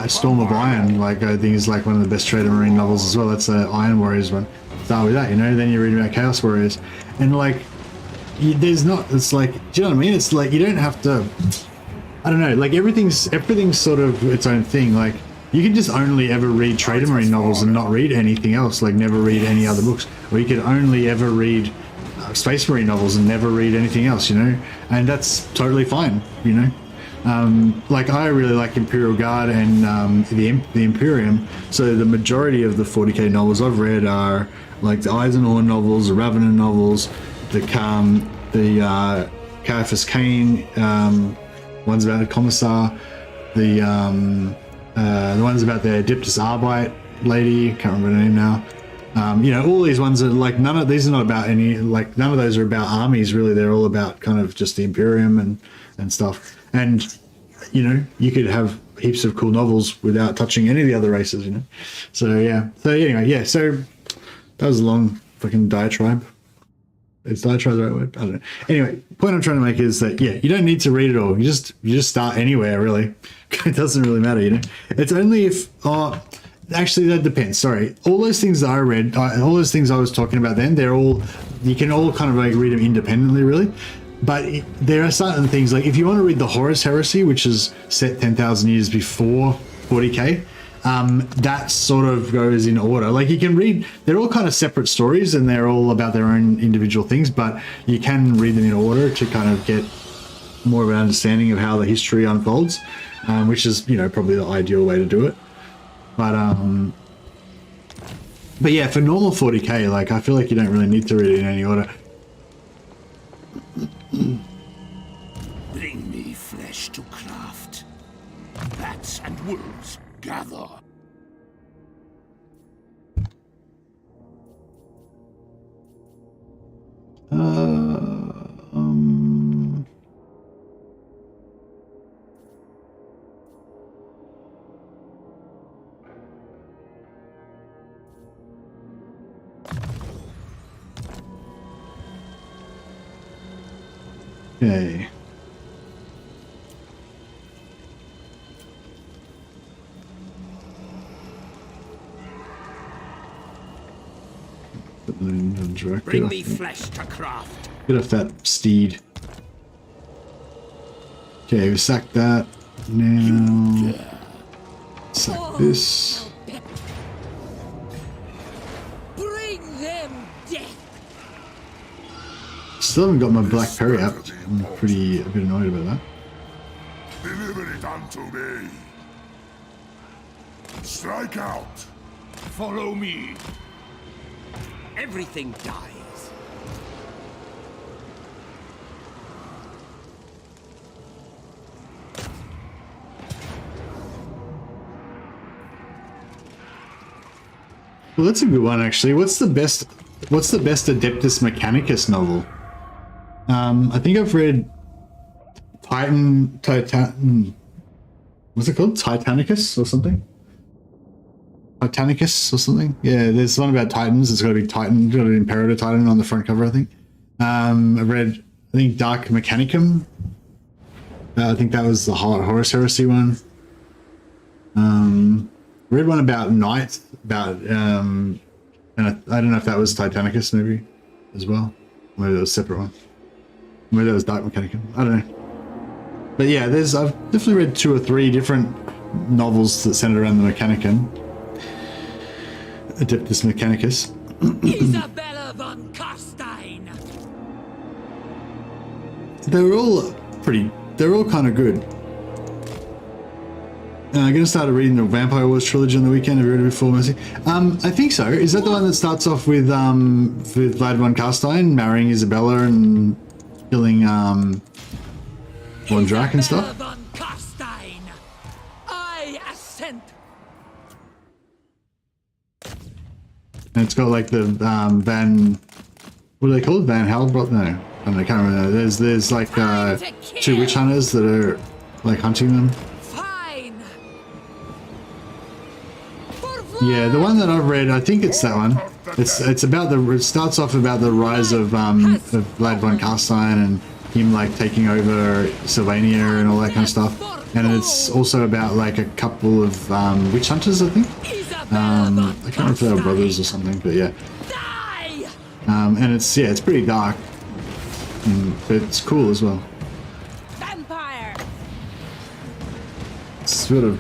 Storm of Iron, I think is one of the best Traitor Marine novels as well. That's the Iron Warriors one. Start with that, then you read about Chaos Warriors, and there's not. It's do you know what I mean? It's you don't have to. I don't know. Everything's sort of its own thing. You can just only ever read Traitor Marine novels and not read anything else. Never read any other books, or you could only ever read Space Marine novels and never read anything else, you know, and that's totally fine, you know. Like I really like Imperial Guard and the Imperium, so the majority of the 40k novels I've read are like the Eisenhorn novels, the Ravener novels, the Caiaphas Cain, ones about the Commissar, the ones about the Adeptus Arbite lady, can't remember her name now. You know, all these ones are like these are not about any, like none of those are about armies really. They're all about kind of just the Imperium and stuff. And you know, you could have heaps of cool novels without touching any of the other races, you know. So yeah. So anyway, yeah. So that was a long fucking diatribe. Is diatribe the right word? I don't know. Anyway, point I'm trying to make is that yeah, you don't need to read it all. You just start anywhere really. It doesn't really matter, you know. It's only if actually that depends. Sorry, all those things that I read, all those things I was talking about then, they're all, you can all kind of like read them independently really. But there are certain things, like if you want to read the Horus Heresy, which is set 10,000 years before 40k, that sort of goes in order. Like you can read, they're all kind of separate stories and they're all about their own individual things, but you can read them in order to kind of get more of an understanding of how the history unfolds, which is, you know, probably the ideal way to do it. But yeah, for normal 40k, like I feel like you don't really need to read it in any order. Bring me flesh to craft. Bats and wolves gather. Okay. Bring me flesh to craft. Get off that steed. Okay, we sacked that. Now sack this. Bring them death. Still haven't got my Black Perry out. I'm a bit annoyed about that. Deliver it unto me. Strike out. Follow me. Everything dies. Well, that's a good one actually. What's the best Adeptus Mechanicus novel? I think I've read Titan. What's it called? Titanicus or something? Titanicus or something? Yeah, there's one about Titans. It's got to be Titan. Got an Imperator Titan on the front cover, I think. I've read, I think, Dark Mechanicum. I think that was the Horus Heresy one. Read one about Knight, and I don't know if that was Titanicus maybe as well. Maybe that was a separate one. Maybe that was Dark Mechanicum. I don't know. But yeah, I've definitely read 2 or 3 different novels that centered around the Mechanicum. Adeptus Mechanicus. Isabella von Carstein. They're all kind of good. I'm going to start reading the Vampire Wars trilogy on the weekend. Have you read it before, Mercy? I think so. Is that the one that starts off with Vlad von Carstein marrying Isabella and killing Von Drac and stuff? Von Carstein. I assent. And it's got like the what are they called? Van Halbrot? No, I don't know, I can't remember. There's like 2 witch hunters that are like hunting them. Fine. Yeah, the one that I've read, I think it's that one. It's about it starts off about the rise of Vlad von Carstein and him like taking over Sylvania and all that kind of stuff. And it's also about like a couple of witch hunters, I think. I can't remember if they were brothers or something, but yeah. And it's pretty dark, but it's cool as well. Vampire. It's sort of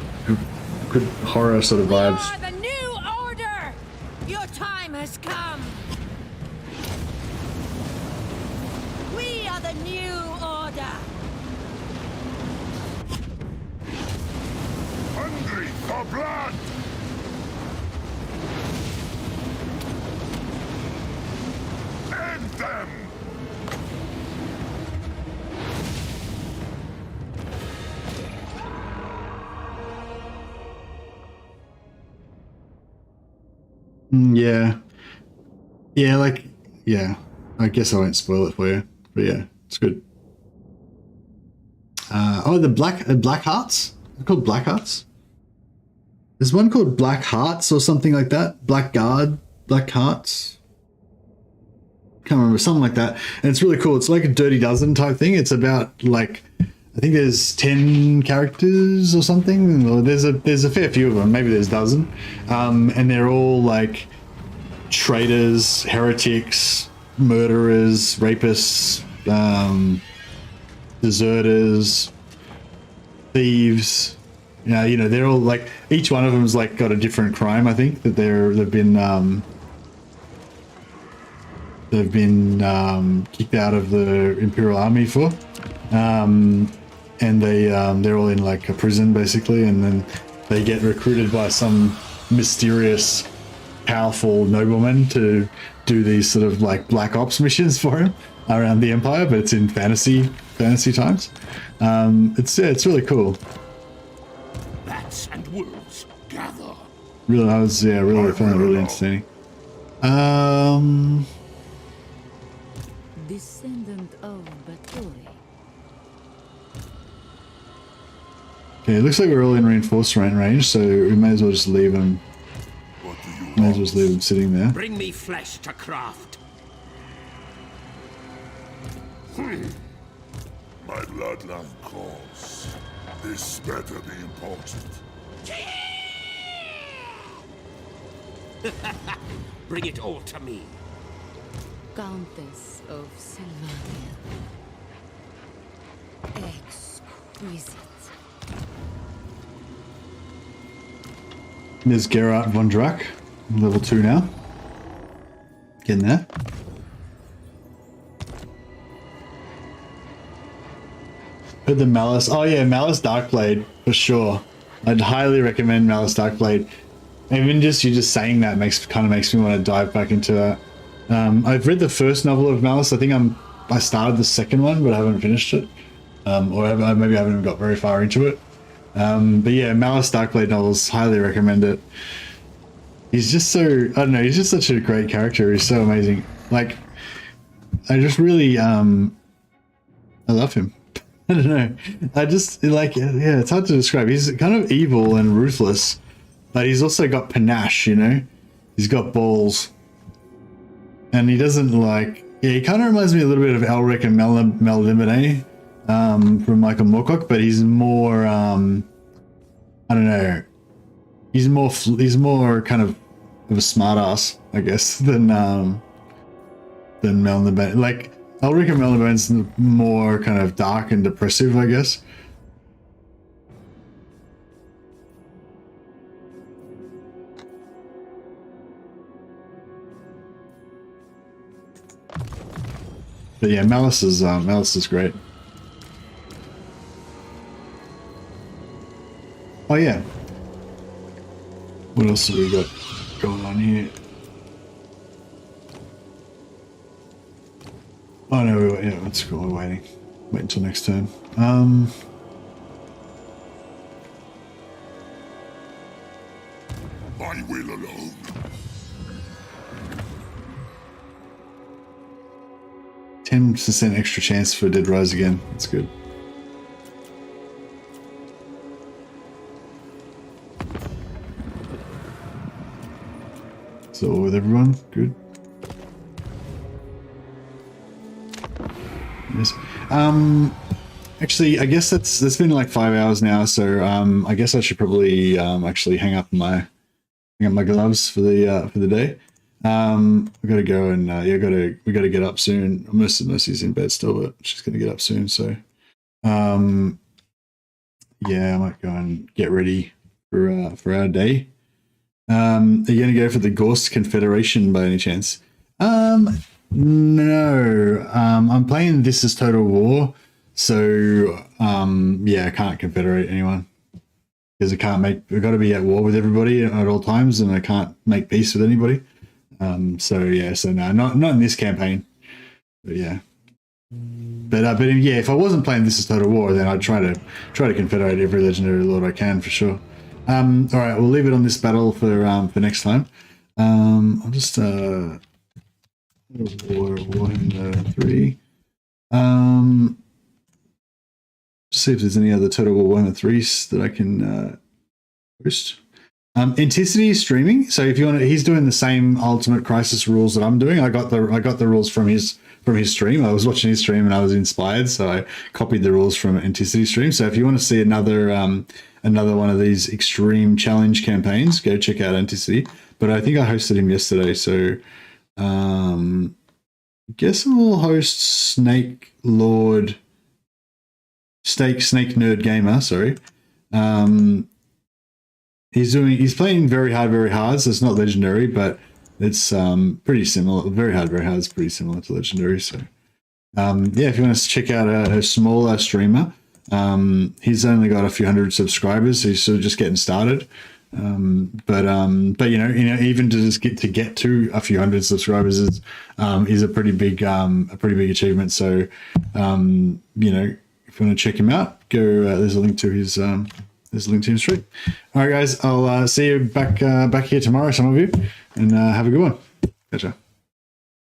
good horror sort of vibes. You are the new order. Your time has come. for the new order. Hungry for blood! End them! Yeah. Yeah, like, yeah. I guess I won't spoil it for you. But yeah, it's good. Oh, the Black Hearts? They're called Black Hearts? There's one called Black Hearts or something like that. Black Guard, Black Hearts. Can't remember, something like that. And it's really cool. It's like a Dirty Dozen type thing. It's about like, I think there's 10 characters or something. Or there's a fair few of them. Maybe there's a dozen. And they're all like traitors, heretics, murderers, rapists, deserters, thieves. You know, they're all like, each one of them's like got a different crime. I think that they've been kicked out of the Imperial Army for, and they're all in like a prison basically, and then they get recruited by some mysterious, powerful nobleman to do these sort of like black ops missions for him around the Empire, but it's in fantasy times. It's really cool. Bats and wolves gather. Really, I found it really entertaining. Descendant of Bathory. Okay, it looks like we're all in reinforcement range, so we may as well just leave them. What do you May as well just leave them sitting there. Bring me flesh to craft. My bloodline calls. This better be important. Bring it all to me. Countess of Sylvania. Exquisite. There's Geralt von Drac, level 2 now. Getting there. Heard the Malice. Oh yeah, Malice Darkblade for sure. I'd highly recommend Malice Darkblade. Even just you just saying that kind of makes me want to dive back into that. I've read the first novel of Malice. I think I started the second one, but I haven't finished it, or maybe I haven't got very far into it. But yeah, Malice Darkblade novels, highly recommend it. He's just so, I don't know, he's just such a great character. He's so amazing. Like, I just really, I love him. I don't know. I just like, yeah, it's hard to describe. He's kind of evil and ruthless, but he's also got panache, you know? He's got balls. And he doesn't like, yeah, he kind of reminds me a little bit of Elric and Melniboné from Michael Moorcock, but he's more, I don't know, he's more kind of a smartass, I guess, than Melniboné. Like, Elric and Melniboné's more kind of dark and depressive, I guess. But yeah, Malice is great. Oh yeah. What else have we got going on here? Oh no, yeah, that's cool. We're waiting. Wait until next turn. My will alone. 10% extra chance for Dead Rise again. That's good. So with everyone, good. Yes. Actually, I guess that's been like 5 hours now, so I guess I should probably actually hang up my gloves for the day. We gotta go and yeah, we gotta get up soon. Mercy's in bed still, but she's gonna get up soon. So, yeah, I might go and get ready for our day. Are you gonna go for the Ghost Confederation by any chance? No, I'm playing This Is Total War, so yeah, I can't confederate anyone because I've got to be at war with everybody at all times, and I can't make peace with anybody. So no, not in this campaign, but yeah. But yeah, if I wasn't playing This Is Total War, then I'd try to confederate every legendary lord I can for sure. All right, we'll leave it on this battle for next time. I'll just Warhammer 3. See if there's any other Total War Warhammer 3s that I can post. Anticity is streaming, so if you want to, he's doing the same Ultimate Crisis rules that I'm doing. I got the rules from his stream. I was watching his stream and I was inspired, so I copied the rules from Anticity stream. So if you want to see another one of these extreme challenge campaigns, go check out Anticity. But I think I hosted him yesterday, so guess I'll host Snake Nerd Gamer. Sorry. He's playing very hard, so it's not legendary, but it's pretty similar. Very hard is pretty similar to legendary. So yeah, if you want to check out a smaller streamer, he's only got a few hundred subscribers, so he's sort of just getting started. But you know, even to just get to a few hundred subscribers is a pretty big achievement. So you know, if you want to check him out, go. There's a link to his stream. All right, guys, I'll see you back here tomorrow, some of you, and have a good one. Catch ya.